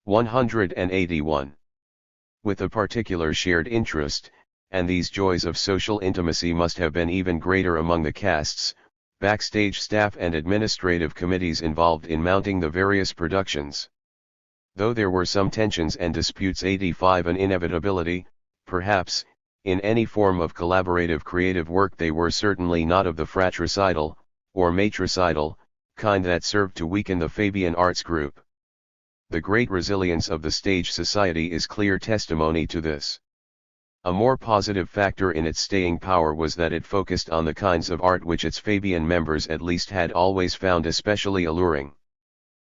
181. With a particular shared interest, and these joys of social intimacy must have been even greater among the casts, backstage staff and administrative committees involved in mounting the various productions. Though there were some tensions and disputes, 85 an inevitability, perhaps, in any form of collaborative creative work, they were certainly not of the fratricidal, or matricidal, kind that served to weaken the Fabian arts group. The great resilience of the stage society is clear testimony to this. A more positive factor in its staying power was that it focused on the kinds of art which its Fabian members at least had always found especially alluring.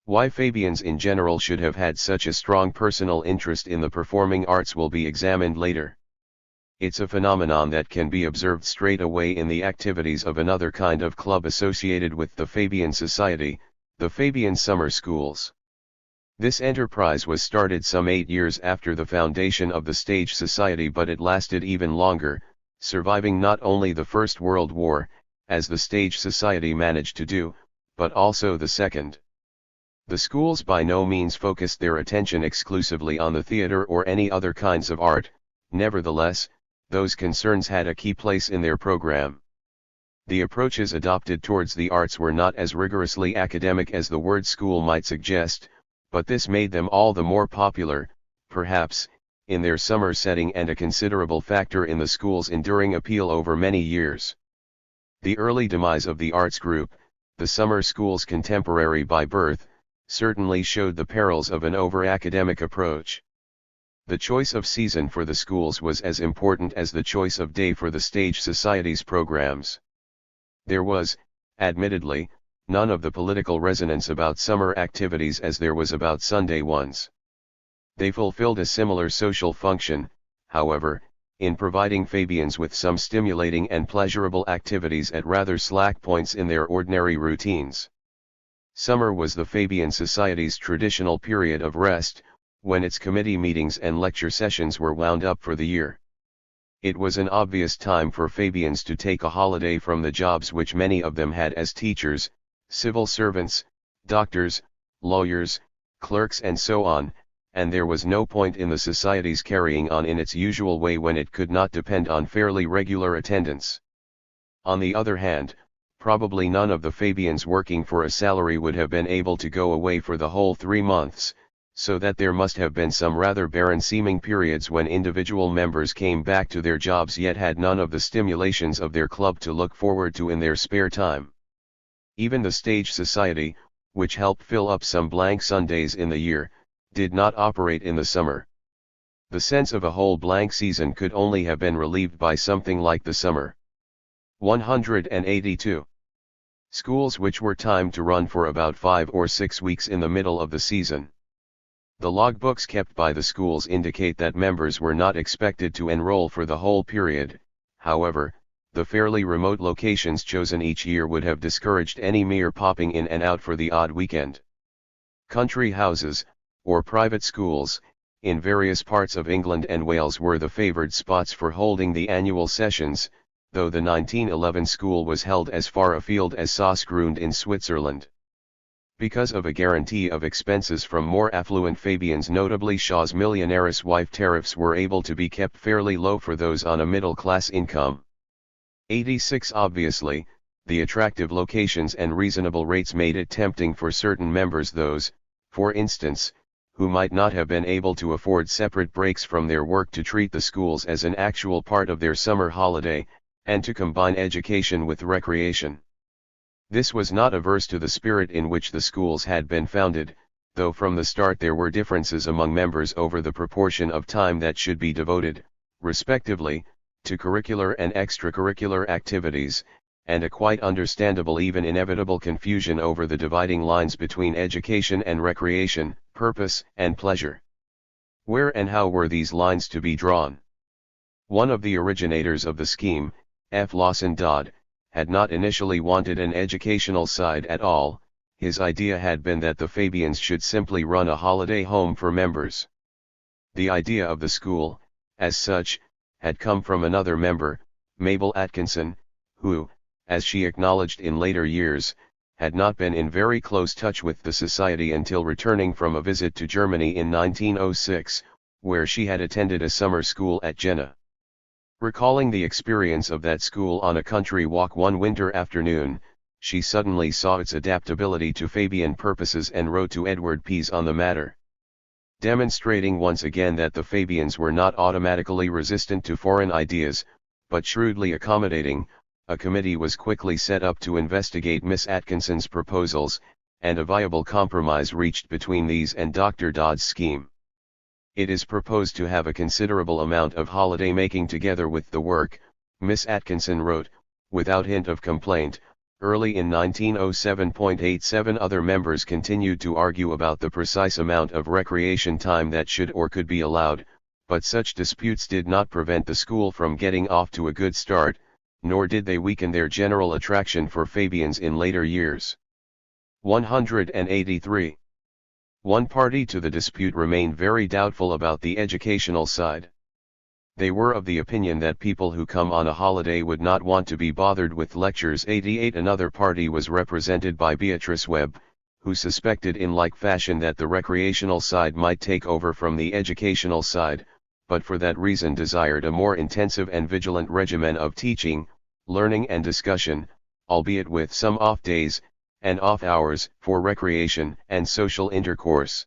Why Fabians in general should have had such a strong personal interest in the performing arts will be examined later. It's a phenomenon that can be observed straight away in the activities of another kind of club associated with the Fabian Society, the Fabian Summer Schools. This enterprise was started some 8 years after the foundation of the Stage Society, but it lasted even longer, surviving not only the First World War, as the Stage Society managed to do, but also the Second. The schools by no means focused their attention exclusively on the theater or any other kinds of art, nevertheless, those concerns had a key place in their program. The approaches adopted towards the arts were not as rigorously academic as the word school might suggest, but this made them all the more popular, perhaps, in their summer setting, and a considerable factor in the school's enduring appeal over many years. The early demise of the arts group, the summer school's contemporary by birth, certainly showed the perils of an over-academic approach. The choice of season for the schools was as important as the choice of day for the Stage Society's programs. There was, admittedly, none of the political resonance about summer activities as there was about Sunday ones. They fulfilled a similar social function, however, in providing Fabians with some stimulating and pleasurable activities at rather slack points in their ordinary routines. Summer was the Fabian Society's traditional period of rest, when its committee meetings and lecture sessions were wound up for the year. It was an obvious time for Fabians to take a holiday from the jobs which many of them had as teachers, civil servants, doctors, lawyers, clerks and so on, and there was no point in the society's carrying on in its usual way when it could not depend on fairly regular attendance. On the other hand, probably none of the Fabians working for a salary would have been able to go away for the whole 3 months, so that there must have been some rather barren-seeming periods when individual members came back to their jobs yet had none of the stimulations of their club to look forward to in their spare time. Even the Stage Society, which helped fill up some blank Sundays in the year, did not operate in the summer. The sense of a whole blank season could only have been relieved by something like the summer. 182. Schools which were timed to run for about 5 or 6 weeks in the middle of the season. The logbooks kept by the schools indicate that members were not expected to enroll for the whole period. However, the fairly remote locations chosen each year would have discouraged any mere popping in and out for the odd weekend. Country houses, or private schools, in various parts of England and Wales were the favoured spots for holding the annual sessions, though the 1911 school was held as far afield as Saas-Grund in Switzerland. Because of a guarantee of expenses from more affluent Fabians, notably Shaw's millionaire's wife, tariffs were able to be kept fairly low for those on a middle-class income. 86 Obviously, the attractive locations and reasonable rates made it tempting for certain members, those, for instance, who might not have been able to afford separate breaks from their work, to treat the schools as an actual part of their summer holiday, and to combine education with recreation. This was not averse to the spirit in which the schools had been founded, though from the start there were differences among members over the proportion of time that should be devoted, respectively, to curricular and extracurricular activities, and a quite understandable, even inevitable confusion over the dividing lines between education and recreation, purpose and pleasure. Where and how were these lines to be drawn? One of the originators of the scheme, F. Lawson Dodd, had not initially wanted an educational side at all. His idea had been that the Fabians should simply run a holiday home for members. The idea of the school, as such, had come from another member, Mabel Atkinson, who, as she acknowledged in later years, had not been in very close touch with the society until returning from a visit to Germany in 1906, where she had attended a summer school at Jena. Recalling the experience of that school on a country walk one winter afternoon, she suddenly saw its adaptability to Fabian purposes and wrote to Edward Pease on the matter. Demonstrating once again that the Fabians were not automatically resistant to foreign ideas, but shrewdly accommodating, a committee was quickly set up to investigate Miss Atkinson's proposals, and a viable compromise reached between these and Dr. Dodd's scheme. It is proposed to have a considerable amount of holiday making together with the work, Miss Atkinson wrote, without hint of complaint. Early in 1907.87 other members continued to argue about the precise amount of recreation time that should or could be allowed, but such disputes did not prevent the school from getting off to a good start, nor did they weaken their general attraction for Fabians in later years. 183. One party to the dispute remained very doubtful about the educational side. They were of the opinion that people who come on a holiday would not want to be bothered with lectures. 88. Another party was represented by Beatrice Webb, who suspected in like fashion that the recreational side might take over from the educational side, but for that reason desired a more intensive and vigilant regimen of teaching, learning and discussion, albeit with some off days, and off hours, for recreation and social intercourse.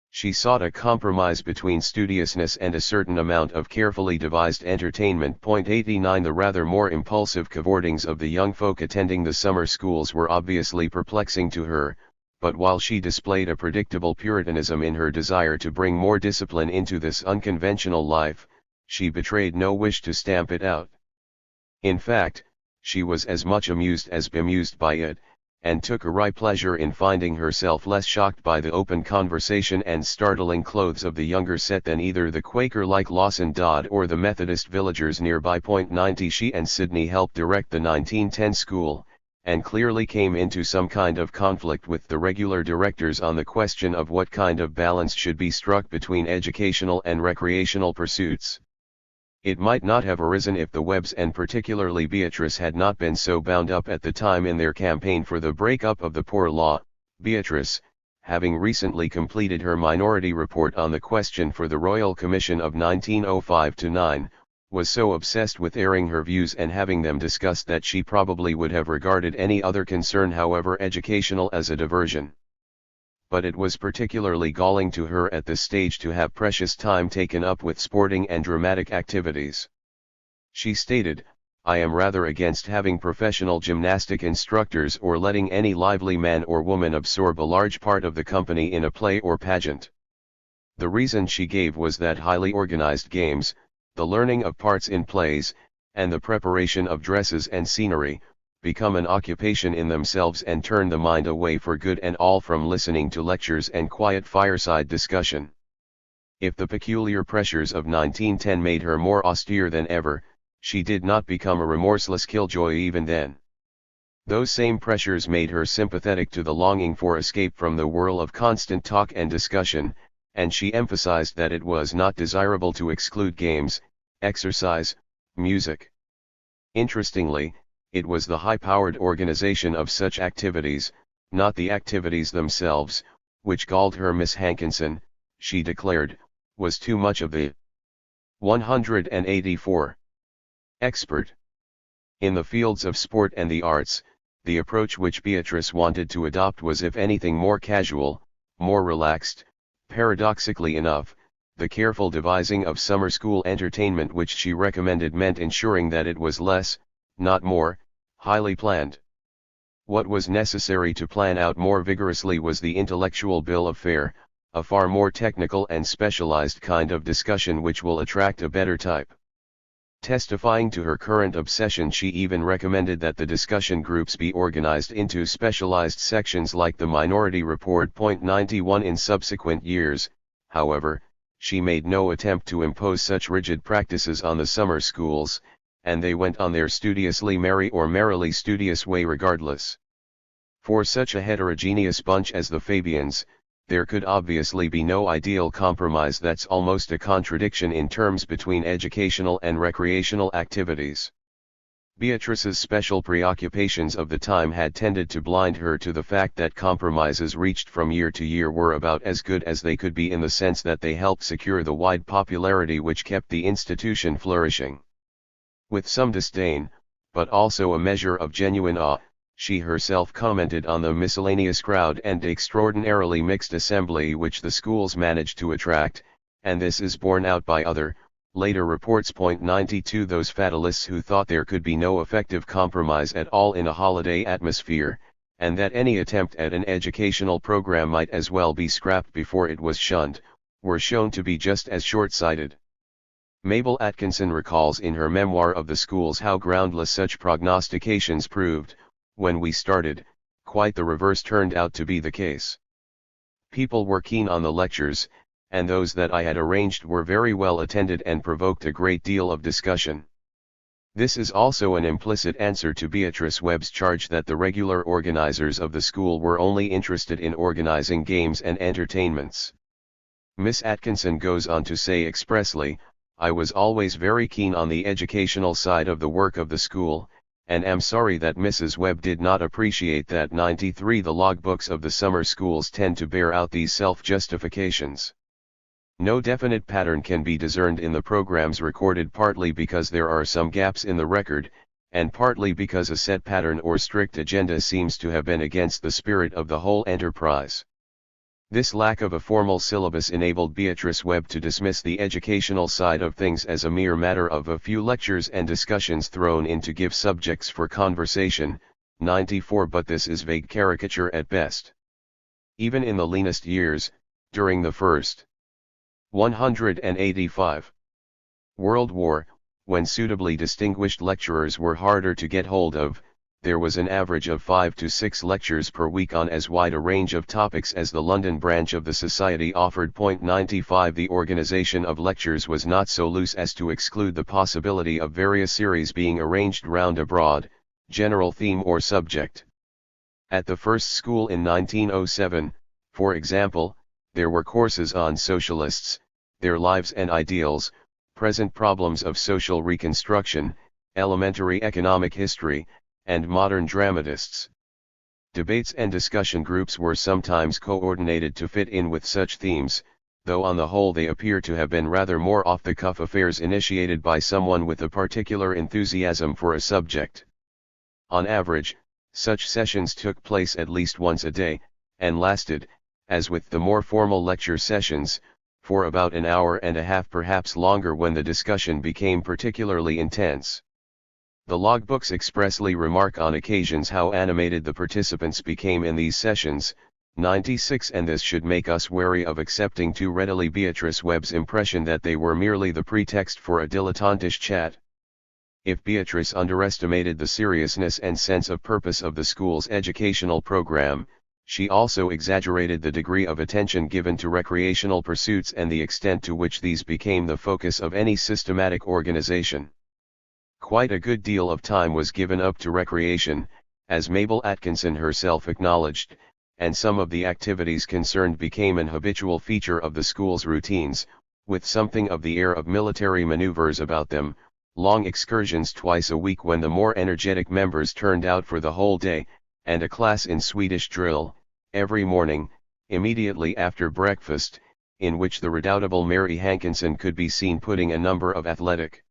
She sought a compromise between studiousness and a certain amount of carefully devised entertainment. 89. The rather more impulsive cavortings of the young folk attending the summer schools were obviously perplexing to her, but while she displayed a predictable puritanism in her desire to bring more discipline into this unconventional life, she betrayed no wish to stamp it out. In fact, she was as much amused as bemused by it, and took a wry pleasure in finding herself less shocked by the open conversation and startling clothes of the younger set than either the Quaker-like Lawson Dodd or the Methodist villagers nearby. 90. She and Sidney helped direct the 1910 school, and clearly came into some kind of conflict with the regular directors on the question of what kind of balance should be struck between educational and recreational pursuits. It might not have arisen if the Webbs and particularly Beatrice had not been so bound up at the time in their campaign for the break-up of the Poor Law. Beatrice, having recently completed her minority report on the question for the Royal Commission of 1905-9, was so obsessed with airing her views and having them discussed that she probably would have regarded any other concern, however educational, as a diversion. But it was particularly galling to her at this stage to have precious time taken up with sporting and dramatic activities. She stated, "I am rather against having professional gymnastic instructors or letting any lively man or woman absorb a large part of the company in a play or pageant." The reason she gave was that highly organized games, the learning of parts in plays, and the preparation of dresses and scenery, become an occupation in themselves and turn the mind away for good and all from listening to lectures and quiet fireside discussion. If the peculiar pressures of 1910 made her more austere than ever, she did not become a remorseless killjoy even then. Those same pressures made her sympathetic to the longing for escape from the whirl of constant talk and discussion, and she emphasized that it was not desirable to exclude games, exercise, music. Interestingly, it was the high-powered organization of such activities, not the activities themselves, which galled her. Miss Hankinson, she declared, was too much of the 184 expert. In the fields of sport and the arts, the approach which Beatrice wanted to adopt was if anything more casual, more relaxed. Paradoxically enough, the careful devising of summer school entertainment which she recommended meant ensuring that it was less, not more, highly planned. What was necessary to plan out more vigorously was the intellectual bill of fare, a far more technical and specialized kind of discussion which will attract a better type. Testifying to her current obsession, she even recommended that the discussion groups be organized into specialized sections like the Minority Report. 91. In subsequent years, however, she made no attempt to impose such rigid practices on the summer schools, and they went on their studiously merry or merrily studious way regardless. For such a heterogeneous bunch as the Fabians, there could obviously be no ideal compromise that's almost a contradiction in terms between educational and recreational activities. Beatrice's special preoccupations of the time had tended to blind her to the fact that compromises reached from year to year were about as good as they could be in the sense that they helped secure the wide popularity which kept the institution flourishing. With some disdain, but also a measure of genuine awe, she herself commented on the miscellaneous crowd and extraordinarily mixed assembly which the schools managed to attract, and this is borne out by other, later reports. 92 Those fatalists who thought there could be no effective compromise at all in a holiday atmosphere, and that any attempt at an educational program might as well be scrapped before it was shunned, were shown to be just as short-sighted. Mabel Atkinson recalls in her memoir of the schools how groundless such prognostications proved. When we started, quite the reverse turned out to be the case. People were keen on the lectures, and those that I had arranged were very well attended and provoked a great deal of discussion. This is also an implicit answer to Beatrice Webb's charge that the regular organizers of the school were only interested in organizing games and entertainments. Miss Atkinson goes on to say expressly, "I was always very keen on the educational side of the work of the school, and am sorry that Mrs. Webb did not appreciate that." 93 The logbooks of the summer schools tend to bear out these self-justifications. No definite pattern can be discerned in the programs recorded, partly because there are some gaps in the record, and partly because a set pattern or strict agenda seems to have been against the spirit of the whole enterprise. This lack of a formal syllabus enabled Beatrice Webb to dismiss the educational side of things as a mere matter of a few lectures and discussions thrown in to give subjects for conversation. 94 But this is vague caricature at best. Even in the leanest years, during the first 185 World War, when suitably distinguished lecturers were harder to get hold of, there was an average of 5 to 6 lectures per week on as wide a range of topics as the London branch of the Society offered. 95 The organization of lectures was not so loose as to exclude the possibility of various series being arranged round a broad, general theme or subject. At the first school in 1907, for example, there were courses on socialists, their lives and ideals, present problems of social reconstruction, elementary economic history, and modern dramatists. Debates and discussion groups were sometimes coordinated to fit in with such themes, though on the whole they appear to have been rather more off-the-cuff affairs initiated by someone with a particular enthusiasm for a subject. On average, such sessions took place at least once a day, and lasted, as with the more formal lecture sessions, for about an hour and a half, perhaps longer when the discussion became particularly intense. The logbooks expressly remark on occasions how animated the participants became in these sessions. 96 And this should make us wary of accepting too readily Beatrice Webb's impression that they were merely the pretext for a dilettantish chat. If Beatrice underestimated the seriousness and sense of purpose of the school's educational program, she also exaggerated the degree of attention given to recreational pursuits and the extent to which these became the focus of any systematic organization. Quite a good deal of time was given up to recreation, as Mabel Atkinson herself acknowledged, and some of the activities concerned became an habitual feature of the school's routines, with something of the air of military maneuvers about them, long excursions twice a week when the more energetic members turned out for the whole day, and a class in Swedish drill, every morning, immediately after breakfast, in which the redoubtable Mary Hankinson could be seen putting a number of athletic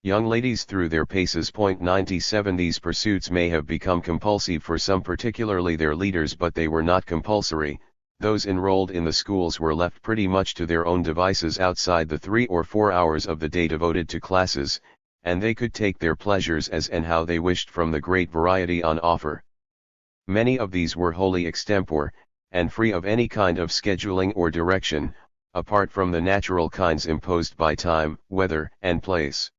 young ladies through their paces. 97 These pursuits may have become compulsive for some, particularly their leaders, but they were not compulsory. Those enrolled in the schools were left pretty much to their own devices outside the 3 or 4 hours of the day devoted to classes, and they could take their pleasures as and how they wished from the great variety on offer. Many of these were wholly extempore, and free of any kind of scheduling or direction, apart from the natural kinds imposed by time, weather, and place.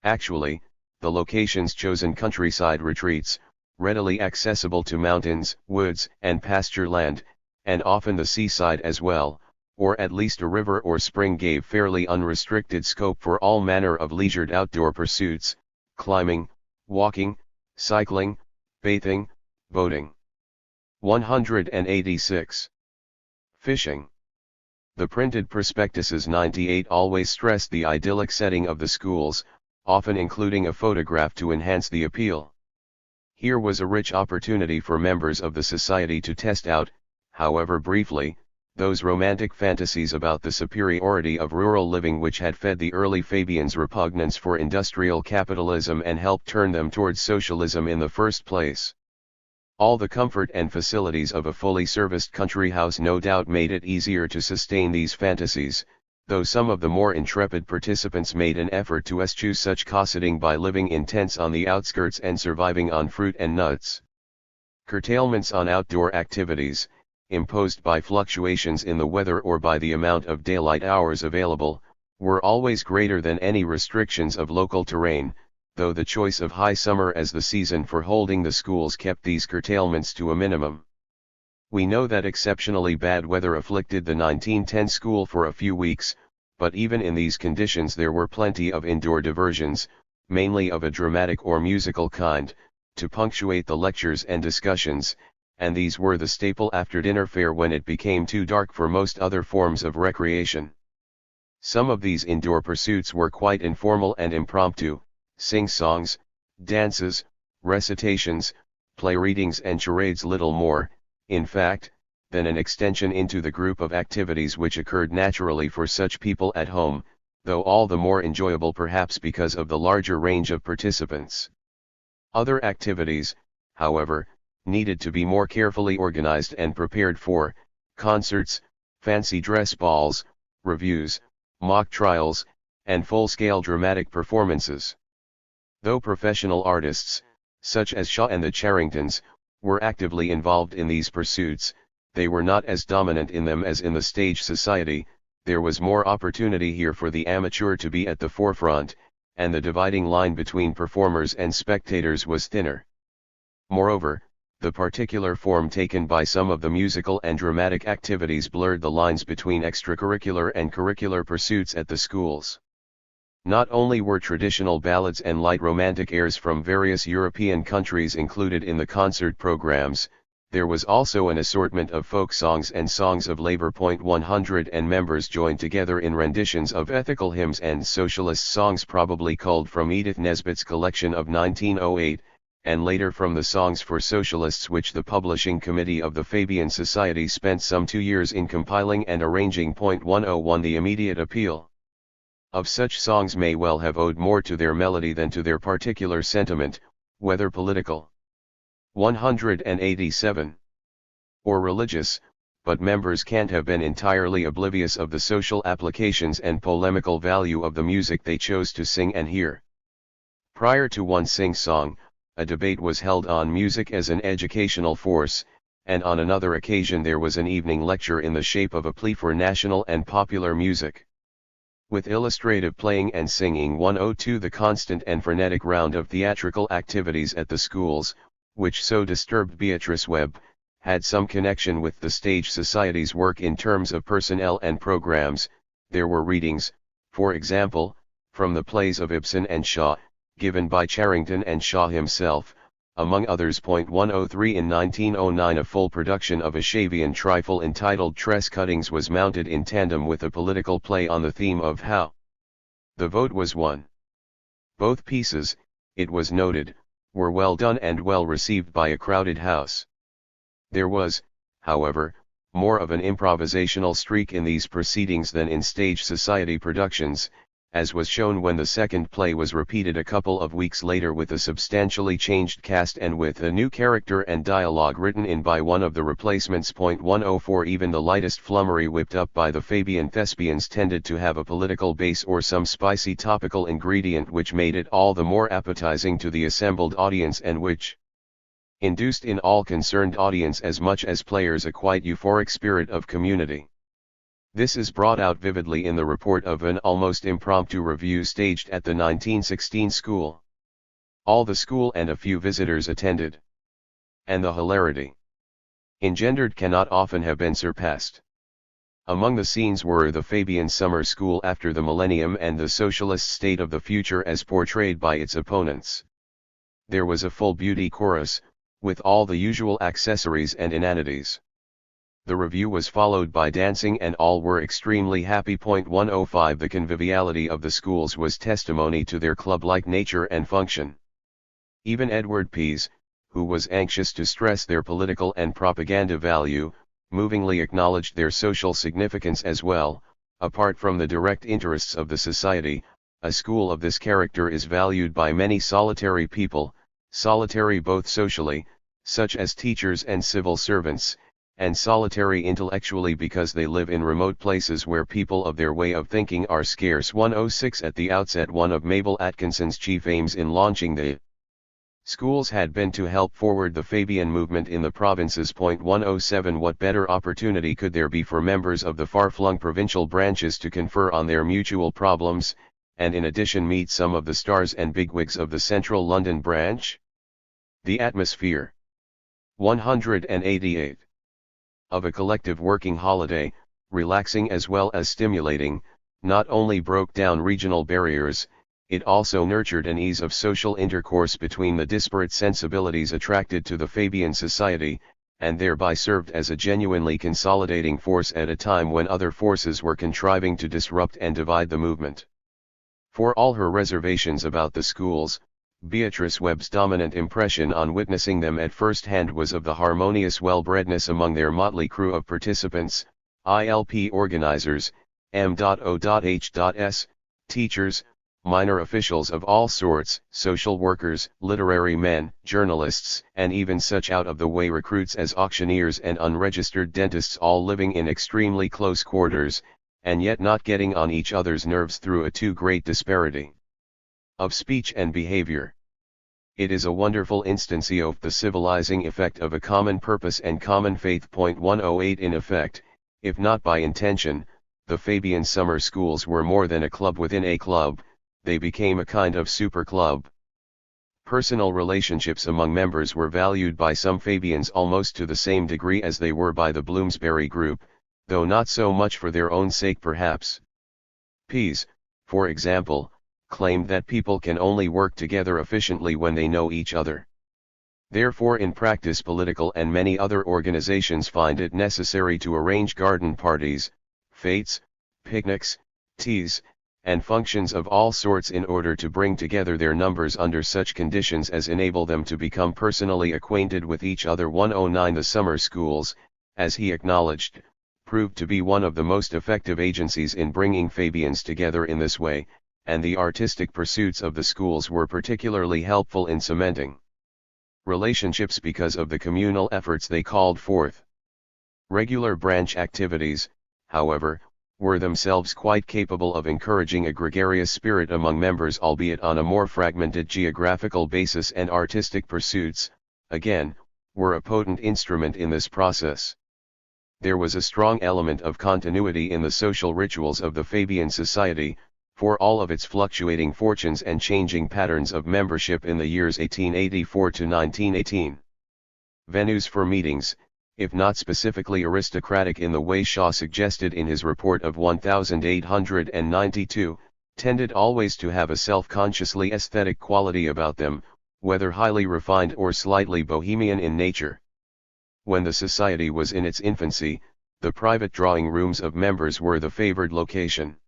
Actually, the locations chosen countryside retreats, readily accessible to mountains, woods, and pasture land, and often the seaside as well, or at least a river or spring, gave fairly unrestricted scope for all manner of leisured outdoor pursuits: climbing, walking, cycling, bathing, boating. 186. Fishing. The printed prospectuses 98 always stressed the idyllic setting of the schools, often including a photograph to enhance the appeal. Here was a rich opportunity for members of the society to test out, however briefly, those romantic fantasies about the superiority of rural living which had fed the early Fabians' repugnance for industrial capitalism and helped turn them towards socialism in the first place. All the comfort and facilities of a fully serviced country house no doubt made it easier to sustain these fantasies, though some of the more intrepid participants made an effort to eschew such cosseting by living in tents on the outskirts and surviving on fruit and nuts. Curtailments on outdoor activities, imposed by fluctuations in the weather or by the amount of daylight hours available, were always greater than any restrictions of local terrain, though the choice of high summer as the season for holding the schools kept these curtailments to a minimum. We know that exceptionally bad weather afflicted the 1910 school for a few weeks, but even in these conditions there were plenty of indoor diversions, mainly of a dramatic or musical kind, to punctuate the lectures and discussions, and these were the staple after-dinner fare when it became too dark for most other forms of recreation. Some of these indoor pursuits were quite informal and impromptu, sing-songs, dances, recitations, play readings and charades, little more, in fact, than an extension into the group of activities which occurred naturally for such people at home, though all the more enjoyable perhaps because of the larger range of participants. Other activities, however, needed to be more carefully organized and prepared for: concerts, fancy dress balls, reviews, mock trials, and full-scale dramatic performances. Though professional artists, such as Shaw and the Charringtons, were actively involved in these pursuits, they were not as dominant in them as in the stage society. There was more opportunity here for the amateur to be at the forefront, and the dividing line between performers and spectators was thinner. Moreover, the particular form taken by some of the musical and dramatic activities blurred the lines between extracurricular and curricular pursuits at the schools. Not only were traditional ballads and light romantic airs from various European countries included in the concert programs, there was also an assortment of folk songs and songs of labor. 100 and members joined together in renditions of ethical hymns and socialist songs, probably culled from Edith Nesbit's collection of 1908, and later from the Songs for Socialists, which the publishing committee of the Fabian Society spent some 2 years in compiling and arranging. 101 The immediate appeal of such songs may well have owed more to their melody than to their particular sentiment, whether political, 187, or religious, but members can't have been entirely oblivious of the social applications and polemical value of the music they chose to sing and hear. Prior to one sing-song, a debate was held on music as an educational force, and on another occasion there was an evening lecture in the shape of a plea for national and popular music. With illustrative playing and singing. 102 The constant and frenetic round of theatrical activities at the schools, which so disturbed Beatrice Webb, had some connection with the Stage Society's work in terms of personnel and programs. There were readings, for example, from the plays of Ibsen and Shaw, given by Charrington and Shaw himself, among others. 103 In 1909 a full production of a Shavian trifle entitled Tress Cuttings was mounted in tandem with a political play on the theme of How the Vote Was Won. Both pieces, it was noted, were well done and well received by a crowded house. There was, however, more of an improvisational streak in these proceedings than in Stage Society productions, as was shown when the second play was repeated a couple of weeks later with a substantially changed cast and with a new character and dialogue written in by one of the replacements. 104 Even the lightest flummery whipped up by the Fabian thespians tended to have a political base or some spicy topical ingredient which made it all the more appetizing to the assembled audience, and which induced in all concerned audience as much as players a quite euphoric spirit of community. This is brought out vividly in the report of an almost impromptu review staged at the 1916 school. All the school and a few visitors attended, and the hilarity engendered cannot often have been surpassed. Among the scenes were the Fabian summer school after the millennium and the socialist state of the future as portrayed by its opponents. There was a full beauty chorus, with all the usual accessories and inanities. The review was followed by dancing and all were extremely happy. 105 The conviviality of the schools was testimony to their club-like nature and function. Even Edward Pease, who was anxious to stress their political and propaganda value, movingly acknowledged their social significance as well. Apart from the direct interests of the society, a school of this character is valued by many solitary people, solitary both socially, such as teachers and civil servants, and solitary intellectually because they live in remote places where people of their way of thinking are scarce. 106 At the outset, one of Mabel Atkinson's chief aims in launching the schools had been to help forward the Fabian movement in the provinces. 107 What better opportunity could there be for members of the far-flung provincial branches to confer on their mutual problems, and in addition meet some of the stars and bigwigs of the central London branch? The atmosphere 188 of a collective working holiday, relaxing as well as stimulating, not only broke down regional barriers, it also nurtured an ease of social intercourse between the disparate sensibilities attracted to the Fabian society, and thereby served as a genuinely consolidating force at a time when other forces were contriving to disrupt and divide the movement. For all her reservations about the schools, Beatrice Webb's dominant impression on witnessing them at first hand was of the harmonious well-bredness among their motley crew of participants, ILP organizers, M.O.H.S, teachers, minor officials of all sorts, social workers, literary men, journalists, and even such out-of-the-way recruits as auctioneers and unregistered dentists, all living in extremely close quarters, and yet not getting on each other's nerves through a too great disparity of speech and behavior. It is a wonderful instance of the civilizing effect of a common purpose and common faith. 108 In effect, if not by intention, the Fabian summer schools were more than a club within a club, they became a kind of super club. Personal relationships among members were valued by some Fabians almost to the same degree as they were by the Bloomsbury group, though not so much for their own sake perhaps. Pease, for example, claimed that people can only work together efficiently when they know each other. Therefore in practice political and many other organizations find it necessary to arrange garden parties, fêtes, picnics, teas, and functions of all sorts in order to bring together their numbers under such conditions as enable them to become personally acquainted with each other. 109 The summer schools, as he acknowledged, proved to be one of the most effective agencies in bringing Fabians together in this way, and the artistic pursuits of the schools were particularly helpful in cementing relationships because of the communal efforts they called forth. Regular branch activities, however, were themselves quite capable of encouraging a gregarious spirit among members, albeit on a more fragmented geographical basis, and artistic pursuits, again, were a potent instrument in this process. There was a strong element of continuity in the social rituals of the Fabian society, for all of its fluctuating fortunes and changing patterns of membership in the years 1884 to 1918. Venues for meetings, if not specifically aristocratic in the way Shaw suggested in his report of 1892, tended always to have a self-consciously aesthetic quality about them, whether highly refined or slightly bohemian in nature. When the society was in its infancy, the private drawing rooms of members were the favored location.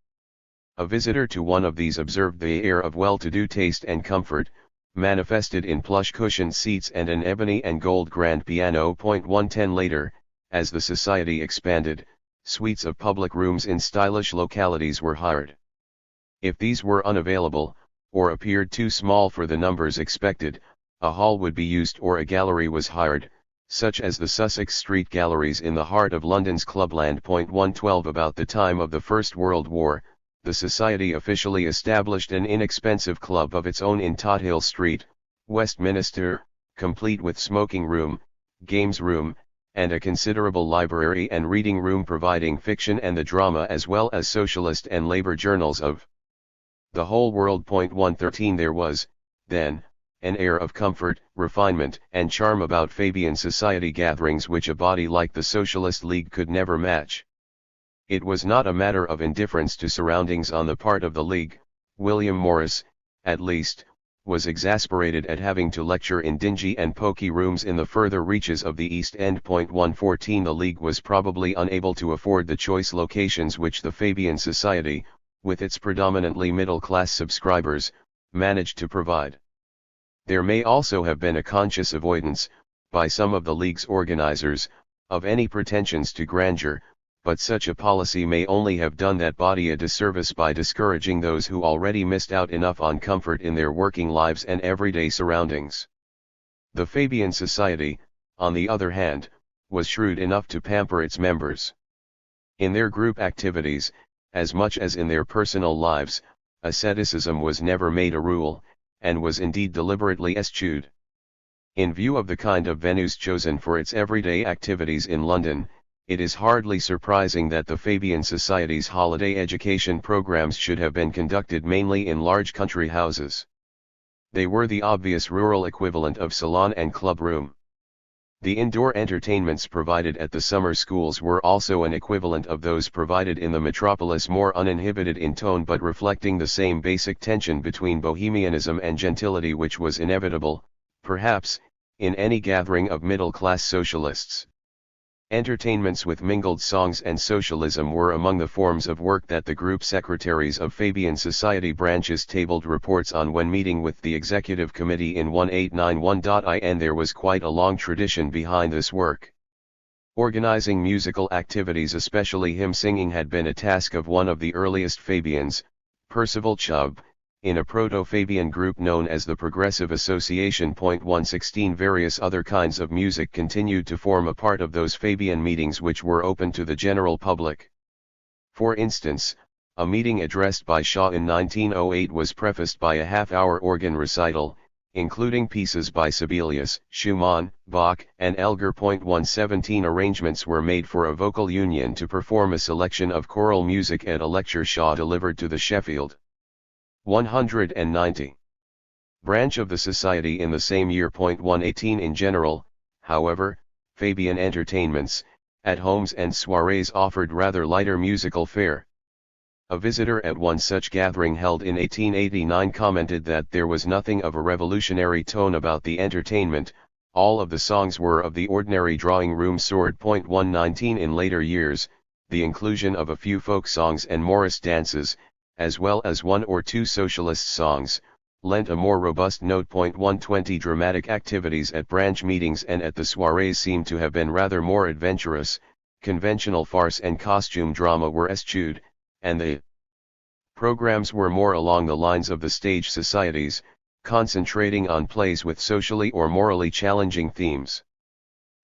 A visitor to one of these observed the air of well-to-do taste and comfort, manifested in plush-cushioned seats and an ebony and gold grand piano. 110 Later, as the society expanded, suites of public rooms in stylish localities were hired. If these were unavailable, or appeared too small for the numbers expected, a hall would be used or a gallery was hired, such as the Sussex Street galleries in the heart of London's Clubland. 112 About the time of the First World War, the Society officially established an inexpensive club of its own in Tothill Street, Westminster, complete with smoking room, games room, and a considerable library and reading room providing fiction and the drama as well as socialist and labor journals of the whole world. 113 There was, then, an air of comfort, refinement, and charm about Fabian society gatherings which a body like the Socialist League could never match. It was not a matter of indifference to surroundings on the part of the League. William Morris, at least, was exasperated at having to lecture in dingy and poky rooms in the further reaches of the East End. 114 The League was probably unable to afford the choice locations which the Fabian Society, with its predominantly middle-class subscribers, managed to provide. There may also have been a conscious avoidance, by some of the League's organizers, of any pretensions to grandeur, but such a policy may only have done that body a disservice by discouraging those who already missed out enough on comfort in their working lives and everyday surroundings. The Fabian Society, on the other hand, was shrewd enough to pamper its members. In their group activities, as much as in their personal lives, asceticism was never made a rule, and was indeed deliberately eschewed. In view of the kind of venues chosen for its everyday activities in London, it is hardly surprising that the Fabian Society's holiday education programs should have been conducted mainly in large country houses. They were the obvious rural equivalent of salon and club room. The indoor entertainments provided at the summer schools were also an equivalent of those provided in the metropolis, more uninhibited in tone but reflecting the same basic tension between bohemianism and gentility which was inevitable, perhaps, in any gathering of middle-class socialists. Entertainments with mingled songs and socialism were among the forms of work that the group secretaries of Fabian Society branches tabled reports on when meeting with the executive committee in 1891. There was quite a long tradition behind this work. Organizing musical activities, especially hymn singing, had been a task of one of the earliest Fabians, Percival Chubb, in a proto-Fabian group known as the Progressive Association. 116 Various other kinds of music continued to form a part of those Fabian meetings which were open to the general public. For instance, a meeting addressed by Shaw in 1908 was prefaced by a half-hour organ recital, including pieces by Sibelius, Schumann, Bach, and Elgar. 117 Arrangements were made for a vocal union to perform a selection of choral music at a lecture Shaw delivered to the Sheffield 190 branch of the Society in the same year. 118 In general, however, Fabian entertainments, at homes and soirees offered rather lighter musical fare. A visitor at one such gathering held in 1889 commented that there was nothing of a revolutionary tone about the entertainment, all of the songs were of the ordinary drawing room sort. 119 In later years, the inclusion of a few folk songs and Morris dances, as well as one or two socialist songs, lent a more robust note. 120 Dramatic activities at branch meetings and at the soirees seem to have been rather more adventurous. Conventional farce and costume drama were eschewed, and the programs were more along the lines of the stage societies, concentrating on plays with socially or morally challenging themes.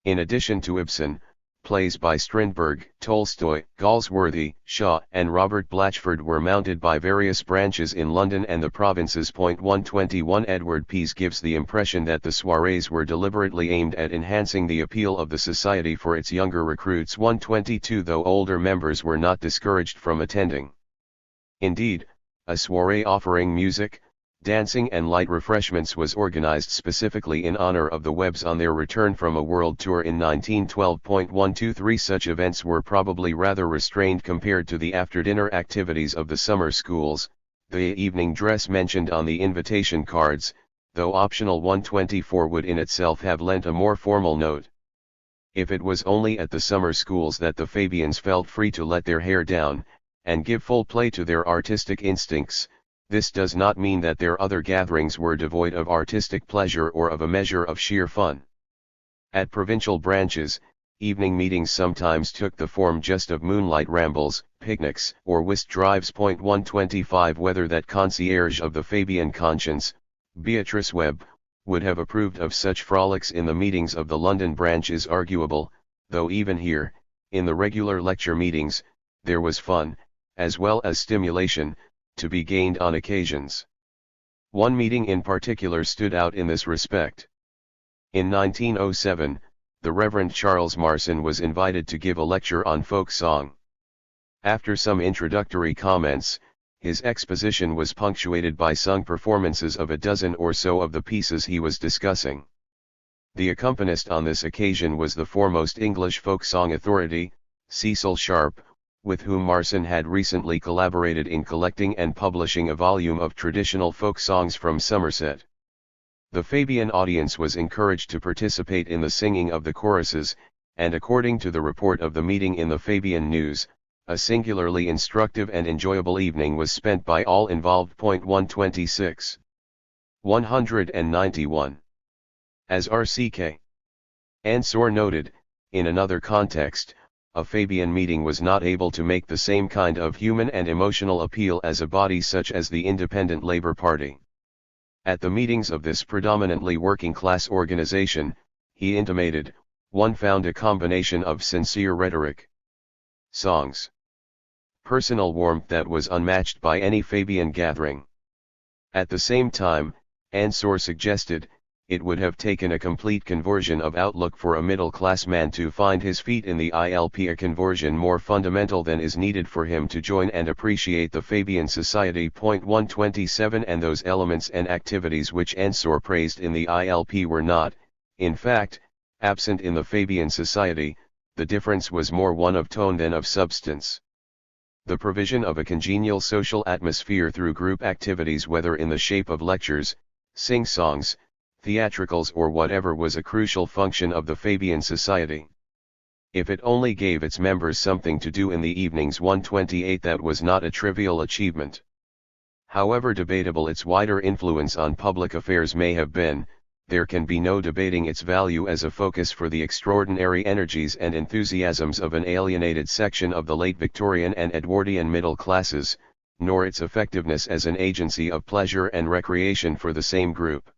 In addition to Ibsen, plays by Strindberg, Tolstoy, Galsworthy, Shaw, and Robert Blatchford were mounted by various branches in London and the provinces. 121 Edward Pease gives the impression that the soirees were deliberately aimed at enhancing the appeal of the society for its younger recruits. 122 Though older members were not discouraged from attending. Indeed, a soiree offering music, dancing and light refreshments was organized specifically in honor of the Webbs on their return from a world tour in 1912. 123 Such events were probably rather restrained compared to the after-dinner activities of the summer schools. The evening dress mentioned on the invitation cards, though optional. 124 would in itself have lent a more formal note. If it was only at the summer schools that the Fabians felt free to let their hair down, and give full play to their artistic instincts, this does not mean that their other gatherings were devoid of artistic pleasure or of a measure of sheer fun. At provincial branches, evening meetings sometimes took the form just of moonlight rambles, picnics, or whist drives. 125 Whether that concierge of the Fabian conscience, Beatrice Webb, would have approved of such frolics in the meetings of the London branch is arguable, though even here, in the regular lecture meetings, there was fun, as well as stimulation, to be gained on occasions. One meeting in particular stood out in this respect. In 1907, the Reverend Charles Marson was invited to give a lecture on folk song. After some introductory comments, his exposition was punctuated by sung performances of a dozen or so of the pieces he was discussing. The accompanist on this occasion was the foremost English folk song authority, Cecil Sharp, with whom Marson had recently collaborated in collecting and publishing a volume of traditional folk songs from Somerset. The Fabian audience was encouraged to participate in the singing of the choruses, and according to the report of the meeting in the Fabian News, a singularly instructive and enjoyable evening was spent by all involved. 126. 191. As R.C.K. Ansor noted, in another context, a Fabian meeting was not able to make the same kind of human and emotional appeal as a body such as the Independent Labour Party. At the meetings of this predominantly working-class organization, he intimated, one found a combination of sincere rhetoric, songs, personal warmth that was unmatched by any Fabian gathering. At the same time, Ansor suggested, it would have taken a complete conversion of outlook for a middle-class man to find his feet in the ILP, a conversion more fundamental than is needed for him to join and appreciate the Fabian society. 127 And those elements and activities which Ansor praised in the ILP were not, in fact, absent in the Fabian society. The difference was more one of tone than of substance. The provision of a congenial social atmosphere through group activities, whether in the shape of lectures, sing-songs, theatricals or whatever, was a crucial function of the Fabian society. If it only gave its members something to do in the evenings, 128, that was not a trivial achievement. However debatable its wider influence on public affairs may have been, there can be no debating its value as a focus for the extraordinary energies and enthusiasms of an alienated section of the late Victorian and Edwardian middle classes, nor its effectiveness as an agency of pleasure and recreation for the same group.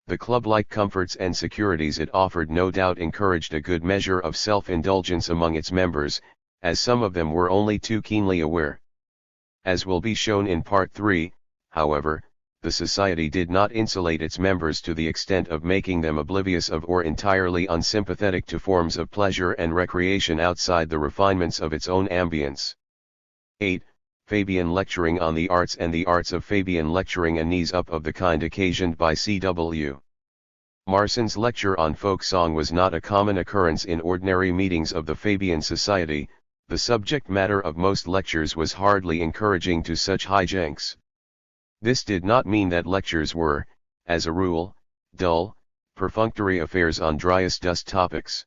The club-like comforts and securities it offered no doubt encouraged a good measure of self-indulgence among its members, as some of them were only too keenly aware. As will be shown in Part 3, however, the society did not insulate its members to the extent of making them oblivious of or entirely unsympathetic to forms of pleasure and recreation outside the refinements of its own ambience. 8. Fabian lecturing on the arts and the arts of Fabian lecturing, an ease up of the kind occasioned by C.W. Marson's lecture on folk song was not a common occurrence in ordinary meetings of the Fabian society. The subject matter of most lectures was hardly encouraging to such hijinks. This did not mean that lectures were, as a rule, dull, perfunctory affairs on dry-as-dust topics.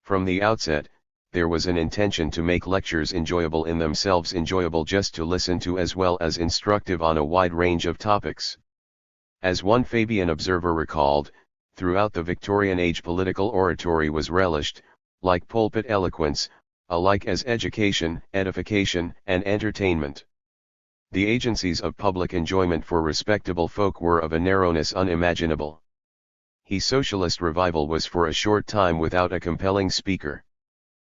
From the outset, there was an intention to make lectures enjoyable in themselves, enjoyable just to listen to as well as instructive on a wide range of topics. As one Fabian observer recalled, throughout the Victorian age political oratory was relished, like pulpit eloquence, alike as education, edification, and entertainment. The agencies of public enjoyment for respectable folk were of a narrowness unimaginable. Socialist revival was for a short time without a compelling speaker.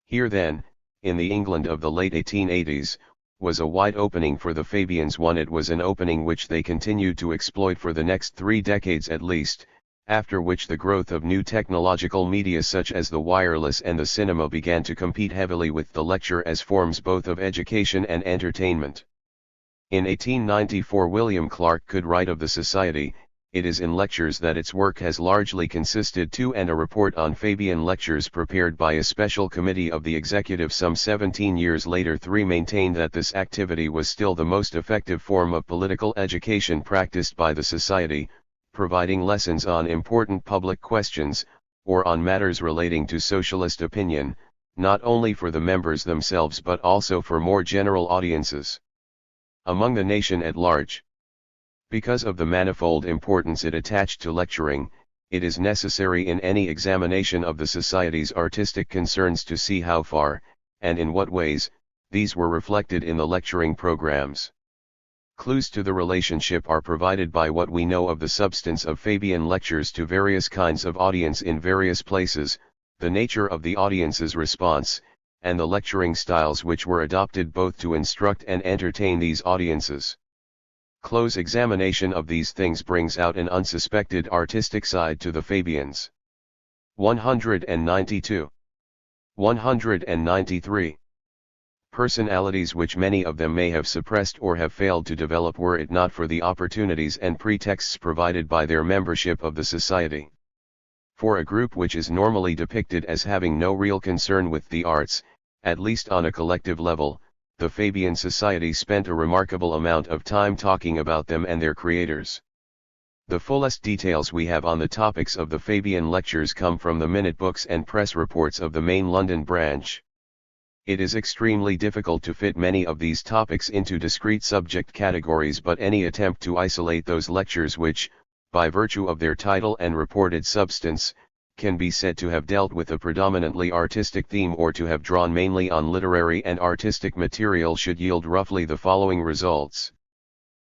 Here then, in the England of the late 1880s, was a wide opening for the Fabians. It was an opening which they continued to exploit for the next 3 decades at least, after which the growth of new technological media such as the wireless and the cinema began to compete heavily with the lecture as forms both of education and entertainment. In 1894 William Clark could write of the Society, "It is in lectures that its work has largely consisted too," and a report on Fabian lectures prepared by a special committee of the executive some 17 years later maintained that this activity was still the most effective form of political education practiced by the Society, providing lessons on important public questions, or on matters relating to socialist opinion, not only for the members themselves but also for more general audiences among the nation at large. Because of the manifold importance it attached to lecturing, it is necessary in any examination of the Society's artistic concerns to see how far, and in what ways, these were reflected in the lecturing programs. Clues to the relationship are provided by what we know of the substance of Fabian lectures to various kinds of audience in various places, the nature of the audience's response, and the lecturing styles which were adopted both to instruct and entertain these audiences. Close examination of these things brings out an unsuspected artistic side to the Fabians. 192. 193. Personalities which many of them may have suppressed or have failed to develop were it not for the opportunities and pretexts provided by their membership of the Society. For a group which is normally depicted as having no real concern with the arts, at least on a collective level, the Fabian Society spent a remarkable amount of time talking about them and their creators. The fullest details we have on the topics of the Fabian lectures come from the minute books and press reports of the main London branch. It is extremely difficult to fit many of these topics into discrete subject categories, but any attempt to isolate those lectures which, by virtue of their title and reported substance, can be said to have dealt with a predominantly artistic theme or to have drawn mainly on literary and artistic material should yield roughly the following results.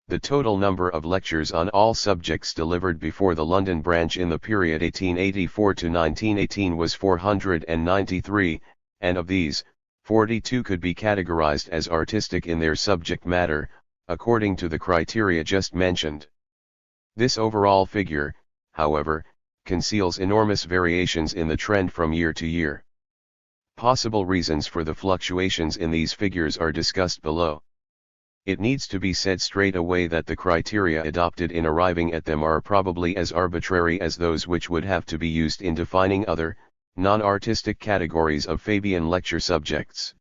The total number of lectures on all subjects delivered before the London branch in the period 1884 to 1918 was 493, and of these, 42 could be categorized as artistic in their subject matter, according to the criteria just mentioned. This overall figure, however, conceals enormous variations in the trend from year to year. Possible reasons for the fluctuations in these figures are discussed below. It needs to be said straight away that the criteria adopted in arriving at them are probably as arbitrary as those which would have to be used in defining other, non-artistic categories of Fabian lecture subjects.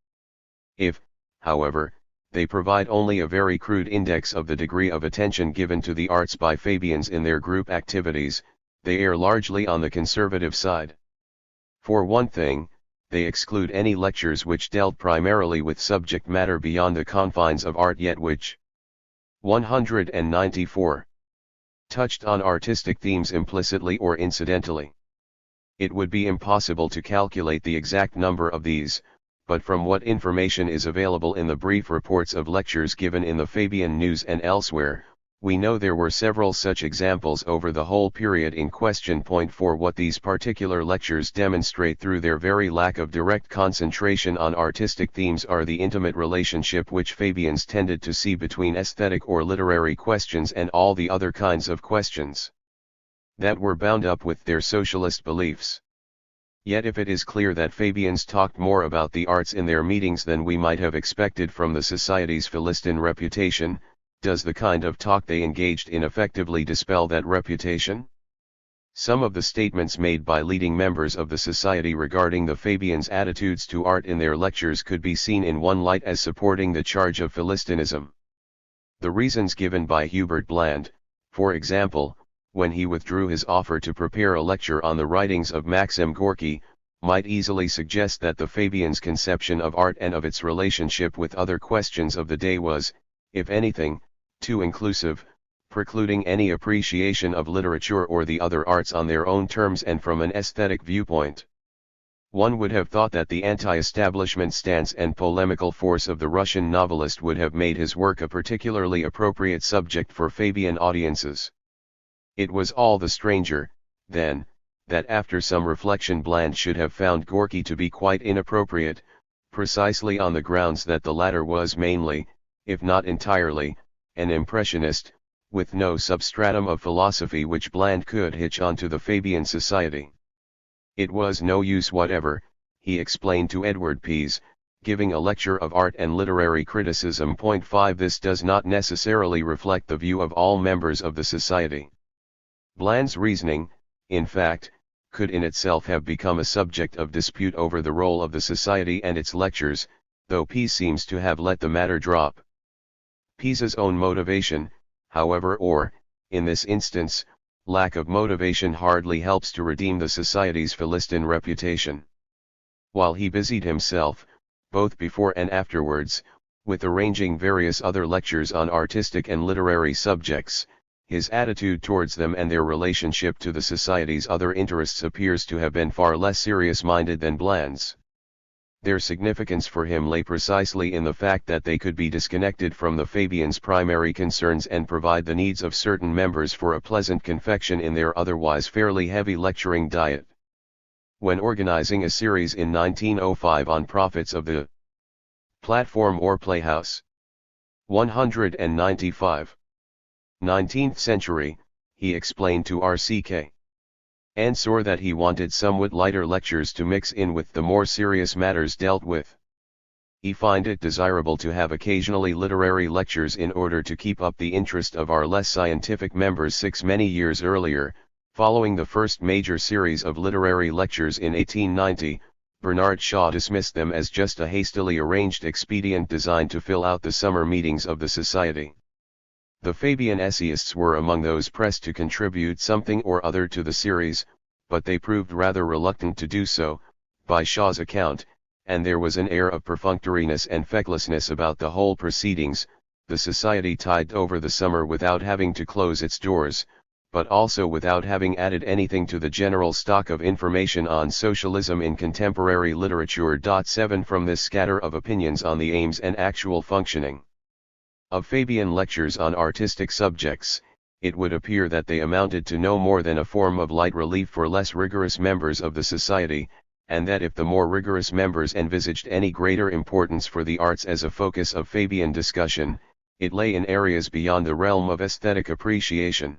If, however, they provide only a very crude index of the degree of attention given to the arts by Fabians in their group activities, they err largely on the conservative side. For one thing, they exclude any lectures which dealt primarily with subject matter beyond the confines of art, yet which 194 touched on artistic themes implicitly or incidentally. It would be impossible to calculate the exact number of these, but from what information is available in the brief reports of lectures given in the Fabian News and elsewhere, we know there were several such examples over the whole period in question. For what these particular lectures demonstrate through their very lack of direct concentration on artistic themes are the intimate relationship which Fabians tended to see between aesthetic or literary questions and all the other kinds of questions that were bound up with their socialist beliefs. Yet if it is clear that Fabians talked more about the arts in their meetings than we might have expected from the Society's Philistine reputation, does the kind of talk they engaged in effectively dispel that reputation? Some of the statements made by leading members of the Society regarding the Fabians' attitudes to art in their lectures could be seen in one light as supporting the charge of Philistinism. The reasons given by Hubert Bland, for example, when he withdrew his offer to prepare a lecture on the writings of Maxim Gorky, might easily suggest that the Fabians' conception of art and of its relationship with other questions of the day was, if anything, too inclusive, precluding any appreciation of literature or the other arts on their own terms and from an aesthetic viewpoint. One would have thought that the anti-establishment stance and polemical force of the Russian novelist would have made his work a particularly appropriate subject for Fabian audiences. It was all the stranger, then, that after some reflection Bland should have found Gorky to be quite inappropriate, precisely on the grounds that the latter was mainly, if not entirely, an impressionist, with no substratum of philosophy which Bland could hitch onto the Fabian Society. It was no use whatever, he explained to Edward Pease, giving a lecture of art and literary criticism. 5 This does not necessarily reflect the view of all members of the Society. Bland's reasoning, in fact, could in itself have become a subject of dispute over the role of the Society and its lectures, though Pease seems to have let the matter drop. Pease's own motivation, however, or, in this instance, lack of motivation hardly helps to redeem the Society's Philistine reputation. While he busied himself, both before and afterwards, with arranging various other lectures on artistic and literary subjects, his attitude towards them and their relationship to the Society's other interests appears to have been far less serious-minded than Bland's. Their significance for him lay precisely in the fact that they could be disconnected from the Fabians' primary concerns and provide the needs of certain members for a pleasant confection in their otherwise fairly heavy lecturing diet. When organizing a series in 1905 on Prophets of the Platform or Playhouse, 195. 19th century, he explained to R.C.K. Ansor that he wanted somewhat lighter lectures to mix in with the more serious matters dealt with. He find it desirable to have occasionally literary lectures in order to keep up the interest of our less scientific members. Many years earlier, following the first major series of literary lectures in 1890, Bernard Shaw dismissed them as just a hastily arranged expedient designed to fill out the summer meetings of the Society. The Fabian essayists were among those pressed to contribute something or other to the series, but they proved rather reluctant to do so, by Shaw's account, and there was an air of perfunctoriness and fecklessness about the whole proceedings. The society tided over the summer without having to close its doors, but also without having added anything to the general stock of information on socialism in contemporary literature. 7 From this scatter of opinions on the aims and actual functioning of Fabian lectures on artistic subjects, it would appear that they amounted to no more than a form of light relief for less rigorous members of the society, and that if the more rigorous members envisaged any greater importance for the arts as a focus of Fabian discussion, it lay in areas beyond the realm of aesthetic appreciation.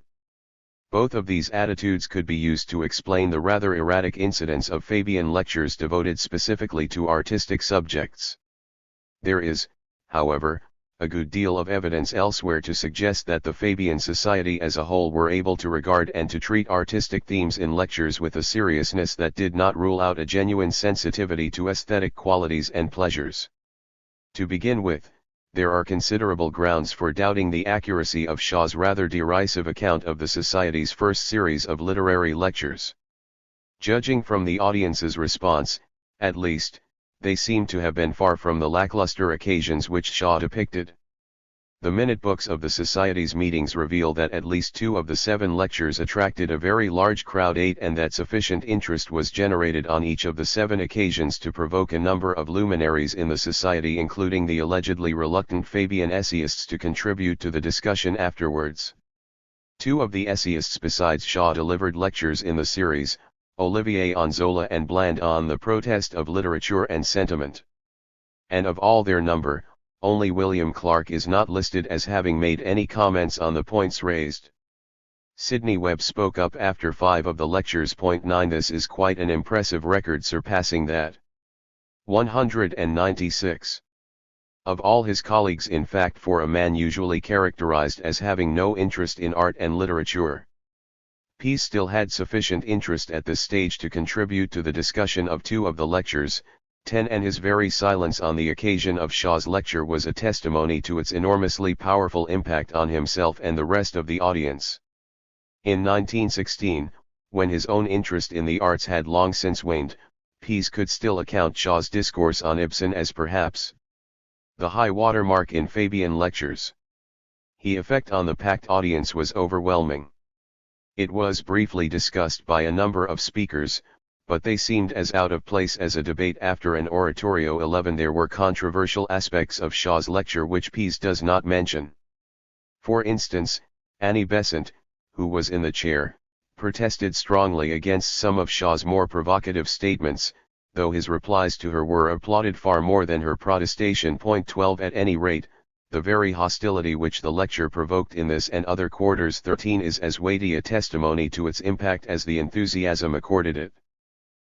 Both of these attitudes could be used to explain the rather erratic incidence of Fabian lectures devoted specifically to artistic subjects. There is, however, a good deal of evidence elsewhere to suggest that the Fabian society as a whole were able to regard and to treat artistic themes in lectures with a seriousness that did not rule out a genuine sensitivity to aesthetic qualities and pleasures. To begin with, there are considerable grounds for doubting the accuracy of Shaw's rather derisive account of the Society's first series of literary lectures. Judging from the audience's response, at least, they seem to have been far from the lackluster occasions which Shaw depicted. The minute books of the Society's meetings reveal that at least 2 of the 7 lectures attracted a very large crowd, and that sufficient interest was generated on each of the 7 occasions to provoke a number of luminaries in the Society, including the allegedly reluctant Fabian essayists, to contribute to the discussion afterwards. 2 of the essayists besides Shaw delivered lectures in the series, Olivier on Zola and Bland on the protest of literature and sentiment. And of all their number, only William Clark is not listed as having made any comments on the points raised. Sidney Webb spoke up after 5 of the lectures. 9 This is quite an impressive record, surpassing that 196 of all his colleagues, in fact, for a man usually characterized as having no interest in art and literature. Pease still had sufficient interest at this stage to contribute to the discussion of 2 of the lectures, 10, and his very silence on the occasion of Shaw's lecture was a testimony to its enormously powerful impact on himself and the rest of the audience. In 1916, when his own interest in the arts had long since waned, Pease could still account Shaw's discourse on Ibsen as perhaps the high watermark in Fabian lectures. The effect on the packed audience was overwhelming. It was briefly discussed by a number of speakers, but they seemed as out of place as a debate after an oratorio. 11 There were controversial aspects of Shaw's lecture which Pease does not mention. For instance, Annie Besant, who was in the chair, protested strongly against some of Shaw's more provocative statements, though his replies to her were applauded far more than her protestation. 12 At any rate, the very hostility which the lecture provoked in this and other quarters. 13 Is as weighty a testimony to its impact as the enthusiasm accorded it.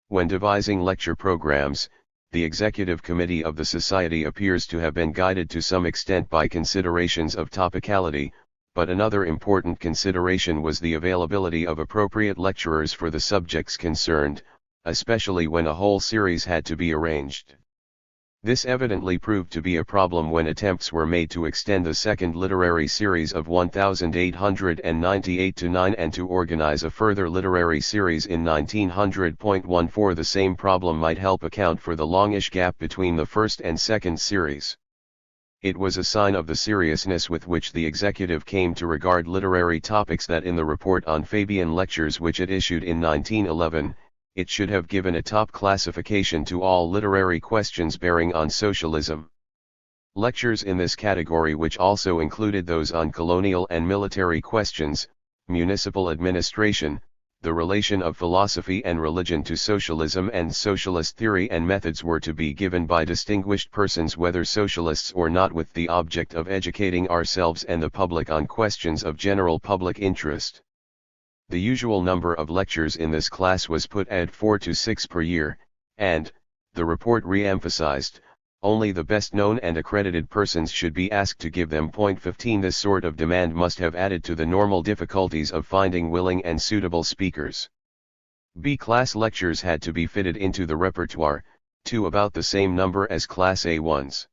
When devising lecture programs, the executive committee of the Society appears to have been guided to some extent by considerations of topicality, but another important consideration was the availability of appropriate lecturers for the subjects concerned, especially when a whole series had to be arranged. This evidently proved to be a problem when attempts were made to extend the second literary series of 1898 to 9 and to organize a further literary series in 1900. 14 The same problem might help account for the longish gap between the first and second series. It was a sign of the seriousness with which the executive came to regard literary topics that in the report on Fabian lectures which it issued in 1911, it should have given a top classification to all literary questions bearing on socialism. Lectures in this category, which also included those on colonial and military questions, municipal administration, the relation of philosophy and religion to socialism and socialist theory and methods, were to be given by distinguished persons, whether socialists or not, with the object of educating ourselves and the public on questions of general public interest. The usual number of lectures in this class was put at 4 to 6 per year, and, the report re-emphasized, only the best known and accredited persons should be asked to give them. 15 This sort of demand must have added to the normal difficulties of finding willing and suitable speakers. B-class lectures had to be fitted into the repertoire, to about the same number as Class A ones.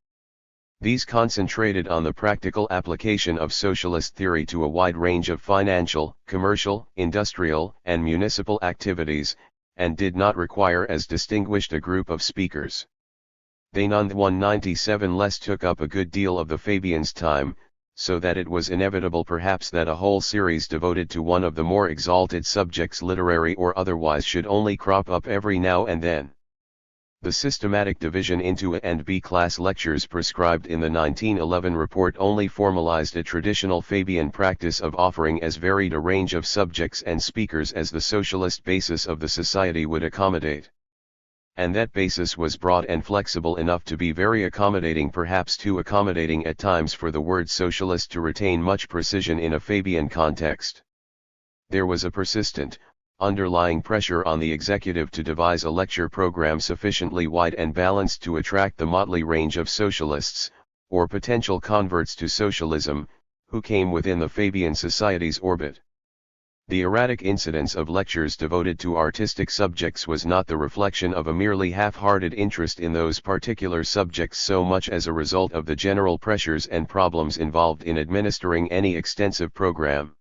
These concentrated on the practical application of socialist theory to a wide range of financial, commercial, industrial, and municipal activities, and did not require as distinguished a group of speakers. They none 197 less took up a good deal of the Fabians' time, so that it was inevitable perhaps that a whole series devoted to one of the more exalted subjects, literary or otherwise, should only crop up every now and then. The systematic division into A and B class lectures prescribed in the 1911 report only formalized a traditional Fabian practice of offering as varied a range of subjects and speakers as the socialist basis of the society would accommodate. And that basis was broad and flexible enough to be very accommodating, perhaps too accommodating at times for the word socialist to retain much precision in a Fabian context. There was a persistent, underlying pressure on the executive to devise a lecture program sufficiently wide and balanced to attract the motley range of socialists, or potential converts to socialism, who came within the Fabian Society's orbit. The erratic incidence of lectures devoted to artistic subjects was not the reflection of a merely half-hearted interest in those particular subjects so much as a result of the general pressures and problems involved in administering any extensive program.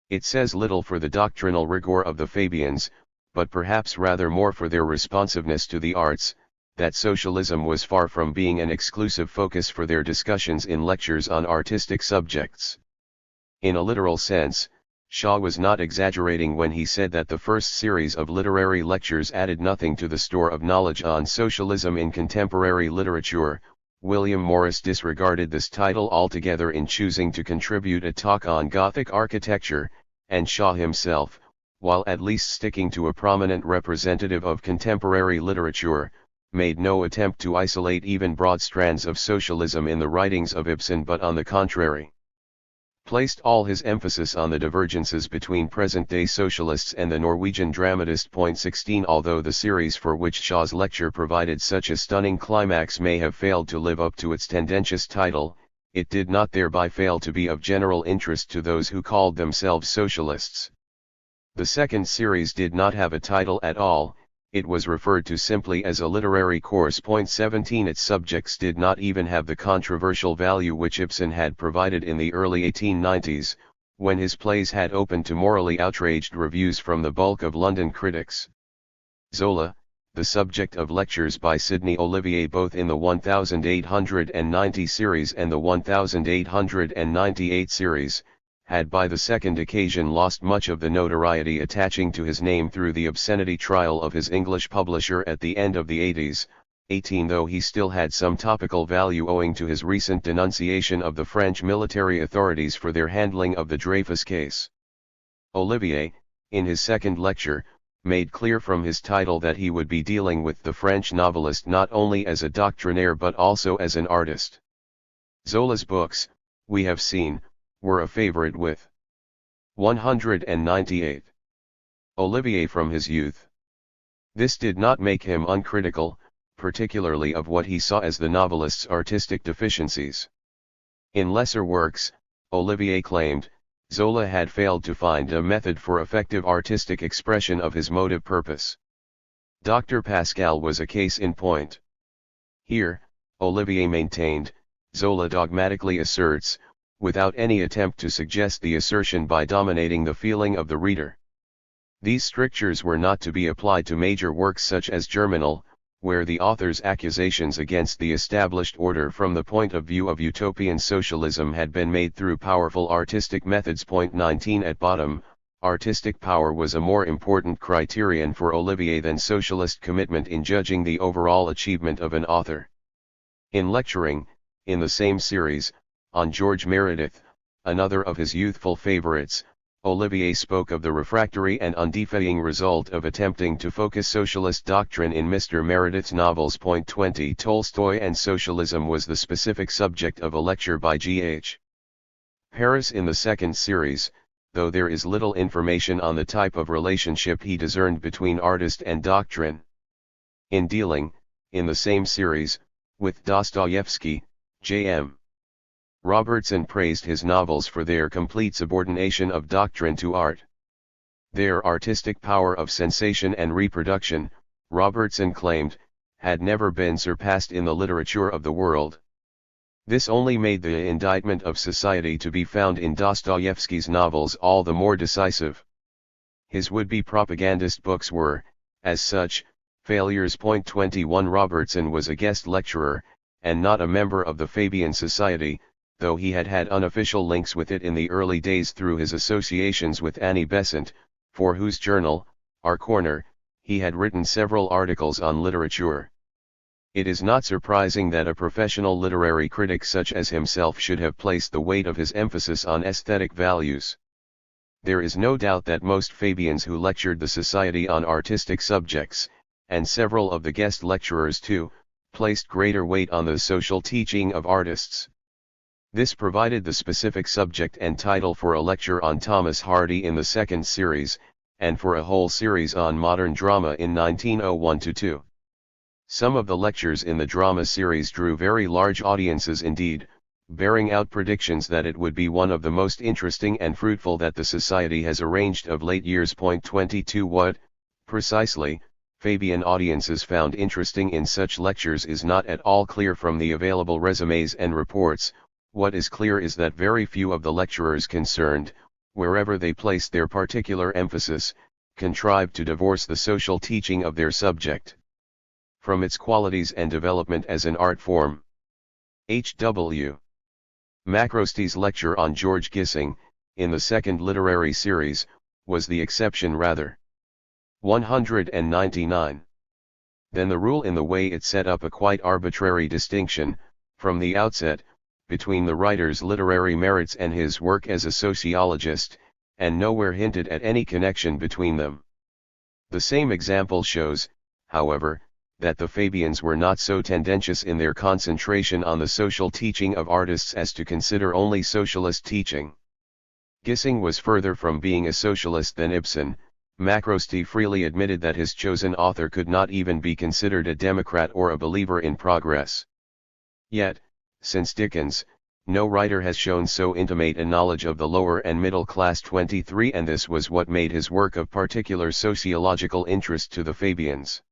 It says little for the doctrinal rigor of the Fabians, but perhaps rather more for their responsiveness to the arts, that socialism was far from being an exclusive focus for their discussions in lectures on artistic subjects. In a literal sense, Shaw was not exaggerating when he said that the first series of literary lectures added nothing to the store of knowledge on socialism in contemporary literature. William Morris disregarded this title altogether in choosing to contribute a talk on Gothic architecture, and Shaw himself, while at least sticking to a prominent representative of contemporary literature, made no attempt to isolate even broad strands of socialism in the writings of Ibsen, but on the contrary, placed all his emphasis on the divergences between present-day socialists and the Norwegian dramatist. 16 Although the series for which Shaw's lecture provided such a stunning climax may have failed to live up to its tendentious title, it did not thereby fail to be of general interest to those who called themselves socialists. The second series did not have a title at all, it was referred to simply as a literary course. 17 Its subjects did not even have the controversial value which Ibsen had provided in the early 1890s, when his plays had opened to morally outraged reviews from the bulk of London critics. Zola, the subject of lectures by Sidney Olivier both in the 1890 series and the 1898 series, had by the second occasion lost much of the notoriety attaching to his name through the obscenity trial of his English publisher at the end of the 80s, though he still had some topical value owing to his recent denunciation of the French military authorities for their handling of the Dreyfus case. Olivier, in his second lecture, made clear from his title that he would be dealing with the French novelist not only as a doctrinaire but also as an artist. Zola's books, we have seen, were a favorite with 198. Olivier from his youth. This did not make him uncritical, particularly of what he saw as the novelist's artistic deficiencies. In lesser works, Olivier claimed, Zola had failed to find a method for effective artistic expression of his motive purpose. Dr. Pascal was a case in point. Here, Olivier maintained, Zola dogmatically asserts, without any attempt to suggest the assertion by dominating the feeling of the reader. These strictures were not to be applied to major works such as Germinal, where the author's accusations against the established order from the point of view of utopian socialism had been made through powerful artistic methods. 19 At bottom, artistic power was a more important criterion for Olivier than socialist commitment in judging the overall achievement of an author. In lecturing, in the same series, on George Meredith, another of his youthful favorites, Olivier spoke of the refractory and undefying result of attempting to focus socialist doctrine in Mr. Meredith's novels. 20 Tolstoy and socialism was the specific subject of a lecture by G.H. Paris in the second series, though there is little information on the type of relationship he discerned between artist and doctrine. In dealing, in the same series, with Dostoevsky, J.M. Robertson praised his novels for their complete subordination of doctrine to art. Their artistic power of sensation and reproduction, Robertson claimed, had never been surpassed in the literature of the world. This only made the indictment of society to be found in Dostoevsky's novels all the more decisive. His would-be propagandist books were, as such, failures. 21 Robertson was a guest lecturer, and not a member of the Fabian Society, though he had had unofficial links with it in the early days through his associations with Annie Besant, for whose journal, Our Corner, he had written several articles on literature. It is not surprising that a professional literary critic such as himself should have placed the weight of his emphasis on aesthetic values. There is no doubt that most Fabians who lectured the Society on artistic subjects, and several of the guest lecturers too, placed greater weight on the social teaching of artists. This provided the specific subject and title for a lecture on Thomas Hardy in the second series, and for a whole series on modern drama in 1901-2. Some of the lectures in the drama series drew very large audiences indeed, bearing out predictions that it would be one of the most interesting and fruitful that the Society has arranged of late years. 22 What, precisely, Fabian audiences found interesting in such lectures is not at all clear from the available resumes and reports. What is clear is that very few of the lecturers concerned, wherever they placed their particular emphasis, contrived to divorce the social teaching of their subject from its qualities and development as an art form. H.W. Macrosty's lecture on George Gissing, in the second literary series, was the exception rather. 199. Then the rule in the way it set up a quite arbitrary distinction, from the outset, between the writer's literary merits and his work as a sociologist, and nowhere hinted at any connection between them. The same example shows, however, that the Fabians were not so tendentious in their concentration on the social teaching of artists as to consider only socialist teaching. Gissing was further from being a socialist than Ibsen. Macrosty freely admitted that his chosen author could not even be considered a democrat or a believer in progress. Yet, since Dickens, no writer has shown so intimate a knowledge of the lower and middle class. 23 And this was what made his work of particular sociological interest to the Fabians.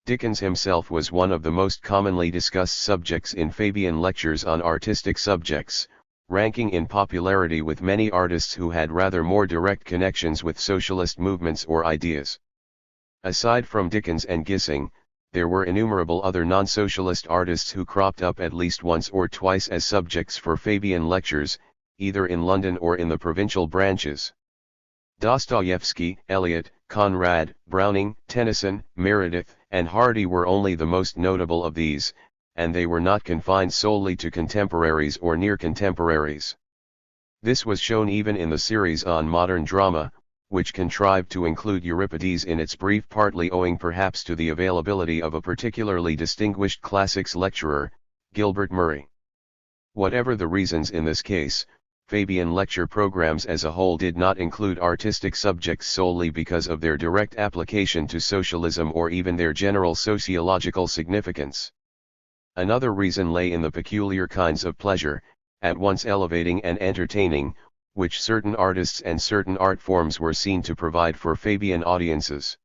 Dickens himself was one of the most commonly discussed subjects in Fabian lectures on artistic subjects, ranking in popularity with many artists who had rather more direct connections with socialist movements or ideas. Aside from Dickens and Gissing, there were innumerable other non-socialist artists who cropped up at least once or twice as subjects for Fabian lectures, either in London or in the provincial branches. Dostoevsky, Eliot, Conrad, Browning, Tennyson, Meredith, and Hardy were only the most notable of these, and they were not confined solely to contemporaries or near contemporaries. This was shown even in the series on modern drama, which contrived to include Euripides in its brief, partly owing perhaps to the availability of a particularly distinguished classics lecturer, Gilbert Murray. Whatever the reasons in this case, Fabian lecture programs as a whole did not include artistic subjects solely because of their direct application to socialism or even their general sociological significance. Another reason lay in the peculiar kinds of pleasure, at once elevating and entertaining, which certain artists and certain art forms were seen to provide for Fabian audiences.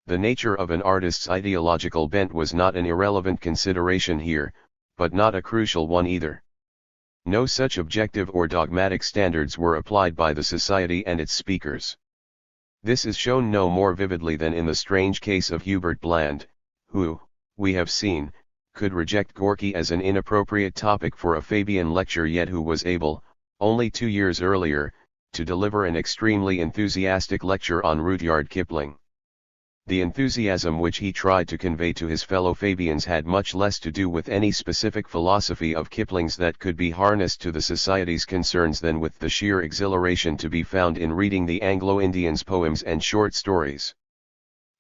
The nature of an artist's ideological bent was not an irrelevant consideration here, but not a crucial one either. No such objective or dogmatic standards were applied by the Society and its speakers. This is shown no more vividly than in the strange case of Hubert Bland, who, we have seen, could reject Gorky as an inappropriate topic for a Fabian lecture, yet who was able, only 2 years earlier, to deliver an extremely enthusiastic lecture on Rudyard Kipling. The enthusiasm which he tried to convey to his fellow Fabians had much less to do with any specific philosophy of Kipling's that could be harnessed to the Society's concerns than with the sheer exhilaration to be found in reading the Anglo-Indians' poems and short stories.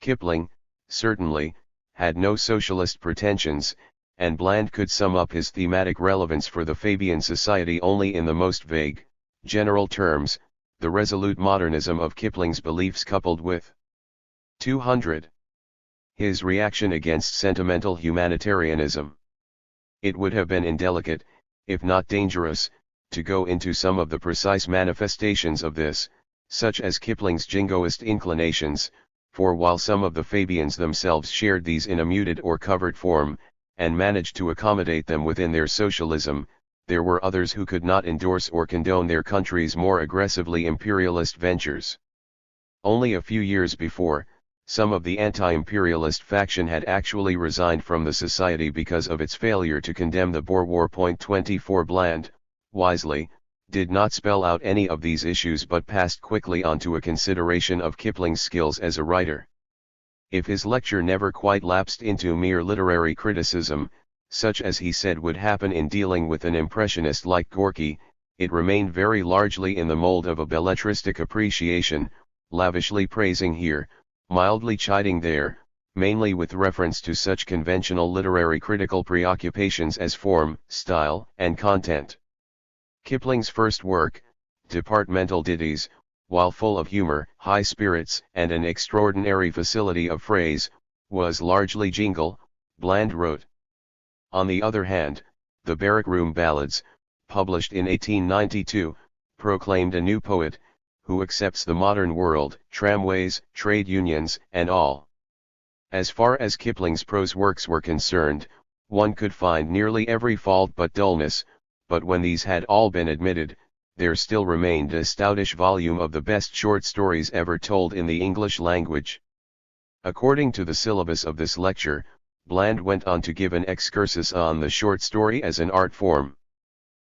Kipling, certainly, had no socialist pretensions, and Bland could sum up his thematic relevance for the Fabian Society only in the most vague, general terms, the resolute modernism of Kipling's beliefs coupled with 200. His reaction against sentimental humanitarianism. It would have been indelicate, if not dangerous, to go into some of the precise manifestations of this, such as Kipling's jingoist inclinations, for while some of the Fabians themselves shared these in a muted or covert form, and managed to accommodate them within their socialism, there were others who could not endorse or condone their country's more aggressively imperialist ventures. Only a few years before, some of the anti-imperialist faction had actually resigned from the society because of its failure to condemn the Boer War. 24 Bland, wisely, did not spell out any of these issues but passed quickly on to a consideration of Kipling's skills as a writer. If his lecture never quite lapsed into mere literary criticism, such as he said would happen in dealing with an impressionist like Gorky, it remained very largely in the mold of a belletristic appreciation, lavishly praising here, mildly chiding there, mainly with reference to such conventional literary critical preoccupations as form, style, and content. Kipling's first work, Departmental Ditties, while full of humor, high spirits, and an extraordinary facility of phrase, was largely jingle, Bland wrote. On the other hand, the Barrack Room Ballads, published in 1892, proclaimed a new poet, who accepts the modern world, tramways, trade unions, and all. As far as Kipling's prose works were concerned, one could find nearly every fault but dullness, but when these had all been admitted, there still remained a stoutish volume of the best short stories ever told in the English language. According to the syllabus of this lecture, Bland went on to give an excursus on the short story as an art form.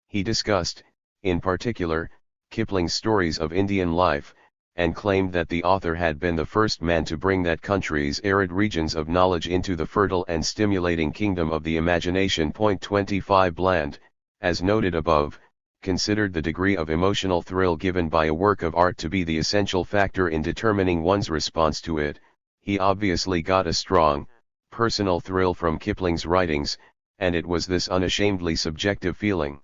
He discussed, in particular, Kipling's stories of Indian life, and claimed that the author had been the first man to bring that country's arid regions of knowledge into the fertile and stimulating kingdom of the imagination. 25 Bland, as noted above, considered the degree of emotional thrill given by a work of art to be the essential factor in determining one's response to it. He obviously got a strong, personal thrill from Kipling's writings, and it was this unashamedly subjective feeling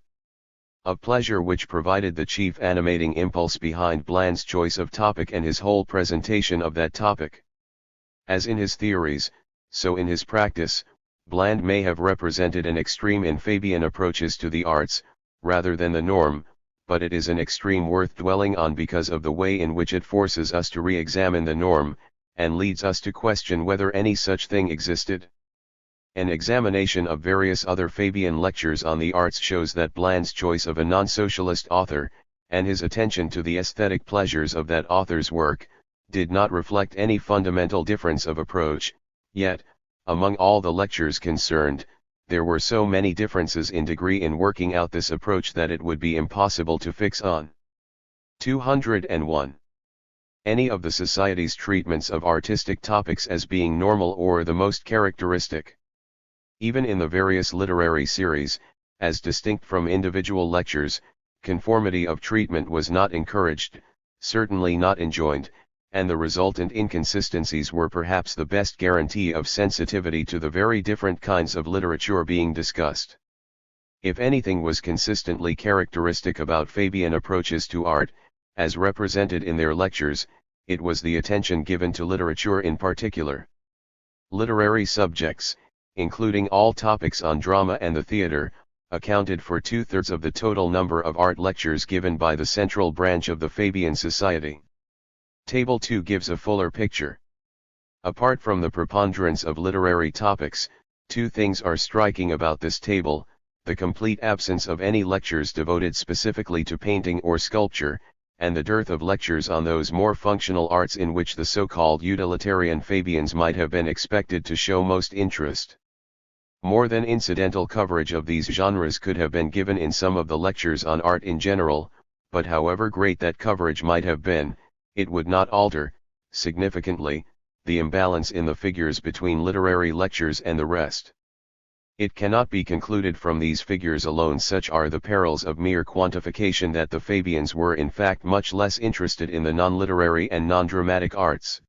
of pleasure which provided the chief animating impulse behind Bland's choice of topic and his whole presentation of that topic. As in his theories, so in his practice, Bland may have represented an extreme in Fabian approaches to the arts, rather than the norm, but it is an extreme worth dwelling on because of the way in which it forces us to re-examine the norm, and leads us to question whether any such thing existed. An examination of various other Fabian lectures on the arts shows that Bland's choice of a non-socialist author, and his attention to the aesthetic pleasures of that author's work, did not reflect any fundamental difference of approach, yet, among all the lectures concerned, there were so many differences in degree in working out this approach that it would be impossible to fix on. 201. Any of the Society's treatments of artistic topics as being normal or the most characteristic. Even in the various literary series, as distinct from individual lectures, conformity of treatment was not encouraged, certainly not enjoined, and the resultant inconsistencies were perhaps the best guarantee of sensitivity to the very different kinds of literature being discussed. If anything was consistently characteristic about Fabian approaches to art, as represented in their lectures, it was the attention given to literature in particular. Literary subjects, including all topics on drama and the theater, accounted for 2/3 of the total number of art lectures given by the central branch of the Fabian Society. Table 2 gives a fuller picture. Apart from the preponderance of literary topics, two things are striking about this table: the complete absence of any lectures devoted specifically to painting or sculpture, and the dearth of lectures on those more functional arts in which the so-called utilitarian Fabians might have been expected to show most interest. More than incidental coverage of these genres could have been given in some of the lectures on art in general, but however great that coverage might have been, it would not alter, significantly, the imbalance in the figures between literary lectures and the rest. It cannot be concluded from these figures alone, such are the perils of mere quantification, that the Fabians were in fact much less interested in the non-literary and non-dramatic arts.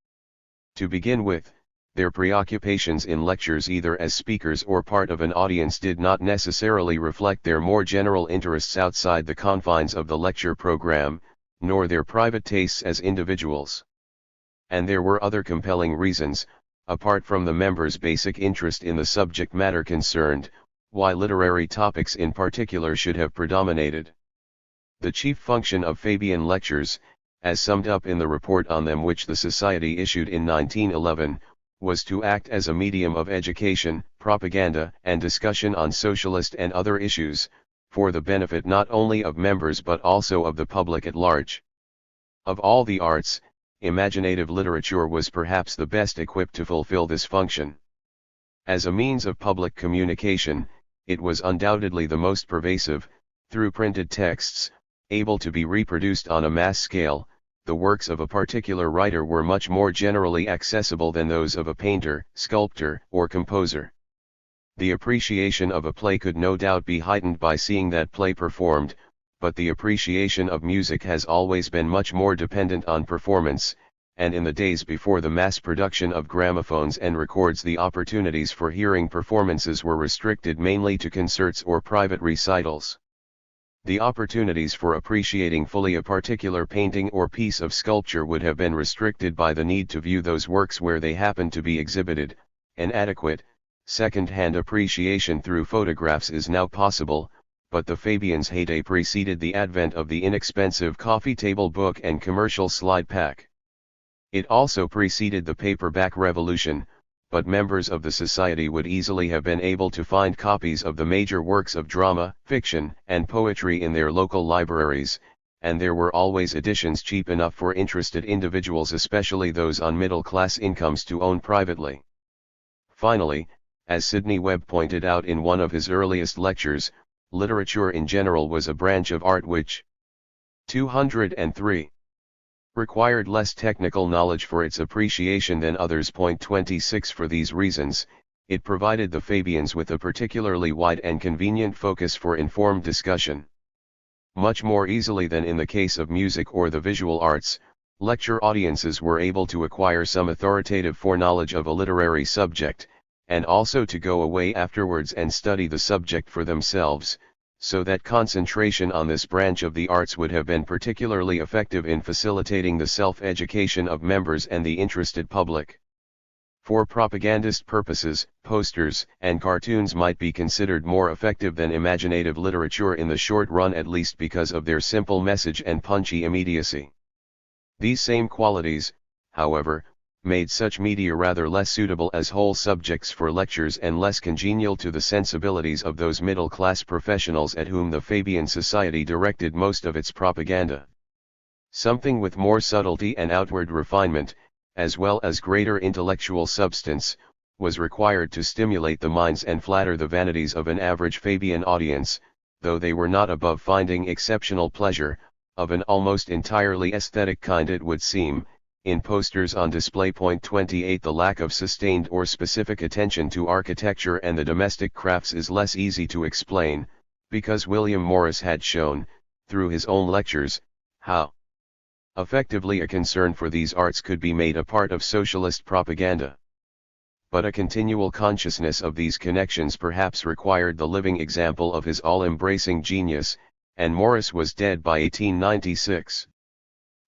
To begin with, their preoccupations in lectures either as speakers or part of an audience did not necessarily reflect their more general interests outside the confines of the lecture program, nor their private tastes as individuals. And there were other compelling reasons, apart from the members' basic interest in the subject matter concerned, why literary topics in particular should have predominated. The chief function of Fabian lectures, as summed up in the report on them which the Society issued in 1911, was to act as a medium of education, propaganda, and discussion on socialist and other issues, for the benefit not only of members but also of the public at large. Of all the arts, imaginative literature was perhaps the best equipped to fulfill this function. As a means of public communication, it was undoubtedly the most pervasive. Through printed texts, able to be reproduced on a mass scale, the works of a particular writer were much more generally accessible than those of a painter, sculptor, or composer. The appreciation of a play could no doubt be heightened by seeing that play performed, but the appreciation of music has always been much more dependent on performance, and in the days before the mass production of gramophones and records, the opportunities for hearing performances were restricted mainly to concerts or private recitals. The opportunities for appreciating fully a particular painting or piece of sculpture would have been restricted by the need to view those works where they happened to be exhibited. An adequate, second-hand appreciation through photographs is now possible, but the Fabians' heyday preceded the advent of the inexpensive coffee table book and commercial slide pack. It also preceded the paperback revolution, but members of the society would easily have been able to find copies of the major works of drama, fiction, and poetry in their local libraries, and there were always editions cheap enough for interested individuals, especially those on middle-class incomes, to own privately. Finally, as Sidney Webb pointed out in one of his earliest lectures, literature in general was a branch of art which 203 required less technical knowledge for its appreciation than others. 26 For these reasons, it provided the Fabians with a particularly wide and convenient focus for informed discussion. Much more easily than in the case of music or the visual arts, lecture audiences were able to acquire some authoritative foreknowledge of a literary subject, and also to go away afterwards and study the subject for themselves, so that concentration on this branch of the arts would have been particularly effective in facilitating the self-education of members and the interested public. For propagandist purposes, posters and cartoons might be considered more effective than imaginative literature in the short run, at least because of their simple message and punchy immediacy. These same qualities, however, made such media rather less suitable as whole subjects for lectures and less congenial to the sensibilities of those middle-class professionals at whom the Fabian Society directed most of its propaganda. Something with more subtlety and outward refinement, as well as greater intellectual substance, was required to stimulate the minds and flatter the vanities of an average Fabian audience, though they were not above finding exceptional pleasure, of an almost entirely aesthetic kind it would seem, in posters on display. 28 The lack of sustained or specific attention to architecture and the domestic crafts is less easy to explain, because William Morris had shown, through his own lectures, how effectively a concern for these arts could be made a part of socialist propaganda. But a continual consciousness of these connections perhaps required the living example of his all-embracing genius, and Morris was dead by 1896.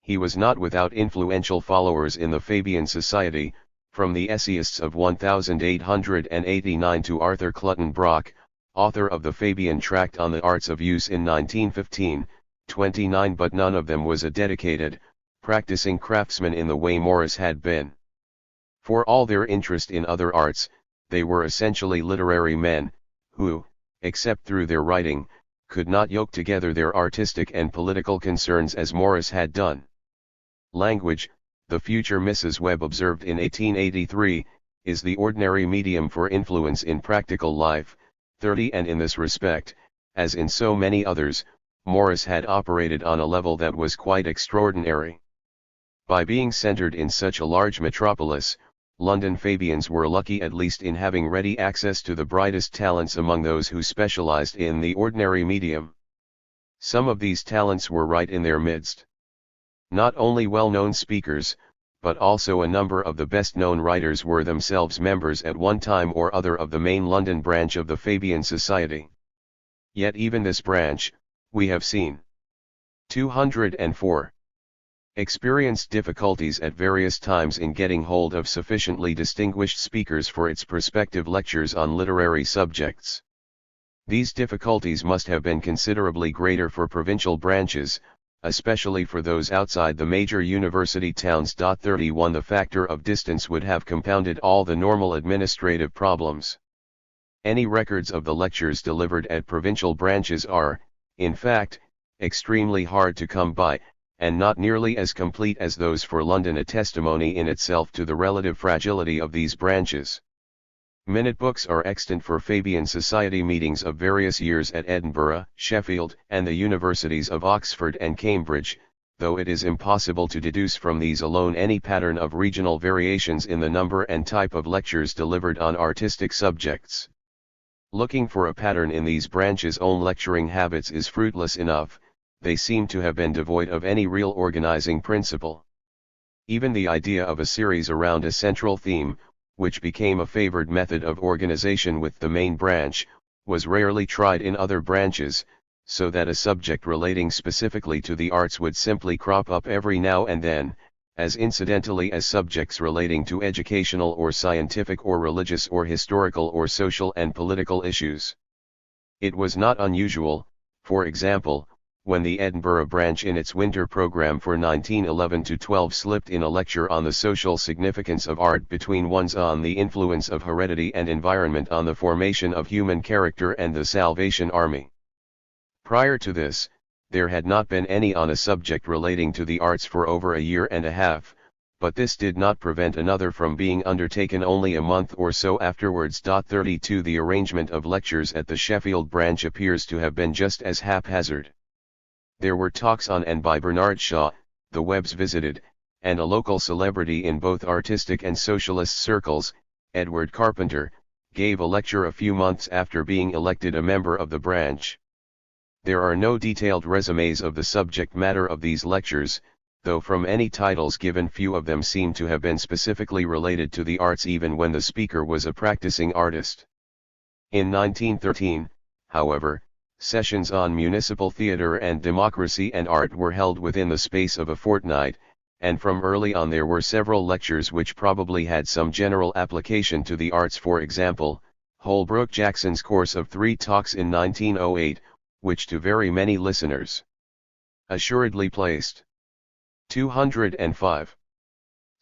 He was not without influential followers in the Fabian Society, from the essayists of 1889 to Arthur Clutton Brock, author of the Fabian Tract on the Arts of Use in 1915, 29, but none of them was a dedicated, practicing craftsman in the way Morris had been. For all their interest in other arts, they were essentially literary men, who, except through their writing, could not yoke together their artistic and political concerns as Morris had done. Language, the future Mrs. Webb observed in 1883, is the ordinary medium for influence in practical life. 30 And in this respect, as in so many others, Morris had operated on a level that was quite extraordinary. By being centered in such a large metropolis, London Fabians were lucky at least in having ready access to the brightest talents among those who specialized in the ordinary medium. Some of these talents were right in their midst. Not only well-known speakers, but also a number of the best-known writers were themselves members at one time or other of the main London branch of the Fabian Society. Yet even this branch, we have seen, 204, experienced difficulties at various times in getting hold of sufficiently distinguished speakers for its prospective lectures on literary subjects. These difficulties must have been considerably greater for provincial branches, especially for those outside the major university towns. 31 The factor of distance would have compounded all the normal administrative problems. Any records of the lectures delivered at provincial branches are, in fact, extremely hard to come by, and not nearly as complete as those for London, a testimony in itself to the relative fragility of these branches. Minute books are extant for Fabian Society meetings of various years at Edinburgh, Sheffield, and the universities of Oxford and Cambridge, though it is impossible to deduce from these alone any pattern of regional variations in the number and type of lectures delivered on artistic subjects. Looking for a pattern in these branches' own lecturing habits is fruitless enough. They seem to have been devoid of any real organizing principle. Even the idea of a series around a central theme, which became a favored method of organization with the main branch, was rarely tried in other branches, so that a subject relating specifically to the arts would simply crop up every now and then, as incidentally as subjects relating to educational or scientific or religious or historical or social and political issues. It was not unusual, for example, when the Edinburgh branch in its winter program for 1911-12 slipped in a lecture on the social significance of art between ones on the influence of heredity and environment on the formation of human character and the Salvation Army. Prior to this, there had not been any on a subject relating to the arts for over a year and a half, but this did not prevent another from being undertaken only a month or so afterwards. 32 The arrangement of lectures at the Sheffield branch appears to have been just as haphazard. There were talks on and by Bernard Shaw, the Webbs visited, and a local celebrity in both artistic and socialist circles, Edward Carpenter, gave a lecture a few months after being elected a member of the branch. There are no detailed resumes of the subject matter of these lectures, though from any titles given few of them seem to have been specifically related to the arts even when the speaker was a practicing artist. In 1913, however, sessions on municipal theatre and democracy and art were held within the space of a fortnight, and from early on there were several lectures which probably had some general application to the arts. For example, Holbrook Jackson's course of 3 talks in 1908, which to very many listeners assuredly placed 205.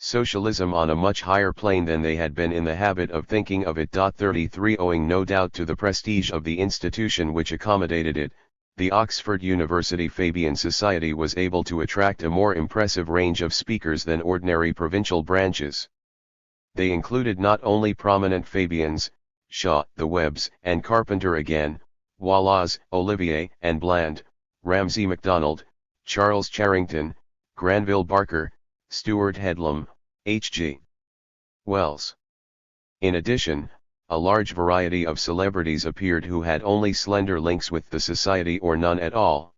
Socialism on a much higher plane than they had been in the habit of thinking of it. 33 Owing no doubt to the prestige of the institution which accommodated it, the Oxford University Fabian Society was able to attract a more impressive range of speakers than ordinary provincial branches. They included not only prominent Fabians, Shaw, the Webbs, and Carpenter again, Wallace, Olivier and Bland, Ramsay MacDonald, Charles Charrington, Granville Barker, Stuart Headlam, H.G. Wells. In addition, a large variety of celebrities appeared who had only slender links with the society or none at all.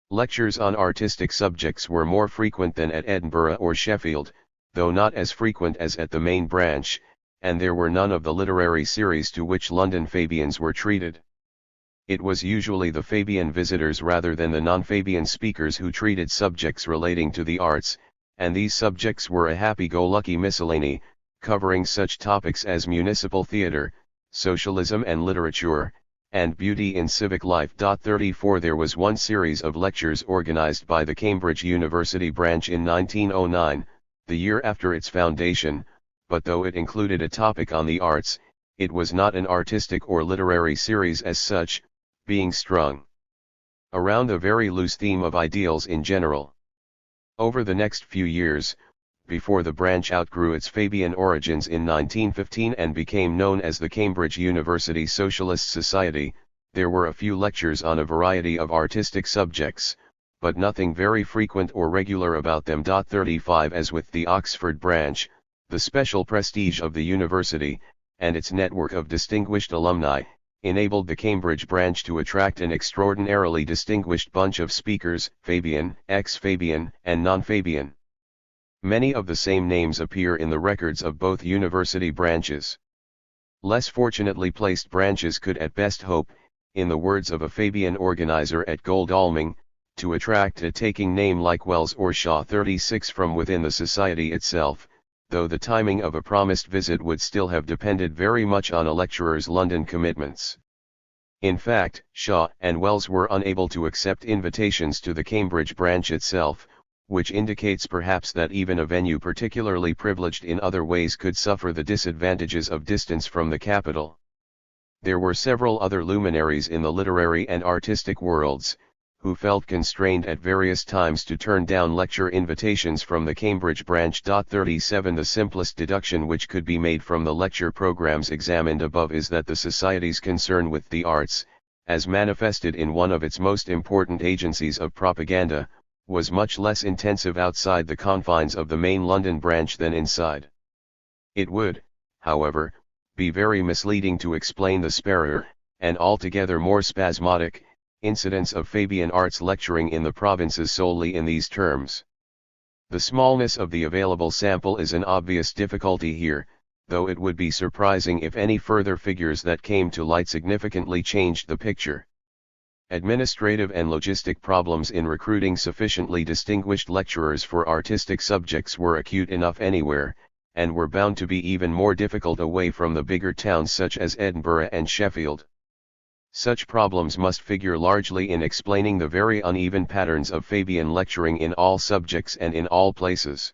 Lectures on artistic subjects were more frequent than at Edinburgh or Sheffield, though not as frequent as at the main branch, and there were none of the literary series to which London Fabians were treated. It was usually the Fabian visitors rather than the non-Fabian speakers who treated subjects relating to the arts, and these subjects were a happy-go-lucky miscellany, covering such topics as municipal theatre, socialism and literature, and beauty in civic life. 34 There was one series of lectures organized by the Cambridge University branch in 1909, the year after its foundation, but though it included a topic on the arts, it was not an artistic or literary series as such, being strung around a very loose theme of ideals in general. Over the next few years, before the branch outgrew its Fabian origins in 1915 and became known as the Cambridge University Socialist Society, there were a few lectures on a variety of artistic subjects, but nothing very frequent or regular about them. 35 As with the Oxford branch, the special prestige of the university, and its network of distinguished alumni, enabled the Cambridge branch to attract an extraordinarily distinguished bunch of speakers, Fabian, ex-Fabian, and non-Fabian. Many of the same names appear in the records of both university branches. Less fortunately placed branches could at best hope, in the words of a Fabian organizer at Godalming, to attract a taking name like Wells or Shaw. 36 From within the society itself, though the timing of a promised visit would still have depended very much on a lecturer's London commitments. In fact, Shaw and Wells were unable to accept invitations to the Cambridge branch itself, which indicates perhaps that even a venue particularly privileged in other ways could suffer the disadvantages of distance from the capital. There were several other luminaries in the literary and artistic worlds, who felt constrained at various times to turn down lecture invitations from the Cambridge branch. 37 The simplest deduction which could be made from the lecture programs examined above is that the Society's concern with the arts, as manifested in one of its most important agencies of propaganda, was much less intensive outside the confines of the main London branch than inside. It would, however, be very misleading to explain the sparer, and altogether more spasmodic, incidence of Fabian arts lecturing in the provinces solely in these terms. The smallness of the available sample is an obvious difficulty here, though it would be surprising if any further figures that came to light significantly changed the picture. Administrative and logistic problems in recruiting sufficiently distinguished lecturers for artistic subjects were acute enough anywhere, and were bound to be even more difficult away from the bigger towns such as Edinburgh and Sheffield. Such problems must figure largely in explaining the very uneven patterns of Fabian lecturing in all subjects and in all places.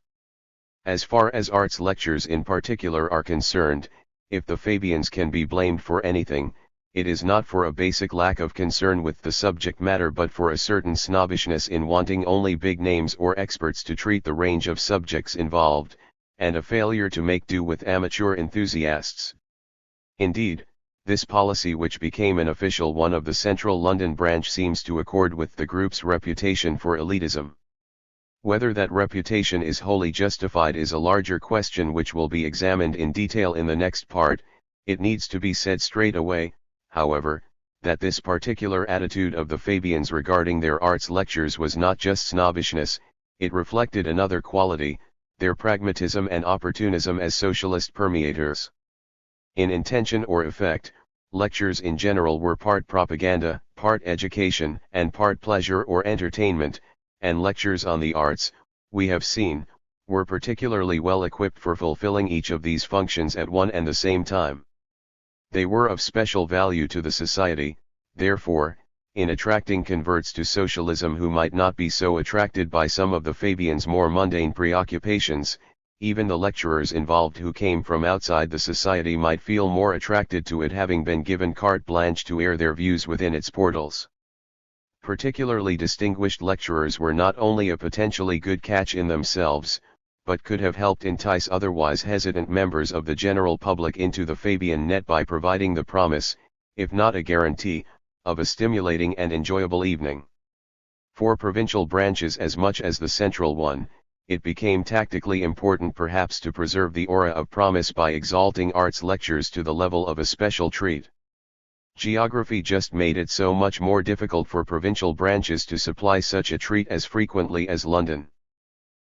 As far as arts lectures in particular are concerned, if the Fabians can be blamed for anything, it is not for a basic lack of concern with the subject matter but for a certain snobbishness in wanting only big names or experts to treat the range of subjects involved, and a failure to make do with amateur enthusiasts. Indeed, this policy, which became an official one of the Central London branch, seems to accord with the group's reputation for elitism. Whether that reputation is wholly justified is a larger question which will be examined in detail in the next part. It needs to be said straight away, however, that this particular attitude of the Fabians regarding their arts lectures was not just snobbishness, it reflected another quality, their pragmatism and opportunism as socialist permeators. In intention or effect, lectures in general were part propaganda, part education, and part pleasure or entertainment, and lectures on the arts, we have seen, were particularly well equipped for fulfilling each of these functions at one and the same time. They were of special value to the society, therefore, in attracting converts to socialism who might not be so attracted by some of the Fabians' more mundane preoccupations. Even the lecturers involved who came from outside the society might feel more attracted to it, having been given carte blanche to air their views within its portals. Particularly distinguished lecturers were not only a potentially good catch in themselves, but could have helped entice otherwise hesitant members of the general public into the Fabian net by providing the promise, if not a guarantee, of a stimulating and enjoyable evening. For provincial branches as much as the central one, it became tactically important perhaps to preserve the aura of promise by exalting arts lectures to the level of a special treat. Geography just made it so much more difficult for provincial branches to supply such a treat as frequently as London.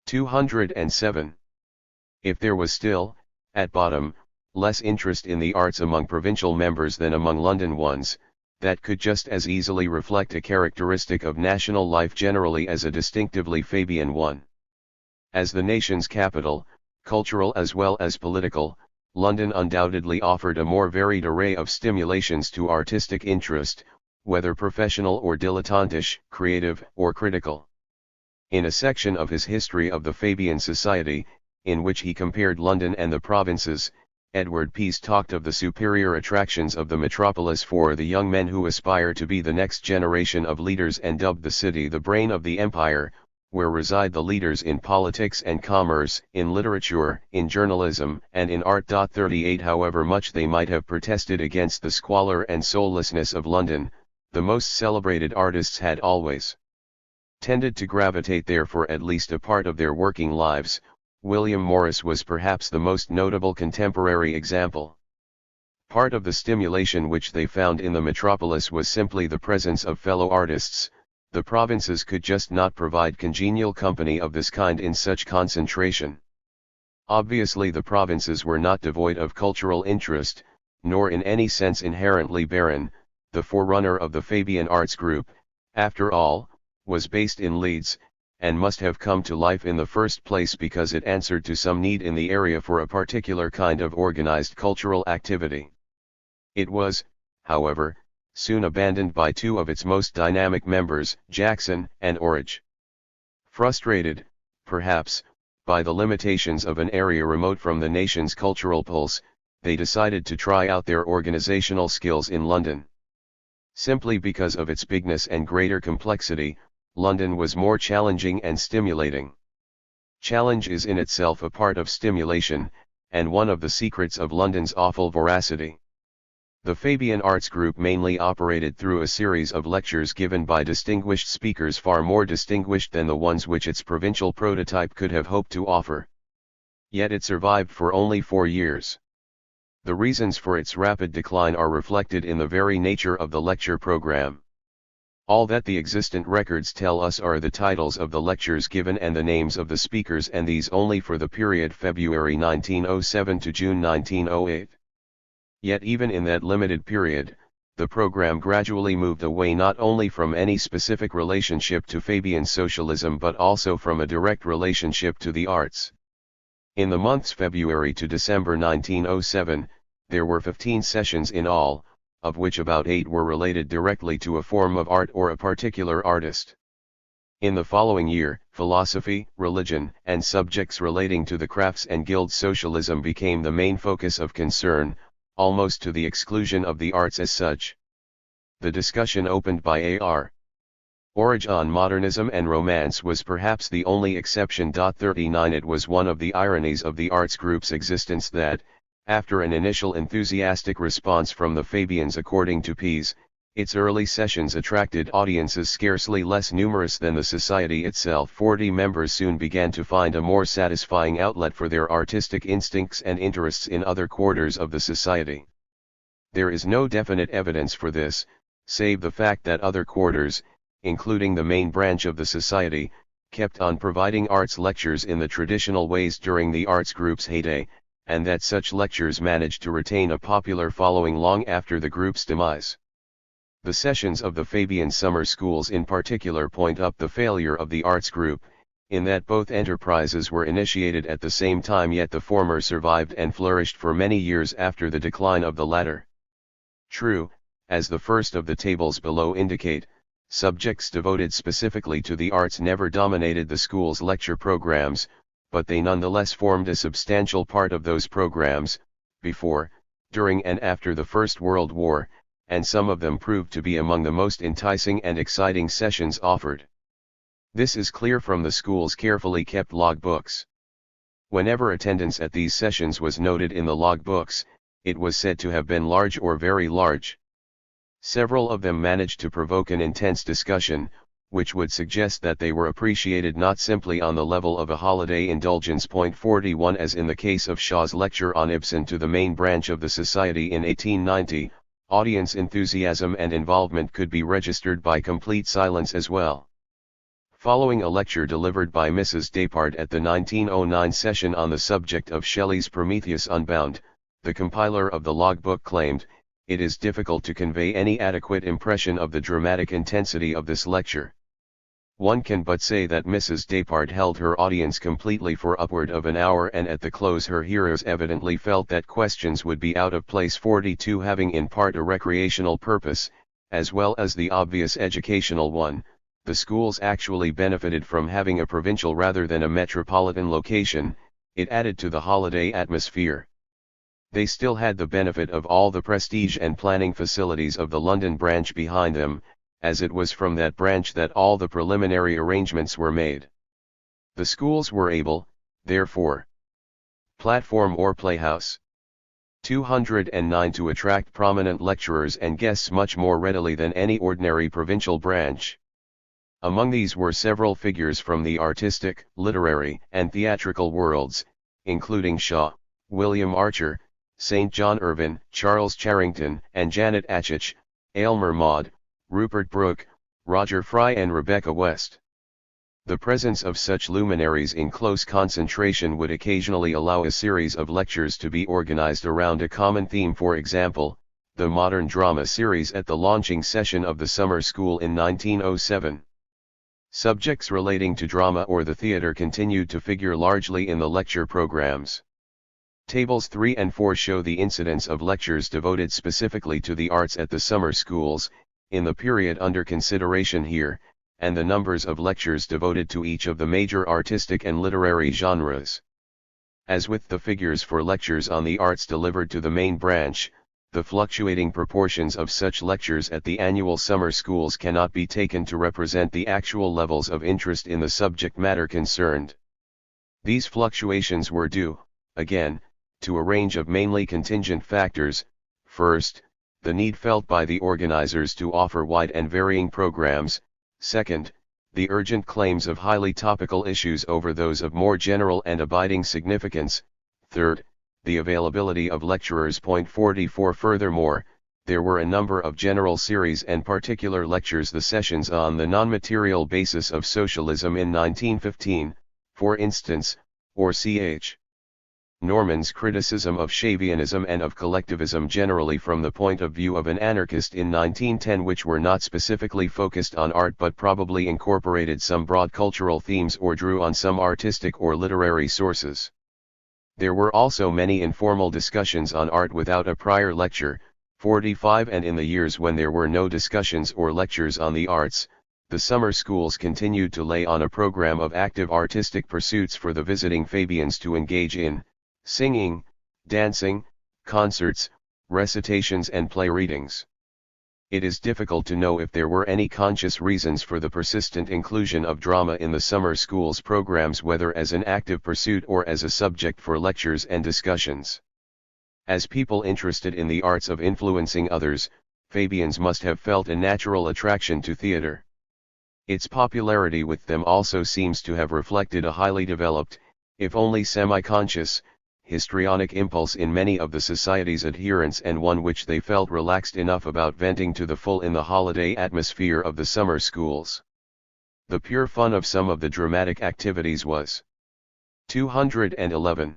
207. If there was still, at bottom, less interest in the arts among provincial members than among London ones, that could just as easily reflect a characteristic of national life generally as a distinctively Fabian one. As the nation's capital, cultural as well as political, London undoubtedly offered a more varied array of stimulations to artistic interest, whether professional or dilettantish, creative or critical. In a section of his History of the Fabian Society, in which he compared London and the provinces, Edward Pease talked of the superior attractions of the metropolis for the young men who aspire to be the next generation of leaders, and dubbed the city the brain of the empire, where reside the leaders in politics and commerce, in literature, in journalism, and in art. 38 However much they might have protested against the squalor and soullessness of London, the most celebrated artists had always tended to gravitate there for at least a part of their working lives. William Morris was perhaps the most notable contemporary example. Part of the stimulation which they found in the metropolis was simply the presence of fellow artists. The provinces could just not provide congenial company of this kind in such concentration. Obviously the provinces were not devoid of cultural interest, nor in any sense inherently barren. The forerunner of the Fabian arts group, after all, was based in Leeds, and must have come to life in the first place because it answered to some need in the area for a particular kind of organized cultural activity. It was, however, soon abandoned by two of its most dynamic members, Jackson and Orridge. Frustrated, perhaps, by the limitations of an area remote from the nation's cultural pulse, they decided to try out their organizational skills in London. Simply because of its bigness and greater complexity, London was more challenging and stimulating. Challenge is in itself a part of stimulation, and one of the secrets of London's awful voracity. The Fabian Arts Group mainly operated through a series of lectures given by distinguished speakers far more distinguished than the ones which its provincial prototype could have hoped to offer. Yet it survived for only 4 years. The reasons for its rapid decline are reflected in the very nature of the lecture program. All that the existent records tell us are the titles of the lectures given and the names of the speakers, and these only for the period February 1907 to June 1908. Yet even in that limited period, the program gradually moved away not only from any specific relationship to Fabian socialism but also from a direct relationship to the arts. In the months February to December 1907, there were 15 sessions in all, of which about 8 were related directly to a form of art or a particular artist. In the following year, philosophy, religion, and subjects relating to the crafts and guild socialism became the main focus of concern, almost to the exclusion of the arts as such. The discussion opened by A.R. Orridge on modernism and romance was perhaps the only exception. 39 It was one of the ironies of the arts group's existence that, after an initial enthusiastic response from the Fabians according to Pease, its early sessions attracted audiences scarcely less numerous than the society itself. 40 members soon began to find a more satisfying outlet for their artistic instincts and interests in other quarters of the society. There is no definite evidence for this, save the fact that other quarters, including the main branch of the society, kept on providing arts lectures in the traditional ways during the arts group's heyday, and that such lectures managed to retain a popular following long after the group's demise. The sessions of the Fabian summer schools in particular point up the failure of the arts group, in that both enterprises were initiated at the same time, yet the former survived and flourished for many years after the decline of the latter. True, as the first of the tables below indicate, subjects devoted specifically to the arts never dominated the school's lecture programs, but they nonetheless formed a substantial part of those programs, before, during and after the First World War, and some of them proved to be among the most enticing and exciting sessions offered. This is clear from the school's carefully kept logbooks. Whenever attendance at these sessions was noted in the logbooks, it was said to have been large or very large. Several of them managed to provoke an intense discussion, which would suggest that they were appreciated not simply on the level of a holiday indulgence. 41 As in the case of Shaw's lecture on Ibsen to the main branch of the society in 1890, audience enthusiasm and involvement could be registered by complete silence as well. Following a lecture delivered by Mrs. Despard at the 1909 session on the subject of Shelley's Prometheus Unbound, the compiler of the logbook claimed, "It is difficult to convey any adequate impression of the dramatic intensity of this lecture. One can but say that Mrs. Despard held her audience completely for upward of an hour, and at the close her hearers evidently felt that questions would be out of place." 42 Having in part a recreational purpose, as well as the obvious educational one, the schools actually benefited from having a provincial rather than a metropolitan location. It added to the holiday atmosphere. They still had the benefit of all the prestige and planning facilities of the London branch behind them, as it was from that branch that all the preliminary arrangements were made. The schools were able, therefore, platform or playhouse. 209 To attract prominent lecturers and guests much more readily than any ordinary provincial branch. Among these were several figures from the artistic, literary, and theatrical worlds, including Shaw, William Archer, St. John Irvine, Charles Charrington, and Janet Achich, Aylmer Maude, Rupert Brooke, Roger Fry and Rebecca West. The presence of such luminaries in close concentration would occasionally allow a series of lectures to be organized around a common theme. For example, the modern drama series at the launching session of the summer school in 1907. Subjects relating to drama or the theater continued to figure largely in the lecture programs. Tables 3 and 4 show the incidence of lectures devoted specifically to the arts at the summer schools, in the period under consideration here, and the numbers of lectures devoted to each of the major artistic and literary genres. As with the figures for lectures on the arts delivered to the main branch, the fluctuating proportions of such lectures at the annual summer schools cannot be taken to represent the actual levels of interest in the subject matter concerned. These fluctuations were due, again, to a range of mainly contingent factors. First, the need felt by the organizers to offer wide and varying programs. Second, the urgent claims of highly topical issues over those of more general and abiding significance. Third, the availability of lecturers. 44 Furthermore, there were a number of general series and particular lectures, the sessions on the non-material basis of socialism in 1915, for instance, or Ch. Norman's criticism of Fabianism and of collectivism generally from the point of view of an anarchist in 1910, which were not specifically focused on art but probably incorporated some broad cultural themes or drew on some artistic or literary sources. There were also many informal discussions on art without a prior lecture. 45 And in the years when there were no discussions or lectures on the arts, the summer schools continued to lay on a program of active artistic pursuits for the visiting Fabians to engage in: singing, dancing, concerts, recitations and play readings. It is difficult to know if there were any conscious reasons for the persistent inclusion of drama in the summer schools programs, whether as an active pursuit or as a subject for lectures and discussions. As people interested in the arts of influencing others, Fabians must have felt a natural attraction to theater. Its popularity with them also seems to have reflected a highly developed, if only semi-conscious, histrionic impulse in many of the society's adherents, and one which they felt relaxed enough about venting to the full in the holiday atmosphere of the summer schools. The pure fun of some of the dramatic activities was 211.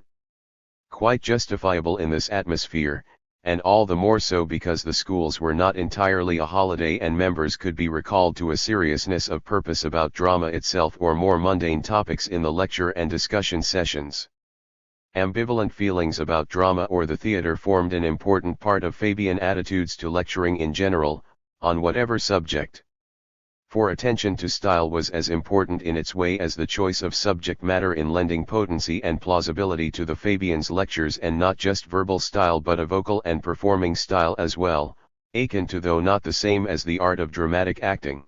Quite justifiable in this atmosphere, and all the more so because the schools were not entirely a holiday and members could be recalled to a seriousness of purpose about drama itself or more mundane topics in the lecture and discussion sessions. Ambivalent feelings about drama or the theater formed an important part of Fabian attitudes to lecturing in general, on whatever subject. For attention to style was as important in its way as the choice of subject matter in lending potency and plausibility to the Fabians' lectures, and not just verbal style but a vocal and performing style as well, akin to though not the same as the art of dramatic acting.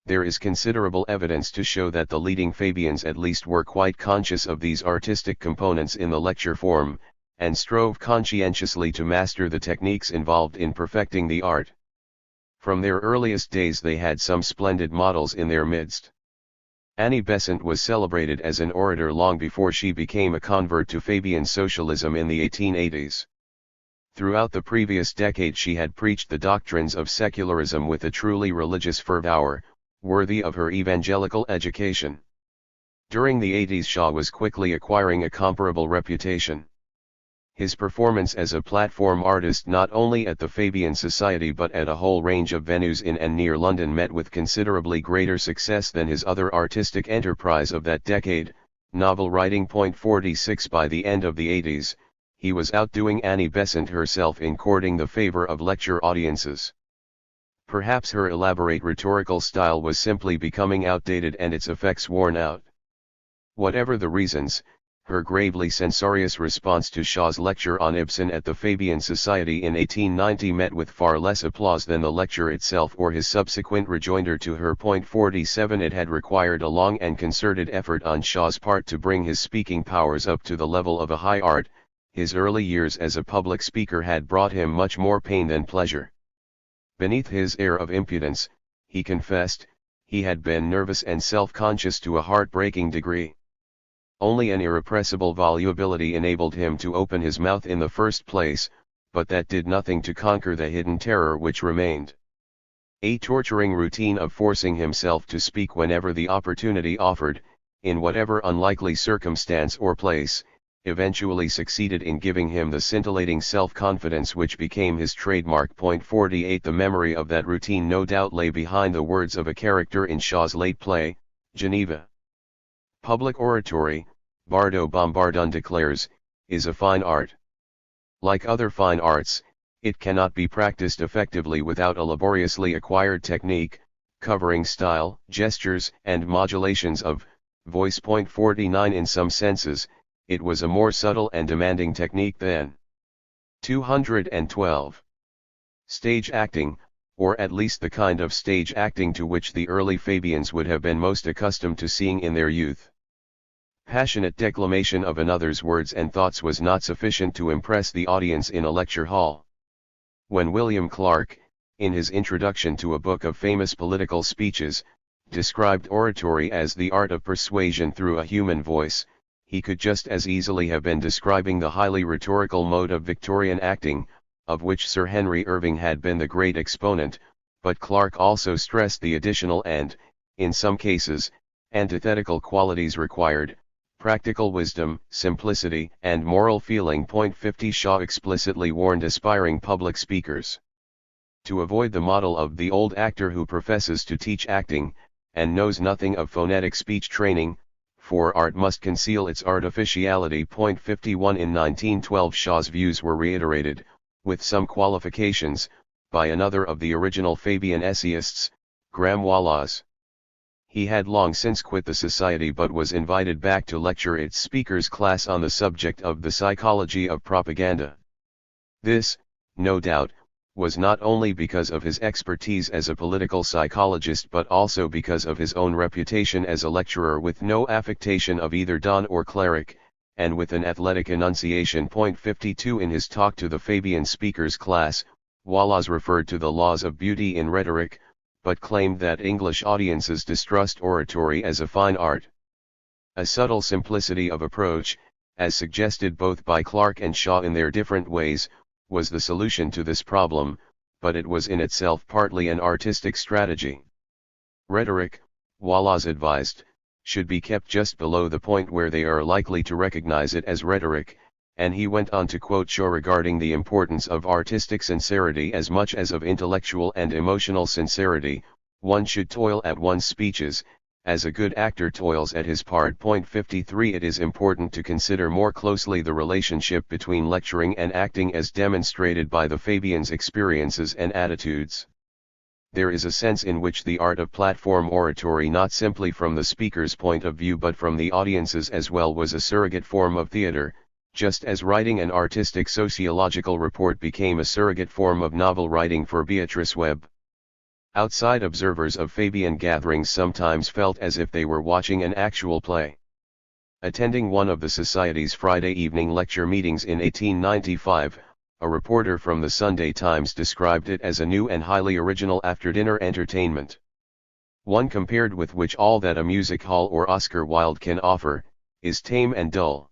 There is considerable evidence to show that the leading Fabians at least were quite conscious of these artistic components in the lecture form, and strove conscientiously to master the techniques involved in perfecting the art. From their earliest days they had some splendid models in their midst. Annie Besant was celebrated as an orator long before she became a convert to Fabian socialism in the 1880s. Throughout the previous decade she had preached the doctrines of secularism with a truly religious fervour, worthy of her evangelical education. During the 80s Shaw was quickly acquiring a comparable reputation. His performance as a platform artist not only at the Fabian Society but at a whole range of venues in and near London met with considerably greater success than his other artistic enterprise of that decade, novel writing. 46 By the end of the 80s, he was outdoing Annie Besant herself in courting the favor of lecture audiences. Perhaps her elaborate rhetorical style was simply becoming outdated and its effects worn out. Whatever the reasons, her gravely censorious response to Shaw's lecture on Ibsen at the Fabian Society in 1890 met with far less applause than the lecture itself or his subsequent rejoinder to her. 47 It had required a long and concerted effort on Shaw's part to bring his speaking powers up to the level of a high art. His early years as a public speaker had brought him much more pain than pleasure. Beneath his air of impudence, he confessed, he had been nervous and self-conscious to a heartbreaking degree. Only an irrepressible volubility enabled him to open his mouth in the first place, but that did nothing to conquer the hidden terror which remained. A torturing routine of forcing himself to speak whenever the opportunity offered, in whatever unlikely circumstance or place, eventually succeeded in giving him the scintillating self-confidence which became his trademark. 48 The memory of that routine no doubt lay behind the words of a character in Shaw's late play, Geneva. Public oratory, Bardo Bombardon declares, is a fine art. Like other fine arts, it cannot be practiced effectively without a laboriously acquired technique, covering style, gestures, and modulations of voice. 49 In some senses, it was a more subtle and demanding technique than 212. Stage acting, or at least the kind of stage acting to which the early Fabians would have been most accustomed to seeing in their youth. Passionate declamation of another's words and thoughts was not sufficient to impress the audience in a lecture hall. When William Clark, in his introduction to a book of famous political speeches, described oratory as the art of persuasion through a human voice, he could just as easily have been describing the highly rhetorical mode of Victorian acting, of which Sir Henry Irving had been the great exponent, but Clark also stressed the additional and, in some cases, antithetical qualities required: practical wisdom, simplicity, and moral feeling. 50 Shaw explicitly warned aspiring public speakers to avoid the model of the old actor who professes to teach acting, and knows nothing of phonetic speech training, for art must conceal its artificiality. 51 In 1912 Shaw's views were reiterated, with some qualifications, by another of the original Fabian essayists, Graham Wallas. He had long since quit the society but was invited back to lecture its speakers' class on the subject of the psychology of propaganda. This, no doubt, was not only because of his expertise as a political psychologist but also because of his own reputation as a lecturer with no affectation of either don or cleric, and with an athletic enunciation. 52 In his talk to the Fabian speakers' class, Wallas referred to the laws of beauty in rhetoric, but claimed that English audiences distrust oratory as a fine art. A subtle simplicity of approach, as suggested both by Clark and Shaw in their different ways, was the solution to this problem, but it was in itself partly an artistic strategy. Rhetoric, Wallas advised, should be kept just below the point where they are likely to recognize it as rhetoric, and he went on to quote Shaw regarding the importance of artistic sincerity as much as of intellectual and emotional sincerity. One should toil at one's speeches, as a good actor toils at his part. 53 It is important to consider more closely the relationship between lecturing and acting as demonstrated by the Fabians' experiences and attitudes. There is a sense in which the art of platform oratory, not simply from the speaker's point of view but from the audience's as well, was a surrogate form of theater, just as writing an artistic sociological report became a surrogate form of novel writing for Beatrice Webb. Outside observers of Fabian gatherings sometimes felt as if they were watching an actual play. Attending one of the Society's Friday evening lecture meetings in 1895, a reporter from the Sunday Times described it as a new and highly original after-dinner entertainment. One compared with which all that a music hall or Oscar Wilde can offer, is tame and dull.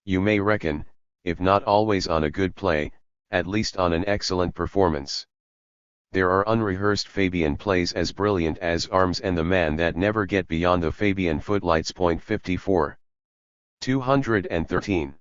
You may reckon, if not always on a good play, at least on an excellent performance. There are unrehearsed Fabian plays as brilliant as Arms and the Man that never get beyond the Fabian footlights. 54. 213.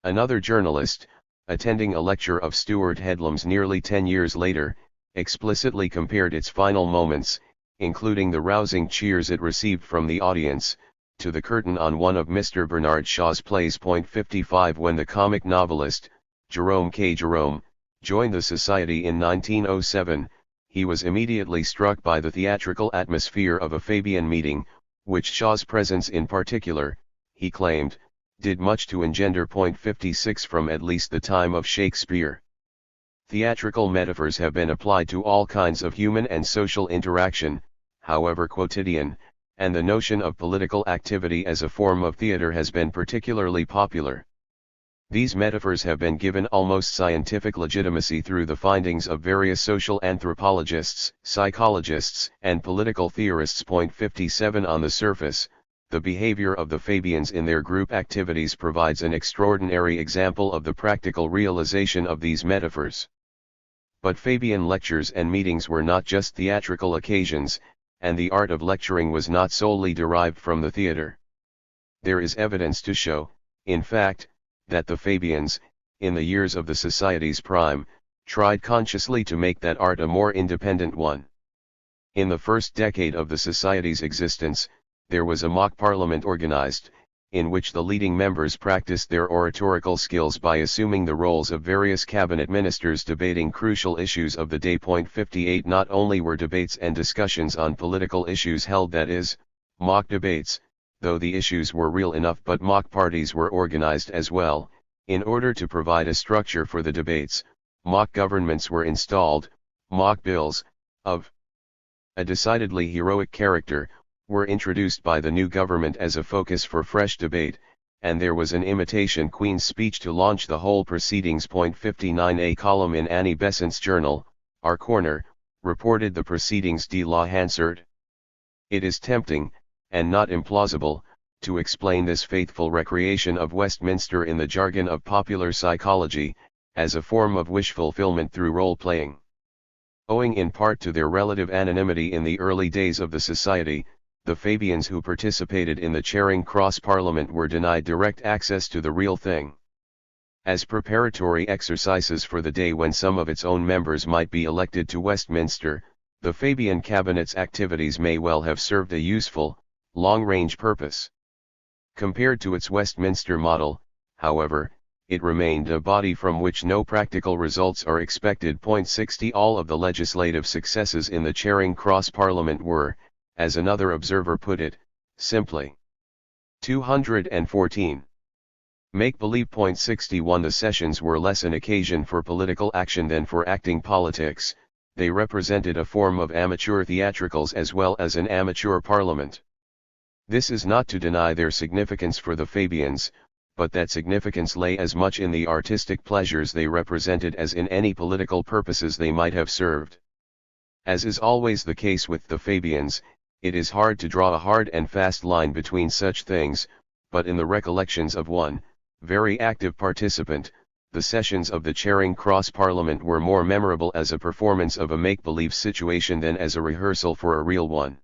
Another journalist, attending a lecture of Stuart Headlam's nearly 10 years later, explicitly compared its final moments, including the rousing cheers it received from the audience, to the curtain on one of Mr. Bernard Shaw's plays. 55 When the comic novelist, Jerome K. Jerome, joined the Society in 1907, he was immediately struck by the theatrical atmosphere of a Fabian meeting, which Shaw's presence in particular, he claimed, did much to engender. 56 From at least the time of Shakespeare, theatrical metaphors have been applied to all kinds of human and social interaction, however quotidian, and the notion of political activity as a form of theater has been particularly popular. These metaphors have been given almost scientific legitimacy through the findings of various social anthropologists, psychologists, and political theorists. 57 On the surface, the behavior of the Fabians in their group activities provides an extraordinary example of the practical realization of these metaphors. But Fabian lectures and meetings were not just theatrical occasions, and the art of lecturing was not solely derived from the theater. There is evidence to show, in fact, that the Fabians, in the years of the Society's prime, tried consciously to make that art a more independent one. In the first decade of the Society's existence, there was a mock parliament organized, in which the leading members practiced their oratorical skills by assuming the roles of various cabinet ministers debating crucial issues of the day. 58 Not only were debates and discussions on political issues held, that is, mock debates, though the issues were real enough, but mock parties were organized as well. In order to provide a structure for the debates, mock governments were installed. Mock bills, of a decidedly heroic character, were introduced by the new government as a focus for fresh debate, and there was an imitation Queen's speech to launch the whole proceedings. 59 A column in Annie Besant's journal, Our Corner, reported the proceedings de la Hansard. It is tempting, and not implausible, to explain this faithful recreation of Westminster in the jargon of popular psychology, as a form of wish fulfillment through role-playing. Owing in part to their relative anonymity in the early days of the society, the Fabians who participated in the Charing Cross Parliament were denied direct access to the real thing. As preparatory exercises for the day when some of its own members might be elected to Westminster, the Fabian cabinet's activities may well have served a useful, long-range purpose. Compared to its Westminster model, however, it remained a body from which no practical results are expected. 60 All of the legislative successes in the Charing Cross Parliament were, as another observer put it, simply 214. Make-believe. 61 The sessions were less an occasion for political action than for acting politics. They represented a form of amateur theatricals as well as an amateur parliament. This is not to deny their significance for the Fabians, but that significance lay as much in the artistic pleasures they represented as in any political purposes they might have served. As is always the case with the Fabians, it is hard to draw a hard and fast line between such things, but in the recollections of one, very active participant, the sessions of the Charing Cross Parliament were more memorable as a performance of a make-believe situation than as a rehearsal for a real one.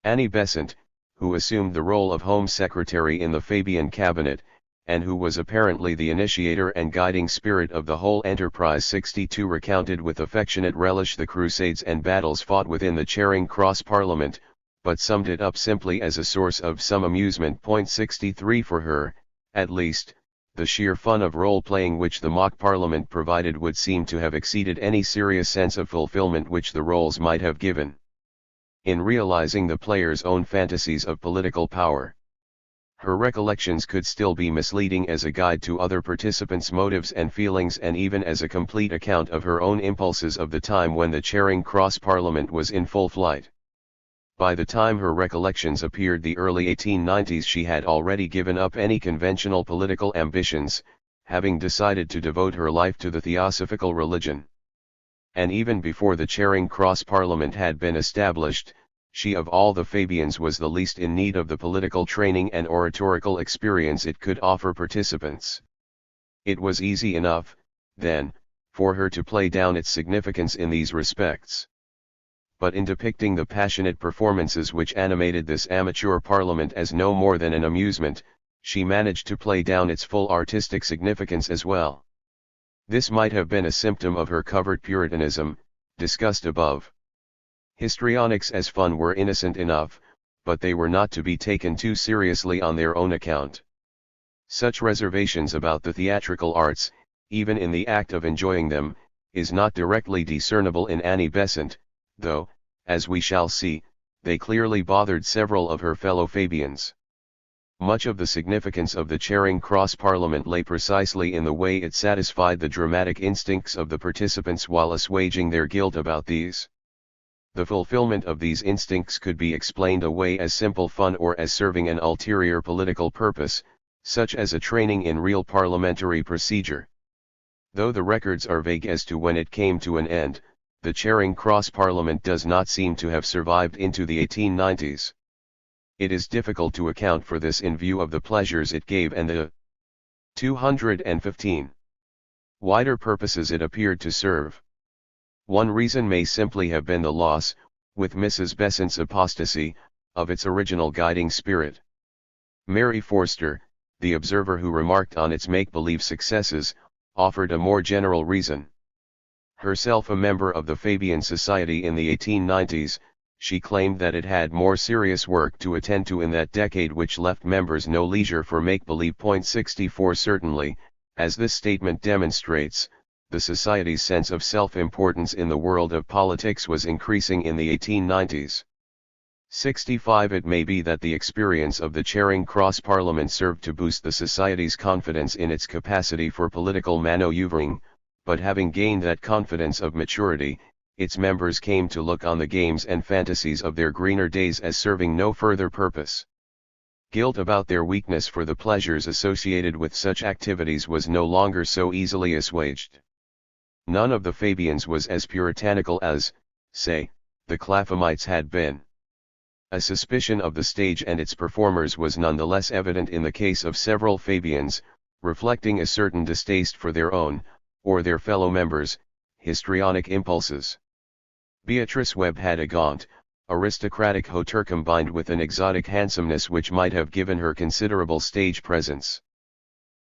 Annie Besant, who assumed the role of Home Secretary in the Fabian cabinet, and who was apparently the initiator and guiding spirit of the whole enterprise. 62 Recounted with affectionate relish the crusades and battles fought within the Charing Cross Parliament, but summed it up simply as a source of some amusement. 63 For her, at least, the sheer fun of role-playing which the mock parliament provided would seem to have exceeded any serious sense of fulfillment which the roles might have given. In realizing the player's own fantasies of political power, her recollections could still be misleading as a guide to other participants' motives and feelings, and even as a complete account of her own impulses of the time when the Charing Cross Parliament was in full flight. By the time her recollections appeared, the early 1890s, she had already given up any conventional political ambitions, having decided to devote her life to the theosophical religion. And even before the Charing Cross Parliament had been established, she of all the Fabians was the least in need of the political training and oratorical experience it could offer participants. It was easy enough, then, for her to play down its significance in these respects. But in depicting the passionate performances which animated this amateur parliament as no more than an amusement, she managed to play down its full artistic significance as well. This might have been a symptom of her covert Puritanism, discussed above. Histrionics as fun were innocent enough, but they were not to be taken too seriously on their own account. Such reservations about the theatrical arts, even in the act of enjoying them, is not directly discernible in Annie Besant, though, as we shall see, they clearly bothered several of her fellow Fabians. Much of the significance of the Charing Cross Parliament lay precisely in the way it satisfied the dramatic instincts of the participants while assuaging their guilt about these. The fulfillment of these instincts could be explained away as simple fun or as serving an ulterior political purpose, such as a training in real parliamentary procedure. Though the records are vague as to when it came to an end, the Charing Cross Parliament does not seem to have survived into the 1890s. It is difficult to account for this in view of the pleasures it gave and the 215 wider purposes it appeared to serve. One reason may simply have been the loss, with Mrs. Besant's apostasy, of its original guiding spirit. Mary Forster, the observer who remarked on its make-believe successes, offered a more general reason. Herself a member of the Fabian Society in the 1890s, she claimed that it had more serious work to attend to in that decade, which left members no leisure for make-believe. 64 Certainly, as this statement demonstrates, the Society's sense of self-importance in the world of politics was increasing in the 1890s. 65 It may be that the experience of the Charing Cross Parliament served to boost the Society's confidence in its capacity for political manoeuvring, but having gained that confidence of maturity, its members came to look on the games and fantasies of their greener days as serving no further purpose. Guilt about their weakness for the pleasures associated with such activities was no longer so easily assuaged. None of the Fabians was as puritanical as, say, the Claphamites had been. A suspicion of the stage and its performers was nonetheless evident in the case of several Fabians, reflecting a certain distaste for their own, or their fellow members, histrionic impulses. Beatrice Webb had a gaunt, aristocratic hauteur combined with an exotic handsomeness which might have given her considerable stage presence.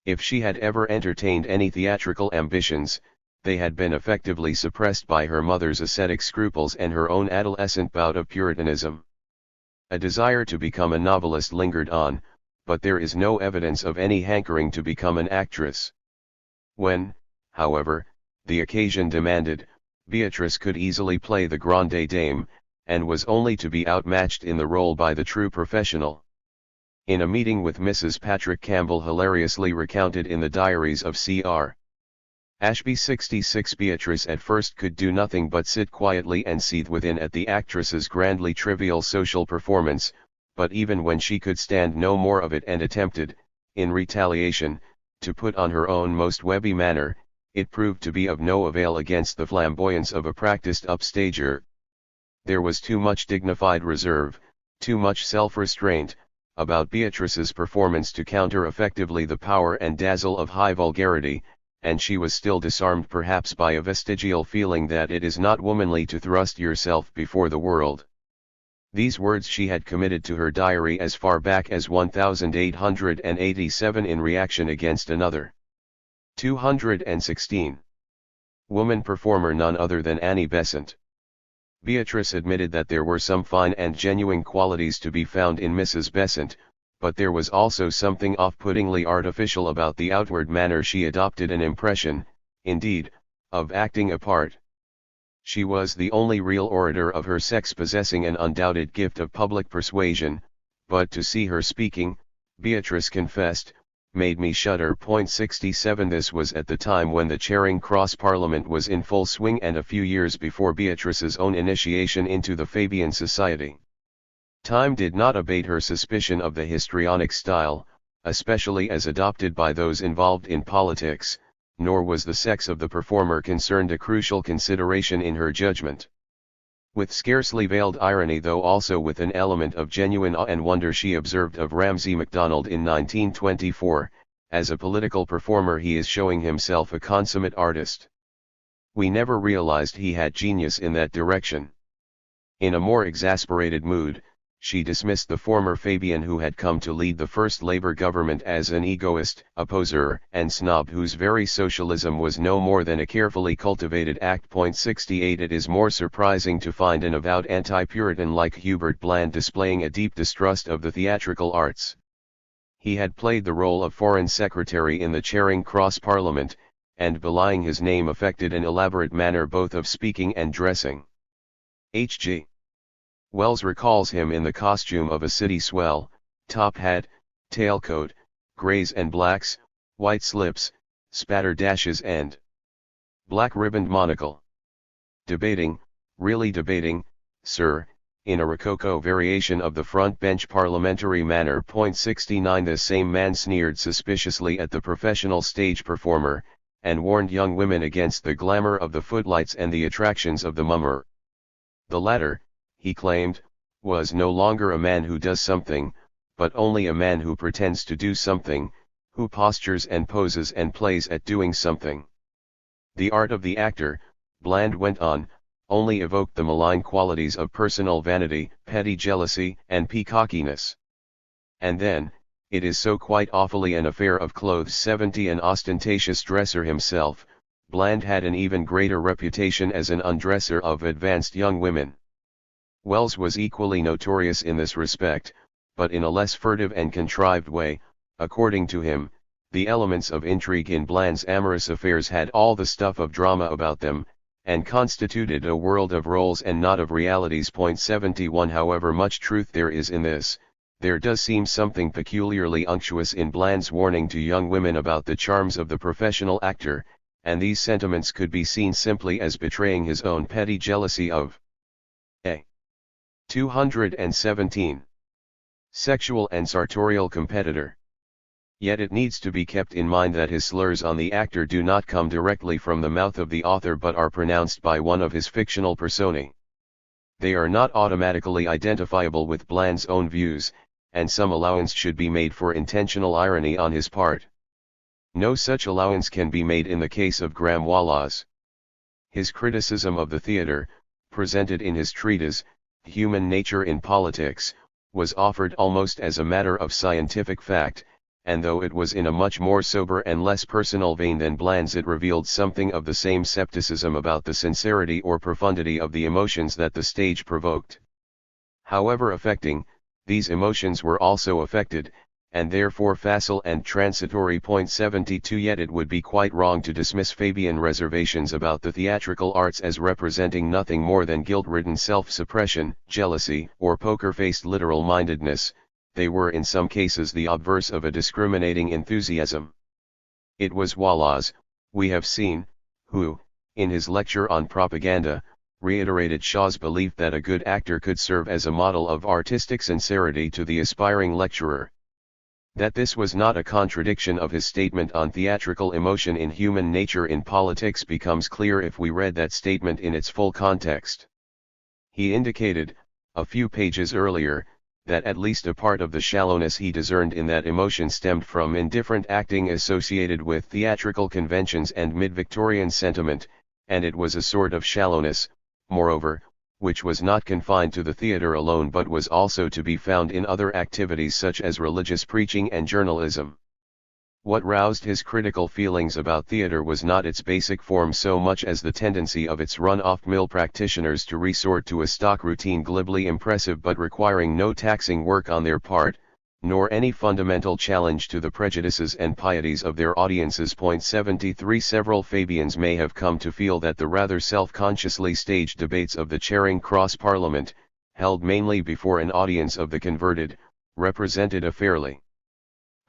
If she had ever entertained any theatrical ambitions, they had been effectively suppressed by her mother's ascetic scruples and her own adolescent bout of Puritanism. A desire to become a novelist lingered on, but there is no evidence of any hankering to become an actress. When, however, the occasion demanded, Beatrice could easily play the grande dame, and was only to be outmatched in the role by the true professional. In a meeting with Mrs. Patrick Campbell hilariously recounted in the diaries of C.R. Ashby 66, Beatrice at first could do nothing but sit quietly and seethe within at the actress's grandly trivial social performance, but even when she could stand no more of it and attempted, in retaliation, to put on her own most webby manner, it proved to be of no avail against the flamboyance of a practiced upstager. There was too much dignified reserve, too much self-restraint, about Beatrice's performance to counter effectively the power and dazzle of high vulgarity, and she was still disarmed perhaps by a vestigial feeling that it is not womanly to thrust yourself before the world. These words she had committed to her diary as far back as 1887 in reaction against another. 216. Woman performer none other than Annie Besant. Beatrice admitted that there were some fine and genuine qualities to be found in Mrs. Besant, but there was also something off-puttingly artificial about the outward manner she adopted, an impression, indeed, of acting a part. She was the only real orator of her sex possessing an undoubted gift of public persuasion, but to see her speaking, Beatrice confessed, made me shudder. 67 This was at the time when the Charing Cross Parliament was in full swing and a few years before Beatrice's own initiation into the Fabian Society. Time did not abate her suspicion of the histrionic style, especially as adopted by those involved in politics, nor was the sex of the performer concerned a crucial consideration in her judgment. With scarcely veiled irony, though also with an element of genuine awe and wonder, she observed of Ramsay MacDonald in 1924, as a political performer he is showing himself a consummate artist. We never realized he had genius in that direction. In a more exasperated mood, she dismissed the former Fabian who had come to lead the first Labour government as an egoist, a poser, and snob whose very socialism was no more than a carefully cultivated act. 68 It is more surprising to find an avowed anti-Puritan like Hubert Bland displaying a deep distrust of the theatrical arts. He had played the role of Foreign Secretary in the Charing Cross Parliament, and belying his name affected an elaborate manner both of speaking and dressing. H.G. Wells recalls him in the costume of a city swell, top hat, tailcoat, greys and blacks, white slips, spatter dashes and black ribboned monocle. Debating, really debating, sir, in a rococo variation of the front bench parliamentary manner. 69 The same man sneered suspiciously at the professional stage performer, and warned young women against the glamour of the footlights and the attractions of the mummer. The latter, he claimed, was no longer a man who does something, but only a man who pretends to do something, who postures and poses and plays at doing something. The art of the actor, Bland went on, only evoked the malign qualities of personal vanity, petty jealousy, and peacockiness. And then, it is so quite awfully an affair of clothes. 70 An ostentatious dresser himself, Bland had an even greater reputation as an undresser of advanced young women. Wells was equally notorious in this respect, but in a less furtive and contrived way. According to him, the elements of intrigue in Bland's amorous affairs had all the stuff of drama about them, and constituted a world of roles and not of realities. 71 However much truth there is in this, there does seem something peculiarly unctuous in Bland's warning to young women about the charms of the professional actor, and these sentiments could be seen simply as betraying his own petty jealousy of a 217 sexual and sartorial competitor. Yet it needs to be kept in mind that his slurs on the actor do not come directly from the mouth of the author but are pronounced by one of his fictional personae. They are not automatically identifiable with Bland's own views, and some allowance should be made for intentional irony on his part. No such allowance can be made in the case of Graham Wallace. His criticism of the theatre, presented in his treatise, Human Nature in Politics, was offered almost as a matter of scientific fact, and though it was in a much more sober and less personal vein than Bland's, it revealed something of the same skepticism about the sincerity or profundity of the emotions that the stage provoked. However affecting, these emotions were also affected, and therefore facile and transitory. 72 Yet it would be quite wrong to dismiss Fabian reservations about the theatrical arts as representing nothing more than guilt-ridden self-suppression, jealousy, or poker-faced literal-mindedness. They were in some cases the obverse of a discriminating enthusiasm. It was Wallace, we have seen, who, in his lecture on propaganda, reiterated Shaw's belief that a good actor could serve as a model of artistic sincerity to the aspiring lecturer. That this was not a contradiction of his statement on theatrical emotion in Human Nature in Politics becomes clear if we read that statement in its full context. He indicated, a few pages earlier, that at least a part of the shallowness he discerned in that emotion stemmed from indifferent acting associated with theatrical conventions and mid-Victorian sentiment, and it was a sort of shallowness, moreover, which was not confined to the theatre alone but was also to be found in other activities such as religious preaching and journalism. What roused his critical feelings about theatre was not its basic form so much as the tendency of its run-off-mill practitioners to resort to a stock routine glibly impressive but requiring no taxing work on their part, nor any fundamental challenge to the prejudices and pieties of their audiences. 73 Several Fabians may have come to feel that the rather self-consciously staged debates of the Charing Cross Parliament, held mainly before an audience of the converted, represented a fairly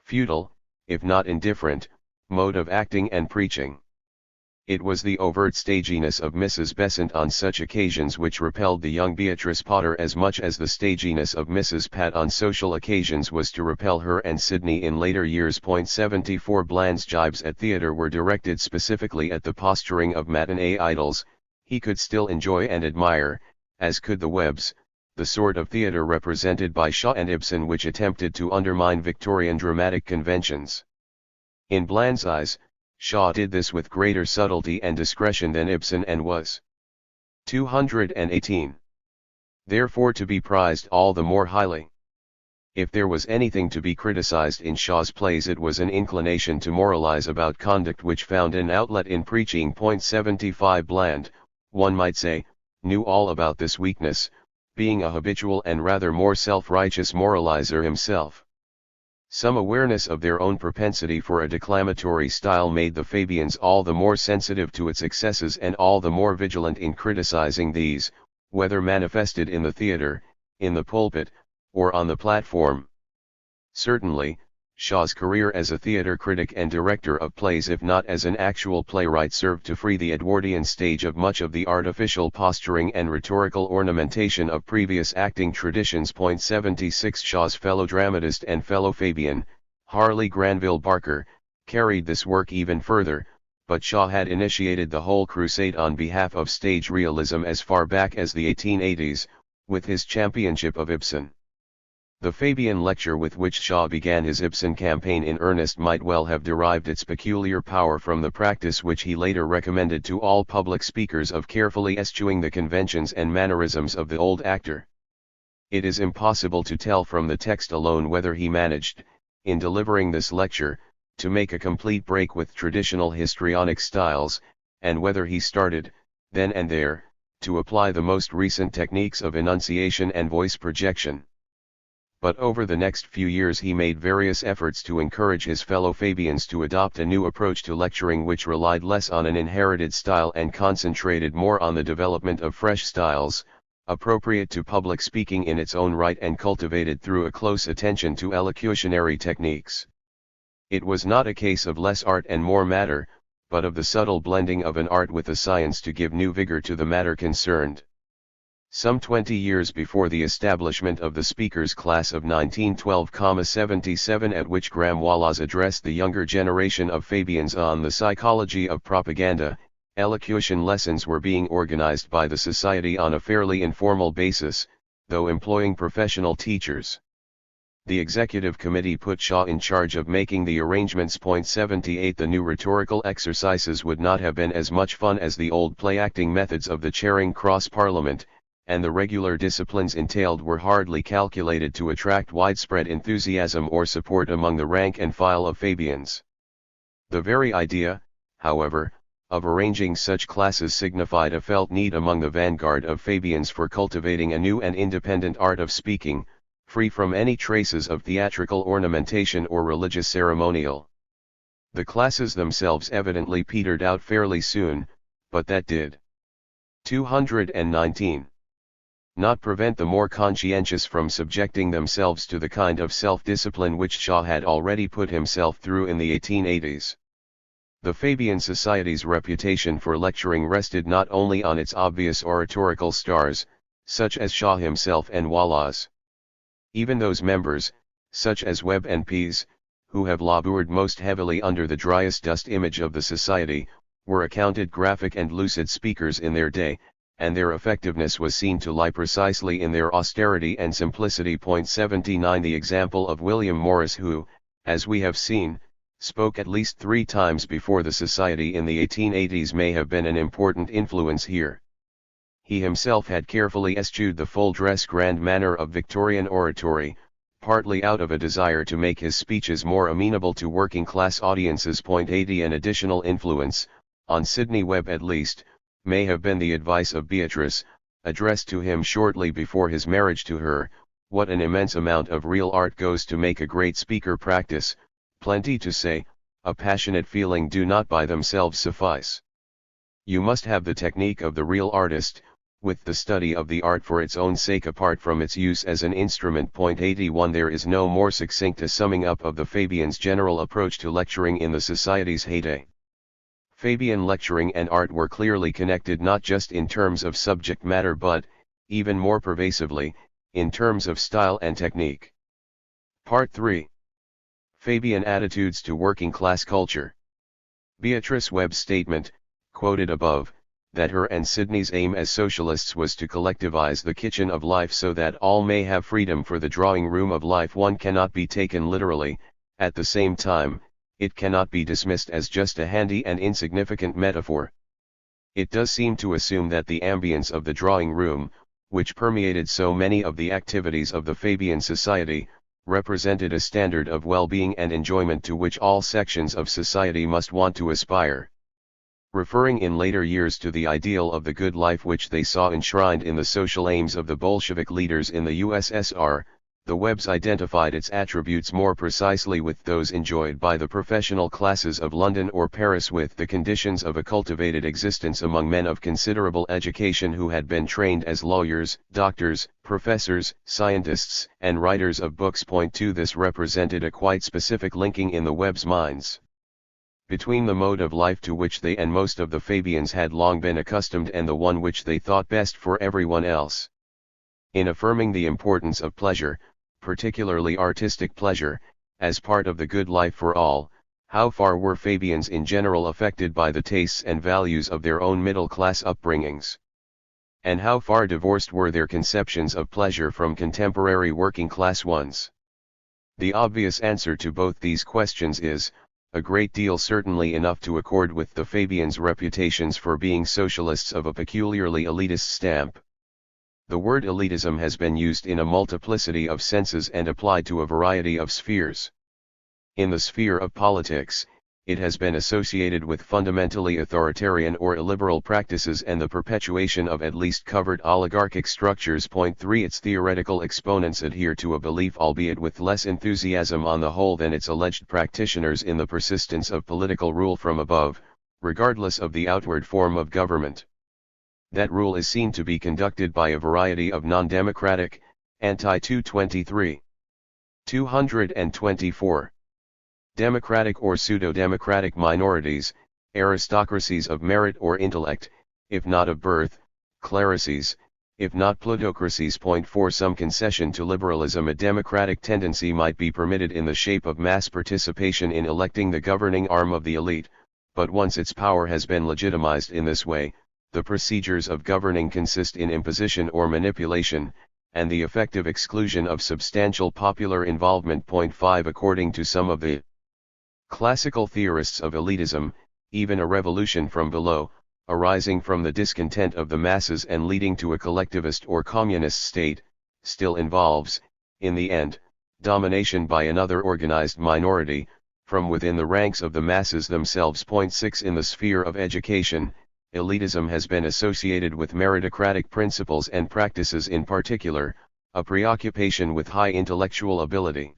futile, if not indifferent, mode of acting and preaching. It was the overt staginess of Mrs. Besant on such occasions which repelled the young Beatrice Potter as much as the staginess of Mrs. Pat on social occasions was to repel her and Sidney in later years. 74 Bland's jibes at theatre were directed specifically at the posturing of matinee idols. He could still enjoy and admire, as could the Webbs, the sort of theatre represented by Shaw and Ibsen which attempted to undermine Victorian dramatic conventions. In Bland's eyes, Shaw did this with greater subtlety and discretion than Ibsen and was 218. Therefore to be prized all the more highly. If there was anything to be criticized in Shaw's plays it was an inclination to moralize about conduct which found an outlet in preaching. 75 Bland, one might say, knew all about this weakness, being a habitual and rather more self-righteous moralizer himself. Some awareness of their own propensity for a declamatory style made the Fabians all the more sensitive to its excesses and all the more vigilant in criticizing these, whether manifested in the theatre, in the pulpit, or on the platform. Certainly, Shaw's career as a theatre critic and director of plays, if not as an actual playwright, served to free the Edwardian stage of much of the artificial posturing and rhetorical ornamentation of previous acting traditions. 76 Shaw's fellow dramatist and fellow Fabian, Harley Granville Barker, carried this work even further, but Shaw had initiated the whole crusade on behalf of stage realism as far back as the 1880s, with his championship of Ibsen. The Fabian lecture with which Shaw began his Ibsen campaign in earnest might well have derived its peculiar power from the practice which he later recommended to all public speakers of carefully eschewing the conventions and mannerisms of the old actor. It is impossible to tell from the text alone whether he managed, in delivering this lecture, to make a complete break with traditional histrionic styles, and whether he started, then and there, to apply the most recent techniques of enunciation and voice projection. But over the next few years he made various efforts to encourage his fellow Fabians to adopt a new approach to lecturing which relied less on an inherited style and concentrated more on the development of fresh styles, appropriate to public speaking in its own right and cultivated through a close attention to elocutionary techniques. It was not a case of less art and more matter, but of the subtle blending of an art with a science to give new vigor to the matter concerned. Some 20 years before the establishment of the speakers class of 1912-77, at which Graham Wallace addressed the younger generation of Fabians on the psychology of propaganda, elocution lessons were being organized by the Society on a fairly informal basis, though employing professional teachers. The executive committee put Shaw in charge of making the arrangements. 78 The new rhetorical exercises would not have been as much fun as the old play-acting methods of the Charing Cross Parliament, and the regular disciplines entailed were hardly calculated to attract widespread enthusiasm or support among the rank and file of Fabians. The very idea, however, of arranging such classes signified a felt need among the vanguard of Fabians for cultivating a new and independent art of speaking, free from any traces of theatrical ornamentation or religious ceremonial. The classes themselves evidently petered out fairly soon, but that did 219. Not prevent the more conscientious from subjecting themselves to the kind of self-discipline which Shaw had already put himself through in the 1880s. The Fabian Society's reputation for lecturing rested not only on its obvious oratorical stars, such as Shaw himself and Wallace. Even those members, such as Webb and Pease, who have labored most heavily under the driest dust image of the Society, were accounted graphic and lucid speakers in their day, and their effectiveness was seen to lie precisely in their austerity and simplicity. 79 The example of William Morris, who, as we have seen, spoke at least 3 times before the Society in the 1880s, may have been an important influence here. He himself had carefully eschewed the full-dress grand manner of Victorian oratory, partly out of a desire to make his speeches more amenable to working-class audiences. 80 An additional influence, on Sidney Webb at least, may have been the advice of Beatrice, addressed to him shortly before his marriage to her: "What an immense amount of real art goes to make a great speaker practice, plenty to say, a passionate feeling do not by themselves suffice. You must have the technique of the real artist, with the study of the art for its own sake apart from its use as an instrument." 81 There is no more succinct a summing up of the Fabians' general approach to lecturing in the Society's heyday. Fabian lecturing and art were clearly connected not just in terms of subject matter but, even more pervasively, in terms of style and technique. Part 3. Fabian attitudes to working-class culture. Beatrice Webb's statement, quoted above, that her and Sidney's aim as socialists was to collectivize the kitchen of life so that all may have freedom for the drawing room of life, one cannot be taken literally. At the same time, it cannot be dismissed as just a handy and insignificant metaphor. It does seem to assume that the ambience of the drawing room, which permeated so many of the activities of the Fabian Society, represented a standard of well-being and enjoyment to which all sections of society must want to aspire. Referring in later years to the ideal of the good life which they saw enshrined in the social aims of the Bolshevik leaders in the USSR, the Webbs identified its attributes more precisely with those enjoyed by the professional classes of London or Paris, with the conditions of a cultivated existence among men of considerable education who had been trained as lawyers, doctors, professors, scientists, and writers of books. 2 This represented a quite specific linking in the Webbs' minds between the mode of life to which they and most of the Fabians had long been accustomed and the one which they thought best for everyone else. In affirming the importance of pleasure, particularly artistic pleasure, as part of the good life for all, how far were Fabians in general affected by the tastes and values of their own middle-class upbringings? And how far divorced were their conceptions of pleasure from contemporary working-class ones? The obvious answer to both these questions is, a great deal, certainly enough to accord with the Fabians' reputations for being socialists of a peculiarly elitist stamp. The word elitism has been used in a multiplicity of senses and applied to a variety of spheres. In the sphere of politics, it has been associated with fundamentally authoritarian or illiberal practices and the perpetuation of at least covert oligarchic structures. Point 3. Its theoretical exponents adhere to a belief, albeit with less enthusiasm on the whole than its alleged practitioners, in the persistence of political rule from above, regardless of the outward form of government. That rule is seen to be conducted by a variety of non-democratic, anti-223, 224, democratic or pseudo-democratic minorities, aristocracies of merit or intellect, if not of birth, clerishes, if not plutocracies. Point 4. Some concession to liberalism. A democratic tendency might be permitted in the shape of mass participation in electing the governing arm of the elite, but once its power has been legitimized in this way, the procedures of governing consist in imposition or manipulation, and the effective exclusion of substantial popular involvement. Point 5. According to some of the classical theorists of elitism, even a revolution from below, arising from the discontent of the masses and leading to a collectivist or communist state, still involves, in the end, domination by another organized minority, from within the ranks of the masses themselves. Point 6. In the sphere of education, elitism has been associated with meritocratic principles and practices, in particular, a preoccupation with high intellectual ability,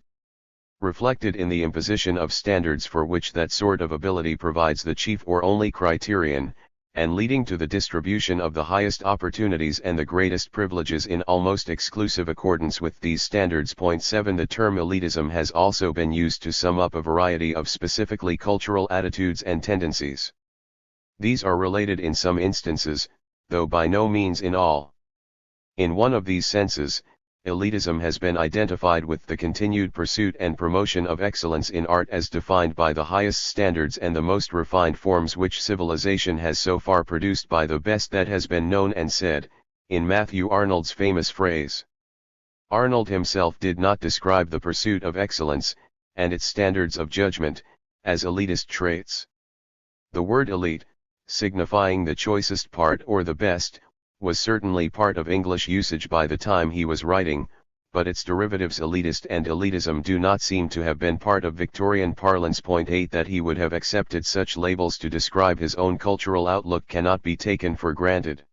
reflected in the imposition of standards for which that sort of ability provides the chief or only criterion, and leading to the distribution of the highest opportunities and the greatest privileges in almost exclusive accordance with these standards. Point 7. The term elitism has also been used to sum up a variety of specifically cultural attitudes and tendencies. These are related in some instances, though by no means in all. In one of these senses, elitism has been identified with the continued pursuit and promotion of excellence in art as defined by the highest standards and the most refined forms which civilization has so far produced, by the best that has been known and said, in Matthew Arnold's famous phrase. Arnold himself did not describe the pursuit of excellence, and its standards of judgment, as elitist traits. The word elite, signifying the choicest part or the best, was certainly part of English usage by the time he was writing, but its derivatives elitist and elitism do not seem to have been part of Victorian parlance. Point 8. That he would have accepted such labels to describe his own cultural outlook cannot be taken for granted.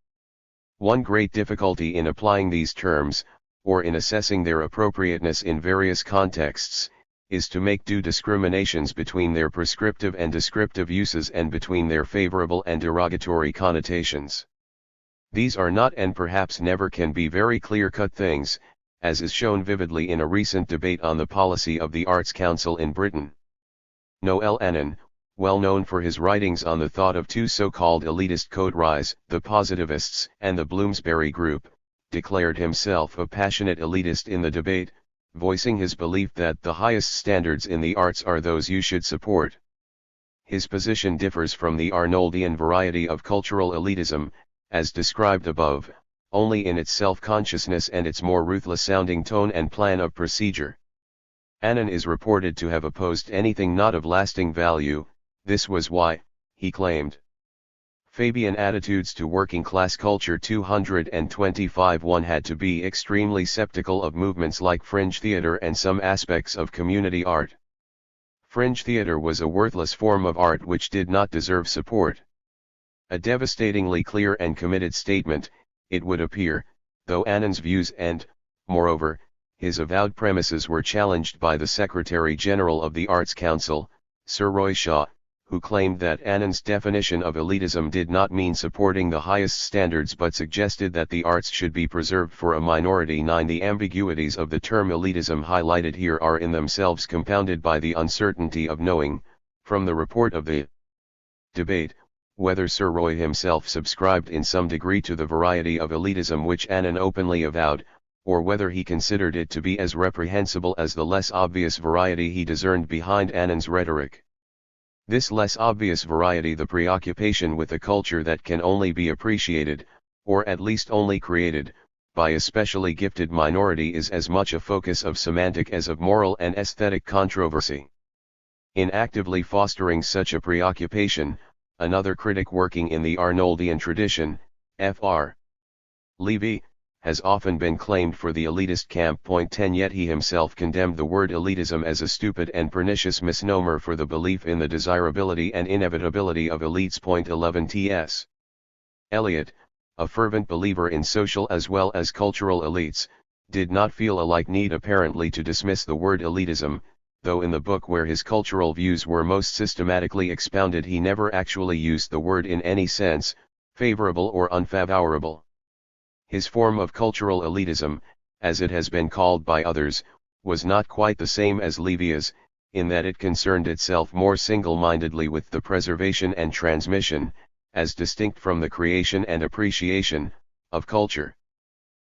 One great difficulty in applying these terms, or in assessing their appropriateness in various contexts, is to make due discriminations between their prescriptive and descriptive uses and between their favorable and derogatory connotations. These are not, and perhaps never can be, very clear-cut things, as is shown vividly in a recent debate on the policy of the Arts Council in Britain. Noel Annan, well known for his writings on the thought of two so-called elitist coteries, the Positivists and the Bloomsbury Group, declared himself a passionate elitist in the debate, voicing his belief that the highest standards in the arts are those you should support. His position differs from the Arnoldian variety of cultural elitism, as described above, only in its self-consciousness and its more ruthless-sounding tone and plan of procedure. Annan is reported to have opposed anything not of lasting value. This was why, he claimed, Fabian attitudes to working-class culture. 225. One had to be extremely skeptical of movements like fringe theater and some aspects of community art. Fringe theater was a worthless form of art which did not deserve support. A devastatingly clear and committed statement, it would appear, though Annan's views and, moreover, his avowed premises were challenged by the Secretary-General of the Arts Council, Sir Roy Shaw, who claimed that Annan's definition of elitism did not mean supporting the highest standards but suggested that the arts should be preserved for a minority. 9. The ambiguities of the term elitism highlighted here are in themselves compounded by the uncertainty of knowing, from the report of the debate, whether Sir Roy himself subscribed in some degree to the variety of elitism which Annan openly avowed, or whether he considered it to be as reprehensible as the less obvious variety he discerned behind Annan's rhetoric. This less obvious variety, the preoccupation with a culture that can only be appreciated, or at least only created, by a specially gifted minority, is as much a focus of semantic as of moral and aesthetic controversy. In actively fostering such a preoccupation, another critic working in the Arnoldian tradition, Fr. Levy, has often been claimed for the elitist camp. 10 Yet he himself condemned the word elitism as a stupid and pernicious misnomer for the belief in the desirability and inevitability of elites. 11 T.S. Eliot, a fervent believer in social as well as cultural elites, did not feel a like need apparently to dismiss the word elitism, though in the book where his cultural views were most systematically expounded he never actually used the word in any sense, favorable or unfavorable. His form of cultural elitism, as it has been called by others, was not quite the same as Levi's, in that it concerned itself more single-mindedly with the preservation and transmission, as distinct from the creation and appreciation, of culture.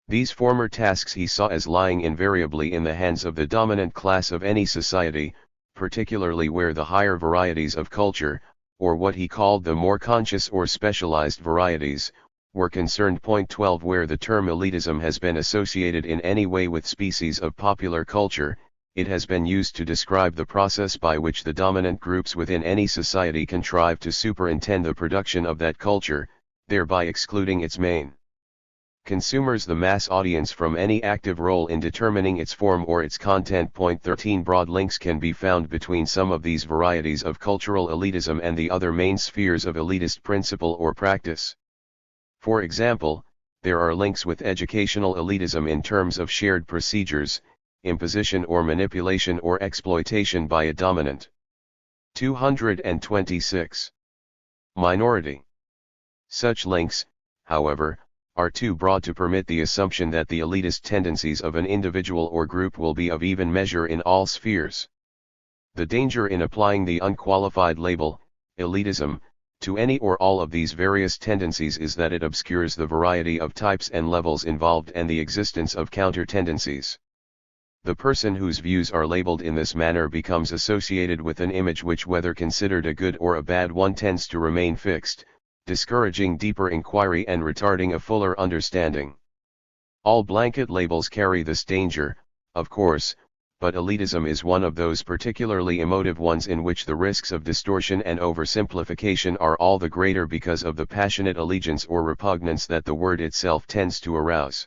These former tasks he saw as lying invariably in the hands of the dominant class of any society, particularly where the higher varieties of culture, or what he called the more conscious or specialized varieties, were concerned. 12 Where the term elitism has been associated in any way with species of popular culture, it has been used to describe the process by which the dominant groups within any society contrive to superintend the production of that culture, thereby excluding its main consumers, the mass audience, from any active role in determining its form or its content. 13 Broad links can be found between some of these varieties of cultural elitism and the other main spheres of elitist principle or practice. For example, there are links with educational elitism in terms of shared procedures, imposition or manipulation or exploitation by a dominant. 226. Minority. Such links, however, are too broad to permit the assumption that the elitist tendencies of an individual or group will be of even measure in all spheres. The danger in applying the unqualified label, elitism, to any or all of these various tendencies is that it obscures the variety of types and levels involved and the existence of counter-tendencies. The person whose views are labeled in this manner becomes associated with an image which, whether considered a good or a bad one, tends to remain fixed, discouraging deeper inquiry and retarding a fuller understanding. All blanket labels carry this danger, of course, but elitism is one of those particularly emotive ones in which the risks of distortion and oversimplification are all the greater because of the passionate allegiance or repugnance that the word itself tends to arouse.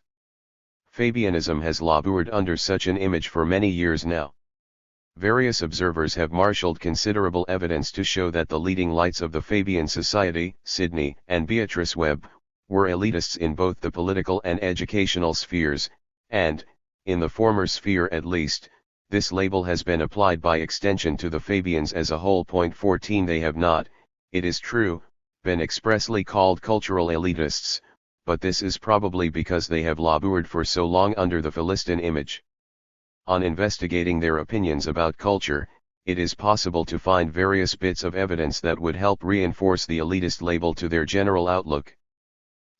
Fabianism has labored under such an image for many years now. Various observers have marshaled considerable evidence to show that the leading lights of the Fabian Society, Sidney and Beatrice Webb, were elitists in both the political and educational spheres, and, in the former sphere at least, this label has been applied by extension to the Fabians as a whole. 14 They have not, it is true, been expressly called cultural elitists, but this is probably because they have labored for so long under the Philistine image. On investigating their opinions about culture, it is possible to find various bits of evidence that would help reinforce the elitist label to their general outlook.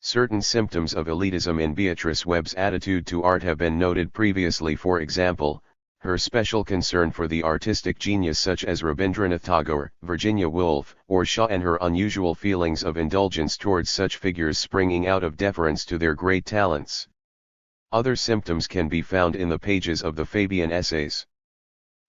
Certain symptoms of elitism in Beatrice Webb's attitude to art have been noted previously. For example, her special concern for the artistic genius such as Rabindranath Tagore, Virginia Woolf, or Shaw, and her unusual feelings of indulgence towards such figures springing out of deference to their great talents. Other symptoms can be found in the pages of the Fabian essays.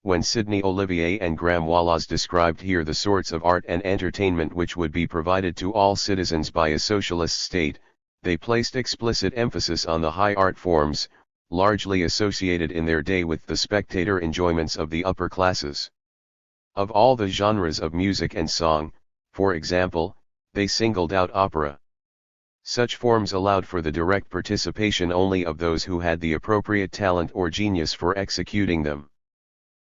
When Sidney Olivier and Graham Wallace described here the sorts of art and entertainment which would be provided to all citizens by a socialist state, they placed explicit emphasis on the high art forms, largely associated in their day with the spectator enjoyments of the upper classes. Of all the genres of music and song, for example, they singled out opera. Such forms allowed for the direct participation only of those who had the appropriate talent or genius for executing them.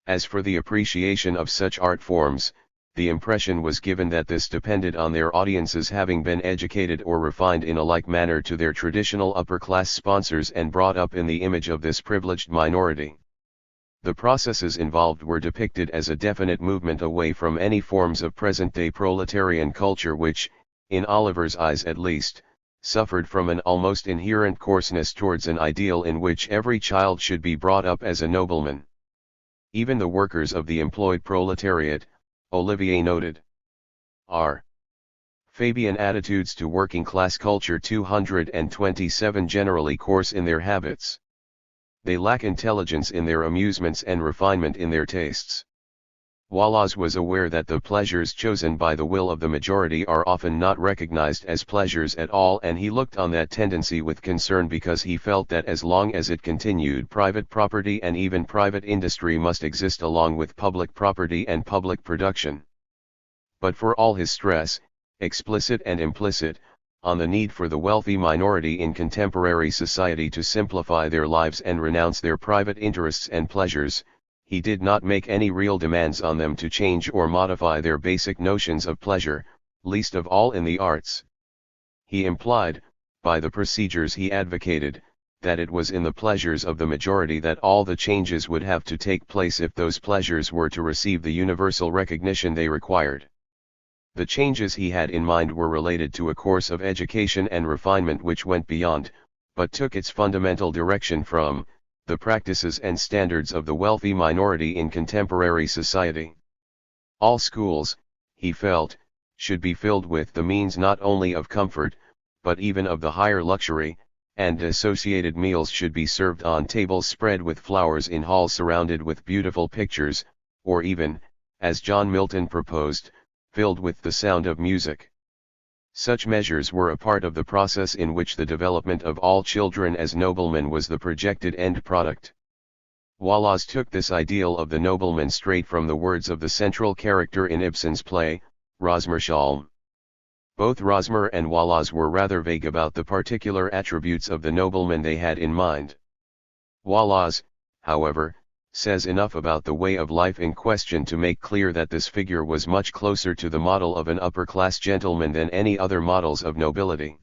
As for the appreciation of such art forms, the impression was given that this depended on their audiences having been educated or refined in a like manner to their traditional upper-class sponsors and brought up in the image of this privileged minority. The processes involved were depicted as a definite movement away from any forms of present-day proletarian culture which, in Oliver's eyes at least, suffered from an almost inherent coarseness towards an ideal in which every child should be brought up as a nobleman. Even the workers of the employed proletariat, Olivier noted, are Fabian attitudes to working-class culture. 227 Generally coarse in their habits. They lack intelligence in their amusements and refinement in their tastes. Wallace was aware that the pleasures chosen by the will of the majority are often not recognized as pleasures at all, and he looked on that tendency with concern because he felt that as long as it continued, private property and even private industry must exist along with public property and public production. But for all his stress, explicit and implicit, on the need for the wealthy minority in contemporary society to simplify their lives and renounce their private interests and pleasures, he did not make any real demands on them to change or modify their basic notions of pleasure, least of all in the arts. He implied, by the procedures he advocated, that it was in the pleasures of the majority that all the changes would have to take place if those pleasures were to receive the universal recognition they required. The changes he had in mind were related to a course of education and refinement which went beyond, but took its fundamental direction from, the practices and standards of the wealthy minority in contemporary society. All schools, he felt, should be filled with the means not only of comfort, but even of the higher luxury, and associated meals should be served on tables spread with flowers in halls surrounded with beautiful pictures, or even, as John Milton proposed, filled with the sound of music. Such measures were a part of the process in which the development of all children as noblemen was the projected end product. Wallace took this ideal of the nobleman straight from the words of the central character in Ibsen's play, Rosmersholm. Both Rosmer and Wallace were rather vague about the particular attributes of the nobleman they had in mind. Wallace, however, says enough about the way of life in question to make clear that this figure was much closer to the model of an upper-class gentleman than any other models of nobility.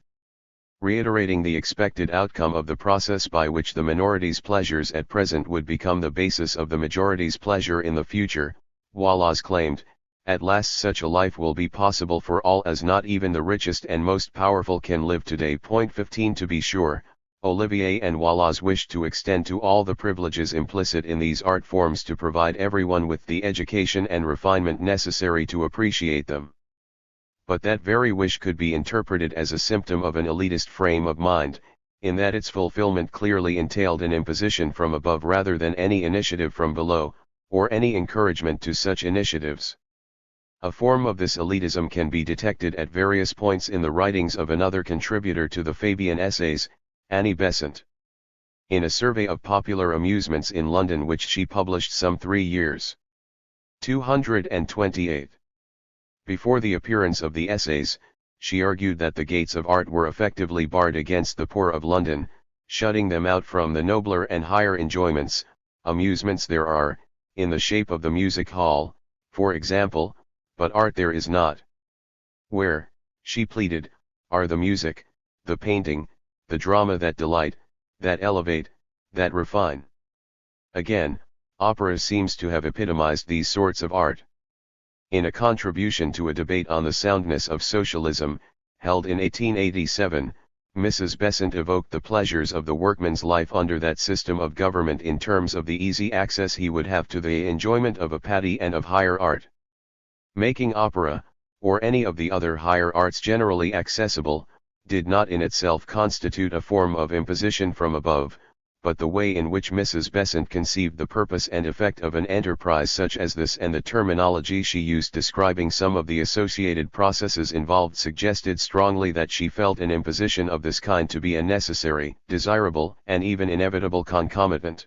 Reiterating the expected outcome of the process by which the minority's pleasures at present would become the basis of the majority's pleasure in the future, Wallace claimed, "At last such a life will be possible for all as not even the richest and most powerful can live today." 15 To be sure, Olivier and Wallace wished to extend to all the privileges implicit in these art forms to provide everyone with the education and refinement necessary to appreciate them. But that very wish could be interpreted as a symptom of an elitist frame of mind, in that its fulfillment clearly entailed an imposition from above rather than any initiative from below, or any encouragement to such initiatives. A form of this elitism can be detected at various points in the writings of another contributor to the Fabian essays, Annie Besant. In a survey of popular amusements in London which she published some 3 years. 228. Before the appearance of the essays, she argued that the gates of art were effectively barred against the poor of London, shutting them out from the nobler and higher enjoyments. Amusements there are, in the shape of the music hall, for example, but art there is not. Where, she pleaded, are the music, the painting, the drama that delight, that elevate, that refine? Again, opera seems to have epitomized these sorts of art. In a contribution to a debate on the soundness of socialism, held in 1887, Mrs. Besant evoked the pleasures of the workman's life under that system of government in terms of the easy access he would have to the enjoyment of a paddy and of higher art. Making opera, or any of the other higher arts generally accessible, did not in itself constitute a form of imposition from above, but the way in which Mrs. Besant conceived the purpose and effect of an enterprise such as this and the terminology she used describing some of the associated processes involved suggested strongly that she felt an imposition of this kind to be a necessary, desirable, and even inevitable concomitant.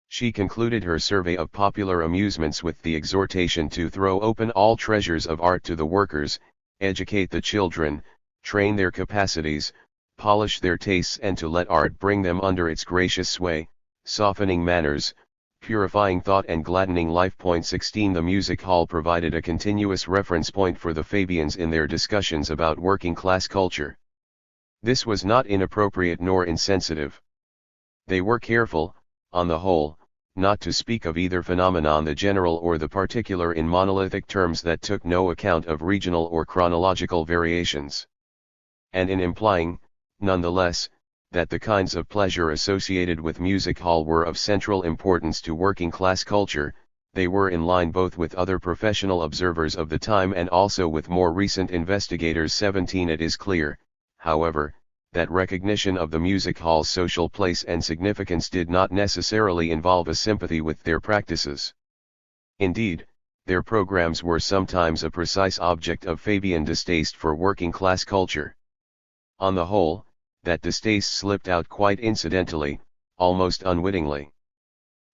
She concluded her survey of popular amusements with the exhortation to throw open all treasures of art to the workers, educate the children, train their capacities, polish their tastes, and to let art bring them under its gracious sway, softening manners, purifying thought and gladdening life. 16 The music hall provided a continuous reference point for the Fabians in their discussions about working class culture. This was not inappropriate nor insensitive. They were careful, on the whole, not to speak of either phenomenon the general or the particular in monolithic terms that took no account of regional or chronological variations. And in implying, nonetheless, that the kinds of pleasure associated with music hall were of central importance to working class culture, they were in line both with other professional observers of the time and also with more recent investigators. 17 It is clear, however, that recognition of the music hall's social place and significance did not necessarily involve a sympathy with their practices. Indeed, their programs were sometimes a precise object of Fabian distaste for working-class culture. On the whole, that distaste slipped out quite incidentally, almost unwittingly.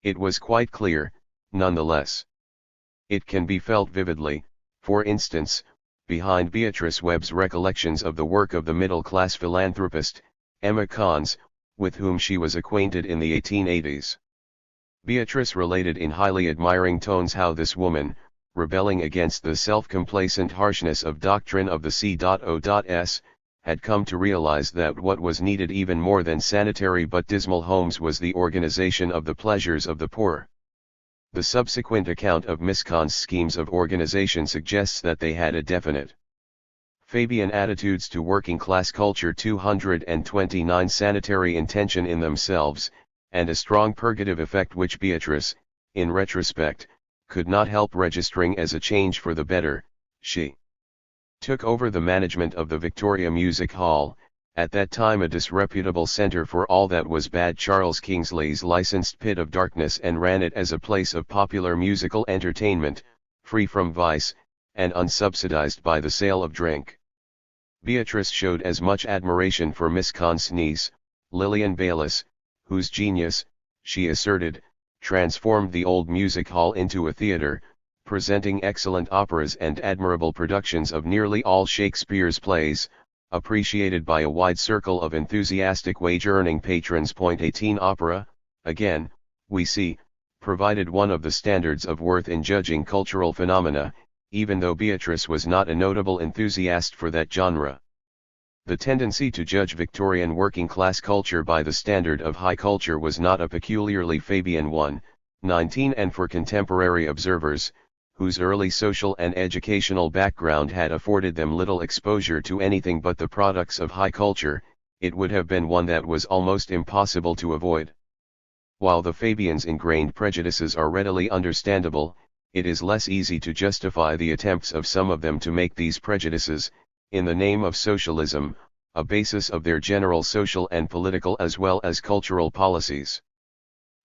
It was quite clear, nonetheless. It can be felt vividly, for instance, behind Beatrice Webb's recollections of the work of the middle-class philanthropist, Emma Kahns, with whom she was acquainted in the 1880s. Beatrice related in highly admiring tones how this woman, rebelling against the self-complacent harshness of doctrine of the c.o.s, had come to realize that what was needed even more than sanitary but dismal homes was the organization of the pleasures of the poor. The subsequent account of Miss Kahn's schemes of organization suggests that they had a definite Fabian attitudes to working-class culture, 229 sanitary intention in themselves, and a strong purgative effect which Beatrice, in retrospect, could not help registering as a change for the better. She took over the management of the Victoria Music Hall, at that time a disreputable centre for all that was bad, Charles Kingsley's licensed pit of darkness, and ran it as a place of popular musical entertainment, free from vice, and unsubsidized by the sale of drink. Beatrice showed as much admiration for Miss Kahn's niece, Lillian Bayliss, whose genius, she asserted, transformed the old music hall into a theatre, presenting excellent operas and admirable productions of nearly all Shakespeare's plays, appreciated by a wide circle of enthusiastic wage-earning patrons. 18 Opera, again, we see, provided one of the standards of worth in judging cultural phenomena, even though Beatrice was not a notable enthusiast for that genre. The tendency to judge Victorian working-class culture by the standard of high culture was not a peculiarly Fabian one. 19 And for contemporary observers, whose early social and educational background had afforded them little exposure to anything but the products of high culture, it would have been one that was almost impossible to avoid. While the Fabians' ingrained prejudices are readily understandable, it is less easy to justify the attempts of some of them to make these prejudices, in the name of socialism, a basis of their general social and political as well as cultural policies.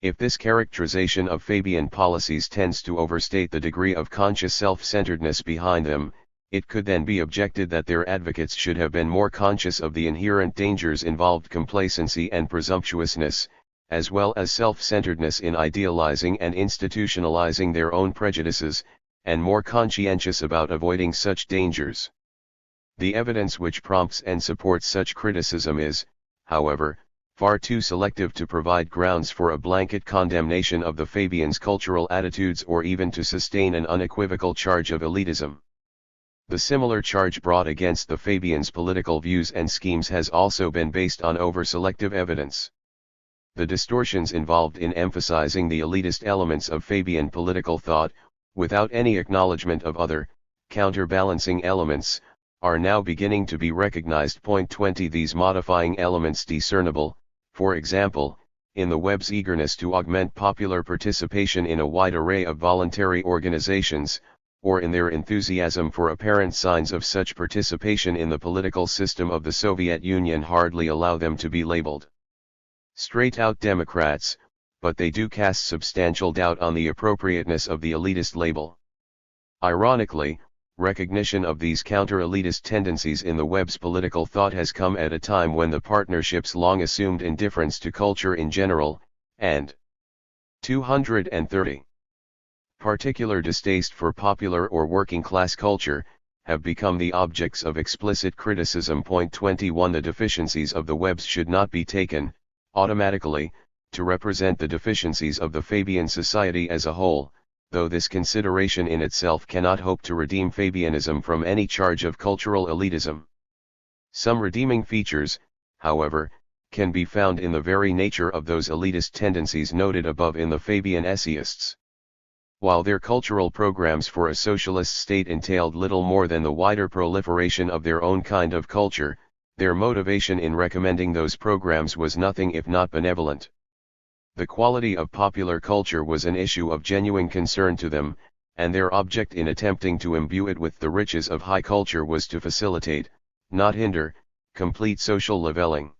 If this characterization of Fabian policies tends to overstate the degree of conscious self-centeredness behind them, it could then be objected that their advocates should have been more conscious of the inherent dangers involved complacency and presumptuousness, as well as self-centeredness in idealizing and institutionalizing their own prejudices, and more conscientious about avoiding such dangers. The evidence which prompts and supports such criticism is, however, far too selective to provide grounds for a blanket condemnation of the Fabians' cultural attitudes or even to sustain an unequivocal charge of elitism. The similar charge brought against the Fabians' political views and schemes has also been based on over-selective evidence. The distortions involved in emphasizing the elitist elements of Fabian political thought, without any acknowledgement of other, counterbalancing elements, are now beginning to be recognized. 20 These modifying elements discernible, for example, in the Webb's eagerness to augment popular participation in a wide array of voluntary organizations, or in their enthusiasm for apparent signs of such participation in the political system of the Soviet Union, hardly allow them to be labeled straight-out Democrats, but they do cast substantial doubt on the appropriateness of the elitist label. Ironically, recognition of these counter-elitist tendencies in the Webb's political thought has come at a time when the partnership's long assumed indifference to culture in general, and 230 particular distaste for popular or working-class culture, have become the objects of explicit criticism. 21 The deficiencies of the Webbs should not be taken, automatically, to represent the deficiencies of the Fabian society as a whole, though this consideration in itself cannot hope to redeem Fabianism from any charge of cultural elitism. Some redeeming features, however, can be found in the very nature of those elitist tendencies noted above in the Fabian essayists. While their cultural programs for a socialist state entailed little more than the wider proliferation of their own kind of culture, their motivation in recommending those programs was nothing if not benevolent. The quality of popular culture was an issue of genuine concern to them, and their object in attempting to imbue it with the riches of high culture was to facilitate, not hinder, complete social leveling.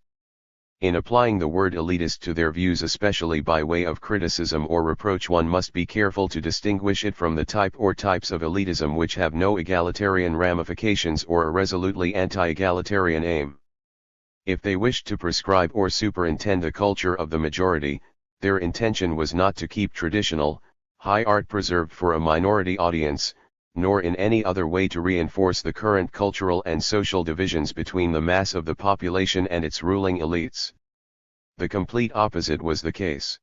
In applying the word elitist to their views, especially by way of criticism or reproach, one must be careful to distinguish it from the type or types of elitism which have no egalitarian ramifications or a resolutely anti-egalitarian aim. If they wished to prescribe or superintend the culture of the majority, their intention was not to keep traditional, high art preserved for a minority audience, nor in any other way to reinforce the current cultural and social divisions between the mass of the population and its ruling elites. The complete opposite was the case.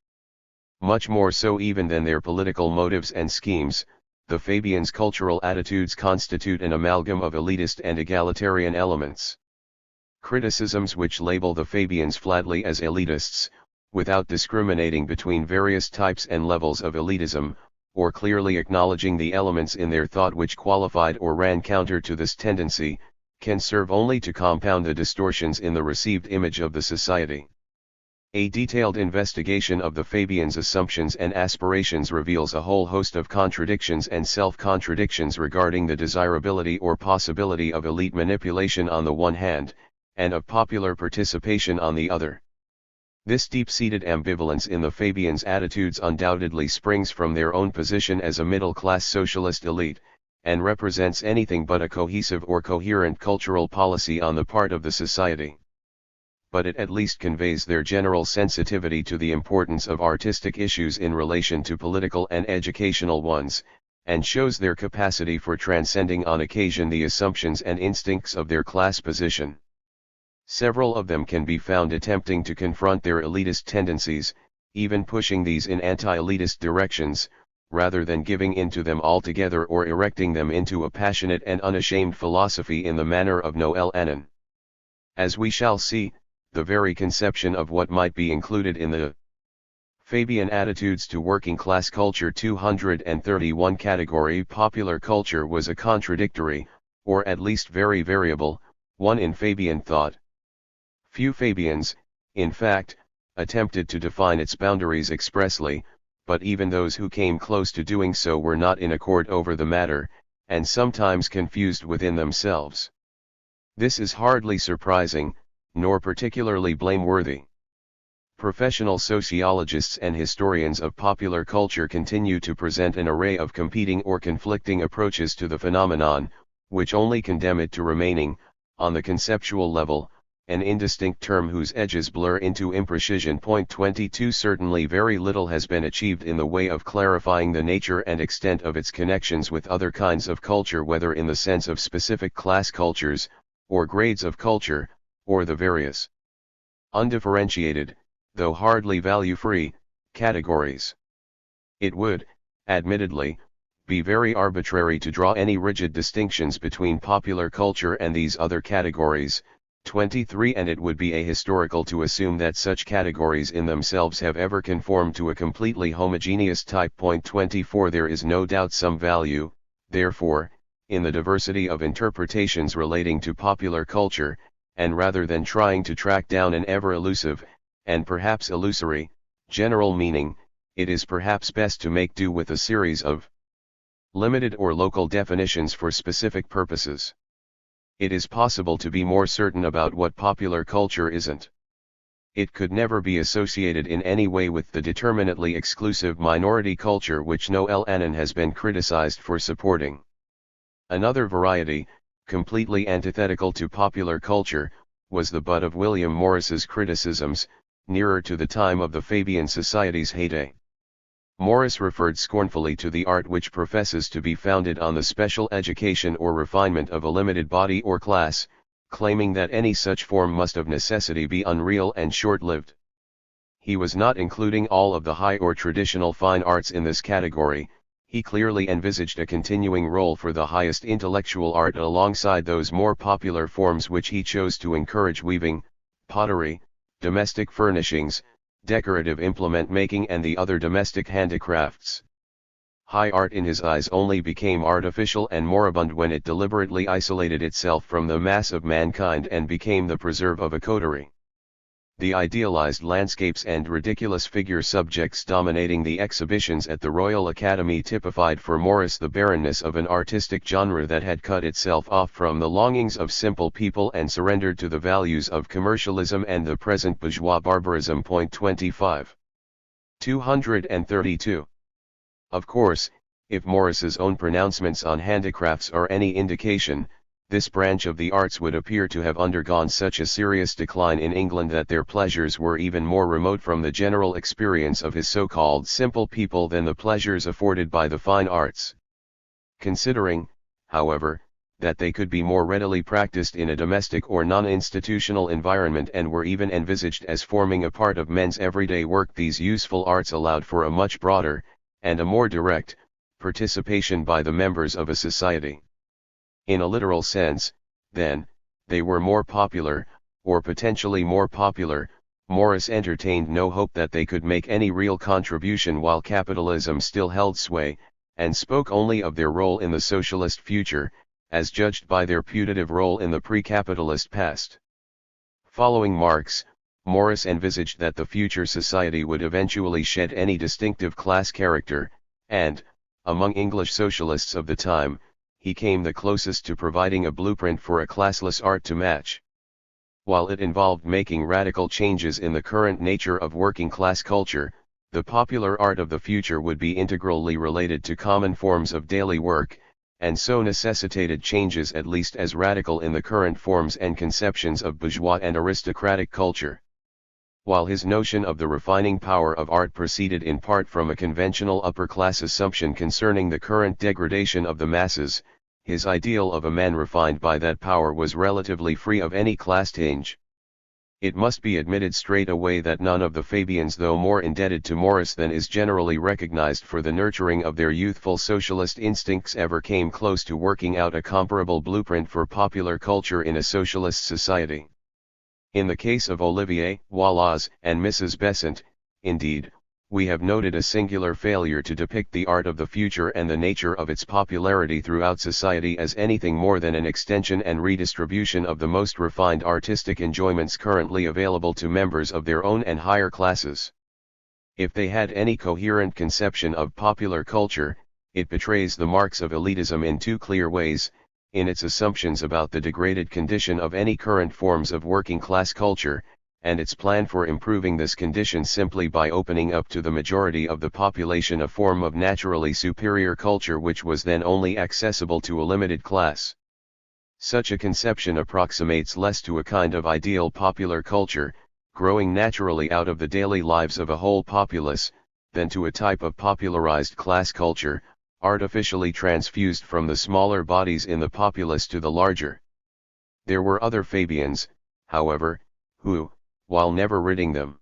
Much more so even than their political motives and schemes, the Fabians' cultural attitudes constitute an amalgam of elitist and egalitarian elements. Criticisms which label the Fabians flatly as elitists, without discriminating between various types and levels of elitism, or clearly acknowledging the elements in their thought which qualified or ran counter to this tendency, can serve only to compound the distortions in the received image of the society. A detailed investigation of the Fabians' assumptions and aspirations reveals a whole host of contradictions and self-contradictions regarding the desirability or possibility of elite manipulation on the one hand, and of popular participation on the other. This deep-seated ambivalence in the Fabians' attitudes undoubtedly springs from their own position as a middle-class socialist elite, and represents anything but a cohesive or coherent cultural policy on the part of the society. But it at least conveys their general sensitivity to the importance of artistic issues in relation to political and educational ones, and shows their capacity for transcending on occasion the assumptions and instincts of their class position. Several of them can be found attempting to confront their elitist tendencies, even pushing these in anti-elitist directions, rather than giving in to them altogether or erecting them into a passionate and unashamed philosophy in the manner of Noel Annan. As we shall see, the very conception of what might be included in the Fabian attitudes to working-class culture 231 category popular culture was a contradictory, or at least very variable, one in Fabian thought. Few Fabians, in fact, attempted to define its boundaries expressly, but even those who came close to doing so were not in accord over the matter, and sometimes confused within themselves. This is hardly surprising, nor particularly blameworthy. Professional sociologists and historians of popular culture continue to present an array of competing or conflicting approaches to the phenomenon, which only condemn it to remaining, on the conceptual level, an indistinct term whose edges blur into imprecision. 22 Certainly very little has been achieved in the way of clarifying the nature and extent of its connections with other kinds of culture, whether in the sense of specific class cultures, or grades of culture, or the various undifferentiated, though hardly value-free, categories. It would, admittedly, be very arbitrary to draw any rigid distinctions between popular culture and these other categories. 23 And it would be ahistorical to assume that such categories in themselves have ever conformed to a completely homogeneous type. 24 There is no doubt some value, therefore, in the diversity of interpretations relating to popular culture, and rather than trying to track down an ever-elusive, and perhaps illusory, general meaning, it is perhaps best to make do with a series of limited or local definitions for specific purposes. It is possible to be more certain about what popular culture isn't. It could never be associated in any way with the determinately exclusive minority culture which Noel Annan has been criticized for supporting. Another variety, completely antithetical to popular culture, was the butt of William Morris's criticisms, nearer to the time of the Fabian Society's heyday. Morris referred scornfully to the art which professes to be founded on the special education or refinement of a limited body or class, claiming that any such form must of necessity be unreal and short-lived. He was not including all of the high or traditional fine arts in this category. He clearly envisaged a continuing role for the highest intellectual art alongside those more popular forms which he chose to encourage: weaving, pottery, domestic furnishings, decorative implement making and the other domestic handicrafts. High art in his eyes only became artificial and moribund when it deliberately isolated itself from the mass of mankind and became the preserve of a coterie. The idealized landscapes and ridiculous figure subjects dominating the exhibitions at the Royal Academy typified for Morris the barrenness of an artistic genre that had cut itself off from the longings of simple people and surrendered to the values of commercialism and the present bourgeois barbarism. 25. 232. Of course, if Morris's own pronouncements on handicrafts are any indication, this branch of the arts would appear to have undergone such a serious decline in England that their pleasures were even more remote from the general experience of his so-called simple people than the pleasures afforded by the fine arts. Considering, however, that they could be more readily practiced in a domestic or non-institutional environment and were even envisaged as forming a part of men's everyday work, these useful arts allowed for a much broader, and a more direct, participation by the members of a society. In a literal sense, then, they were more popular, or potentially more popular. Morris entertained no hope that they could make any real contribution while capitalism still held sway, and spoke only of their role in the socialist future, as judged by their putative role in the pre-capitalist past. Following Marx, Morris envisaged that the future society would eventually shed any distinctive class character, and, among English socialists of the time, he came the closest to providing a blueprint for a classless art to match. While it involved making radical changes in the current nature of working-class culture, the popular art of the future would be integrally related to common forms of daily work, and so necessitated changes at least as radical in the current forms and conceptions of bourgeois and aristocratic culture. While his notion of the refining power of art proceeded in part from a conventional upper-class assumption concerning the current degradation of the masses, his ideal of a man refined by that power was relatively free of any class tinge. It must be admitted straight away that none of the Fabians, though more indebted to Morris than is generally recognized for the nurturing of their youthful socialist instincts, ever came close to working out a comparable blueprint for popular culture in a socialist society. In the case of Olivier, Wallace, and Mrs. Besant, indeed, we have noted a singular failure to depict the art of the future and the nature of its popularity throughout society as anything more than an extension and redistribution of the most refined artistic enjoyments currently available to members of their own and higher classes. If they had any coherent conception of popular culture, it betrays the marks of elitism in two clear ways: in its assumptions about the degraded condition of any current forms of working-class culture, and its plan for improving this condition simply by opening up to the majority of the population a form of naturally superior culture which was then only accessible to a limited class. Such a conception approximates less to a kind of ideal popular culture, growing naturally out of the daily lives of a whole populace, than to a type of popularized class culture, artificially transfused from the smaller bodies in the populace to the larger. There were other Fabians, however, who, while never ridding them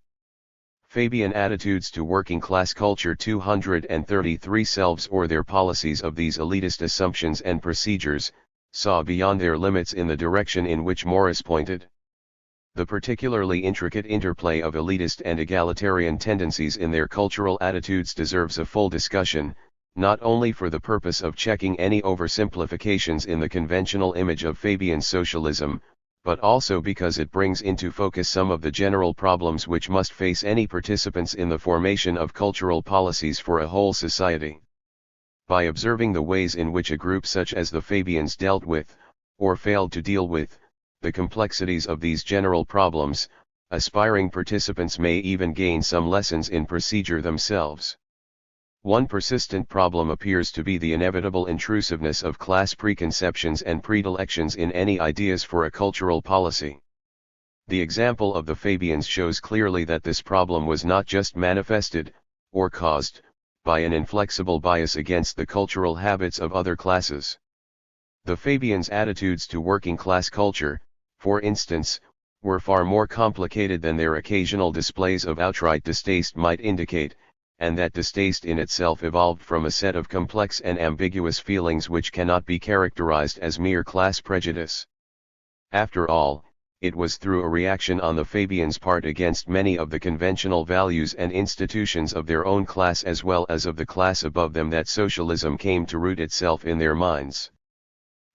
Fabian attitudes to working-class culture 233 selves or their policies of these elitist assumptions and procedures, saw beyond their limits in the direction in which Morris pointed. The particularly intricate interplay of elitist and egalitarian tendencies in their cultural attitudes deserves a full discussion, not only for the purpose of checking any oversimplifications in the conventional image of Fabian socialism, but also because it brings into focus some of the general problems which must face any participants in the formation of cultural policies for a whole society. By observing the ways in which a group such as the Fabians dealt with, or failed to deal with, the complexities of these general problems, aspiring participants may even gain some lessons in procedure themselves. One persistent problem appears to be the inevitable intrusiveness of class preconceptions and predilections in any ideas for a cultural policy. The example of the Fabians shows clearly that this problem was not just manifested, or caused, by an inflexible bias against the cultural habits of other classes. The Fabians' attitudes to working-class culture, for instance, were far more complicated than their occasional displays of outright distaste might indicate, and that distaste in itself evolved from a set of complex and ambiguous feelings which cannot be characterized as mere class prejudice. After all, it was through a reaction on the Fabians' part against many of the conventional values and institutions of their own class as well as of the class above them that socialism came to root itself in their minds.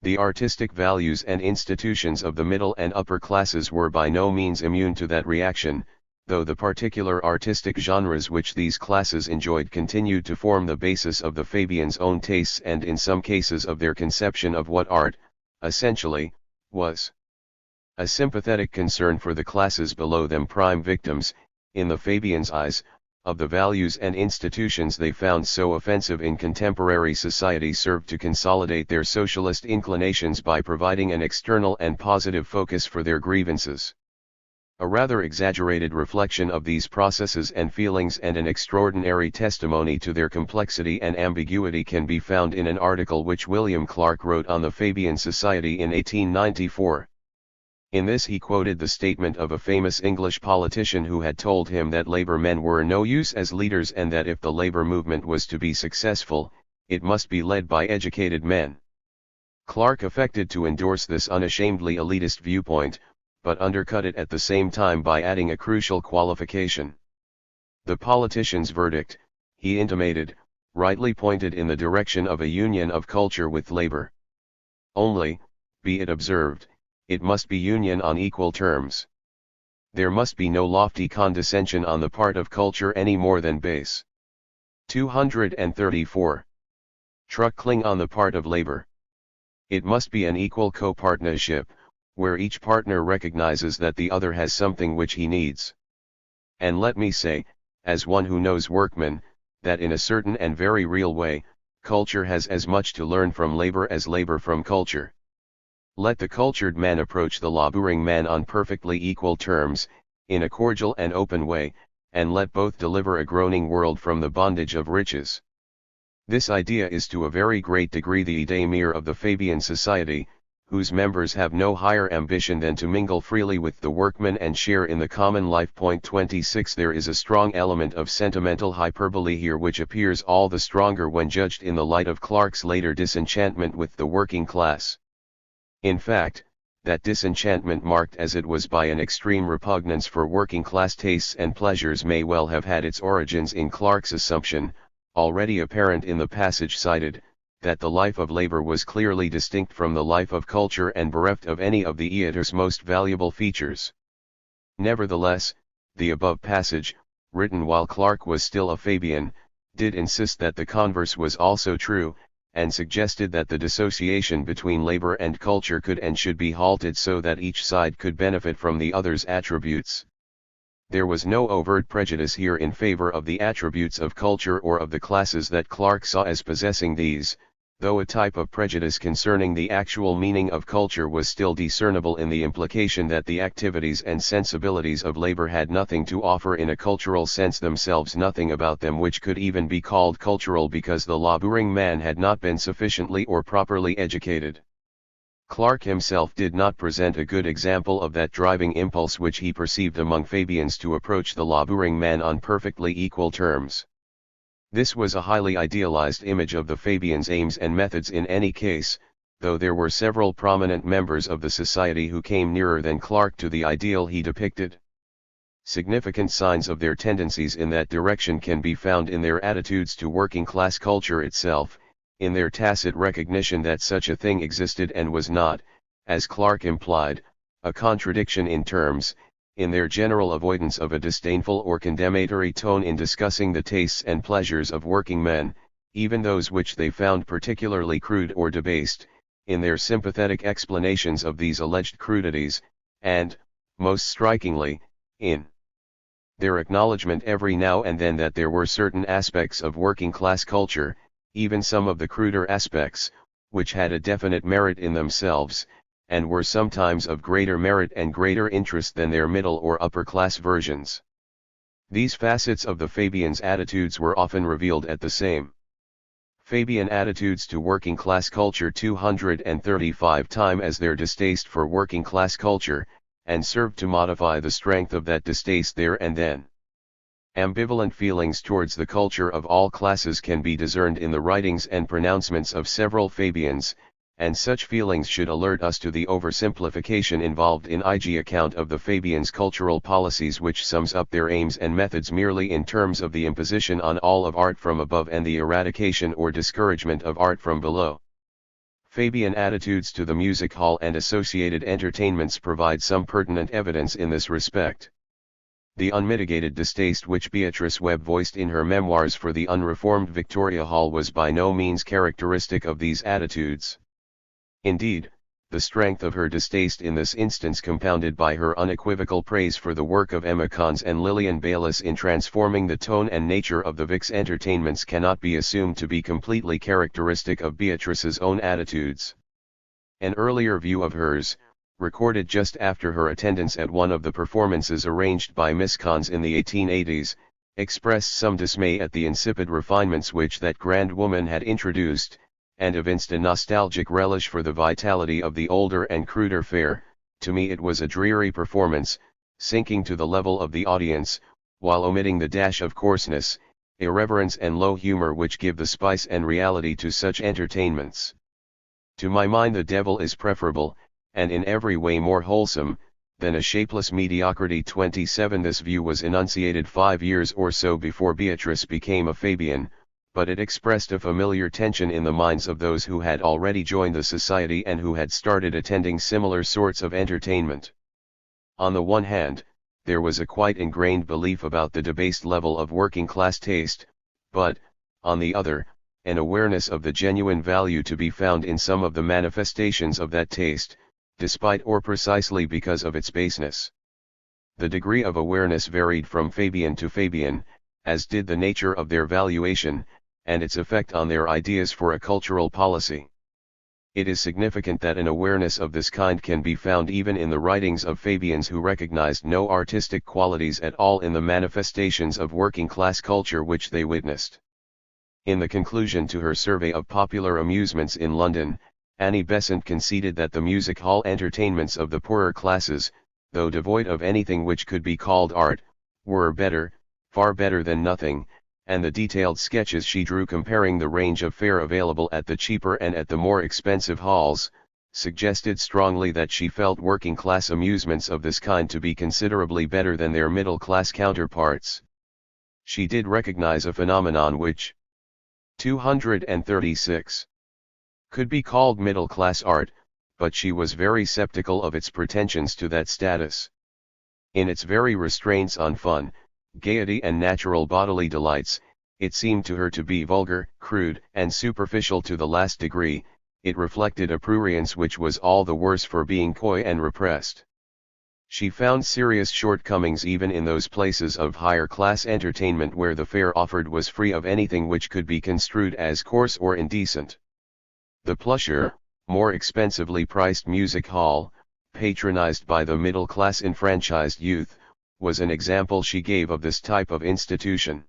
The artistic values and institutions of the middle and upper classes were by no means immune to that reaction, though the particular artistic genres which these classes enjoyed continued to form the basis of the Fabians' own tastes and in some cases of their conception of what art, essentially, was. A sympathetic concern for the classes below them, prime victims, in the Fabians' eyes, of the values and institutions they found so offensive in contemporary society, served to consolidate their socialist inclinations by providing an external and positive focus for their grievances. A rather exaggerated reflection of these processes and feelings and an extraordinary testimony to their complexity and ambiguity can be found in an article which William Clark wrote on the Fabian Society in 1894. In this he quoted the statement of a famous English politician who had told him that labor men were no use as leaders and that if the labor movement was to be successful, it must be led by educated men. Clark affected to endorse this unashamedly elitist viewpoint, but undercut it at the same time by adding a crucial qualification. The politician's verdict, he intimated, rightly pointed in the direction of a union of culture with labor. Only, be it observed, it must be union on equal terms. There must be no lofty condescension on the part of culture any more than base. 234. Truckling on the part of labor. It must be an equal co-partnership, where each partner recognizes that the other has something which he needs. And let me say, as one who knows workmen, that in a certain and very real way, culture has as much to learn from labor as labor from culture. Let the cultured man approach the laboring man on perfectly equal terms, in a cordial and open way, and let both deliver a groaning world from the bondage of riches. This idea is to a very great degree the idée mere of the Fabian Society, whose members have no higher ambition than to mingle freely with the workmen and share in the common life. 26 There is a strong element of sentimental hyperbole here which appears all the stronger when judged in the light of Clark's later disenchantment with the working class. In fact, that disenchantment, marked as it was by an extreme repugnance for working class tastes and pleasures, may well have had its origins in Clark's assumption, already apparent in the passage cited, that the life of labor was clearly distinct from the life of culture and bereft of any of the eater's most valuable features. Nevertheless, the above passage, written while Clark was still a Fabian, did insist that the converse was also true, and suggested that the dissociation between labor and culture could and should be halted so that each side could benefit from the other's attributes. There was no overt prejudice here in favor of the attributes of culture or of the classes that Clark saw as possessing these, though a type of prejudice concerning the actual meaning of culture was still discernible in the implication that the activities and sensibilities of labor had nothing to offer in a cultural sense themselves, nothing about them which could even be called cultural because the laboring man had not been sufficiently or properly educated. Clark himself did not present a good example of that driving impulse which he perceived among Fabians to approach the laboring man on perfectly equal terms. This was a highly idealized image of the Fabians' aims and methods in any case, though there were several prominent members of the society who came nearer than Clark to the ideal he depicted. Significant signs of their tendencies in that direction can be found in their attitudes to working-class culture itself, in their tacit recognition that such a thing existed and was not, as Clark implied, a contradiction in terms, in their general avoidance of a disdainful or condemnatory tone in discussing the tastes and pleasures of working men, even those which they found particularly crude or debased, in their sympathetic explanations of these alleged crudities, and, most strikingly, in their acknowledgement every now and then that there were certain aspects of working-class culture, even some of the cruder aspects, which had a definite merit in themselves, and were sometimes of greater merit and greater interest than their middle or upper-class versions. These facets of the Fabians' attitudes were often revealed at the same Fabian attitudes to working-class culture 235 time as their distaste for working-class culture, and served to modify the strength of that distaste there and then. Ambivalent feelings towards the culture of all classes can be discerned in the writings and pronouncements of several Fabians, and such feelings should alert us to the oversimplification involved in IG account of the Fabians' cultural policies, which sums up their aims and methods merely in terms of the imposition on all of art from above and the eradication or discouragement of art from below. Fabian attitudes to the music hall and associated entertainments provide some pertinent evidence in this respect. The unmitigated distaste which Beatrice Webb voiced in her memoirs for the unreformed Victoria Hall was by no means characteristic of these attitudes. Indeed, the strength of her distaste in this instance, compounded by her unequivocal praise for the work of Emma Conns and Lillian Bayliss in transforming the tone and nature of the Vic's entertainments, cannot be assumed to be completely characteristic of Beatrice's own attitudes. An earlier view of hers, recorded just after her attendance at one of the performances arranged by Miss Conns in the 1880s, expressed some dismay at the insipid refinements which that grand woman had introduced, and evinced a nostalgic relish for the vitality of the older and cruder fare. To me it was a dreary performance, sinking to the level of the audience, while omitting the dash of coarseness, irreverence and low humor which give the spice and reality to such entertainments. To my mind the devil is preferable, and in every way more wholesome, than a shapeless mediocrity. 27 This view was enunciated 5 years or so before Beatrice became a Fabian, but it expressed a familiar tension in the minds of those who had already joined the society and who had started attending similar sorts of entertainment. On the one hand, there was a quite ingrained belief about the debased level of working-class taste, but, on the other, an awareness of the genuine value to be found in some of the manifestations of that taste, despite or precisely because of its baseness. The degree of awareness varied from Fabian to Fabian, as did the nature of their valuation, and its effect on their ideas for a cultural policy. It is significant that an awareness of this kind can be found even in the writings of Fabians who recognized no artistic qualities at all in the manifestations of working-class culture which they witnessed. In the conclusion to her survey of popular amusements in London, Annie Besant conceded that the music hall entertainments of the poorer classes, though devoid of anything which could be called art, were better, far better than nothing, and the detailed sketches she drew comparing the range of fare available at the cheaper and at the more expensive halls, suggested strongly that she felt working-class amusements of this kind to be considerably better than their middle-class counterparts. She did recognize a phenomenon which, 236, could be called middle-class art, but she was very sceptical of its pretensions to that status. In its very restraints on fun, gaiety and natural bodily delights, it seemed to her to be vulgar, crude, and superficial to the last degree. It reflected a prurience which was all the worse for being coy and repressed. She found serious shortcomings even in those places of higher class entertainment where the fare offered was free of anything which could be construed as coarse or indecent. The plusher, more expensively priced music hall, patronized by the middle-class enfranchised youth, was an example she gave of this type of institution.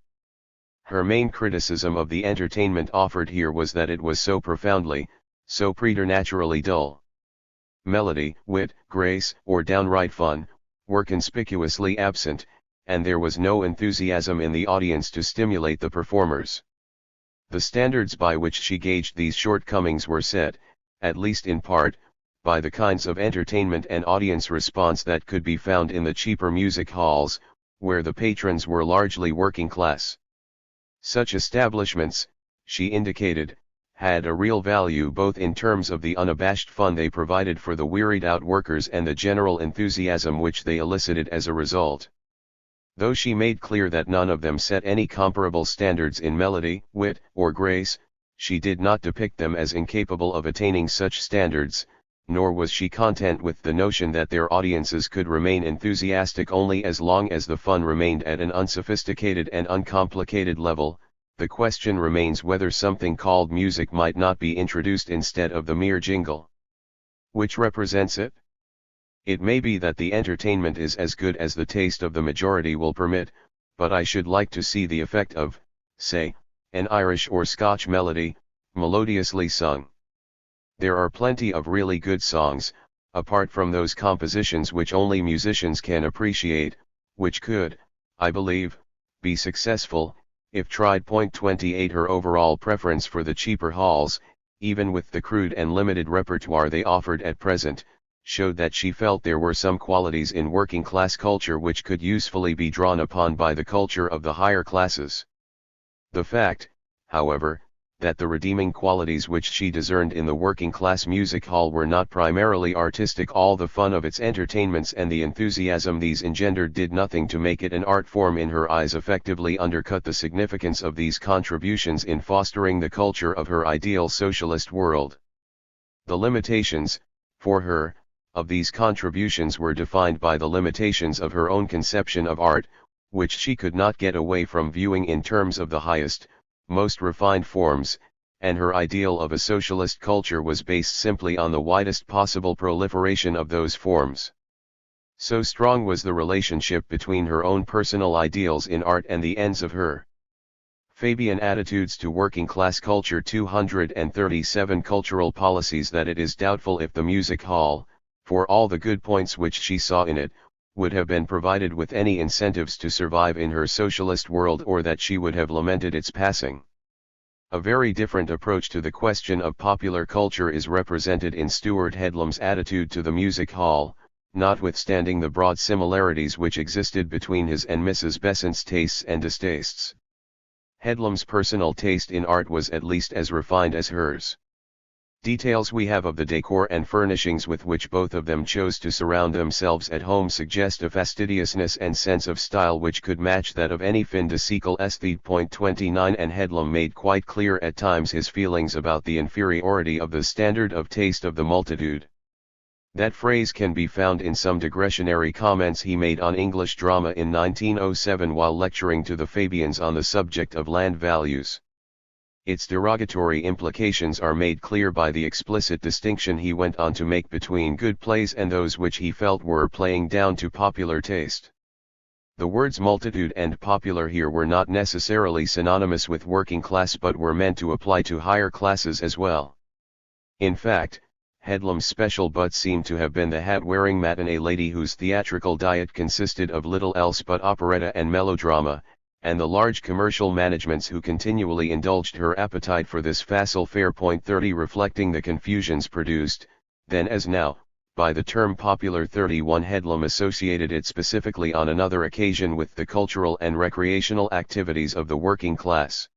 Her main criticism of the entertainment offered here was that it was so profoundly, so preternaturally dull. Melody, wit, grace, or downright fun, were conspicuously absent, and there was no enthusiasm in the audience to stimulate the performers. The standards by which she gauged these shortcomings were set, at least in part, by the kinds of entertainment and audience response that could be found in the cheaper music halls, where the patrons were largely working class. Such establishments, she indicated, had a real value both in terms of the unabashed fun they provided for the wearied-out workers and the general enthusiasm which they elicited as a result. Though she made clear that none of them set any comparable standards in melody, wit, or grace, she did not depict them as incapable of attaining such standards, nor was she content with the notion that their audiences could remain enthusiastic only as long as the fun remained at an unsophisticated and uncomplicated level. The question remains whether something called music might not be introduced instead of the mere jingle which represents it. It may be that the entertainment is as good as the taste of the majority will permit, but I should like to see the effect of, say, an Irish or Scotch melody, melodiously sung. There are plenty of really good songs, apart from those compositions which only musicians can appreciate, which could, I believe, be successful, if tried. 28 Her overall preference for the cheaper halls, even with the crude and limited repertoire they offered at present, showed that she felt there were some qualities in working-class culture which could usefully be drawn upon by the culture of the higher classes. The fact, however, that the redeeming qualities which she discerned in the working-class music hall were not primarily artistic. All the fun of its entertainments and the enthusiasm these engendered did nothing to make it an art form in her eyes, effectively undercut the significance of these contributions in fostering the culture of her ideal socialist world. The limitations, for her, of these contributions were defined by the limitations of her own conception of art, which she could not get away from viewing in terms of the highest, most refined forms, and her ideal of a socialist culture was based simply on the widest possible proliferation of those forms. So strong was the relationship between her own personal ideals in art and the ends of her Fabian attitudes to working-class culture. 237 cultural policies that it is doubtful if the music hall, for all the good points which she saw in it, would have been provided with any incentives to survive in her socialist world, or that she would have lamented its passing. A very different approach to the question of popular culture is represented in Stuart Headlam's attitude to the music hall, notwithstanding the broad similarities which existed between his and Mrs. Besant's tastes and distastes. Headlam's personal taste in art was at least as refined as hers. Details we have of the decor and furnishings with which both of them chose to surround themselves at home suggest a fastidiousness and sense of style which could match that of any fin de siècle aesthete. 29 And Headlam made quite clear at times his feelings about the inferiority of the standard of taste of the multitude. That phrase can be found in some digressionary comments he made on English drama in 1907 while lecturing to the Fabians on the subject of land values. Its derogatory implications are made clear by the explicit distinction he went on to make between good plays and those which he felt were playing down to popular taste. The words multitude and popular here were not necessarily synonymous with working class, but were meant to apply to higher classes as well. In fact, Headlam's special butt seemed to have been the hat-wearing matinee lady whose theatrical diet consisted of little else but operetta and melodrama, and the large commercial managements who continually indulged her appetite for this facile fare. 30 Reflecting the confusions produced, then as now, by the term popular. 31 Headlam associated it specifically on another occasion with the cultural and recreational activities of the working class.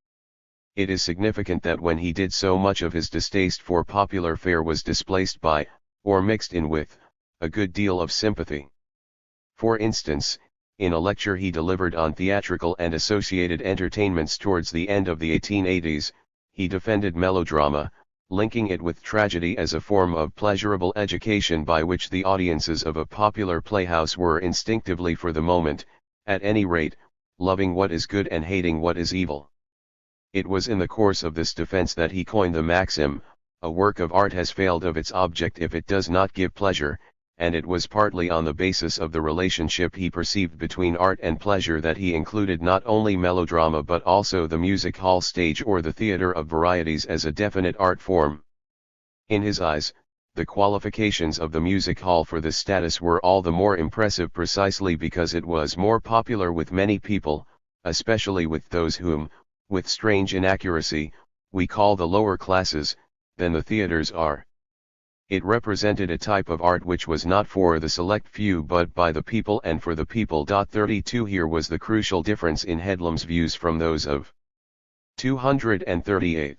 It is significant that when he did so, much of his distaste for popular fare was displaced by, or mixed in with, a good deal of sympathy. For instance, in a lecture he delivered on theatrical and associated entertainments towards the end of the 1880s, he defended melodrama, linking it with tragedy as a form of pleasurable education by which the audiences of a popular playhouse were instinctively, for the moment, at any rate, loving what is good and hating what is evil. It was in the course of this defense that he coined the maxim, "A work of art has failed of its object if it does not give pleasure," and it was partly on the basis of the relationship he perceived between art and pleasure that he included not only melodrama but also the music hall stage or the theater of varieties as a definite art form. In his eyes, the qualifications of the music hall for this status were all the more impressive precisely because it was more popular with many people, especially with those whom, with strange inaccuracy, we call the lower classes, than the theaters are. It represented a type of art which was not for the select few but by the people and for the people. 32 Here was the crucial difference in Headlam's views from those of 238.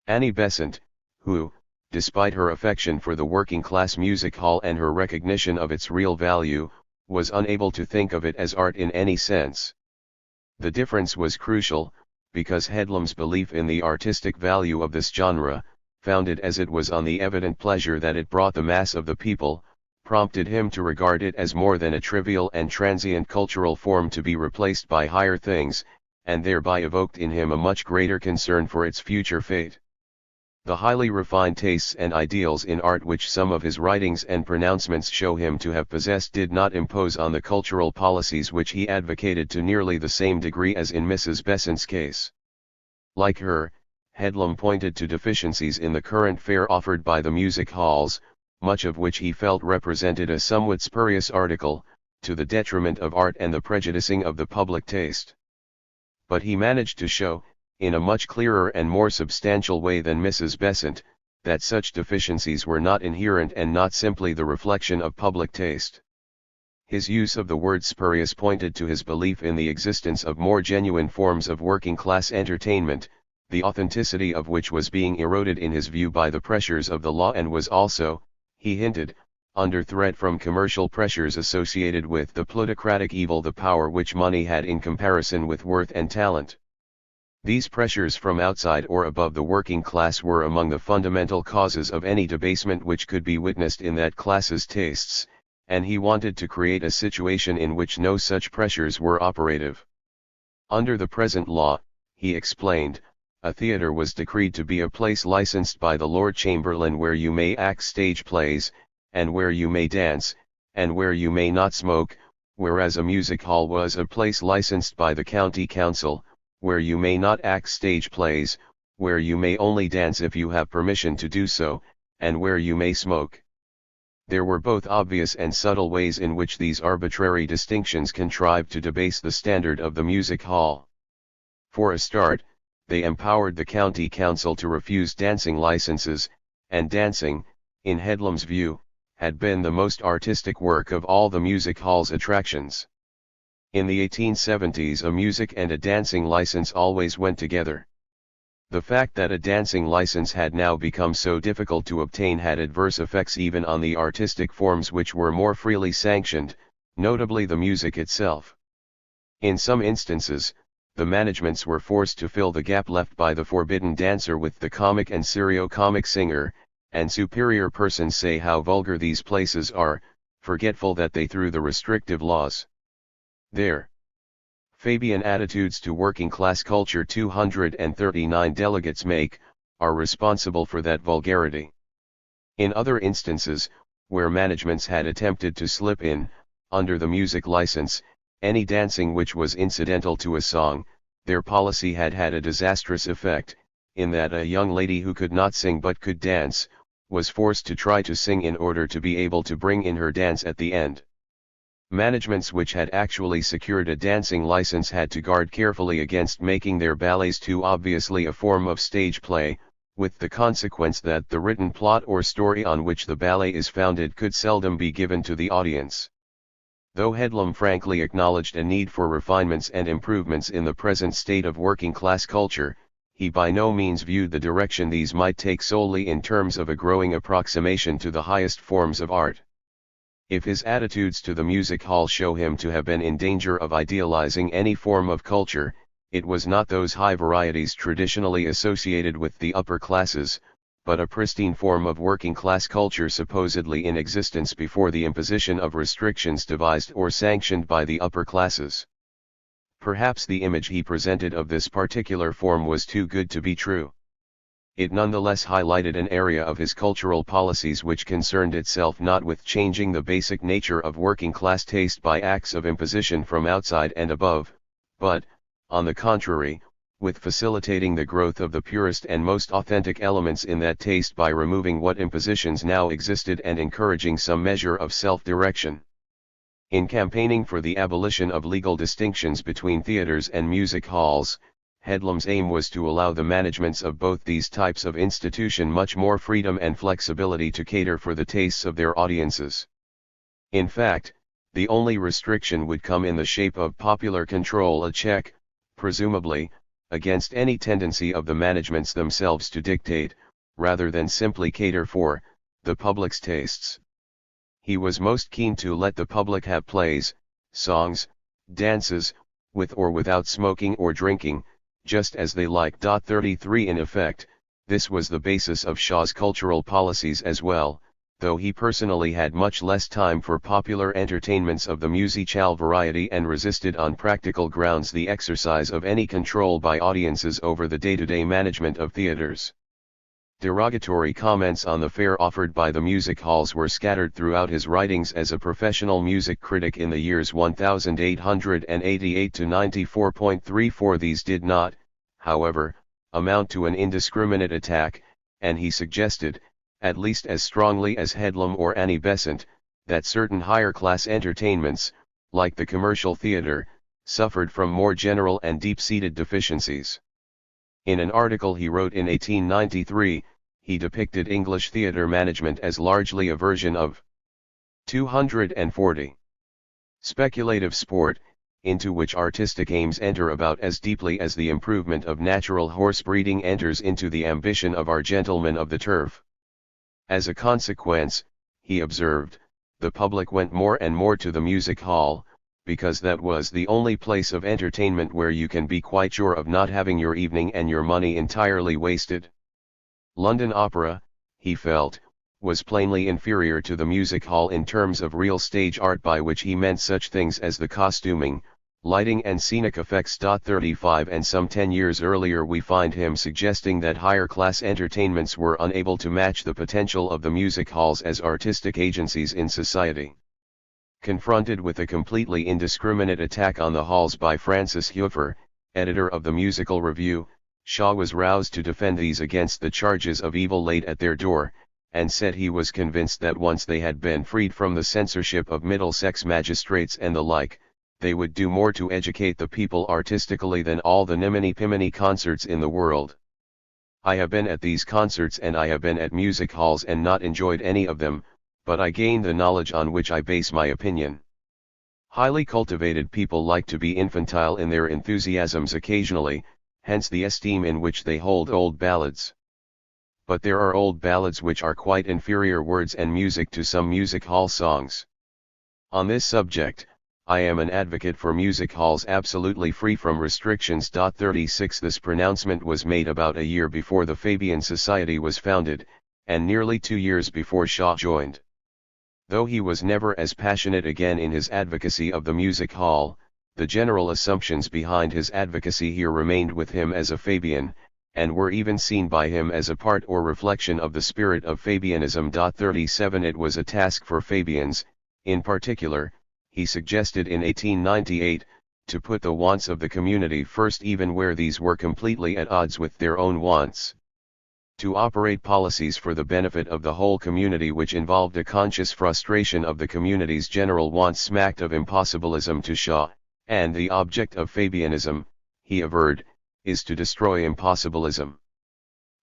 Annie Besant, who, despite her affection for the working-class music hall and her recognition of its real value, was unable to think of it as art in any sense. The difference was crucial, because Headlam's belief in the artistic value of this genre, founded as it was on the evident pleasure that it brought the mass of the people, prompted him to regard it as more than a trivial and transient cultural form to be replaced by higher things, and thereby evoked in him a much greater concern for its future fate. The highly refined tastes and ideals in art which some of his writings and pronouncements show him to have possessed did not impose on the cultural policies which he advocated to nearly the same degree as in Mrs. Besant's case. Like her, Headlam pointed to deficiencies in the current fare offered by the music halls, much of which he felt represented a somewhat spurious article, to the detriment of art and the prejudicing of the public taste. But he managed to show, in a much clearer and more substantial way than Mrs. Besant, that such deficiencies were not inherent and not simply the reflection of public taste. His use of the word spurious pointed to his belief in the existence of more genuine forms of working-class entertainment, the authenticity of which was being eroded in his view by the pressures of the law and was also, he hinted, under threat from commercial pressures associated with the plutocratic evil, the power which money had in comparison with worth and talent. These pressures from outside or above the working class were among the fundamental causes of any debasement which could be witnessed in that class's tastes, and he wanted to create a situation in which no such pressures were operative. Under the present law, he explained, a theatre was decreed to be a place licensed by the Lord Chamberlain where you may act stage plays, and where you may dance, and where you may not smoke, whereas a music hall was a place licensed by the county council, where you may not act stage plays, where you may only dance if you have permission to do so, and where you may smoke. There were both obvious and subtle ways in which these arbitrary distinctions contrived to debase the standard of the music hall. For a start, they empowered the county council to refuse dancing licenses, and dancing, in Headlam's view, had been the most artistic work of all the music hall's attractions. In the 1870s, a music and a dancing license always went together. The fact that a dancing license had now become so difficult to obtain had adverse effects even on the artistic forms which were more freely sanctioned, notably the music itself. In some instances, the managements were forced to fill the gap left by the forbidden dancer with the comic and serio-comic singer, and superior persons say how vulgar these places are, forgetful that they threw the restrictive laws. Their Fabian attitudes to working-class culture 239 delegates make, are responsible for that vulgarity. In other instances, where managements had attempted to slip in, under the music license, any dancing which was incidental to a song, their policy had had a disastrous effect, in that a young lady who could not sing but could dance, was forced to try to sing in order to be able to bring in her dance at the end. Managements which had actually secured a dancing license had to guard carefully against making their ballets too obviously a form of stage play, with the consequence that the written plot or story on which the ballet is founded could seldom be given to the audience. Though Headlam frankly acknowledged a need for refinements and improvements in the present state of working-class culture, he by no means viewed the direction these might take solely in terms of a growing approximation to the highest forms of art. If his attitudes to the music hall show him to have been in danger of idealizing any form of culture, it was not those high varieties traditionally associated with the upper classes, but a pristine form of working-class culture supposedly in existence before the imposition of restrictions devised or sanctioned by the upper classes. Perhaps the image he presented of this particular form was too good to be true. It nonetheless highlighted an area of his cultural policies which concerned itself not with changing the basic nature of working-class taste by acts of imposition from outside and above, but, on the contrary, with facilitating the growth of the purest and most authentic elements in that taste by removing what impositions now existed and encouraging some measure of self-direction. In campaigning for the abolition of legal distinctions between theaters and music halls, Headlam's aim was to allow the managements of both these types of institution much more freedom and flexibility to cater for the tastes of their audiences. In fact, the only restriction would come in the shape of popular control, a check, presumably, against any tendency of the managements themselves to dictate, rather than simply cater for, the public's tastes. He was most keen to let the public have plays, songs, dances, with or without smoking or drinking, just as they liked. 33 In effect, this was the basis of Shaw's cultural policies as well, though he personally had much less time for popular entertainments of the music-hall variety and resisted on practical grounds the exercise of any control by audiences over the day-to-day management of theaters. Derogatory comments on the fare offered by the music halls were scattered throughout his writings as a professional music critic in the years 1888 to 94.34. These did not, however, amount to an indiscriminate attack, and he suggested, at least as strongly as Headlam or Annie Besant, that certain higher-class entertainments, like the commercial theatre, suffered from more general and deep-seated deficiencies. In an article he wrote in 1893, he depicted English theatre management as largely a version of 240 speculative sport, into which artistic aims enter about as deeply as the improvement of natural horse breeding enters into the ambition of our gentlemen of the turf. As a consequence, he observed, the public went more and more to the music hall, because that was the only place of entertainment where you can be quite sure of not having your evening and your money entirely wasted. London Opera, he felt, was plainly inferior to the music hall in terms of real stage art, by which he meant such things as the costuming, lighting and scenic effects. 35 And some 10 years earlier we find him suggesting that higher class entertainments were unable to match the potential of the music halls as artistic agencies in society. Confronted with a completely indiscriminate attack on the halls by Francis Hueffer, editor of the Musical Review, Shaw was roused to defend these against the charges of evil laid at their door, and said he was convinced that once they had been freed from the censorship of Middlesex magistrates and the like, they would do more to educate the people artistically than all the niminy-piminy concerts in the world. I have been at these concerts and I have been at music halls and not enjoyed any of them, but I gained the knowledge on which I base my opinion. Highly cultivated people like to be infantile in their enthusiasms occasionally, hence the esteem in which they hold old ballads. But there are old ballads which are quite inferior words and music to some music hall songs. On this subject, I am an advocate for music halls absolutely free from restrictions. 36 This pronouncement was made about a year before the Fabian Society was founded, and nearly 2 years before Shaw joined. Though he was never as passionate again in his advocacy of the music hall, the general assumptions behind his advocacy here remained with him as a Fabian, and were even seen by him as a part or reflection of the spirit of Fabianism. 37 It was a task for Fabians, in particular, he suggested in 1898, to put the wants of the community first even where these were completely at odds with their own wants. To operate policies for the benefit of the whole community which involved a conscious frustration of the community's general wants smacked of impossibilism to Shaw, and the object of Fabianism, he averred, is to destroy impossibilism.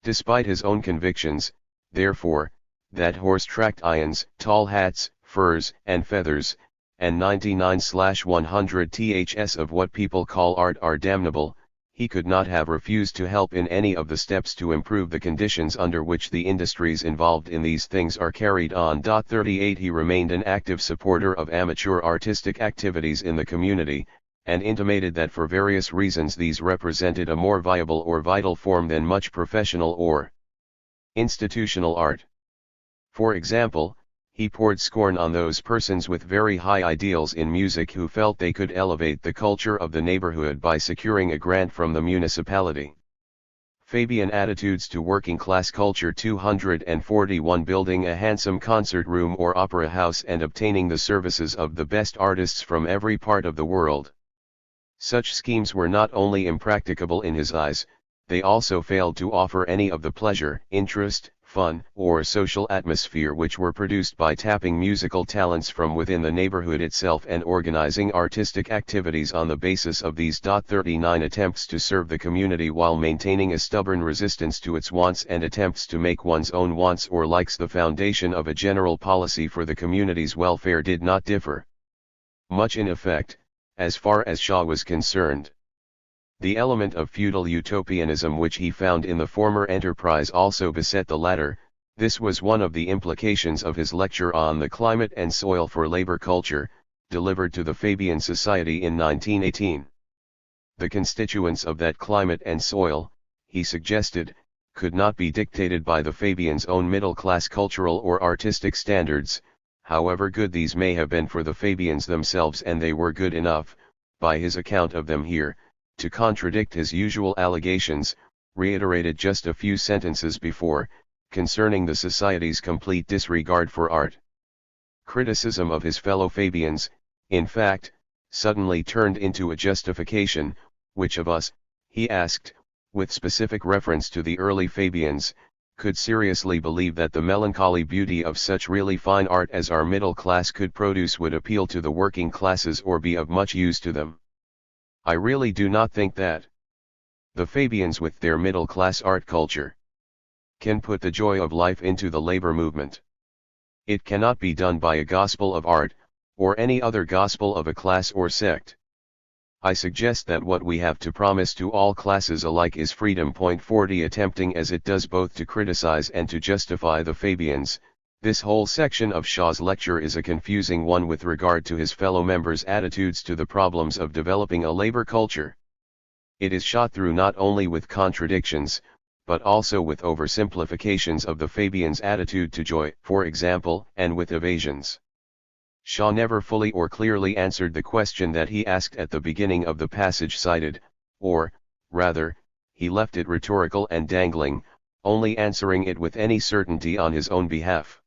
Despite his own convictions, therefore, that horse-tracked ions, tall hats, furs and feathers, and 99/100 ths of what people call art are damnable, he could not have refused to help in any of the steps to improve the conditions under which the industries involved in these things are carried on. 38 He remained an active supporter of amateur artistic activities in the community, and intimated that for various reasons these represented a more viable or vital form than much professional or institutional art. For example, he poured scorn on those persons with very high ideals in music who felt they could elevate the culture of the neighborhood by securing a grant from the municipality. Fabian attitudes to working-class culture. 241 Building a handsome concert room or opera house and obtaining the services of the best artists from every part of the world. Such schemes were not only impracticable in his eyes, they also failed to offer any of the pleasure, interest, fun, or social atmosphere which were produced by tapping musical talents from within the neighborhood itself and organizing artistic activities on the basis of these. 39 Attempts to serve the community while maintaining a stubborn resistance to its wants and attempts to make one's own wants or likes the foundation of a general policy for the community's welfare did not differ much in effect, as far as Shaw was concerned. The element of feudal utopianism which he found in the former enterprise also beset the latter. This was one of the implications of his lecture on the climate and soil for labor culture, delivered to the Fabian Society in 1918. The constituents of that climate and soil, he suggested, could not be dictated by the Fabians' own middle-class cultural or artistic standards, however good these may have been for the Fabians themselves, and they were good enough, by his account of them here, to contradict his usual allegations, reiterated just a few sentences before, concerning the Society's complete disregard for art. Criticism of his fellow Fabians, in fact, suddenly turned into a justification. Which of us, he asked, with specific reference to the early Fabians, could seriously believe that the melancholy beauty of such really fine art as our middle class could produce would appeal to the working classes or be of much use to them? I really do not think that the Fabians with their middle-class art culture can put the joy of life into the labor movement. It cannot be done by a gospel of art, or any other gospel of a class or sect. I suggest that what we have to promise to all classes alike is freedom. 40 Attempting as it does both to criticize and to justify the Fabians, this whole section of Shaw's lecture is a confusing one with regard to his fellow members' attitudes to the problems of developing a labor culture. It is shot through not only with contradictions, but also with oversimplifications of the Fabians' attitude to joy, for example, and with evasions. Shaw never fully or clearly answered the question that he asked at the beginning of the passage cited, or, rather, he left it rhetorical and dangling, only answering it with any certainty on his own behalf.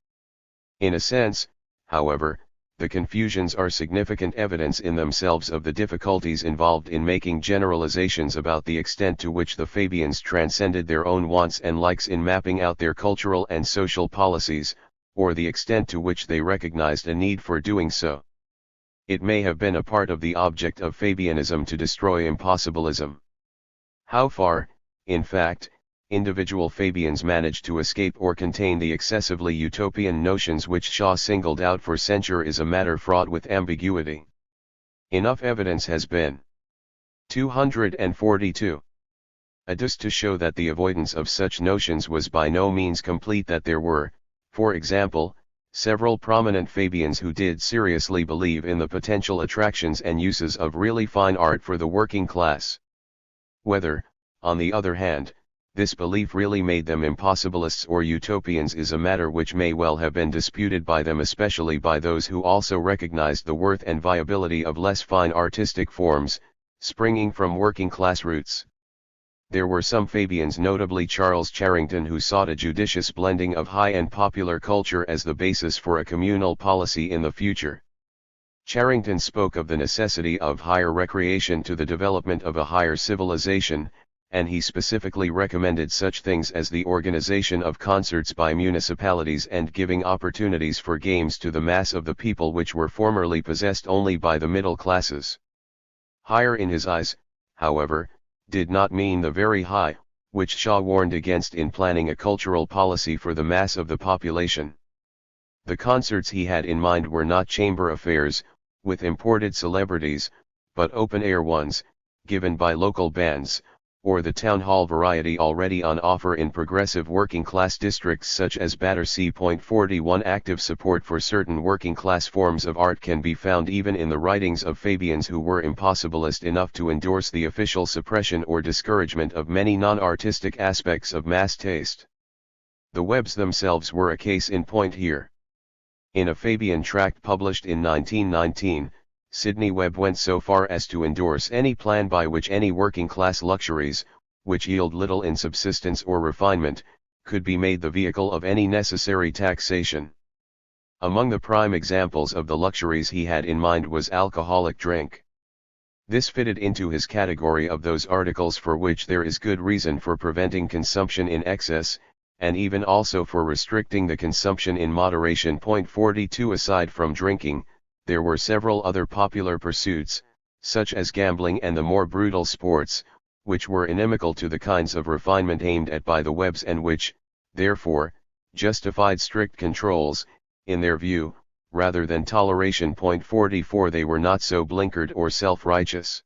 In a sense, however, the confusions are significant evidence in themselves of the difficulties involved in making generalizations about the extent to which the Fabians transcended their own wants and likes in mapping out their cultural and social policies, or the extent to which they recognized a need for doing so. It may have been a part of the object of Fabianism to destroy impossibilism. How far, in fact, individual Fabians managed to escape or contain the excessively utopian notions which Shaw singled out for censure is a matter fraught with ambiguity. Enough evidence has been 242 adduced to show that the avoidance of such notions was by no means complete, that there were, for example, several prominent Fabians who did seriously believe in the potential attractions and uses of really fine art for the working class. Whether, on the other hand, this belief really made them impossibilists or utopians is a matter which may well have been disputed by them, especially by those who also recognized the worth and viability of less fine artistic forms, springing from working class roots. There were some Fabians, notably Charles Charrington, who sought a judicious blending of high and popular culture as the basis for a communal policy in the future. Charrington spoke of the necessity of higher recreation to the development of a higher civilization, and he specifically recommended such things as the organization of concerts by municipalities and giving opportunities for games to the mass of the people which were formerly possessed only by the middle classes. Higher in his eyes, however, did not mean the very high, which Shaw warned against in planning a cultural policy for the mass of the population. The concerts he had in mind were not chamber affairs, with imported celebrities, but open-air ones, given by local bands, or the town hall variety already on offer in progressive working-class districts such as Battersea. 41 Active support for certain working-class forms of art can be found even in the writings of Fabians who were impossibilist enough to endorse the official suppression or discouragement of many non-artistic aspects of mass taste. The Webbs themselves were a case in point here. In a Fabian tract published in 1919, Sidney Webb went so far as to endorse any plan by which any working-class luxuries, which yield little in subsistence or refinement, could be made the vehicle of any necessary taxation. Among the prime examples of the luxuries he had in mind was alcoholic drink. This fitted into his category of those articles for which there is good reason for preventing consumption in excess, and even also for restricting the consumption in moderation. 42 Aside from drinking, there were several other popular pursuits, such as gambling and the more brutal sports, which were inimical to the kinds of refinement aimed at by the Webbs and which, therefore, justified strict controls, in their view, rather than toleration. 44 They were not so blinkered or self-righteous,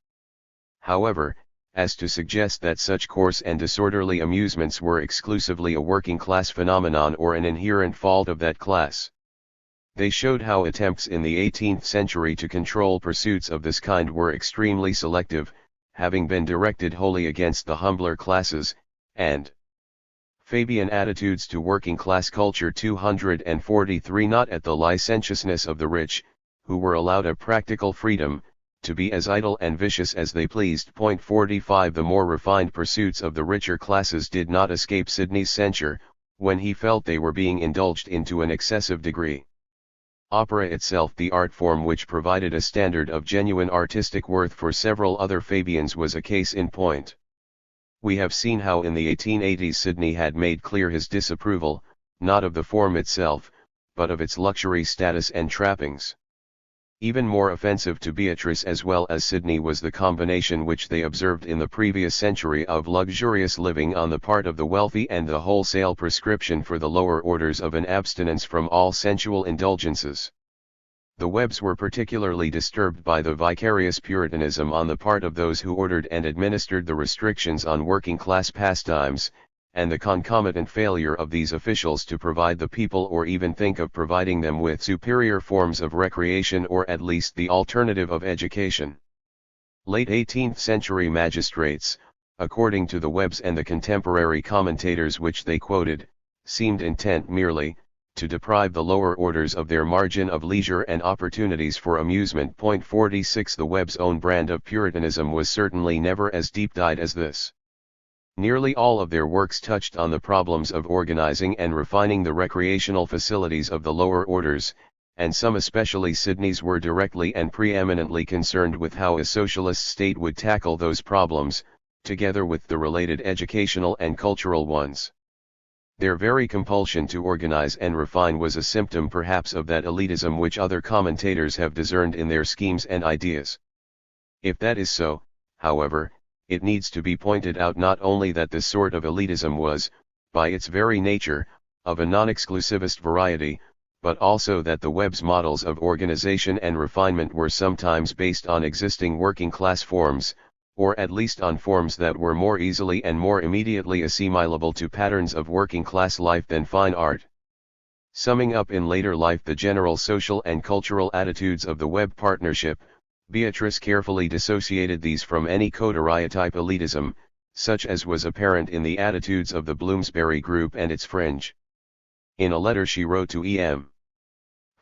however, as to suggest that such coarse and disorderly amusements were exclusively a working-class phenomenon or an inherent fault of that class. They showed how attempts in the 18th century to control pursuits of this kind were extremely selective, having been directed wholly against the humbler classes, and Fabian attitudes to working-class culture. 243 Not at the licentiousness of the rich, who were allowed a practical freedom, to be as idle and vicious as they pleased. 45 The more refined pursuits of the richer classes did not escape Sidney's censure, when he felt they were being indulged in to an excessive degree. Opera itself, the art form which provided a standard of genuine artistic worth for several other Fabians, was a case in point. We have seen how in the 1880s Sidney had made clear his disapproval, not of the form itself, but of its luxury status and trappings. Even more offensive to Beatrice as well as Sidney was the combination which they observed in the previous century of luxurious living on the part of the wealthy and the wholesale prescription for the lower orders of an abstinence from all sensual indulgences. The Webbs were particularly disturbed by the vicarious Puritanism on the part of those who ordered and administered the restrictions on working-class pastimes, and the concomitant failure of these officials to provide the people or even think of providing them with superior forms of recreation or at least the alternative of education. Late 18th century magistrates, according to the Webbs and the contemporary commentators which they quoted, seemed intent merely to deprive the lower orders of their margin of leisure and opportunities for amusement. 46 The Webbs' own brand of Puritanism was certainly never as deep-dyed as this. Nearly all of their works touched on the problems of organizing and refining the recreational facilities of the lower orders, and some, especially Sidney's, were directly and preeminently concerned with how a socialist state would tackle those problems, together with the related educational and cultural ones. Their very compulsion to organize and refine was a symptom perhaps of that elitism which other commentators have discerned in their schemes and ideas. If that is so, however, it needs to be pointed out not only that this sort of elitism was, by its very nature, of a non-exclusivist variety, but also that the Webbs' models of organization and refinement were sometimes based on existing working-class forms, or at least on forms that were more easily and more immediately assimilable to patterns of working-class life than fine art. Summing up in later life the general social and cultural attitudes of the Webb partnership, Beatrice carefully dissociated these from any coterie-type elitism, such as was apparent in the attitudes of the Bloomsbury Group and its fringe. In a letter she wrote to E.M.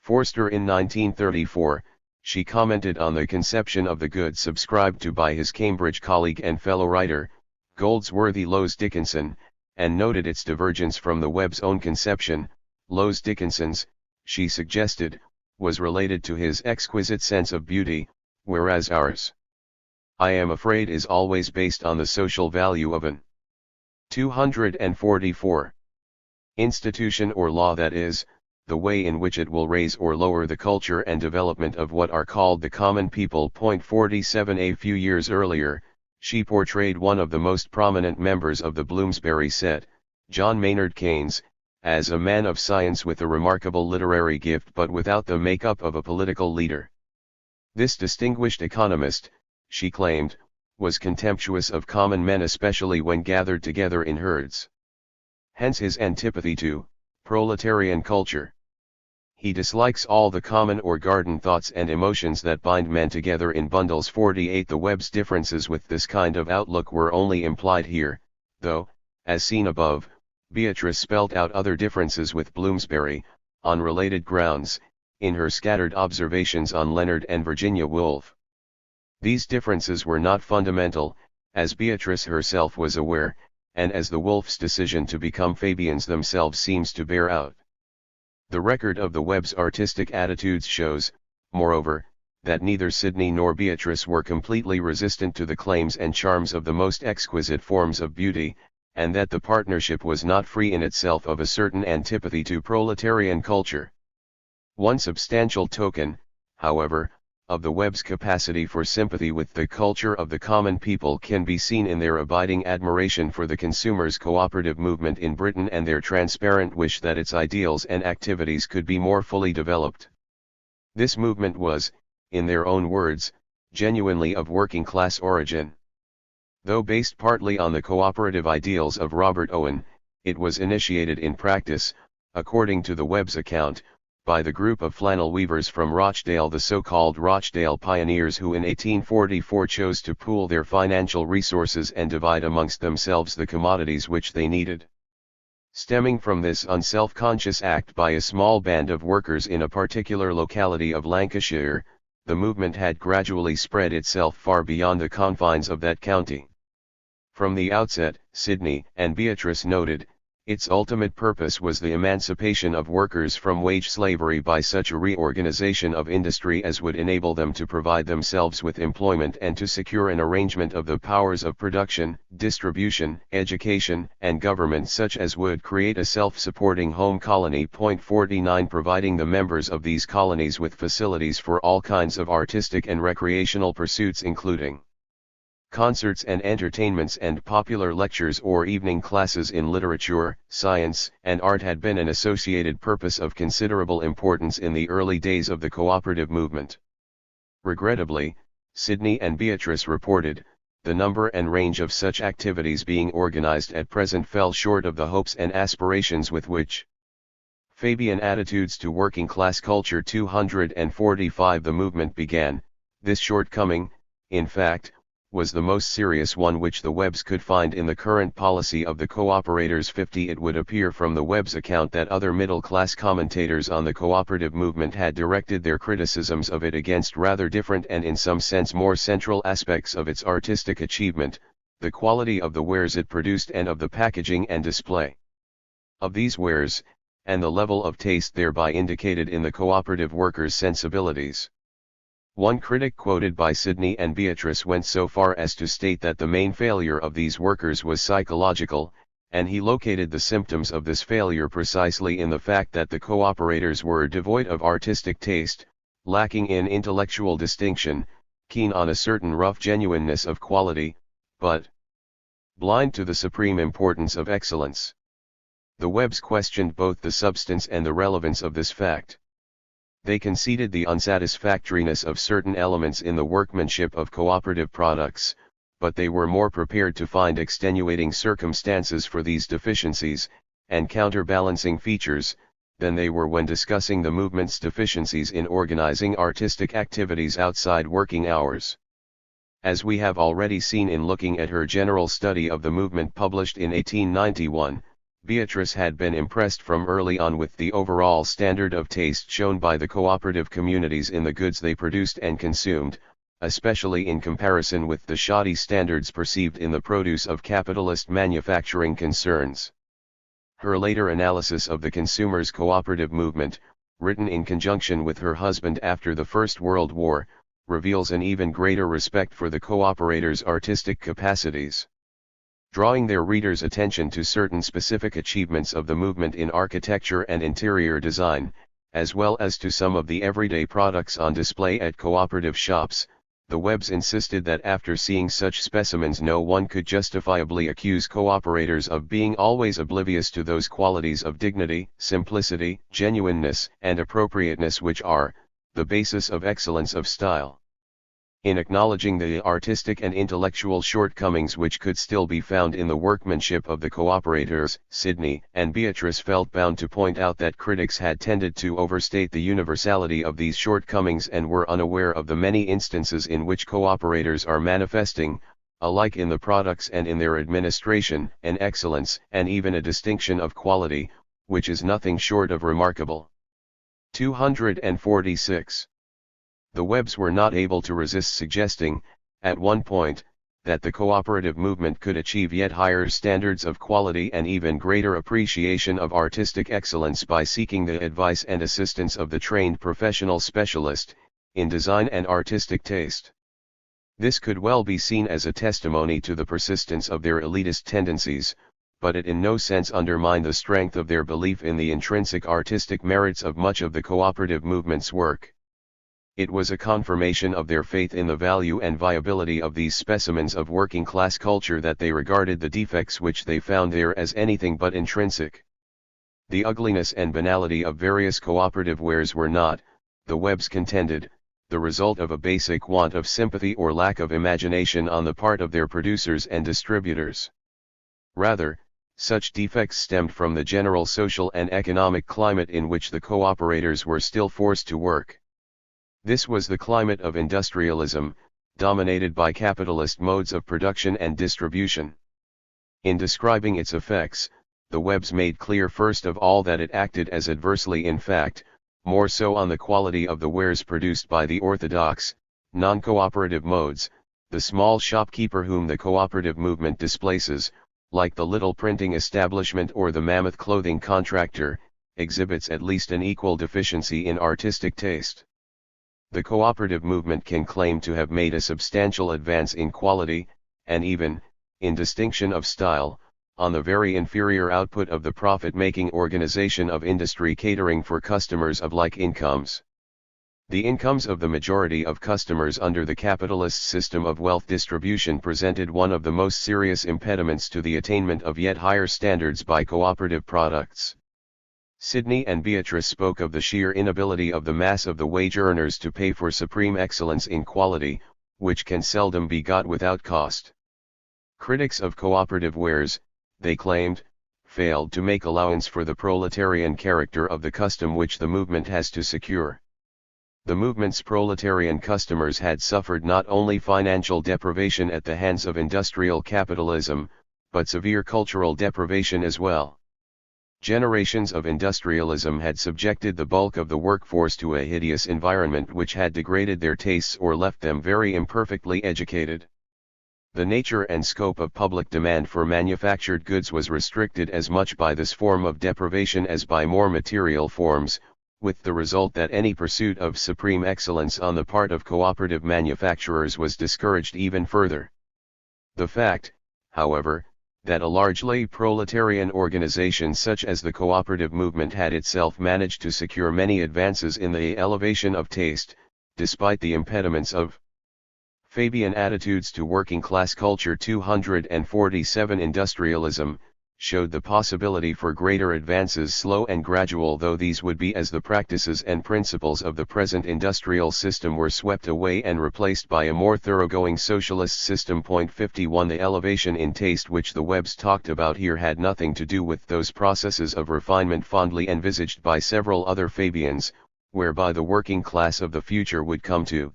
Forster in 1934, she commented on the conception of the good subscribed to by his Cambridge colleague and fellow writer, Goldsworthy Lowes Dickinson, and noted its divergence from the Webbs' own conception. Lowes Dickinson's, she suggested, was related to his exquisite sense of beauty, whereas ours, I am afraid, is always based on the social value of an 244 institution or law, that is, the way in which it will raise or lower the culture and development of what are called the common people. 47 A few years earlier, she portrayed one of the most prominent members of the Bloomsbury set, John Maynard Keynes, as a man of science with a remarkable literary gift but without the makeup of a political leader. This distinguished economist, she claimed, was contemptuous of common men, especially when gathered together in herds. Hence his antipathy to proletarian culture. He dislikes all the common or garden thoughts and emotions that bind men together in bundles. 48 The Webbs' differences with this kind of outlook were only implied here, though, as seen above, Beatrice spelt out other differences with Bloomsbury, on related grounds, in her scattered observations on Leonard and Virginia Woolf. These differences were not fundamental, as Beatrice herself was aware, and as the Woolfs' decision to become Fabians themselves seems to bear out. The record of the Webbs' artistic attitudes shows, moreover, that neither Sidney nor Beatrice were completely resistant to the claims and charms of the most exquisite forms of beauty, and that the partnership was not free in itself of a certain antipathy to proletarian culture. One substantial token, however, of the Webbs' capacity for sympathy with the culture of the common people can be seen in their abiding admiration for the consumers' cooperative movement in Britain and their transparent wish that its ideals and activities could be more fully developed. This movement was, in their own words, genuinely of working-class origin. Though based partly on the cooperative ideals of Robert Owen, it was initiated in practice, according to the Webbs' account, by the group of flannel weavers from Rochdale, the so-called Rochdale pioneers, who in 1844 chose to pool their financial resources and divide amongst themselves the commodities which they needed. Stemming from this unself-conscious act by a small band of workers in a particular locality of Lancashire, the movement had gradually spread itself far beyond the confines of that county. From the outset, Sidney and Beatrice noted, its ultimate purpose was the emancipation of workers from wage slavery by such a reorganization of industry as would enable them to provide themselves with employment and to secure an arrangement of the powers of production, distribution, education, and government such as would create a self-supporting home colony. 49 Providing the members of these colonies with facilities for all kinds of artistic and recreational pursuits, including concerts and entertainments and popular lectures or evening classes in literature, science, and art had been an associated purpose of considerable importance in the early days of the cooperative movement. Regrettably, Sidney and Beatrice reported, the number and range of such activities being organized at present fell short of the hopes and aspirations with which Fabian Attitudes to Working Class Culture 245 the movement began. This shortcoming, in fact, was the most serious one which the Webbs could find in the current policy of the cooperators. 50 It would appear from the Webbs' account that other middle-class commentators on the cooperative movement had directed their criticisms of it against rather different and in some sense more central aspects of its artistic achievement, the quality of the wares it produced and of the packaging and display of these wares, and the level of taste thereby indicated in the cooperative workers' sensibilities. One critic quoted by Sidney and Beatrice went so far as to state that the main failure of these workers was psychological, and he located the symptoms of this failure precisely in the fact that the cooperators were devoid of artistic taste, lacking in intellectual distinction, keen on a certain rough genuineness of quality, but blind to the supreme importance of excellence. The Webbs questioned both the substance and the relevance of this fact. They conceded the unsatisfactoriness of certain elements in the workmanship of cooperative products, but they were more prepared to find extenuating circumstances for these deficiencies, and counterbalancing features, than they were when discussing the movement's deficiencies in organizing artistic activities outside working hours. As we have already seen in looking at her general study of the movement published in 1891, Beatrice had been impressed from early on with the overall standard of taste shown by the cooperative communities in the goods they produced and consumed, especially in comparison with the shoddy standards perceived in the produce of capitalist manufacturing concerns. Her later analysis of the consumers' cooperative movement, written in conjunction with her husband after the First World War, reveals an even greater respect for the cooperators' artistic capacities. Drawing their readers' attention to certain specific achievements of the movement in architecture and interior design, as well as to some of the everyday products on display at cooperative shops, the Webbs insisted that after seeing such specimens no one could justifiably accuse cooperators of being always oblivious to those qualities of dignity, simplicity, genuineness, and appropriateness which are the basis of excellence of style. In acknowledging the artistic and intellectual shortcomings which could still be found in the workmanship of the cooperators, Sidney and Beatrice felt bound to point out that critics had tended to overstate the universality of these shortcomings and were unaware of the many instances in which cooperators are manifesting, alike in the products and in their administration, an excellence and even a distinction of quality, which is nothing short of remarkable. 246. The Webbs were not able to resist suggesting, at one point, that the cooperative movement could achieve yet higher standards of quality and even greater appreciation of artistic excellence by seeking the advice and assistance of the trained professional specialist, in design and artistic taste. This could well be seen as a testimony to the persistence of their elitist tendencies, but it in no sense undermined the strength of their belief in the intrinsic artistic merits of much of the cooperative movement's work. It was a confirmation of their faith in the value and viability of these specimens of working-class culture that they regarded the defects which they found there as anything but intrinsic. The ugliness and banality of various cooperative wares were not, the Webbs contended, the result of a basic want of sympathy or lack of imagination on the part of their producers and distributors. Rather, such defects stemmed from the general social and economic climate in which the cooperators were still forced to work. This was the climate of industrialism, dominated by capitalist modes of production and distribution. In describing its effects, the Webbs made clear first of all that it acted as adversely in fact, more so on the quality of the wares produced by the orthodox, non-cooperative modes, the small shopkeeper whom the cooperative movement displaces, like the little printing establishment or the mammoth clothing contractor, exhibits at least an equal deficiency in artistic taste. The cooperative movement can claim to have made a substantial advance in quality, and even, in distinction of style, on the very inferior output of the profit-making organization of industry catering for customers of like incomes. The incomes of the majority of customers under the capitalist system of wealth distribution presented one of the most serious impediments to the attainment of yet higher standards by cooperative products. Sidney and Beatrice spoke of the sheer inability of the mass of the wage earners to pay for supreme excellence in quality, which can seldom be got without cost. Critics of cooperative wares, they claimed, failed to make allowance for the proletarian character of the custom which the movement has to secure. The movement's proletarian customers had suffered not only financial deprivation at the hands of industrial capitalism, but severe cultural deprivation as well. Generations of industrialism had subjected the bulk of the workforce to a hideous environment which had degraded their tastes or left them very imperfectly educated. The nature and scope of public demand for manufactured goods was restricted as much by this form of deprivation as by more material forms, with the result that any pursuit of supreme excellence on the part of cooperative manufacturers was discouraged even further. The fact, however, that a largely proletarian organization such as the cooperative movement had itself managed to secure many advances in the elevation of taste, despite the impediments of Fabian attitudes to working-class culture. 247 Industrialism showed the possibility for greater advances, slow and gradual though these would be, as the practices and principles of the present industrial system were swept away and replaced by a more thoroughgoing socialist system. 51 The elevation in taste which the Webbs talked about here had nothing to do with those processes of refinement fondly envisaged by several other Fabians, whereby the working class of the future would come to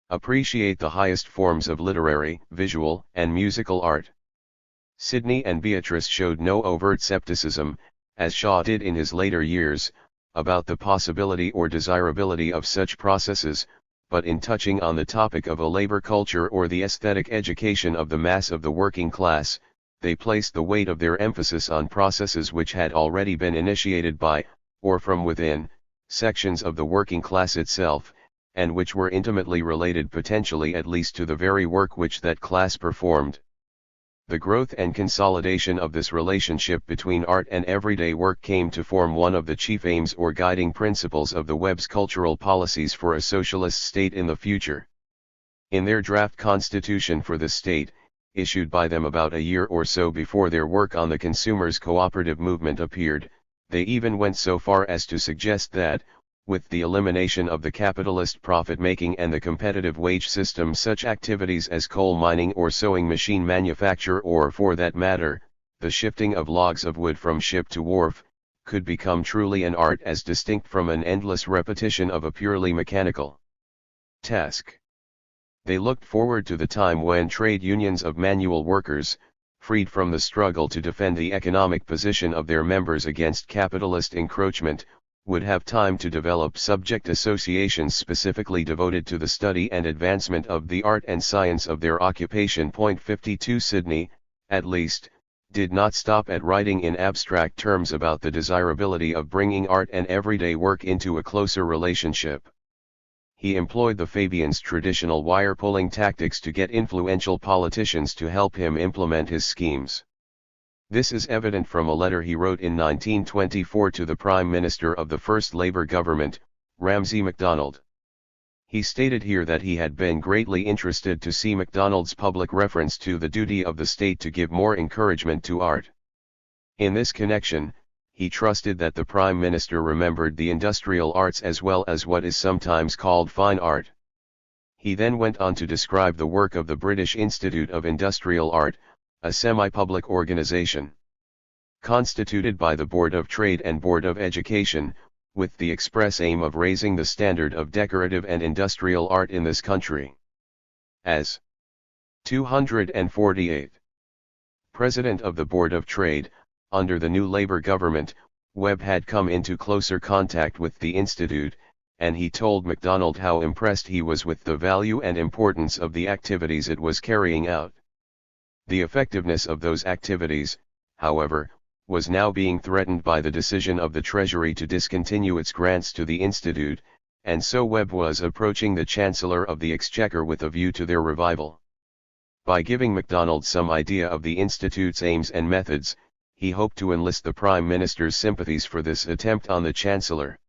appreciate the highest forms of literary, visual, and musical art. Sidney and Beatrice showed no overt skepticism, as Shaw did in his later years, about the possibility or desirability of such processes, but in touching on the topic of a labor culture or the aesthetic education of the mass of the working class, they placed the weight of their emphasis on processes which had already been initiated by, or from within, sections of the working class itself, and which were intimately related potentially at least to the very work which that class performed. The growth and consolidation of this relationship between art and everyday work came to form one of the chief aims or guiding principles of the Webbs' cultural policies for a socialist state in the future. In their draft constitution for the state, issued by them about a year or so before their work on the consumers' cooperative movement appeared, they even went so far as to suggest that, with the elimination of the capitalist profit-making and the competitive wage system, such activities as coal mining or sewing machine manufacture, or for that matter, the shifting of logs of wood from ship to wharf, could become truly an art as distinct from an endless repetition of a purely mechanical task. They looked forward to the time when trade unions of manual workers, freed from the struggle to defend the economic position of their members against capitalist encroachment, would have time to develop subject associations specifically devoted to the study and advancement of the art and science of their occupation. 52 Sidney, at least, did not stop at writing in abstract terms about the desirability of bringing art and everyday work into a closer relationship. He employed the Fabians' traditional wire-pulling tactics to get influential politicians to help him implement his schemes. This is evident from a letter he wrote in 1924 to the Prime Minister of the first Labour government, Ramsay MacDonald. He stated here that he had been greatly interested to see MacDonald's public reference to the duty of the state to give more encouragement to art. In this connection, he trusted that the Prime Minister remembered the industrial arts as well as what is sometimes called fine art. He then went on to describe the work of the British Institute of Industrial Art, a semi-public organization constituted by the Board of Trade and Board of Education, with the express aim of raising the standard of decorative and industrial art in this country. As 248 President of the Board of Trade, under the new Labour government, Webb had come into closer contact with the Institute, and he told MacDonald how impressed he was with the value and importance of the activities it was carrying out. The effectiveness of those activities, however, was now being threatened by the decision of the Treasury to discontinue its grants to the Institute, and so Webb was approaching the Chancellor of the Exchequer with a view to their revival. By giving MacDonald some idea of the Institute's aims and methods, he hoped to enlist the Prime Minister's sympathies for this attempt on the Chancellor.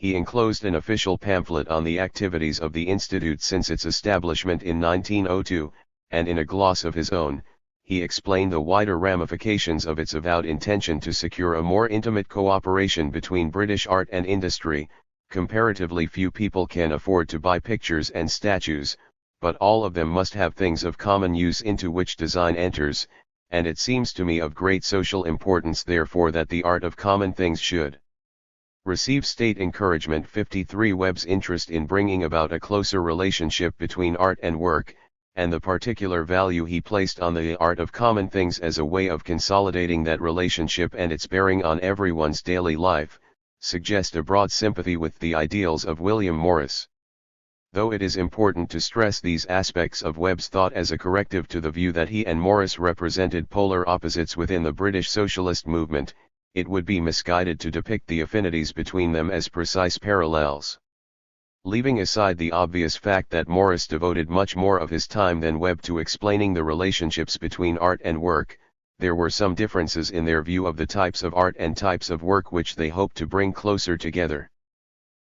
he enclosed an official pamphlet on the activities of the Institute since its establishment in 1902, and in a gloss of his own, he explained the wider ramifications of its avowed intention to secure a more intimate cooperation between British art and industry. Comparatively few people can afford to buy pictures and statues, but all of them must have things of common use into which design enters, and it seems to me of great social importance therefore that the art of common things should receive state encouragement. 53 Webb's interest in bringing about a closer relationship between art and work, and the particular value he placed on the art of common things as a way of consolidating that relationship and its bearing on everyone's daily life, suggest a broad sympathy with the ideals of William Morris. Though it is important to stress these aspects of Webb's thought as a corrective to the view that he and Morris represented polar opposites within the British socialist movement, it would be misguided to depict the affinities between them as precise parallels. Leaving aside the obvious fact that Morris devoted much more of his time than Webb to explaining the relationships between art and work, there were some differences in their view of the types of art and types of work which they hoped to bring closer together.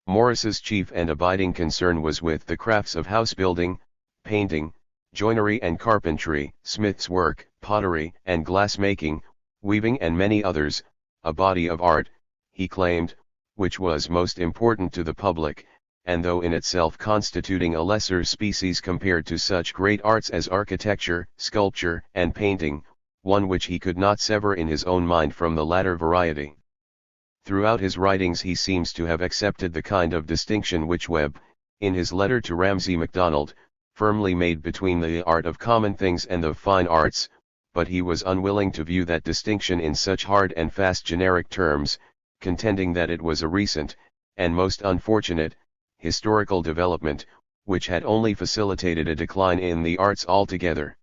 Morris's chief and abiding concern was with the crafts of house building, painting, joinery and carpentry, smith's work, pottery and glass making, weaving and many others, a body of art, he claimed, which was most important to the public, and though in itself constituting a lesser species compared to such great arts as architecture, sculpture, and painting, one which he could not sever in his own mind from the latter variety. Throughout his writings he seems to have accepted the kind of distinction which Webb, in his letter to Ramsay MacDonald, firmly made between the art of common things and the fine arts, but he was unwilling to view that distinction in such hard and fast generic terms, contending that it was a recent, and most unfortunate, historical development, which had only facilitated a decline in the arts altogether.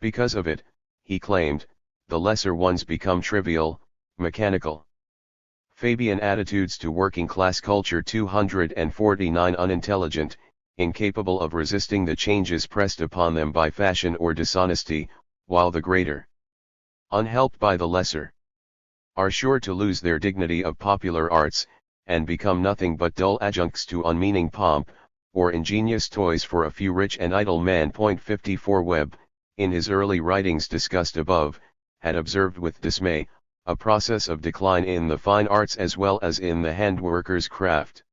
Because of it, he claimed, the lesser ones become trivial, mechanical. Fabian attitudes to working-class culture. 249 Unintelligent, incapable of resisting the changes pressed upon them by fashion or dishonesty, while the greater, unhelped by the lesser, are sure to lose their dignity of popular arts, and become nothing but dull adjuncts to unmeaning pomp, or ingenious toys for a few rich and idle men. 54 Webb, in his early writings discussed above, had observed with dismay, a process of decline in the fine arts as well as in the handworker's craft.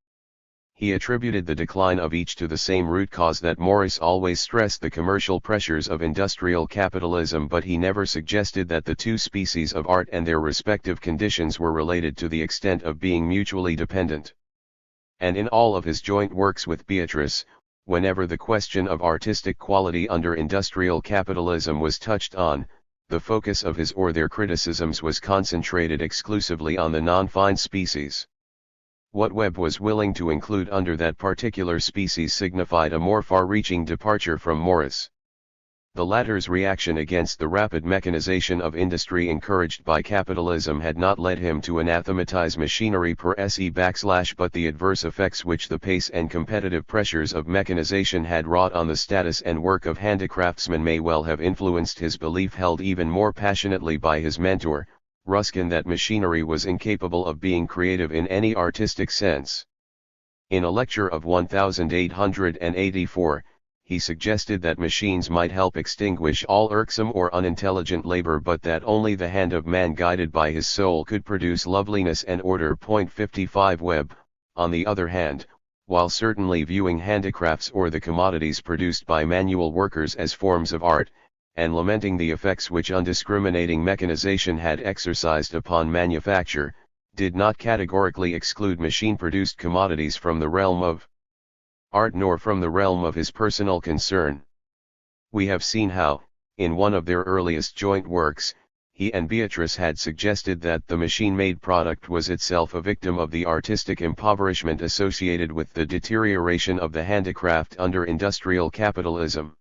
He attributed the decline of each to the same root cause that Morris always stressed, the commercial pressures of industrial capitalism, but he never suggested that the two species of art and their respective conditions were related to the extent of being mutually dependent. And in all of his joint works with Beatrice, whenever the question of artistic quality under industrial capitalism was touched on, the focus of his or their criticisms was concentrated exclusively on the non-fine species. What Webb was willing to include under that particular species signified a more far-reaching departure from Morris. The latter's reaction against the rapid mechanization of industry encouraged by capitalism had not led him to anathematize machinery per se but the adverse effects which the pace and competitive pressures of mechanization had wrought on the status and work of handicraftsmen may well have influenced his belief, held even more passionately by his mentor, Ruskin, that machinery was incapable of being creative in any artistic sense. In a lecture of 1884, he suggested that machines might help extinguish all irksome or unintelligent labor, but that only the hand of man guided by his soul could produce loveliness and order. 55 Webb, on the other hand, while certainly viewing handicrafts or the commodities produced by manual workers as forms of art, and lamenting the effects which undiscriminating mechanization had exercised upon manufacture, did not categorically exclude machine-produced commodities from the realm of art nor from the realm of his personal concern. We have seen how, in one of their earliest joint works, he and Beatrice had suggested that the machine-made product was itself a victim of the artistic impoverishment associated with the deterioration of the handicraft under industrial capitalism.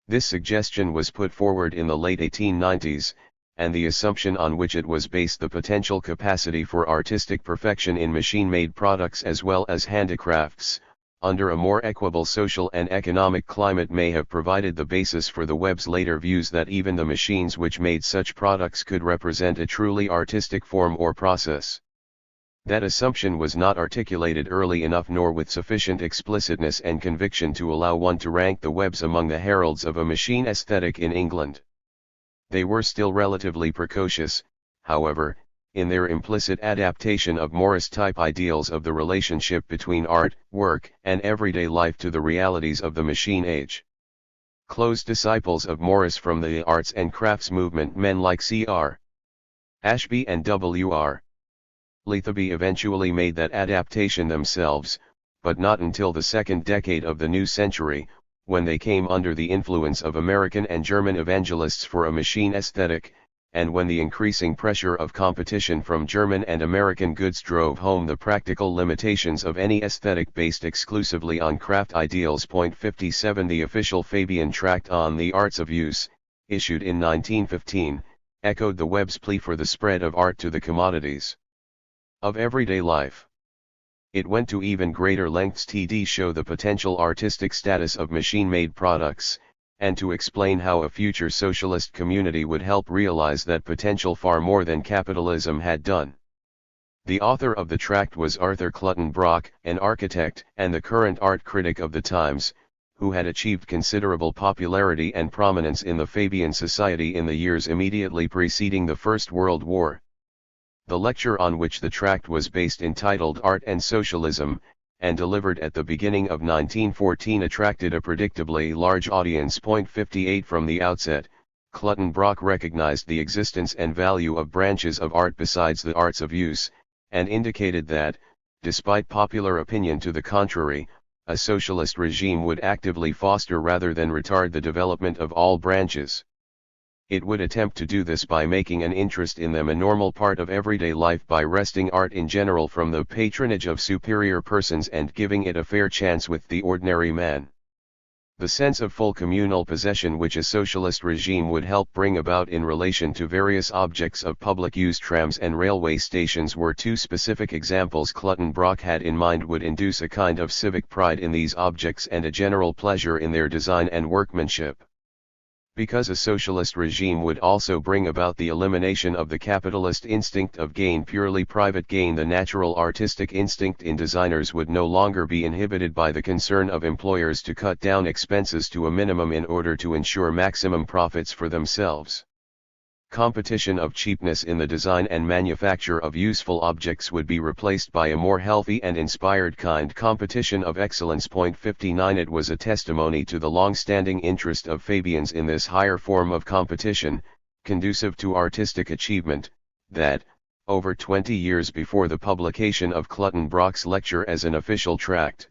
This suggestion was put forward in the late 1890s, and the assumption on which it was based, the potential capacity for artistic perfection in machine-made products as well as handicrafts, under a more equable social and economic climate, may have provided the basis for the Webb's later views that even the machines which made such products could represent a truly artistic form or process. That assumption was not articulated early enough nor with sufficient explicitness and conviction to allow one to rank the Webbs among the heralds of a machine aesthetic in England. They were still relatively precocious, however, in their implicit adaptation of Morris-type ideals of the relationship between art, work, and everyday life to the realities of the machine age. Close disciples of Morris from the arts and crafts movement, men like C.R. Ashby and W.R. Lethaby eventually made that adaptation themselves, but not until the second decade of the new century, when they came under the influence of American and German evangelists for a machine aesthetic, and when the increasing pressure of competition from German and American goods drove home the practical limitations of any aesthetic based exclusively on craft ideals. 57 The official Fabian tract on the arts of use, issued in 1915, echoed the Webb's plea for the spread of art to the commodities of everyday life. It went to even greater lengths to show the potential artistic status of machine-made products, and to explain how a future socialist community would help realize that potential far more than capitalism had done. The author of the tract was Arthur Clutton-Brock, an architect and the current art critic of the times, who had achieved considerable popularity and prominence in the Fabian Society in the years immediately preceding the First World War. The lecture on which the tract was based, entitled Art and Socialism, and delivered at the beginning of 1914, attracted a predictably large audience. 58 From the outset, Clutton-Brock recognized the existence and value of branches of art besides the arts of use, and indicated that, despite popular opinion to the contrary, a socialist regime would actively foster rather than retard the development of all branches. It would attempt to do this by making an interest in them a normal part of everyday life, by wresting art in general from the patronage of superior persons and giving it a fair chance with the ordinary man. The sense of full communal possession which a socialist regime would help bring about in relation to various objects of public use, trams and railway stations, were two specific examples Clutton-Brock had in mind, would induce a kind of civic pride in these objects and a general pleasure in their design and workmanship. Because a socialist regime would also bring about the elimination of the capitalist instinct of gain, purely private gain, the natural artistic instinct in designers would no longer be inhibited by the concern of employers to cut down expenses to a minimum in order to ensure maximum profits for themselves. Competition of cheapness in the design and manufacture of useful objects would be replaced by a more healthy and inspired kind, competition of excellence. 59 It was a testimony to the long-standing interest of Fabians in this higher form of competition, conducive to artistic achievement, that, over 20 years before the publication of Clutton-Brock's lecture as an official tract,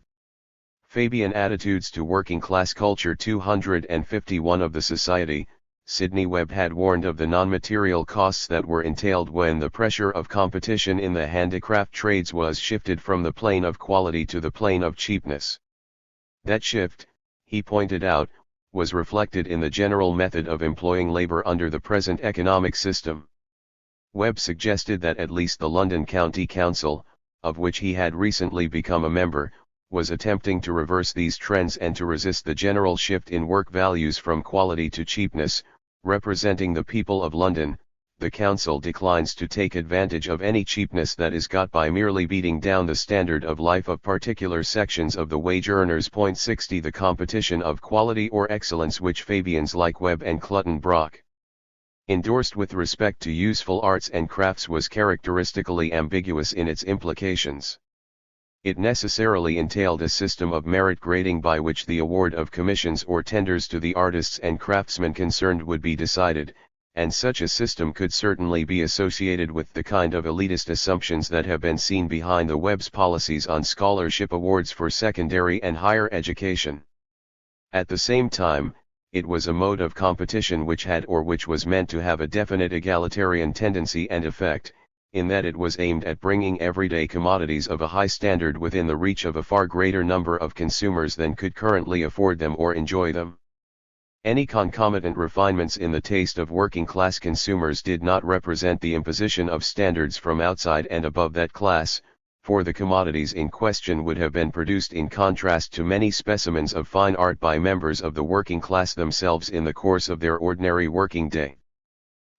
Fabian Attitudes to Working Class Culture 251 of the Society, Sidney Webb had warned of the non-material costs that were entailed when the pressure of competition in the handicraft trades was shifted from the plane of quality to the plane of cheapness. That shift, he pointed out, was reflected in the general method of employing labor under the present economic system. Webb suggested that at least the London County Council, of which he had recently become a member, was attempting to reverse these trends and to resist the general shift in work values from quality to cheapness. Representing the people of London, the council declines to take advantage of any cheapness that is got by merely beating down the standard of life of particular sections of the wage earners. 60 The competition of quality or excellence which Fabians like Webb and Clutton-Brock endorsed with respect to useful arts and crafts was characteristically ambiguous in its implications. It necessarily entailed a system of merit grading by which the award of commissions or tenders to the artists and craftsmen concerned would be decided, and such a system could certainly be associated with the kind of elitist assumptions that have been seen behind the Webb's policies on scholarship awards for secondary and higher education. At the same time, it was a mode of competition which had or which was meant to have a definite egalitarian tendency and effect, in that it was aimed at bringing everyday commodities of a high standard within the reach of a far greater number of consumers than could currently afford them or enjoy them. Any concomitant refinements in the taste of working-class consumers did not represent the imposition of standards from outside and above that class, for the commodities in question would have been produced in contrast to many specimens of fine art by members of the working class themselves in the course of their ordinary working day.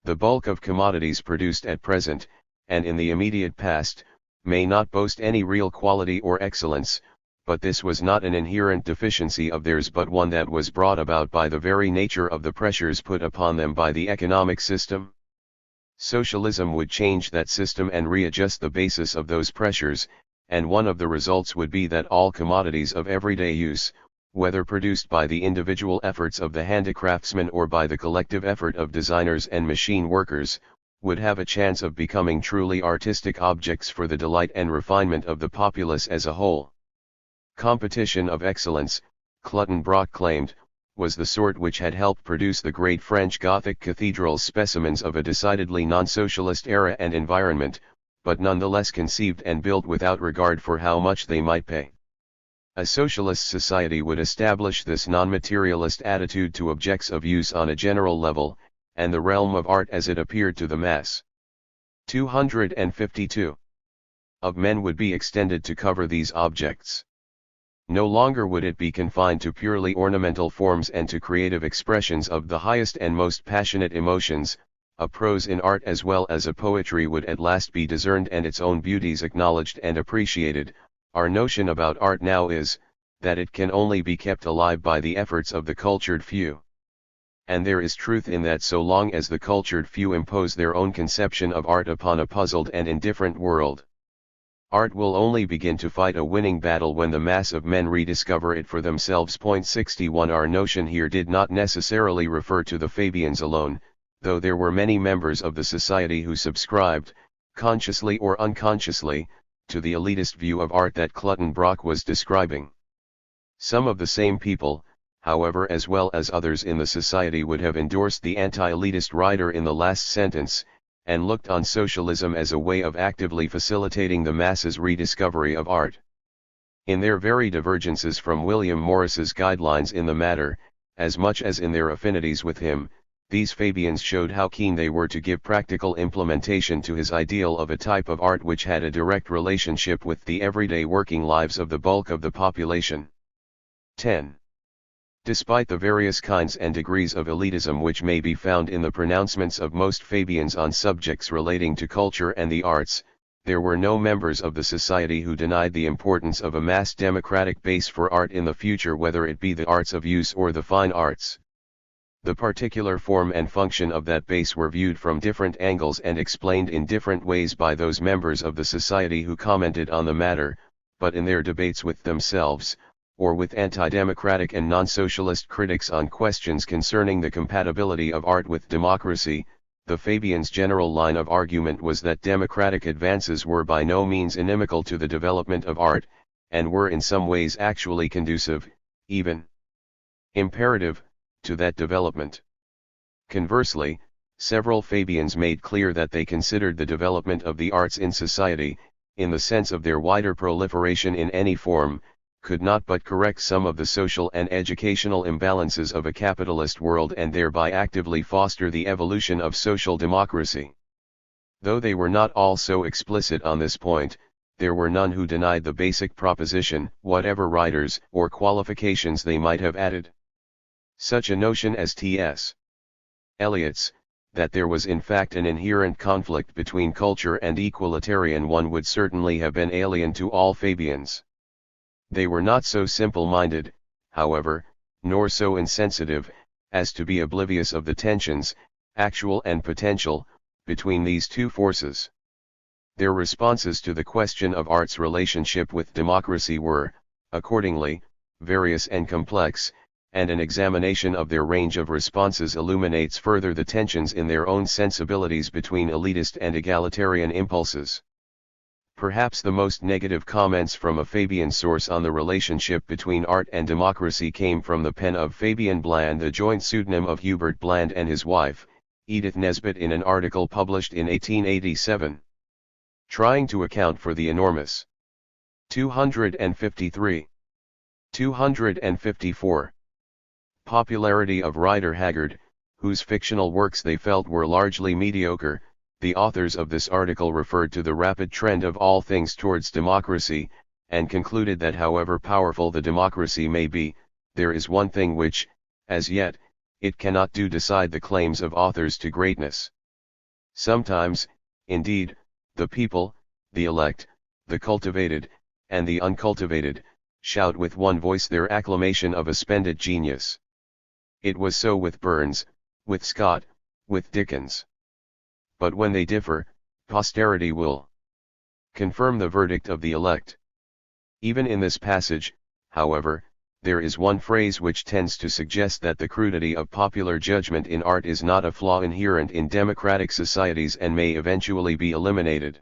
The bulk of commodities produced at present, and in the immediate past, may not boast any real quality or excellence, but this was not an inherent deficiency of theirs but one that was brought about by the very nature of the pressures put upon them by the economic system. Socialism would change that system and readjust the basis of those pressures, and one of the results would be that all commodities of everyday use, whether produced by the individual efforts of the handicraftsmen or by the collective effort of designers and machine workers, would have a chance of becoming truly artistic objects for the delight and refinement of the populace as a whole. Competition of excellence, Clutton-Brock claimed, was the sort which had helped produce the great French Gothic cathedrals, specimens of a decidedly non-socialist era and environment, but nonetheless conceived and built without regard for how much they might pay. A socialist society would establish this non-materialist attitude to objects of use on a general level, and the realm of art as it appeared to the mass. 252. Of men would be extended to cover these objects. No longer would it be confined to purely ornamental forms and to creative expressions of the highest and most passionate emotions. A prose in art as well as a poetry would at last be discerned and its own beauties acknowledged and appreciated. Our notion about art now is, that it can only be kept alive by the efforts of the cultured few. And there is truth in that so long as the cultured few impose their own conception of art upon a puzzled and indifferent world. Art will only begin to fight a winning battle when the mass of men rediscover it for themselves. 61. Our notion here did not necessarily refer to the Fabians alone, though there were many members of the society who subscribed, consciously or unconsciously, to the elitist view of art that Clutton-Brock was describing. Some of the same people, however, as well as others in the society, would have endorsed the anti-elitist writer in the last sentence, and looked on socialism as a way of actively facilitating the masses' rediscovery of art. In their very divergences from William Morris's guidelines in the matter, as much as in their affinities with him, these Fabians showed how keen they were to give practical implementation to his ideal of a type of art which had a direct relationship with the everyday working lives of the bulk of the population. 10. Despite the various kinds and degrees of elitism which may be found in the pronouncements of most Fabians on subjects relating to culture and the arts, there were no members of the society who denied the importance of a mass democratic base for art in the future, whether it be the arts of use or the fine arts. The particular form and function of that base were viewed from different angles and explained in different ways by those members of the society who commented on the matter, but in their debates with themselves, or with anti-democratic and non-socialist critics on questions concerning the compatibility of art with democracy, the Fabians' general line of argument was that democratic advances were by no means inimical to the development of art, and were in some ways actually conducive, even imperative, to that development. Conversely, several Fabians made clear that they considered the development of the arts in society, in the sense of their wider proliferation in any form, could not but correct some of the social and educational imbalances of a capitalist world and thereby actively foster the evolution of social democracy. Though they were not all so explicit on this point, there were none who denied the basic proposition, whatever writers or qualifications they might have added. Such a notion as T.S. Eliot's, that there was in fact an inherent conflict between culture and equalitarian one, would certainly have been alien to all Fabians. They were not so simple-minded, however, nor so insensitive, as to be oblivious of the tensions, actual and potential, between these two forces. Their responses to the question of art's relationship with democracy were, accordingly, various and complex, and an examination of their range of responses illuminates further the tensions in their own sensibilities between elitist and egalitarian impulses. Perhaps the most negative comments from a Fabian source on the relationship between art and democracy came from the pen of Fabian Bland, the joint pseudonym of Hubert Bland, and his wife, Edith Nesbit, in an article published in 1887. Trying to account for the enormous 253. 254. Popularity of Rider Haggard, whose fictional works they felt were largely mediocre, the authors of this article referred to the rapid trend of all things towards democracy, and concluded that however powerful the democracy may be, there is one thing which, as yet, it cannot do: decide the claims of authors to greatness. Sometimes, indeed, the people, the elect, the cultivated, and the uncultivated, shout with one voice their acclamation of a splendid genius. It was so with Burns, with Scott, with Dickens. But when they differ, posterity will confirm the verdict of the elect. Even in this passage, however, there is one phrase which tends to suggest that the crudity of popular judgment in art is not a flaw inherent in democratic societies and may eventually be eliminated.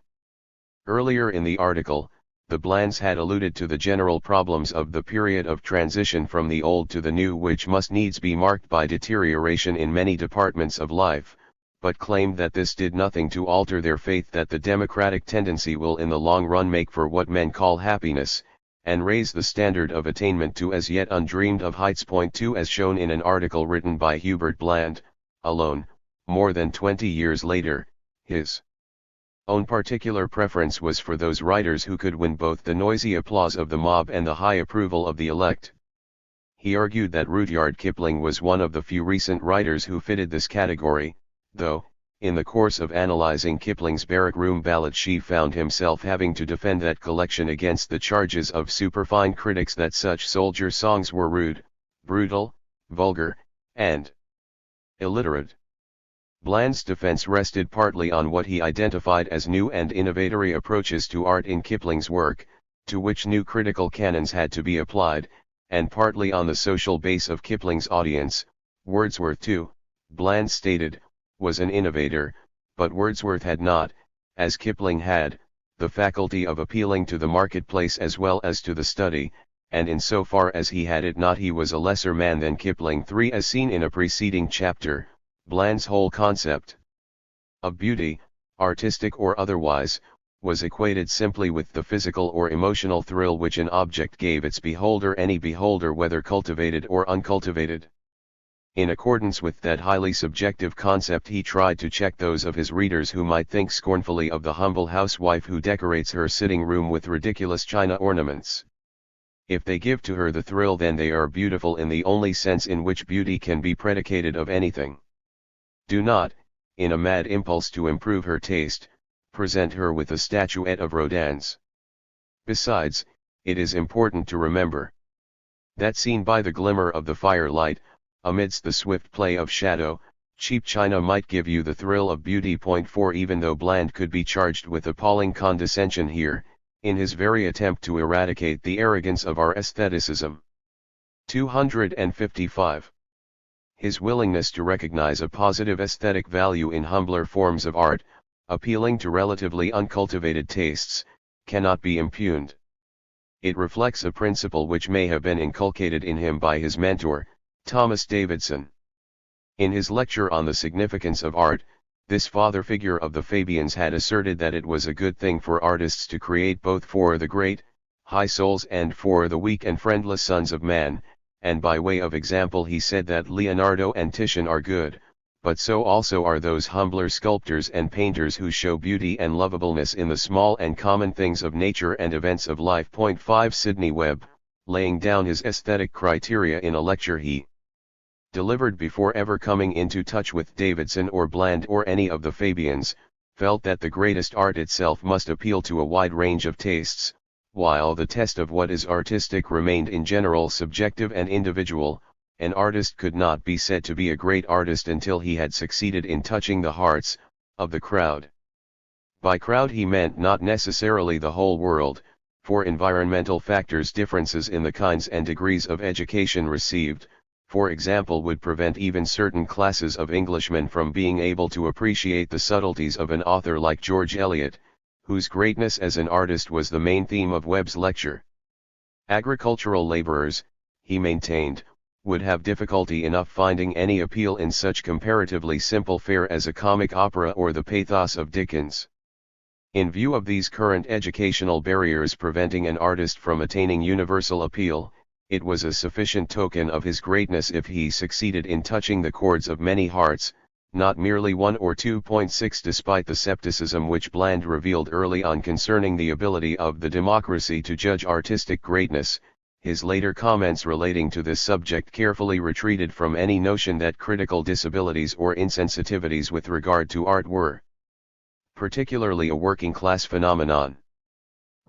Earlier in the article, the Blands had alluded to the general problems of the period of transition from the old to the new, which must needs be marked by deterioration in many departments of life, but claimed that this did nothing to alter their faith that the democratic tendency will in the long run make for what men call happiness, and raise the standard of attainment to as yet undreamed of heights. Point 2, as shown in an article written by Hubert Bland, alone, more than 20 years later, his own particular preference was for those writers who could win both the noisy applause of the mob and the high approval of the elect. He argued that Rudyard Kipling was one of the few recent writers who fitted this category, though, in the course of analyzing Kipling's Barrack Room Ballad, she found himself having to defend that collection against the charges of superfine critics that such soldier songs were rude, brutal, vulgar, and illiterate. Bland's defense rested partly on what he identified as new and innovatory approaches to art in Kipling's work, to which new critical canons had to be applied, and partly on the social base of Kipling's audience. Wordsworth, too, Bland stated, was an innovator, but Wordsworth had not, as Kipling had, the faculty of appealing to the marketplace as well as to the study, and in so far as he had it not, he was a lesser man than Kipling. 3. As seen in a preceding chapter, Bland's whole concept of beauty, artistic or otherwise, was equated simply with the physical or emotional thrill which an object gave its beholder, any beholder whether cultivated or uncultivated. In accordance with that highly subjective concept, he tried to check those of his readers who might think scornfully of the humble housewife who decorates her sitting room with ridiculous china ornaments. If they give to her the thrill, then they are beautiful in the only sense in which beauty can be predicated of anything. Do not, in a mad impulse to improve her taste, present her with a statuette of Rodin's. Besides, it is important to remember that seen by the glimmer of the firelight, amidst the swift play of shadow, cheap china might give you the thrill of beauty. Point 4. Even though Bland could be charged with appalling condescension here, in his very attempt to eradicate the arrogance of our aestheticism. 255. His willingness to recognize a positive aesthetic value in humbler forms of art, appealing to relatively uncultivated tastes, cannot be impugned. It reflects a principle which may have been inculcated in him by his mentor, Thomas Davidson. In his lecture on the significance of art, this father figure of the Fabians had asserted that it was a good thing for artists to create both for the great, high souls and for the weak and friendless sons of man, and by way of example he said that Leonardo and Titian are good, but so also are those humbler sculptors and painters who show beauty and lovableness in the small and common things of nature and events of life. Point 5. Sidney Webb, laying down his aesthetic criteria in a lecture he delivered before ever coming into touch with Davidson or Bland or any of the Fabians, felt that the greatest art itself must appeal to a wide range of tastes, while the test of what is artistic remained in general subjective and individual. An artist could not be said to be a great artist until he had succeeded in touching the hearts of the crowd. By crowd he meant not necessarily the whole world, for environmental factors, differences in the kinds and degrees of education received, for example, would prevent even certain classes of Englishmen from being able to appreciate the subtleties of an author like George Eliot, whose greatness as an artist was the main theme of Webb's lecture. Agricultural laborers, he maintained, would have difficulty enough finding any appeal in such comparatively simple fare as a comic opera or the pathos of Dickens. In view of these current educational barriers preventing an artist from attaining universal appeal, it was a sufficient token of his greatness if he succeeded in touching the chords of many hearts, not merely 1 or 2. 6. Despite the skepticism which Bland revealed early on concerning the ability of the democracy to judge artistic greatness, his later comments relating to this subject carefully retreated from any notion that critical disabilities or insensitivities with regard to art were particularly a working-class phenomenon.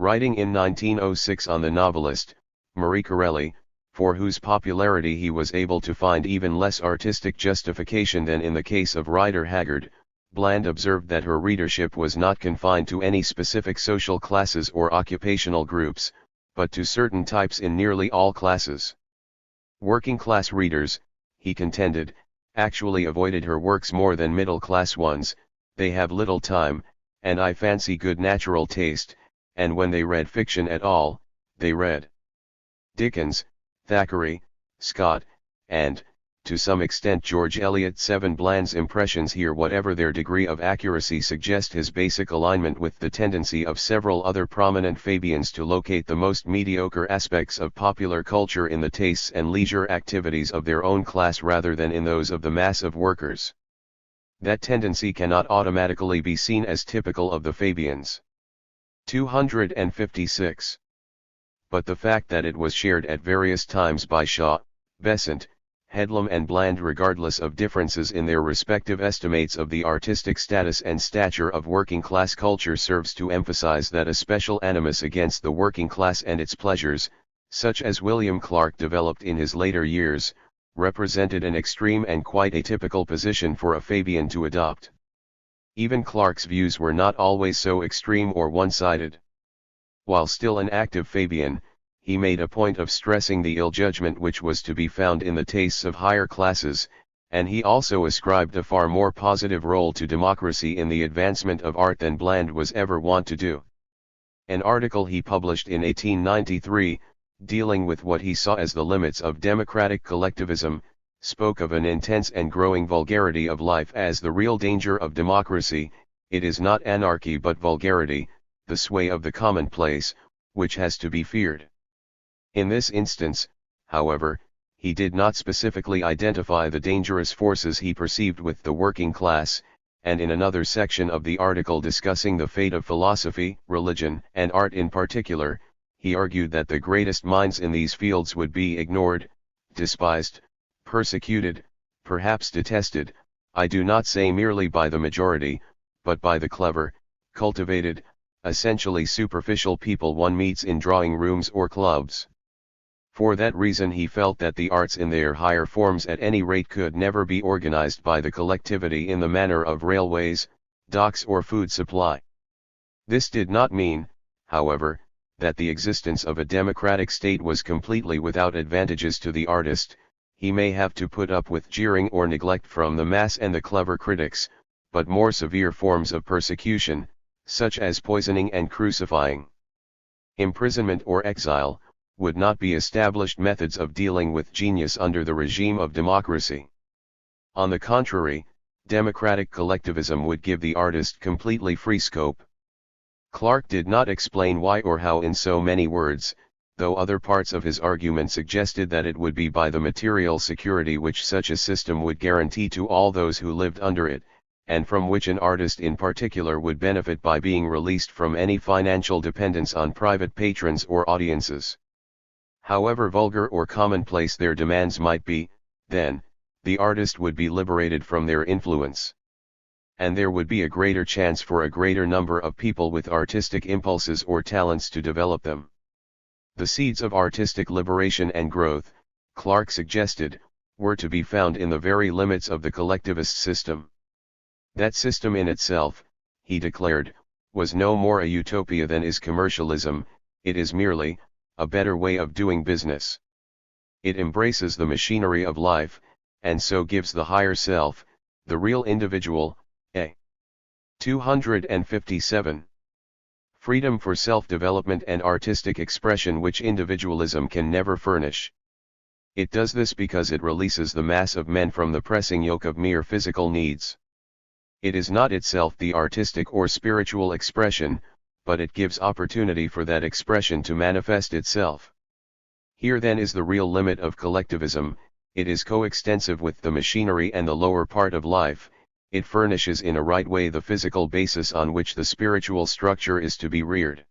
Writing in 1906 on the novelist, Marie Corelli, for whose popularity he was able to find even less artistic justification than in the case of Rider Haggard, Bland observed that her readership was not confined to any specific social classes or occupational groups, but to certain types in nearly all classes. Working-class readers, he contended, actually avoided her works more than middle-class ones. They have little time, and I fancy good natural taste, and when they read fiction at all, they read Dickens, Thackeray, Scott, and, to some extent George Eliot. 7 Bland's impressions here, whatever their degree of accuracy, suggest his basic alignment with the tendency of several other prominent Fabians to locate the most mediocre aspects of popular culture in the tastes and leisure activities of their own class rather than in those of the mass of workers. That tendency cannot automatically be seen as typical of the Fabians. 256. But the fact that it was shared at various times by Shaw, Besant, Headlam and Bland, regardless of differences in their respective estimates of the artistic status and stature of working-class culture, serves to emphasize that a special animus against the working class and its pleasures, such as William Clark developed in his later years, represented an extreme and quite atypical position for a Fabian to adopt. Even Clark's views were not always so extreme or one-sided. While still an active Fabian, he made a point of stressing the ill judgment which was to be found in the tastes of higher classes, and he also ascribed a far more positive role to democracy in the advancement of art than Bland was ever wont to do. An article he published in 1893, dealing with what he saw as the limits of democratic collectivism, spoke of an intense and growing vulgarity of life as the real danger of democracy. It is not anarchy but vulgarity, the sway of the commonplace, which has to be feared. In this instance, however, he did not specifically identify the dangerous forces he perceived with the working class, and in another section of the article discussing the fate of philosophy, religion, and art in particular, he argued that the greatest minds in these fields would be ignored, despised, persecuted, perhaps detested, I do not say merely by the majority, but by the clever, cultivated, essentially superficial people one meets in drawing rooms or clubs. For that reason he felt that the arts in their higher forms at any rate could never be organized by the collectivity in the manner of railways, docks or food supply. This did not mean, however, that the existence of a democratic state was completely without advantages to the artist. He may have to put up with jeering or neglect from the mass and the clever critics, but more severe forms of persecution, such as poisoning and crucifying, imprisonment or exile, would not be established methods of dealing with genius under the regime of democracy. On the contrary, democratic collectivism would give the artist completely free scope. Clark did not explain why or how in so many words, though other parts of his argument suggested that it would be by the material security which such a system would guarantee to all those who lived under it, and from which an artist in particular would benefit by being released from any financial dependence on private patrons or audiences. However vulgar or commonplace their demands might be, then, the artist would be liberated from their influence. And there would be a greater chance for a greater number of people with artistic impulses or talents to develop them. The seeds of artistic liberation and growth, Clark suggested, were to be found in the very limits of the collectivist system. That system in itself, he declared, was no more a utopia than is commercialism. It is merely a better way of doing business. It embraces the machinery of life, and so gives the higher self, the real individual, a 257. Freedom for self-development and artistic expression which individualism can never furnish. It does this because it releases the mass of men from the pressing yoke of mere physical needs. It is not itself the artistic or spiritual expression, but it gives opportunity for that expression to manifest itself. Here then is the real limit of collectivism. It is coextensive with the machinery and the lower part of life. It furnishes in a right way the physical basis on which the spiritual structure is to be reared.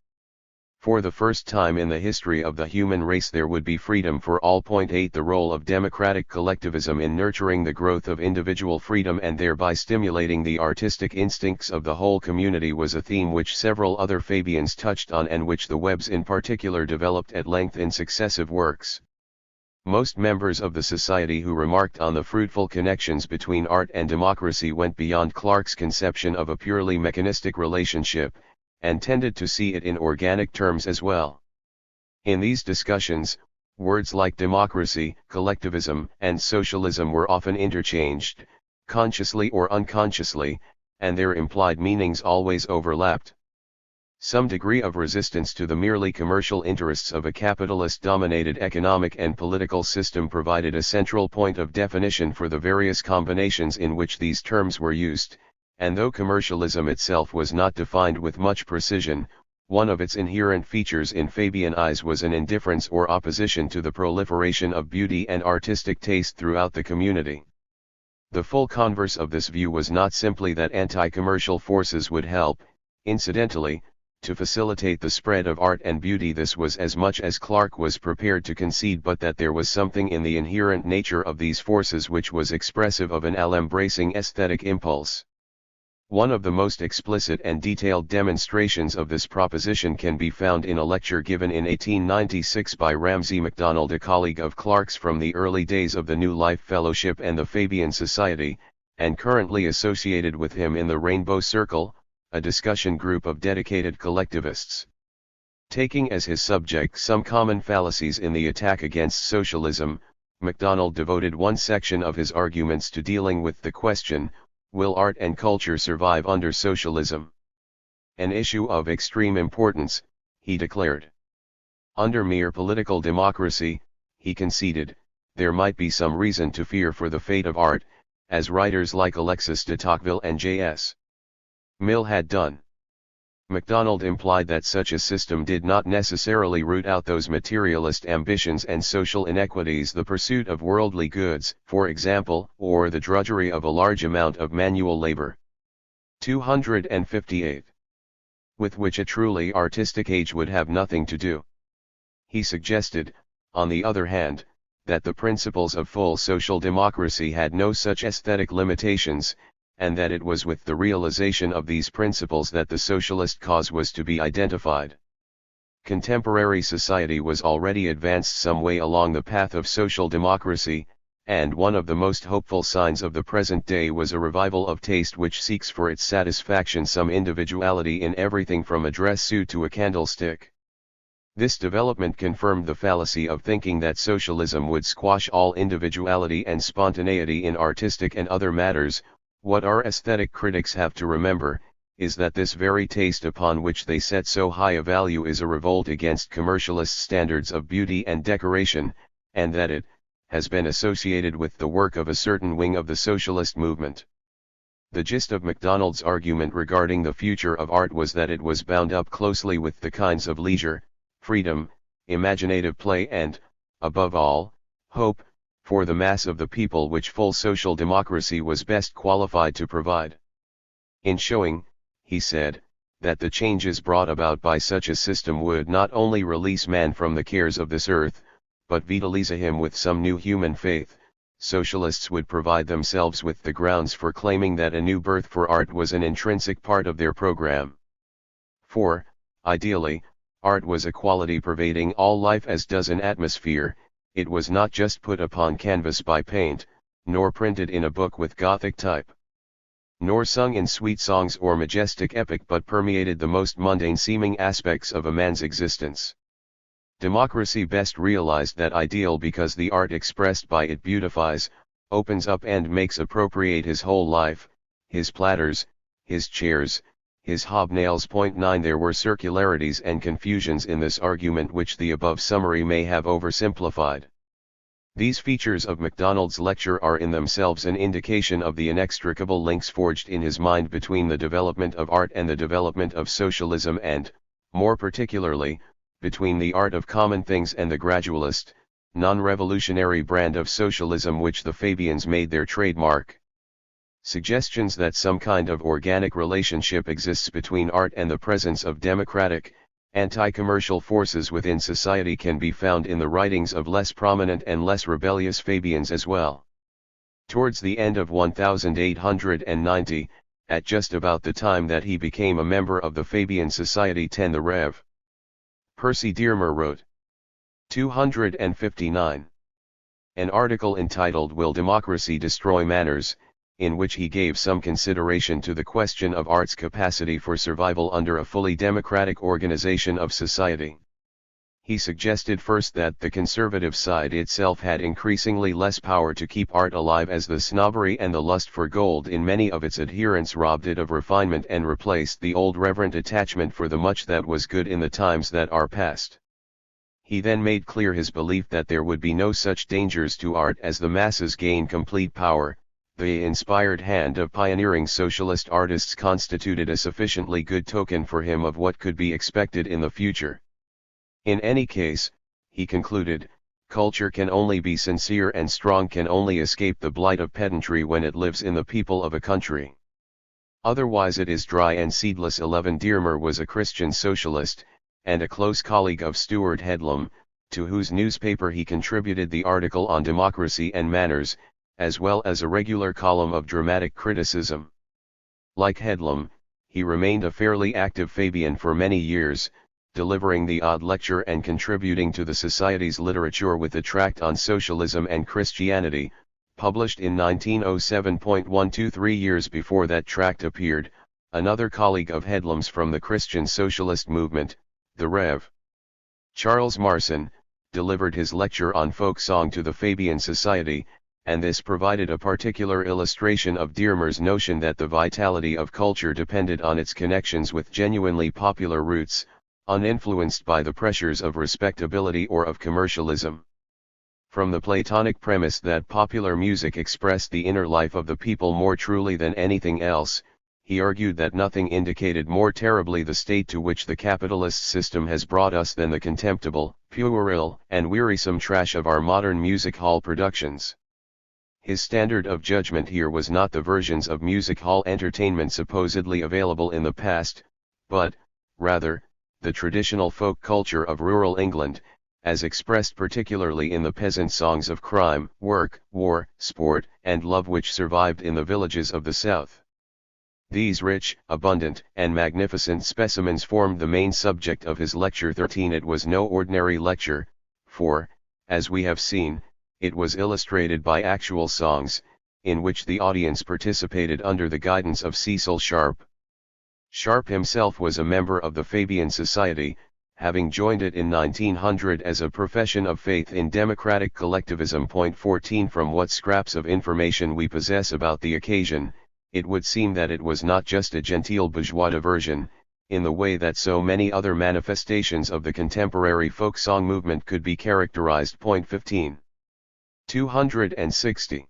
For the first time in the history of the human race there would be freedom for all. 8 The role of democratic collectivism in nurturing the growth of individual freedom and thereby stimulating the artistic instincts of the whole community was a theme which several other Fabians touched on and which the Webbs in particular developed at length in successive works. Most members of the society who remarked on the fruitful connections between art and democracy went beyond Clarke's conception of a purely mechanistic relationship, and tended to see it in organic terms as well. In these discussions, words like democracy, collectivism, and socialism were often interchanged, consciously or unconsciously, and their implied meanings always overlapped. Some degree of resistance to the merely commercial interests of a capitalist-dominated economic and political system provided a central point of definition for the various combinations in which these terms were used, and though commercialism itself was not defined with much precision, one of its inherent features in Fabian eyes was an indifference or opposition to the proliferation of beauty and artistic taste throughout the community. The full converse of this view was not simply that anti-commercial forces would help, incidentally, to facilitate the spread of art and beauty. This was as much as Clarke was prepared to concede, but that there was something in the inherent nature of these forces which was expressive of an all-embracing aesthetic impulse. One of the most explicit and detailed demonstrations of this proposition can be found in a lecture given in 1896 by Ramsay MacDonald, a colleague of Clarke's from the early days of the New Life Fellowship and the Fabian Society, and currently associated with him in the Rainbow Circle, a discussion group of dedicated collectivists. Taking as his subject some common fallacies in the attack against socialism, MacDonald devoted one section of his arguments to dealing with the question, will art and culture survive under socialism? An issue of extreme importance, he declared. Under mere political democracy, he conceded, there might be some reason to fear for the fate of art, as writers like Alexis de Tocqueville and J.S. Mill had done. MacDonald implied that such a system did not necessarily root out those materialist ambitions and social inequities, the pursuit of worldly goods, for example, or the drudgery of a large amount of manual labor. 258. With which a truly artistic age would have nothing to do. He suggested, on the other hand, that the principles of full social democracy had no such aesthetic limitations, and that it was with the realization of these principles that the socialist cause was to be identified. Contemporary society was already advanced some way along the path of social democracy, and one of the most hopeful signs of the present day was a revival of taste which seeks for its satisfaction some individuality in everything from a dress suit to a candlestick. This development confirmed the fallacy of thinking that socialism would squash all individuality and spontaneity in artistic and other matters. What our aesthetic critics have to remember, is that this very taste upon which they set so high a value is a revolt against commercialist standards of beauty and decoration, and that it has been associated with the work of a certain wing of the socialist movement. The gist of MacDonald's argument regarding the future of art was that it was bound up closely with the kinds of leisure, freedom, imaginative play and, above all, hope, for the mass of the people which full social democracy was best qualified to provide. In showing, he said, that the changes brought about by such a system would not only release man from the cares of this earth, but vitalize him with some new human faith, socialists would provide themselves with the grounds for claiming that a new birth for art was an intrinsic part of their program. For, ideally, art was a quality pervading all life as does an atmosphere. It was not just put upon canvas by paint, nor printed in a book with Gothic type, nor sung in sweet songs or majestic epic, but permeated the most mundane-seeming aspects of a man's existence. Democracy best realized that ideal because the art expressed by it beautifies, opens up and makes appropriate his whole life, his platters, his chairs, his hobnails. 9 There were circularities and confusions in this argument which the above summary may have oversimplified. These features of MacDonald's lecture are in themselves an indication of the inextricable links forged in his mind between the development of art and the development of socialism and, more particularly, between the art of common things and the gradualist, non-revolutionary brand of socialism which the Fabians made their trademark. Suggestions that some kind of organic relationship exists between art and the presence of democratic, Anti-commercial forces within society can be found in the writings of less prominent and less rebellious Fabians as well. Towards the end of 1890, at just about the time that he became a member of the Fabian Society 10, the Rev. Percy Dearmer wrote 259. An article entitled "Will Democracy Destroy Manners?", in which he gave some consideration to the question of art's capacity for survival under a fully democratic organization of society. He suggested first that the conservative side itself had increasingly less power to keep art alive, as the snobbery and the lust for gold in many of its adherents robbed it of refinement and replaced the old reverent attachment for the much that was good in the times that are past. He then made clear his belief that there would be no such dangers to art as the masses gain complete power. The inspired hand of pioneering socialist artists constituted a sufficiently good token for him of what could be expected in the future. In any case, he concluded, culture can only be sincere and strong can only escape the blight of pedantry when it lives in the people of a country. Otherwise it is dry and seedless. 11. Dearmer was a Christian socialist, and a close colleague of Stuart Headlam, to whose newspaper he contributed the article on democracy and manners, as well as a regular column of dramatic criticism. Like Headlam, he remained a fairly active Fabian for many years, delivering the odd lecture and contributing to the Society's literature with a tract on socialism and Christianity, published in 1907. 123 years before that tract appeared, another colleague of Headlam's from the Christian Socialist movement, the Rev. Charles Marson, delivered his lecture on folk song to the Fabian Society, and this provided a particular illustration of Dearmer's notion that the vitality of culture depended on its connections with genuinely popular roots, uninfluenced by the pressures of respectability or of commercialism. From the Platonic premise that popular music expressed the inner life of the people more truly than anything else, he argued that nothing indicated more terribly the state to which the capitalist system has brought us than the contemptible, puerile, and wearisome trash of our modern music hall productions. His standard of judgment here was not the versions of music hall entertainment supposedly available in the past, but, rather, the traditional folk culture of rural England, as expressed particularly in the peasant songs of crime, work, war, sport, and love which survived in the villages of the south. These rich, abundant, and magnificent specimens formed the main subject of his lecture 13. It was no ordinary lecture, for, as we have seen, it was illustrated by actual songs, in which the audience participated under the guidance of Cecil Sharp. Sharp himself was a member of the Fabian Society, having joined it in 1900 as a profession of faith in democratic collectivism. 14. From what scraps of information we possess about the occasion, it would seem that it was not just a genteel bourgeois diversion, in the way that so many other manifestations of the contemporary folk song movement could be characterized. 15. 260.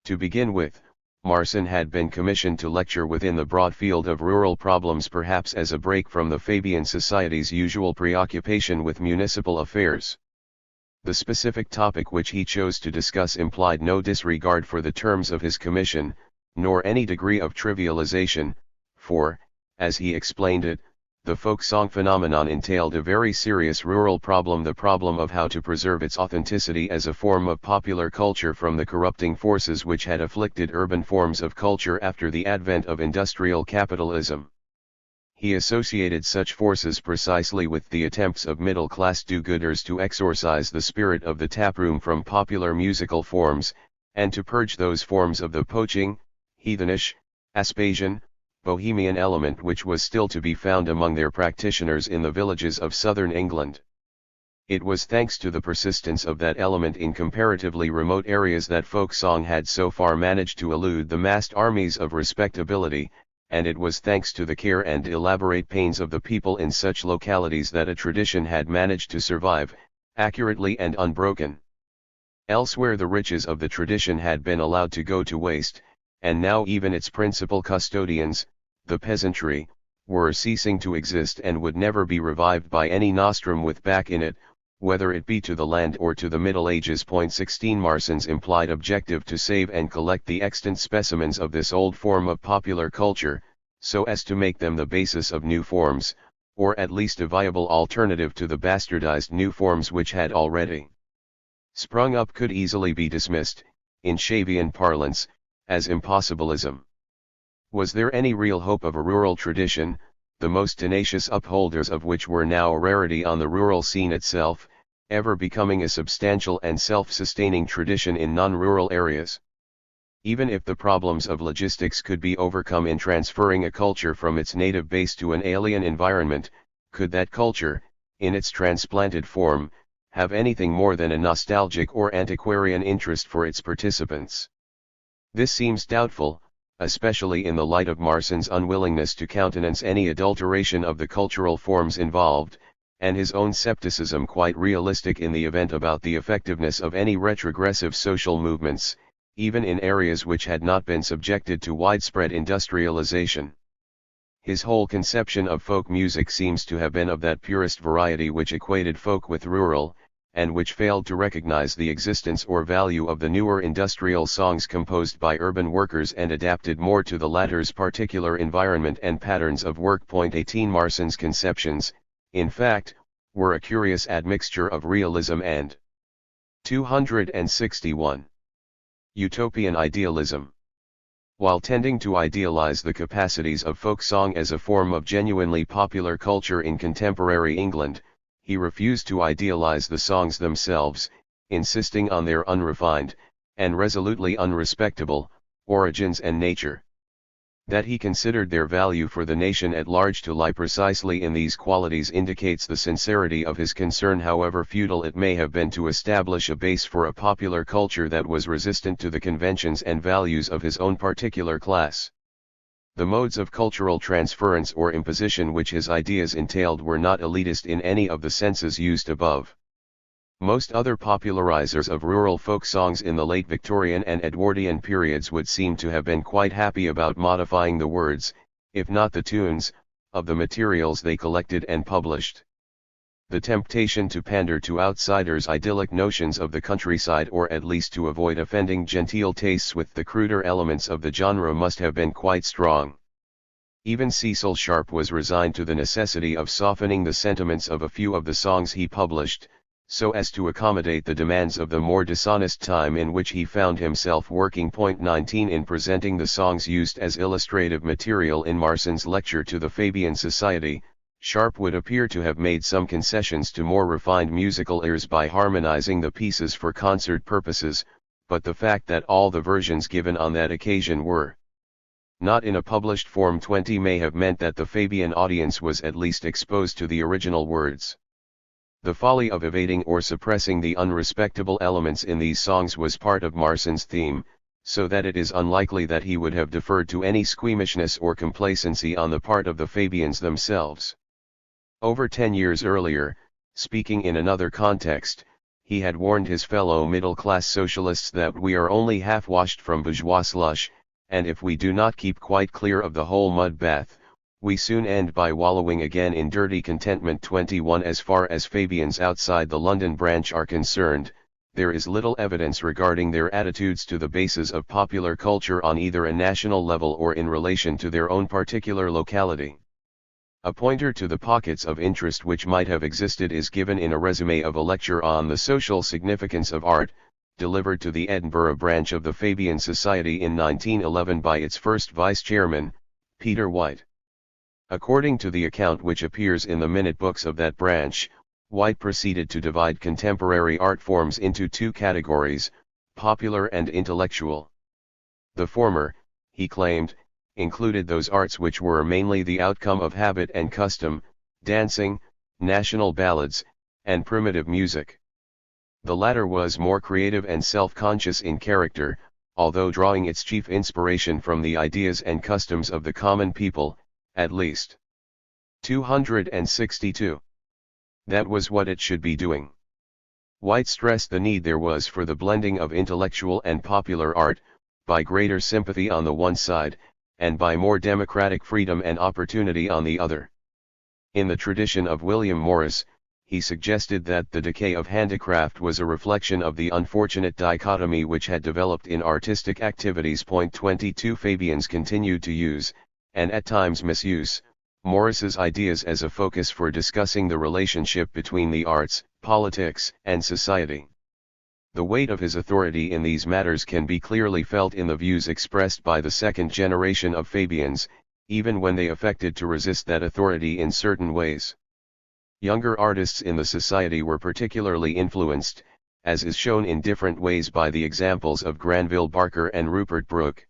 To begin with, Marson had been commissioned to lecture within the broad field of rural problems, perhaps as a break from the Fabian Society's usual preoccupation with municipal affairs. The specific topic which he chose to discuss implied no disregard for the terms of his commission, nor any degree of trivialization, for, as he explained it, the folk song phenomenon entailed a very serious rural problem, the problem of how to preserve its authenticity as a form of popular culture from the corrupting forces which had afflicted urban forms of culture after the advent of industrial capitalism. He associated such forces precisely with the attempts of middle-class do-gooders to exorcise the spirit of the taproom from popular musical forms, and to purge those forms of the poaching, heathenish, Aspasian, Bohemian element which was still to be found among their practitioners in the villages of southern England. It was thanks to the persistence of that element in comparatively remote areas that folk song had so far managed to elude the massed armies of respectability, and it was thanks to the care and elaborate pains of the people in such localities that a tradition had managed to survive, accurately and unbroken. Elsewhere the riches of the tradition had been allowed to go to waste, and now even its principal custodians, the peasantry, were ceasing to exist and would never be revived by any nostrum with back in it, whether it be to the land or to the Middle Ages. 16. Marson's implied objective to save and collect the extant specimens of this old form of popular culture, so as to make them the basis of new forms, or at least a viable alternative to the bastardized new forms which had already sprung up, could easily be dismissed, in Shavian parlance, as impossibilism. Was there any real hope of a rural tradition, the most tenacious upholders of which were now a rarity on the rural scene itself, ever becoming a substantial and self-sustaining tradition in non-rural areas? Even if the problems of logistics could be overcome in transferring a culture from its native base to an alien environment, could that culture, in its transplanted form, have anything more than a nostalgic or antiquarian interest for its participants? This seems doubtful, especially in the light of Marsan's unwillingness to countenance any adulteration of the cultural forms involved, and his own scepticism quite realistic in the event about the effectiveness of any retrogressive social movements, even in areas which had not been subjected to widespread industrialization. His whole conception of folk music seems to have been of that purest variety which equated folk with rural, and which failed to recognize the existence or value of the newer industrial songs composed by urban workers and adapted more to the latter's particular environment and patterns of work. 18 Marsan's conceptions, in fact, were a curious admixture of realism and 261. Utopian idealism. While tending to idealize the capacities of folk song as a form of genuinely popular culture in contemporary England, he refused to idealize the songs themselves, insisting on their unrefined, and resolutely unrespectable, origins and nature. That he considered their value for the nation at large to lie precisely in these qualities indicates the sincerity of his concern, however futile it may have been to establish a base for a popular culture that was resistant to the conventions and values of his own particular class. The modes of cultural transference or imposition which his ideas entailed were not elitist in any of the senses used above. Most other popularizers of rural folk songs in the late Victorian and Edwardian periods would seem to have been quite happy about modifying the words, if not the tunes, of the materials they collected and published. The temptation to pander to outsiders' idyllic notions of the countryside, or at least to avoid offending genteel tastes with the cruder elements of the genre, must have been quite strong. Even Cecil Sharp was resigned to the necessity of softening the sentiments of a few of the songs he published, so as to accommodate the demands of the more dishonest time in which he found himself working. 19 In presenting the songs used as illustrative material in Marsan's lecture to the Fabian Society, Sharp would appear to have made some concessions to more refined musical ears by harmonizing the pieces for concert purposes, but the fact that all the versions given on that occasion were not in a published form 20 may have meant that the Fabian audience was at least exposed to the original words. The folly of evading or suppressing the unrespectable elements in these songs was part of Marsan's theme, so that it is unlikely that he would have deferred to any squeamishness or complacency on the part of the Fabians themselves. Over 10 years earlier, speaking in another context, he had warned his fellow middle-class socialists that we are only half-washed from bourgeois slush, and if we do not keep quite clear of the whole mud bath, we soon end by wallowing again in dirty contentment. 21 As far as Fabians outside the London branch are concerned, there is little evidence regarding their attitudes to the bases of popular culture on either a national level or in relation to their own particular locality. A pointer to the pockets of interest which might have existed is given in a resume of a lecture on the social significance of art, delivered to the Edinburgh branch of the Fabian Society in 1911 by its first vice-chairman, Peter White. According to the account which appears in the minute books of that branch, White proceeded to divide contemporary art forms into two categories, popular and intellectual. The former, he claimed, included those arts which were mainly the outcome of habit and custom, dancing, national ballads, and primitive music. The latter was more creative and self-conscious in character, although drawing its chief inspiration from the ideas and customs of the common people, at least. 262. That was what it should be doing. White stressed the need there was for the blending of intellectual and popular art, by greater sympathy on the one side, and by more democratic freedom and opportunity on the other. In the tradition of William Morris, he suggested that the decay of handicraft was a reflection of the unfortunate dichotomy which had developed in artistic activities. 22 Fabians continued to use, and at times misuse, Morris's ideas as a focus for discussing the relationship between the arts, politics, and society. The weight of his authority in these matters can be clearly felt in the views expressed by the second generation of Fabians, even when they affected to resist that authority in certain ways. Younger artists in the society were particularly influenced, as is shown in different ways by the examples of Granville Barker and Rupert Brooke.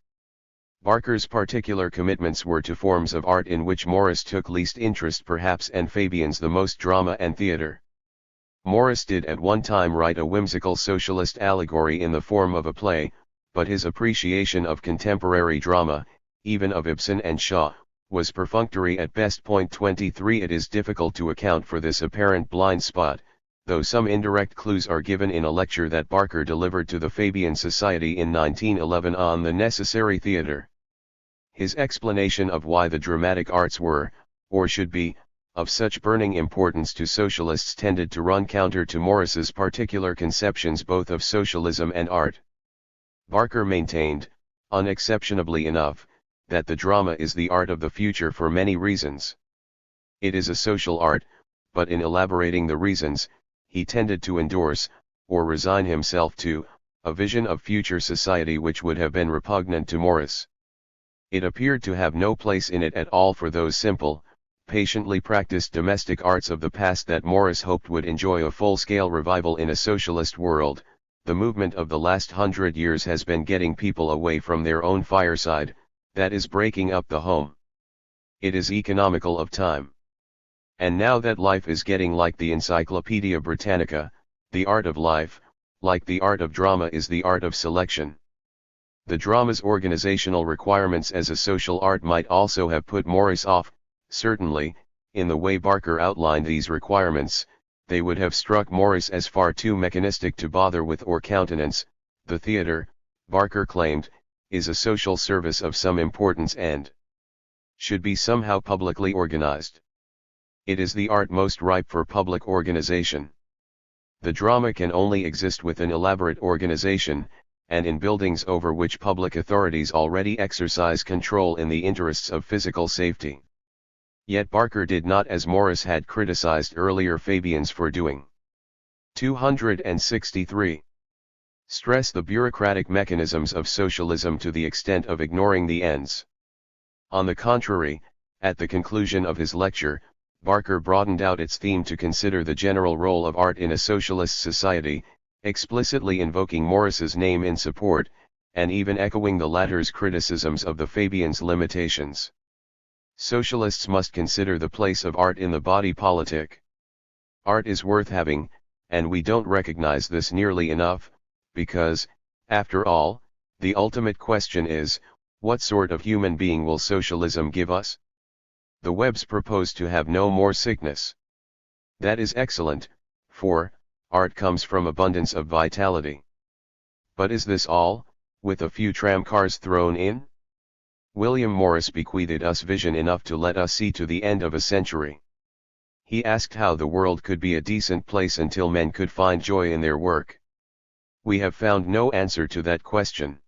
Barker's particular commitments were to forms of art in which Morris took least interest perhaps, and Fabian's the most, drama and theatre. Morris did at one time write a whimsical socialist allegory in the form of a play, but his appreciation of contemporary drama, even of Ibsen and Shaw, was perfunctory at best. 23 It is difficult to account for this apparent blind spot, though some indirect clues are given in a lecture that Barker delivered to the Fabian Society in 1911 on the necessary theatre. His explanation of why the dramatic arts were, or should be, of such burning importance to socialists tended to run counter to Morris's particular conceptions both of socialism and art. Barker maintained, unexceptionably enough, that the drama is the art of the future for many reasons. It is a social art, but in elaborating the reasons, he tended to endorse, or resign himself to, a vision of future society which would have been repugnant to Morris. It appeared to have no place in it at all for those simple, patiently practiced domestic arts of the past that Morris hoped would enjoy a full-scale revival in a socialist world. The movement of the last 100 years has been getting people away from their own fireside, that is breaking up the home. It is economical of time. And now that life is getting like the Encyclopedia Britannica, the art of life, like the art of drama, is the art of selection. The drama's organizational requirements as a social art might also have put Morris off. Certainly, in the way Barker outlined these requirements, they would have struck Morris as far too mechanistic to bother with or countenance. The theater, Barker claimed, is a social service of some importance and should be somehow publicly organized. It is the art most ripe for public organization. The drama can only exist with an elaborate organization, and in buildings over which public authorities already exercise control in the interests of physical safety. Yet Barker did not, as Morris had criticized earlier Fabians for doing. 263. Stress the bureaucratic mechanisms of socialism to the extent of ignoring the ends. On the contrary, at the conclusion of his lecture, Barker broadened out its theme to consider the general role of art in a socialist society, explicitly invoking Morris's name in support, and even echoing the latter's criticisms of the Fabians' limitations. Socialists must consider the place of art in the body politic. Art is worth having, and we don't recognize this nearly enough, because, after all, the ultimate question is, what sort of human being will socialism give us? The Webbs propose to have no more sickness. That is excellent, for art comes from abundance of vitality. But is this all, with a few tramcars thrown in? William Morris bequeathed us vision enough to let us see to the end of a century. He asked how the world could be a decent place until men could find joy in their work. We have found no answer to that question.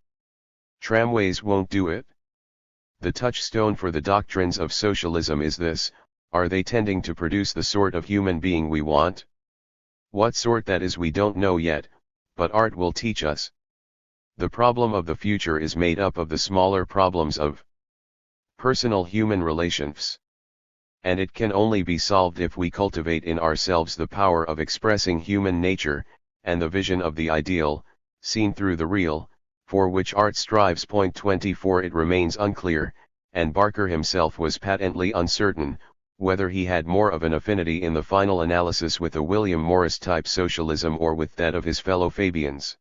Tramways won't do it. The touchstone for the doctrines of socialism is this: are they tending to produce the sort of human being we want? What sort that is we don't know yet, but art will teach us. The problem of the future is made up of the smaller problems of personal human relations. And it can only be solved if we cultivate in ourselves the power of expressing human nature, and the vision of the ideal, seen through the real, for which art strives. 24 It remains unclear, and Barker himself was patently uncertain, whether he had more of an affinity in the final analysis with a William Morris type socialism or with that of his fellow Fabians.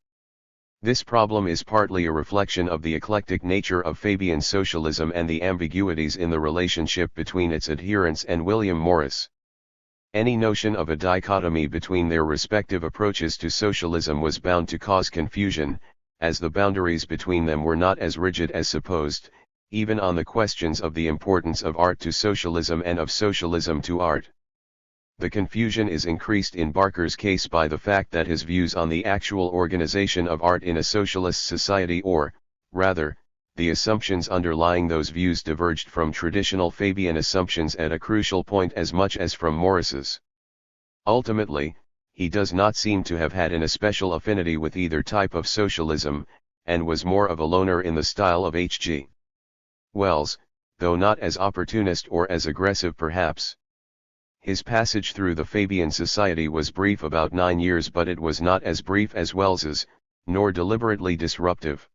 This problem is partly a reflection of the eclectic nature of Fabian socialism and the ambiguities in the relationship between its adherents and William Morris. Any notion of a dichotomy between their respective approaches to socialism was bound to cause confusion, as the boundaries between them were not as rigid as supposed, even on the questions of the importance of art to socialism and of socialism to art. The confusion is increased in Barker's case by the fact that his views on the actual organization of art in a socialist society, or, rather, the assumptions underlying those views diverged from traditional Fabian assumptions at a crucial point as much as from Morris's. Ultimately, he does not seem to have had an especial affinity with either type of socialism, and was more of a loner in the style of H.G. Wells, though not as opportunist or as aggressive perhaps. His passage through the Fabian Society was brief, about 9 years, but it was not as brief as Wells's, nor deliberately disruptive.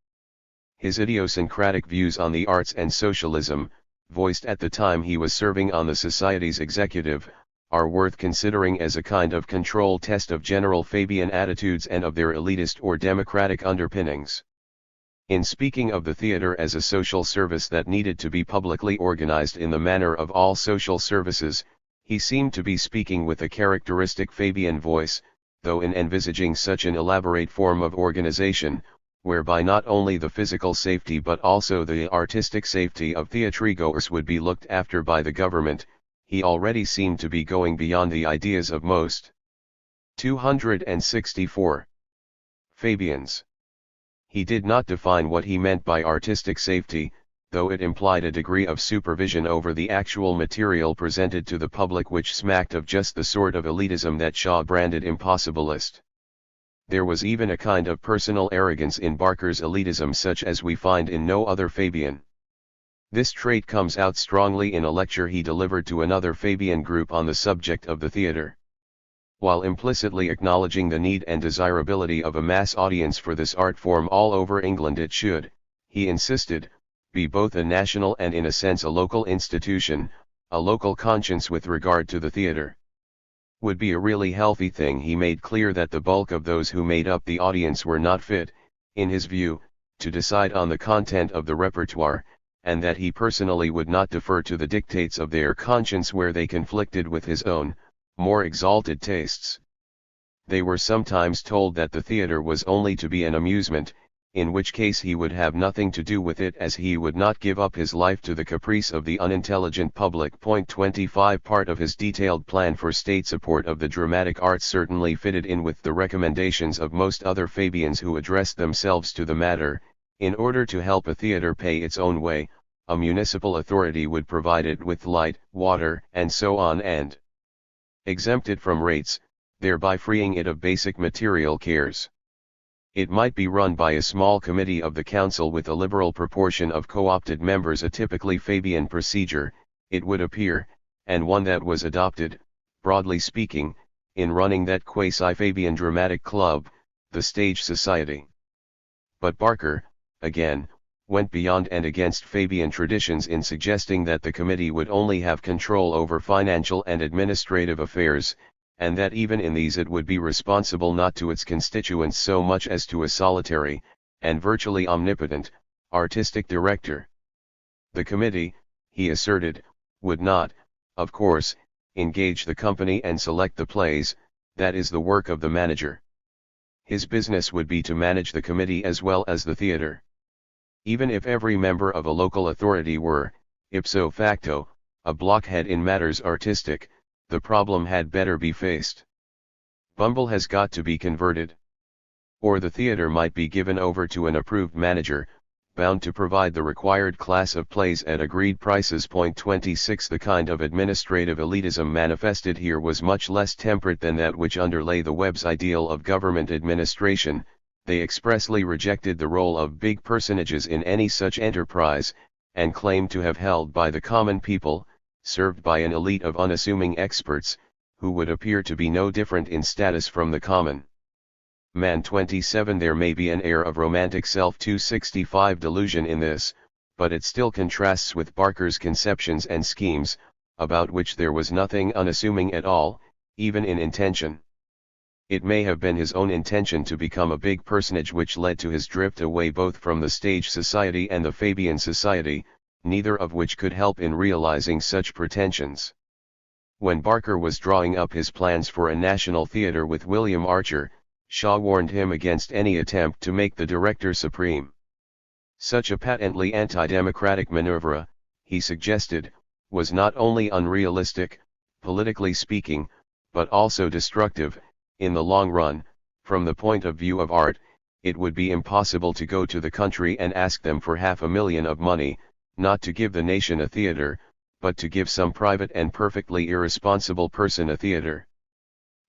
His idiosyncratic views on the arts and socialism, voiced at the time he was serving on the Society's executive, are worth considering as a kind of control test of general Fabian attitudes and of their elitist or democratic underpinnings. In speaking of the theatre as a social service that needed to be publicly organized in the manner of all social services, he seemed to be speaking with a characteristic Fabian voice, though in envisaging such an elaborate form of organization, whereby not only the physical safety but also the artistic safety of theatregoers would be looked after by the government, he already seemed to be going beyond the ideas of most 264 Fabians. He did not define what he meant by artistic safety, though it implied a degree of supervision over the actual material presented to the public which smacked of just the sort of elitism that Shaw branded impossibilist. There was even a kind of personal arrogance in Barker's elitism such as we find in no other Fabian. This trait comes out strongly in a lecture he delivered to another Fabian group on the subject of the theatre. While implicitly acknowledging the need and desirability of a mass audience for this art form all over England, it should, he insisted, be both a national and in a sense a local institution, a local conscience with regard to the theatre. Would be a really healthy thing. He made clear that the bulk of those who made up the audience were not fit, in his view, to decide on the content of the repertoire, and that he personally would not defer to the dictates of their conscience where they conflicted with his own, more exalted tastes. They were sometimes told that the theatre was only to be an amusement, in which case he would have nothing to do with it, as he would not give up his life to the caprice of the unintelligent public. 25 Part of his detailed plan for state support of the dramatic arts certainly fitted in with the recommendations of most other Fabians who addressed themselves to the matter. In order to help a theatre pay its own way, a municipal authority would provide it with light, water, and so on, and exempt it from rates, thereby freeing it of basic material cares. It might be run by a small committee of the council with a liberal proportion of co-opted members, a typically Fabian procedure, it would appear, and one that was adopted, broadly speaking, in running that quasi-Fabian dramatic club, the Stage Society. But Barker, again, went beyond and against Fabian traditions in suggesting that the committee would only have control over financial and administrative affairs, and that even in these it would be responsible not to its constituents so much as to a solitary, and virtually omnipotent, artistic director. The committee, he asserted, would not, of course, engage the company and select the plays, that is the work of the manager. His business would be to manage the committee as well as the theatre. Even if every member of a local authority were, ipso facto, a blockhead in matters artistic, the problem had better be faced. Bumble has got to be converted. Or the theatre might be given over to an approved manager, bound to provide the required class of plays at agreed prices. 26 The kind of administrative elitism manifested here was much less temperate than that which underlay the Webb's ideal of government administration. They expressly rejected the role of big personages in any such enterprise, and claimed to have held by the common people, served by an elite of unassuming experts, who would appear to be no different in status from the common man. 27 There may be an air of romantic self-265 delusion in this, but it still contrasts with Barker's conceptions and schemes, about which there was nothing unassuming at all, even in intention. It may have been his own intention to become a big personage which led to his drift away both from the Stage Society and the Fabian Society, neither of which could help in realizing such pretensions. When Barker was drawing up his plans for a national theatre with William Archer, Shaw warned him against any attempt to make the director supreme. Such a patently anti-democratic manoeuvre, he suggested, was not only unrealistic, politically speaking, but also destructive, in the long run, from the point of view of art. it would be impossible to go to the country and ask them for $500,000 of money, not to give the nation a theater, but to give some private and perfectly irresponsible person a theater.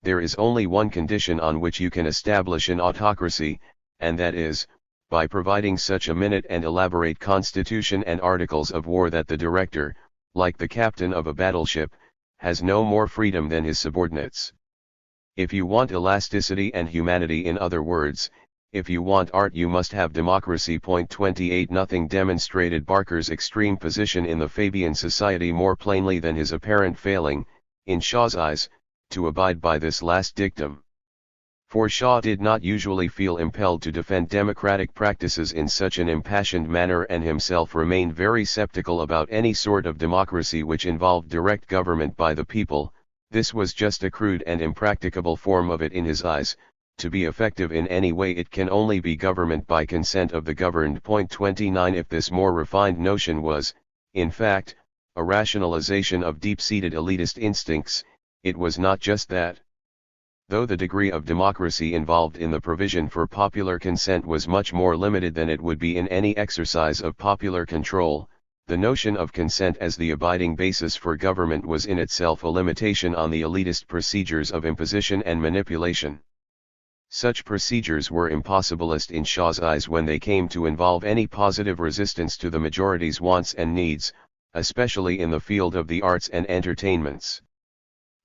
There is only one condition on which you can establish an autocracy, and that is, by providing such a minute and elaborate constitution and articles of war that the director, like the captain of a battleship, has no more freedom than his subordinates. If you want elasticity and humanity, in other words, if you want art, you must have democracy. 28 Nothing demonstrated Barker's extreme position in the Fabian society more plainly than his apparent failing, in Shaw's eyes, to abide by this last dictum. For Shaw did not usually feel impelled to defend democratic practices in such an impassioned manner, and himself remained very sceptical about any sort of democracy which involved direct government by the people. This was just a crude and impracticable form of it in his eyes. To be effective in any way, it can only be government by consent of the governed. 29 If this more refined notion was, in fact, a rationalization of deep-seated elitist instincts, it was not just that. Though the degree of democracy involved in the provision for popular consent was much more limited than it would be in any exercise of popular control, the notion of consent as the abiding basis for government was in itself a limitation on the elitist procedures of imposition and manipulation. Such procedures were impossibilist in Shaw's eyes when they came to involve any positive resistance to the majority's wants and needs, especially in the field of the arts and entertainments.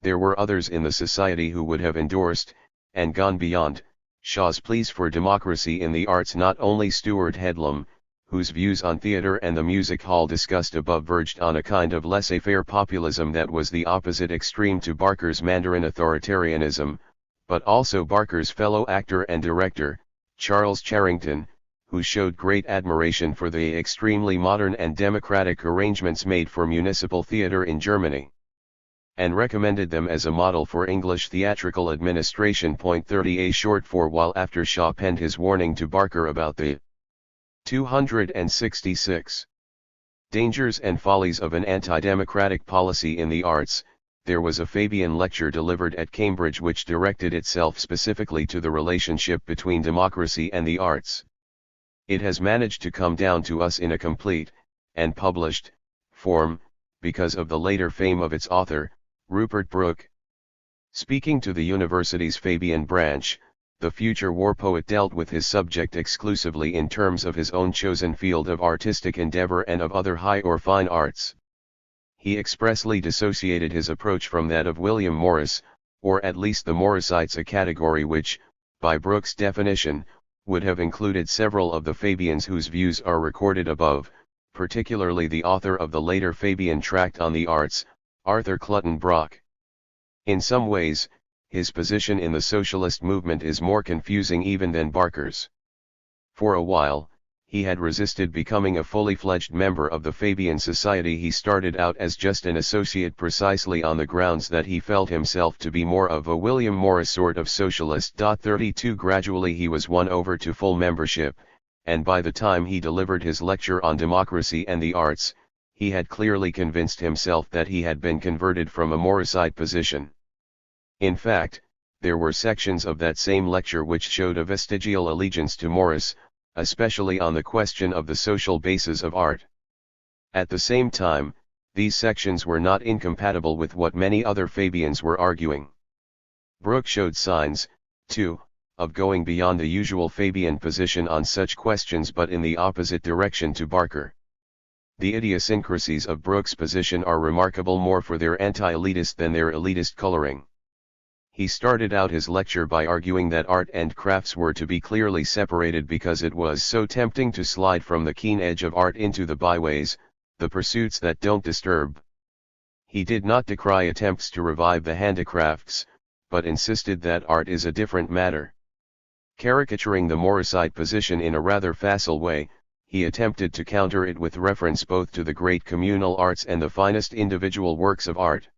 There were others in the society who would have endorsed, and gone beyond, Shaw's pleas for democracy in the arts. Not only Stuart Headlam, whose views on theatre and the music hall discussed above verged on a kind of laissez-faire populism that was the opposite extreme to Barker's Mandarin authoritarianism, but also Barker's fellow actor and director, Charles Charrington, who showed great admiration for the extremely modern and democratic arrangements made for municipal theatre in Germany, and recommended them as a model for English theatrical administration. 30 A short for while after Shaw penned his warning to Barker about the 266 dangers and follies of an anti-democratic policy in the arts, there was a Fabian lecture delivered at Cambridge which directed itself specifically to the relationship between democracy and the arts. It has managed to come down to us in a complete, and published, form, because of the later fame of its author, Rupert Brooke. Speaking to the university's Fabian branch, the future war poet dealt with his subject exclusively in terms of his own chosen field of artistic endeavor and of other high or fine arts. He expressly dissociated his approach from that of William Morris, or at least the Morrisites, a category which, by Brooke's definition, would have included several of the Fabians whose views are recorded above, particularly the author of the later Fabian tract on the arts, Arthur Clutton Brock. In some ways, his position in the socialist movement is more confusing even than Barker's. For a while, he had resisted becoming a fully fledged member of the Fabian Society. He started out as just an associate precisely on the grounds that he felt himself to be more of a William Morris sort of socialist. 32 Gradually he was won over to full membership, and by the time he delivered his lecture on democracy and the arts, he had clearly convinced himself that he had been converted from a Morrisite position. In fact, there were sections of that same lecture which showed a vestigial allegiance to Morris, especially on the question of the social basis of art. At the same time, these sections were not incompatible with what many other Fabians were arguing. Brooke showed signs, too, of going beyond the usual Fabian position on such questions, but in the opposite direction to Barker. The idiosyncrasies of Brooke's position are remarkable more for their anti-elitist than their elitist coloring. He started out his lecture by arguing that art and crafts were to be clearly separated because it was so tempting to slide from the keen edge of art into the byways, the pursuits that don't disturb. He did not decry attempts to revive the handicrafts, but insisted that art is a different matter. Caricaturing the Morrisite position in a rather facile way, he attempted to counter it with reference both to the great communal arts and the finest individual works of art.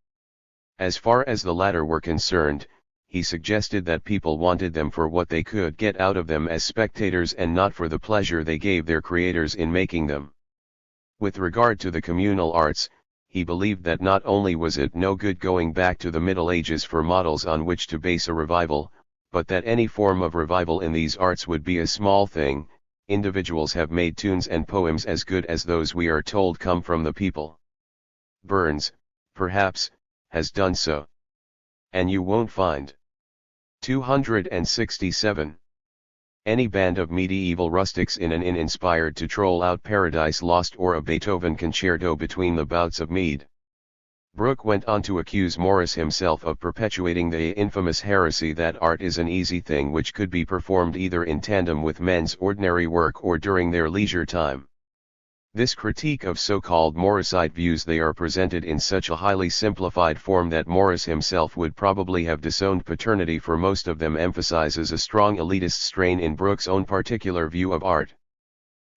As far as the latter were concerned, he suggested that people wanted them for what they could get out of them as spectators and not for the pleasure they gave their creators in making them. With regard to the communal arts, he believed that not only was it no good going back to the Middle Ages for models on which to base a revival, but that any form of revival in these arts would be a small thing. Individuals have made tunes and poems as good as those we are told come from the people. Burns, perhaps, has done so. And you won't find. 267. Any band of medieval rustics in an inn inspired to troll out Paradise Lost or a Beethoven concerto between the bouts of mead. Brooke went on to accuse Morris himself of perpetuating the infamous heresy that art is an easy thing which could be performed either in tandem with men's ordinary work or during their leisure time. This critique of so-called Morrisite views they are presented in such a highly simplified form that Morris himself would probably have disowned paternity, for most of them emphasizes a strong elitist strain in Brooke's own particular view of art.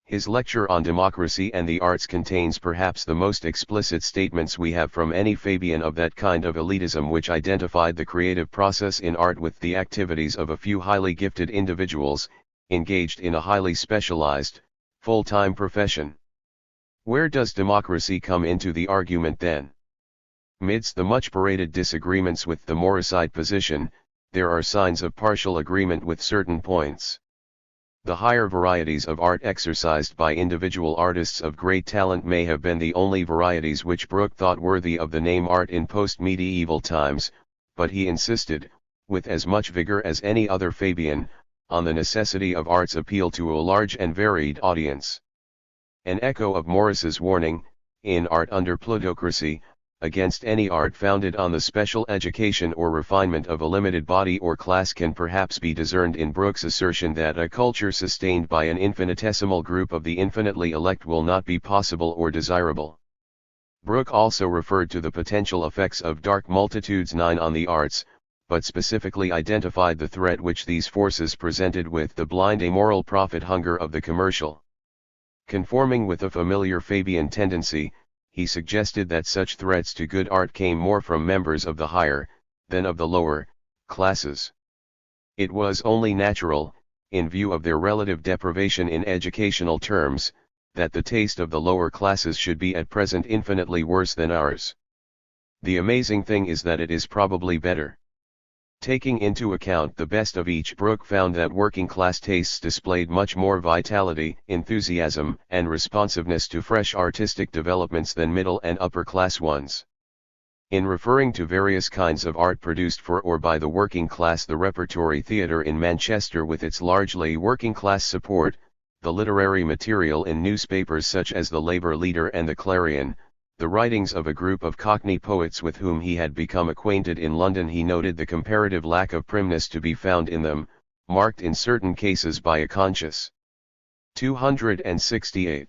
His lecture on democracy and the arts contains perhaps the most explicit statements we have from any Fabian of that kind of elitism which identified the creative process in art with the activities of a few highly gifted individuals, engaged in a highly specialized, full-time profession. Where does democracy come into the argument then? Midst the much paraded disagreements with the Morrisite position, there are signs of partial agreement with certain points. The higher varieties of art exercised by individual artists of great talent may have been the only varieties which Brooke thought worthy of the name art in post-medieval times, but he insisted, with as much vigor as any other Fabian, on the necessity of art's appeal to a large and varied audience. An echo of Morris's warning, in Art Under Plutocracy, against any art founded on the special education or refinement of a limited body or class can perhaps be discerned in Brooke's assertion that a culture sustained by an infinitesimal group of the infinitely elect will not be possible or desirable. Brooke also referred to the potential effects of dark multitudes 9 on the arts, but specifically identified the threat which these forces presented with the blind amoral profit hunger of the commercial. Conforming with a familiar Fabian tendency, he suggested that such threats to good art came more from members of the higher, than of the lower, classes. It was only natural, in view of their relative deprivation in educational terms, that the taste of the lower classes should be at present infinitely worse than ours. The amazing thing is that it is probably better. Taking into account the best of each, Brooke found that working-class tastes displayed much more vitality, enthusiasm, and responsiveness to fresh artistic developments than middle and upper-class ones. In referring to various kinds of art produced for or by the working class, the Repertory Theatre in Manchester with its largely working-class support, the literary material in newspapers such as the Labour Leader and the Clarion, the writings of a group of Cockney poets with whom he had become acquainted in London, he noted the comparative lack of primness to be found in them, marked in certain cases by a conscious 268.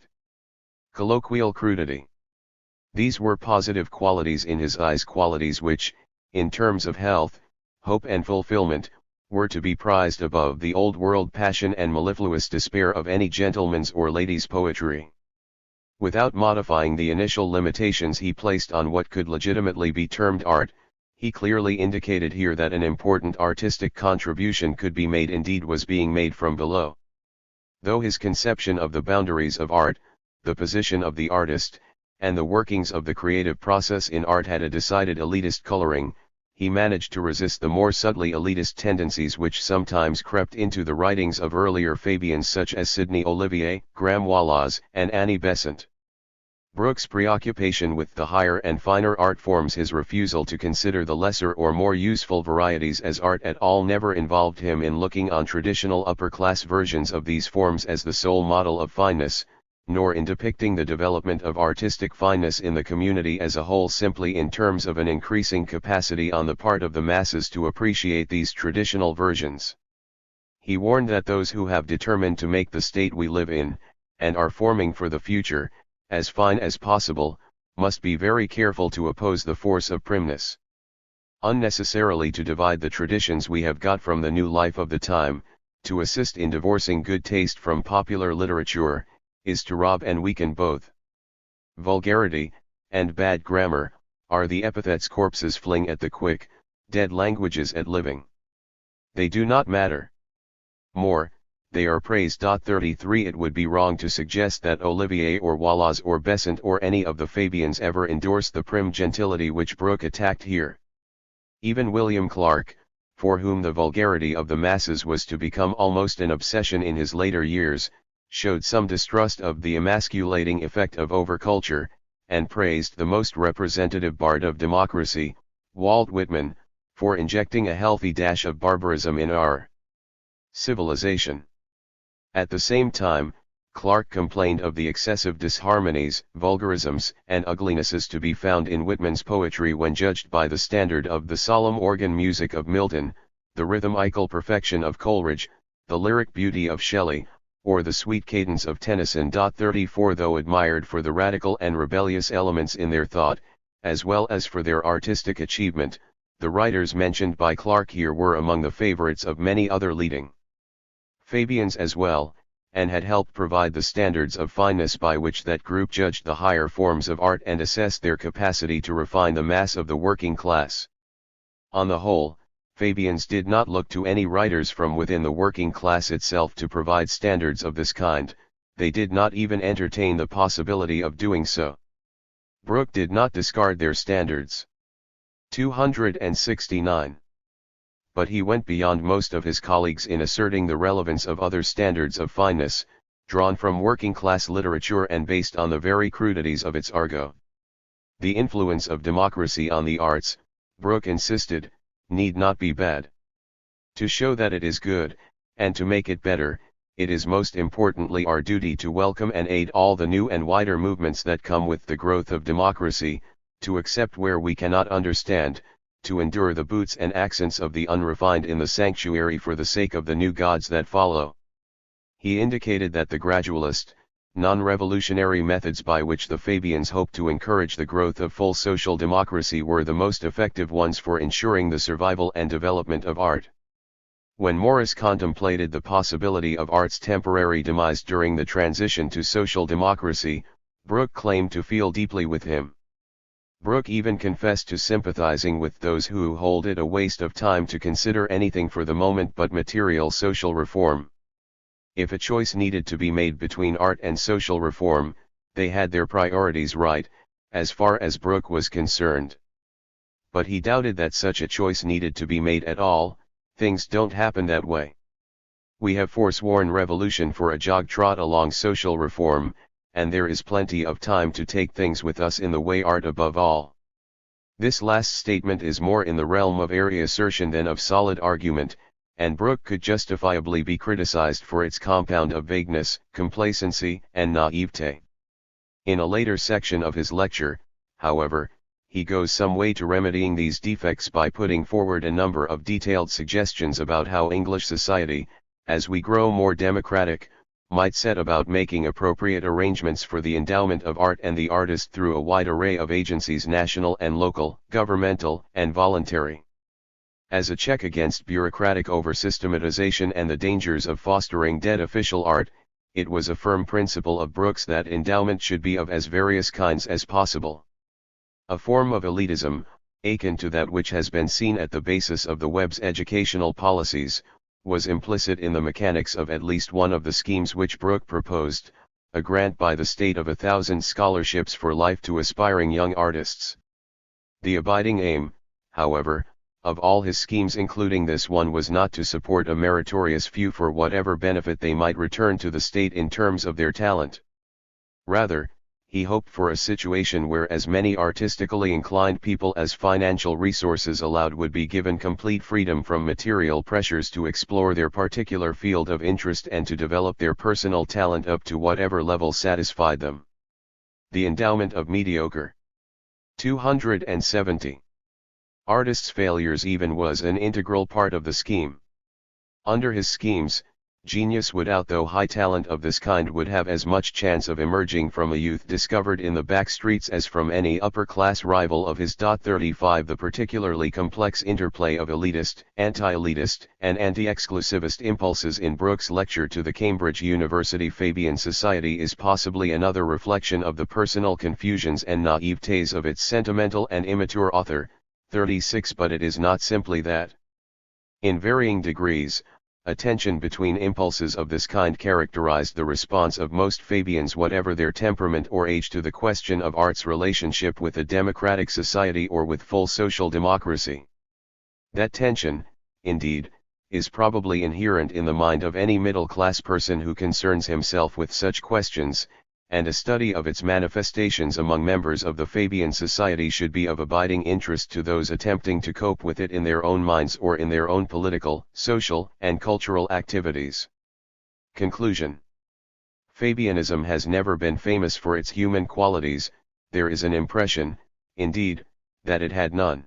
Colloquial crudity. These were positive qualities in his eyes, qualities which, in terms of health, hope and fulfillment, were to be prized above the old-world passion and mellifluous despair of any gentleman's or lady's poetry. Without modifying the initial limitations he placed on what could legitimately be termed art, he clearly indicated here that an important artistic contribution could be made, indeed was being made, from below. Though his conception of the boundaries of art, the position of the artist, and the workings of the creative process in art had a decided elitist coloring, he managed to resist the more subtly elitist tendencies which sometimes crept into the writings of earlier Fabians such as Sidney Olivier, Graham Wallas, and Annie Besant. Brooke's preoccupation with the higher and finer art forms, his refusal to consider the lesser or more useful varieties as art at all, never involved him in looking on traditional upper-class versions of these forms as the sole model of fineness, nor in depicting the development of artistic fineness in the community as a whole simply in terms of an increasing capacity on the part of the masses to appreciate these traditional versions. He warned that those who have determined to make the state we live in, and are forming for the future, as fine as possible, must be very careful to oppose the force of primness. Unnecessarily to divide the traditions we have got from the new life of the time, to assist in divorcing good taste from popular literature, is to rob and weaken both. Vulgarity, and bad grammar, are the epithets corpses fling at the quick, dead languages at living. They do not matter. More, they are praised. 33 It would be wrong to suggest that Olivier or Wallas or Besant or any of the Fabians ever endorsed the prim gentility which Brooke attacked here. Even William Clark, for whom the vulgarity of the masses was to become almost an obsession in his later years, showed some distrust of the emasculating effect of overculture, and praised the most representative bard of democracy, Walt Whitman, for injecting a healthy dash of barbarism in our civilization. At the same time, Clarke complained of the excessive disharmonies, vulgarisms, and uglinesses to be found in Whitman's poetry when judged by the standard of the solemn organ music of Milton, the rhythmical perfection of Coleridge, the lyric beauty of Shelley, or the sweet cadence of Tennyson. 34 Though admired for the radical and rebellious elements in their thought, as well as for their artistic achievement, the writers mentioned by Clarke here were among the favorites of many other leading Fabians as well, and had helped provide the standards of fineness by which that group judged the higher forms of art and assessed their capacity to refine the mass of the working class. On the whole, Fabians did not look to any writers from within the working class itself to provide standards of this kind, they did not even entertain the possibility of doing so. Brooke did not discard their standards. 269. But he went beyond most of his colleagues in asserting the relevance of other standards of fineness, drawn from working-class literature and based on the very crudities of its argot. The influence of democracy on the arts, Brooke insisted, need not be bad. To show that it is good, and to make it better, it is most importantly our duty to welcome and aid all the new and wider movements that come with the growth of democracy, to accept where we cannot understand, to endure the boots and accents of the unrefined in the sanctuary for the sake of the new gods that follow. He indicated that the gradualist, non-revolutionary methods by which the Fabians hoped to encourage the growth of full social democracy were the most effective ones for ensuring the survival and development of art. When Morris contemplated the possibility of art's temporary demise during the transition to social democracy, Brooke claimed to feel deeply with him. Brooke even confessed to sympathizing with those who hold it a waste of time to consider anything for the moment but material social reform. If a choice needed to be made between art and social reform, they had their priorities right, as far as Brooke was concerned. But he doubted that such a choice needed to be made at all. Things don't happen that way. We have forsworn revolution for a jog-trot along social reform, and there is plenty of time to take things with us in the way art above all. This last statement is more in the realm of airy assertion than of solid argument, and Brooke could justifiably be criticized for its compound of vagueness, complacency, and naivete. In a later section of his lecture, however, he goes some way to remedying these defects by putting forward a number of detailed suggestions about how English society, as we grow more democratic, might set about making appropriate arrangements for the endowment of art and the artist through a wide array of agencies, national and local, governmental and voluntary. As a check against bureaucratic over-systematization and the dangers of fostering dead official art, it was a firm principle of Brooke's that endowment should be of as various kinds as possible. A form of elitism, akin to that which has been seen at the basis of the Webb's educational policies, was implicit in the mechanics of at least one of the schemes which Brooke proposed, a grant by the state of 1,000 scholarships for life to aspiring young artists. The abiding aim, however, of all his schemes including this one was not to support a meritorious few for whatever benefit they might return to the state in terms of their talent. Rather, he hoped for a situation where as many artistically inclined people as financial resources allowed would be given complete freedom from material pressures to explore their particular field of interest and to develop their personal talent up to whatever level satisfied them. The endowment of mediocre. 270. Artists' failures even was an integral part of the scheme. Under his schemes, genius without though high talent of this kind would have as much chance of emerging from a youth discovered in the back streets as from any upper-class rival of his. 35 The particularly complex interplay of elitist, anti-elitist, and anti-exclusivist impulses in Brooke's lecture to the Cambridge University Fabian Society is possibly another reflection of the personal confusions and naivetés of its sentimental and immature author. 36 But it is not simply that. In varying degrees, a tension between impulses of this kind characterized the response of most Fabians whatever their temperament or age to the question of art's relationship with a democratic society or with full social democracy. That tension, indeed, is probably inherent in the mind of any middle-class person who concerns himself with such questions, and a study of its manifestations among members of the Fabian society should be of abiding interest to those attempting to cope with it in their own minds or in their own political, social, and cultural activities. Conclusion. Fabianism has never been famous for its human qualities. There is an impression, indeed, that it had none.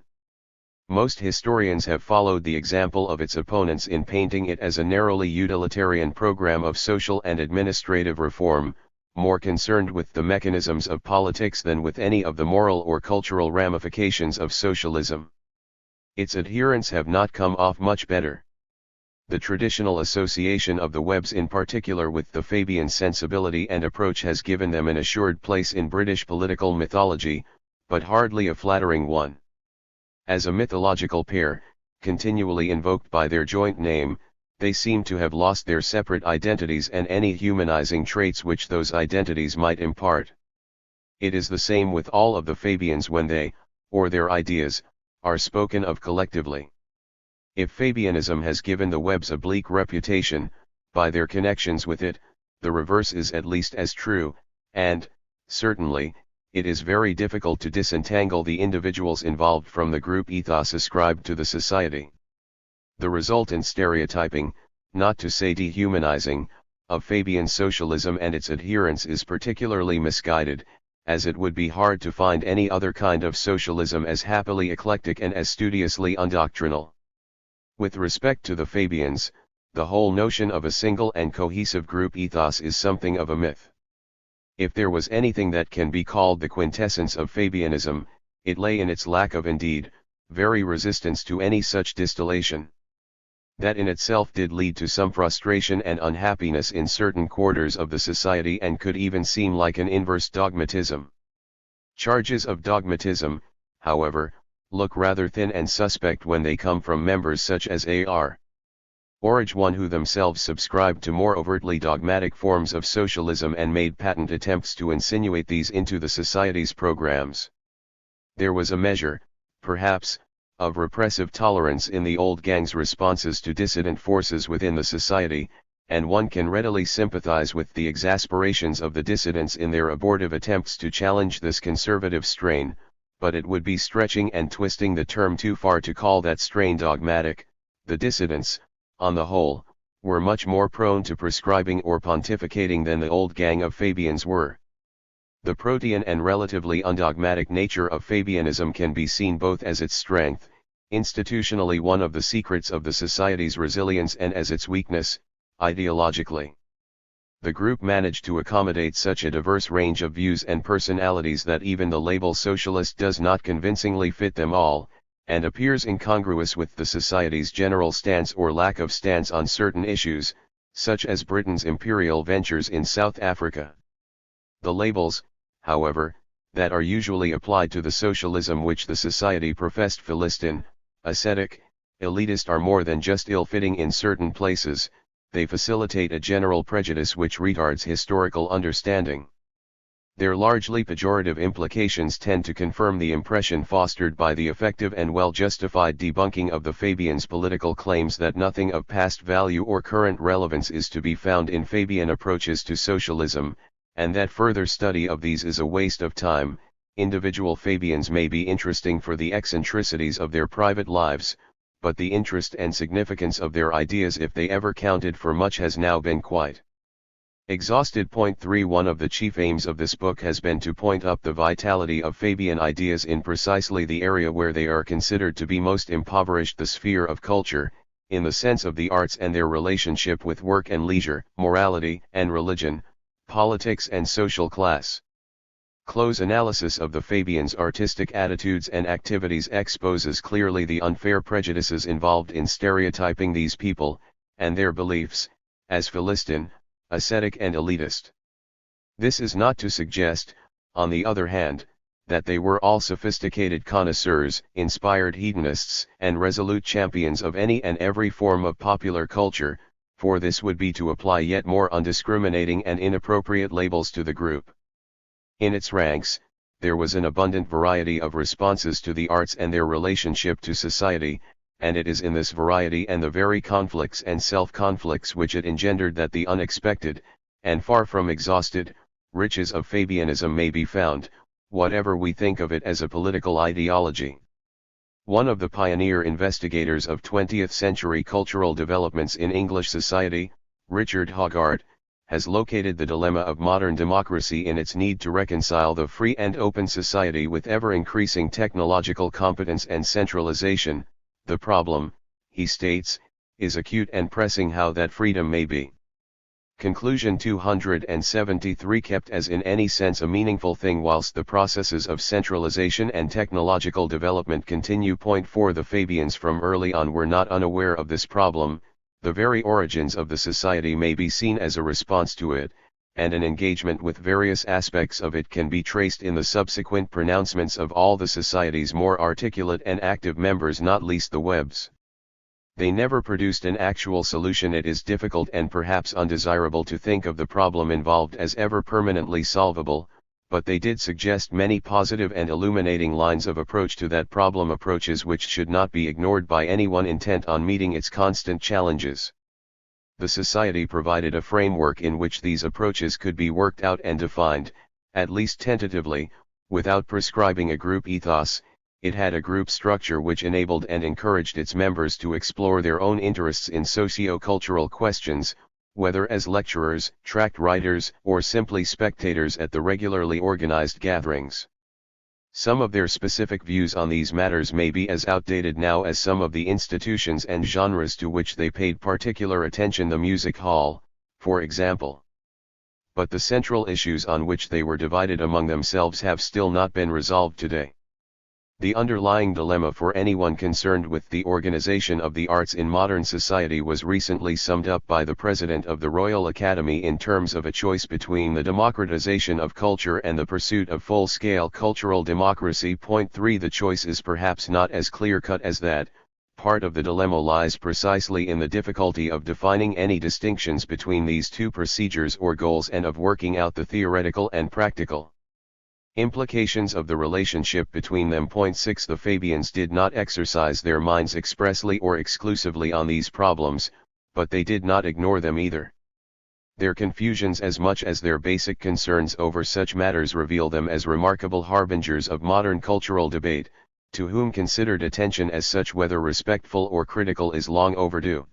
Most historians have followed the example of its opponents in painting it as a narrowly utilitarian program of social and administrative reform, more concerned with the mechanisms of politics than with any of the moral or cultural ramifications of socialism. Its adherents have not come off much better. The traditional association of the Webbs in particular with the Fabian sensibility and approach has given them an assured place in British political mythology, but hardly a flattering one. As a mythological pair, continually invoked by their joint name, they seem to have lost their separate identities and any humanizing traits which those identities might impart. It is the same with all of the Fabians when they, or their ideas, are spoken of collectively. If Fabianism has given the Webbs a bleak reputation, by their connections with it, the reverse is at least as true, and, certainly, it is very difficult to disentangle the individuals involved from the group ethos ascribed to the society. The resultant stereotyping, not to say dehumanizing, of Fabian socialism and its adherents is particularly misguided, as it would be hard to find any other kind of socialism as happily eclectic and as studiously undoctrinal. With respect to the Fabians, the whole notion of a single and cohesive group ethos is something of a myth. If there was anything that can be called the quintessence of Fabianism, it lay in its lack of indeed, very resistance to any such distillation. That in itself did lead to some frustration and unhappiness in certain quarters of the society and could even seem like an inverse dogmatism. Charges of dogmatism, however, look rather thin and suspect when they come from members such as A.R. Orage, who themselves subscribed to more overtly dogmatic forms of socialism and made patent attempts to insinuate these into the society's programs. There was a measure, perhaps, of repressive tolerance in the old gang's responses to dissident forces within the society, and one can readily sympathize with the exasperations of the dissidents in their abortive attempts to challenge this conservative strain, but it would be stretching and twisting the term too far to call that strain dogmatic. The dissidents, on the whole, were much more prone to prescribing or pontificating than the old gang of Fabians were. The protean and relatively undogmatic nature of Fabianism can be seen both as its strength, institutionally one of the secrets of the society's resilience, and as its weakness, ideologically. The group managed to accommodate such a diverse range of views and personalities that even the label socialist does not convincingly fit them all, and appears incongruous with the society's general stance or lack of stance on certain issues, such as Britain's imperial ventures in South Africa. The labels, however, that are usually applied to the socialism which the society professed, Philistine, ascetic, elitist, are more than just ill-fitting in certain places. They facilitate a general prejudice which retards historical understanding. Their largely pejorative implications tend to confirm the impression fostered by the effective and well-justified debunking of the Fabians' political claims that nothing of past value or current relevance is to be found in Fabian approaches to socialism, and that further study of these is a waste of time. Individual Fabians may be interesting for the eccentricities of their private lives, but the interest and significance of their ideas, if they ever counted for much, has now been quite exhausted. Point 3. One of the chief aims of this book has been to point up the vitality of Fabian ideas in precisely the area where they are considered to be most impoverished, the sphere of culture, in the sense of the arts and their relationship with work and leisure, morality and religion, politics and social class. Close analysis of the Fabians' artistic attitudes and activities exposes clearly the unfair prejudices involved in stereotyping these people, and their beliefs, as Philistine, ascetic and elitist. This is not to suggest, on the other hand, that they were all sophisticated connoisseurs, inspired hedonists, and resolute champions of any and every form of popular culture, for this would be to apply yet more undiscriminating and inappropriate labels to the group. In its ranks, there was an abundant variety of responses to the arts and their relationship to society, and it is in this variety and the very conflicts and self-conflicts which it engendered that the unexpected, and far from exhausted, riches of Fabianism may be found, whatever we think of it as a political ideology. One of the pioneer investigators of 20th century cultural developments in English society, Richard Hoggart, has located the dilemma of modern democracy in its need to reconcile the free and open society with ever-increasing technological competence and centralization. The problem, he states, is acute and pressing how that freedom may be. Conclusion 273 kept as in any sense a meaningful thing whilst the processes of centralization and technological development continue. Point 4 The Fabians from early on were not unaware of this problem. The very origins of the society may be seen as a response to it, and an engagement with various aspects of it can be traced in the subsequent pronouncements of all the society's more articulate and active members, not least the Webbs. They never produced an actual solution. It is difficult and perhaps undesirable to think of the problem involved as ever permanently solvable, but they did suggest many positive and illuminating lines of approach to that problem, approaches which should not be ignored by anyone intent on meeting its constant challenges. The Society provided a framework in which these approaches could be worked out and defined, at least tentatively, without prescribing a group ethos. It had a group structure which enabled and encouraged its members to explore their own interests in socio-cultural questions, whether as lecturers, tract writers, or simply spectators at the regularly organized gatherings. Some of their specific views on these matters may be as outdated now as some of the institutions and genres to which they paid particular attention, the music hall, for example. But the central issues on which they were divided among themselves have still not been resolved today. The underlying dilemma for anyone concerned with the organization of the arts in modern society was recently summed up by the President of the Royal Academy in terms of a choice between the democratization of culture and the pursuit of full-scale cultural democracy. Point 3 The choice is perhaps not as clear-cut as that. Part of the dilemma lies precisely in the difficulty of defining any distinctions between these two procedures or goals and of working out the theoretical and practical implications of the relationship between them. Point 6 The Fabians did not exercise their minds expressly or exclusively on these problems, but they did not ignore them either. Their confusions as much as their basic concerns over such matters reveal them as remarkable harbingers of modern cultural debate, to whom considered attention as such, whether respectful or critical, is long overdue.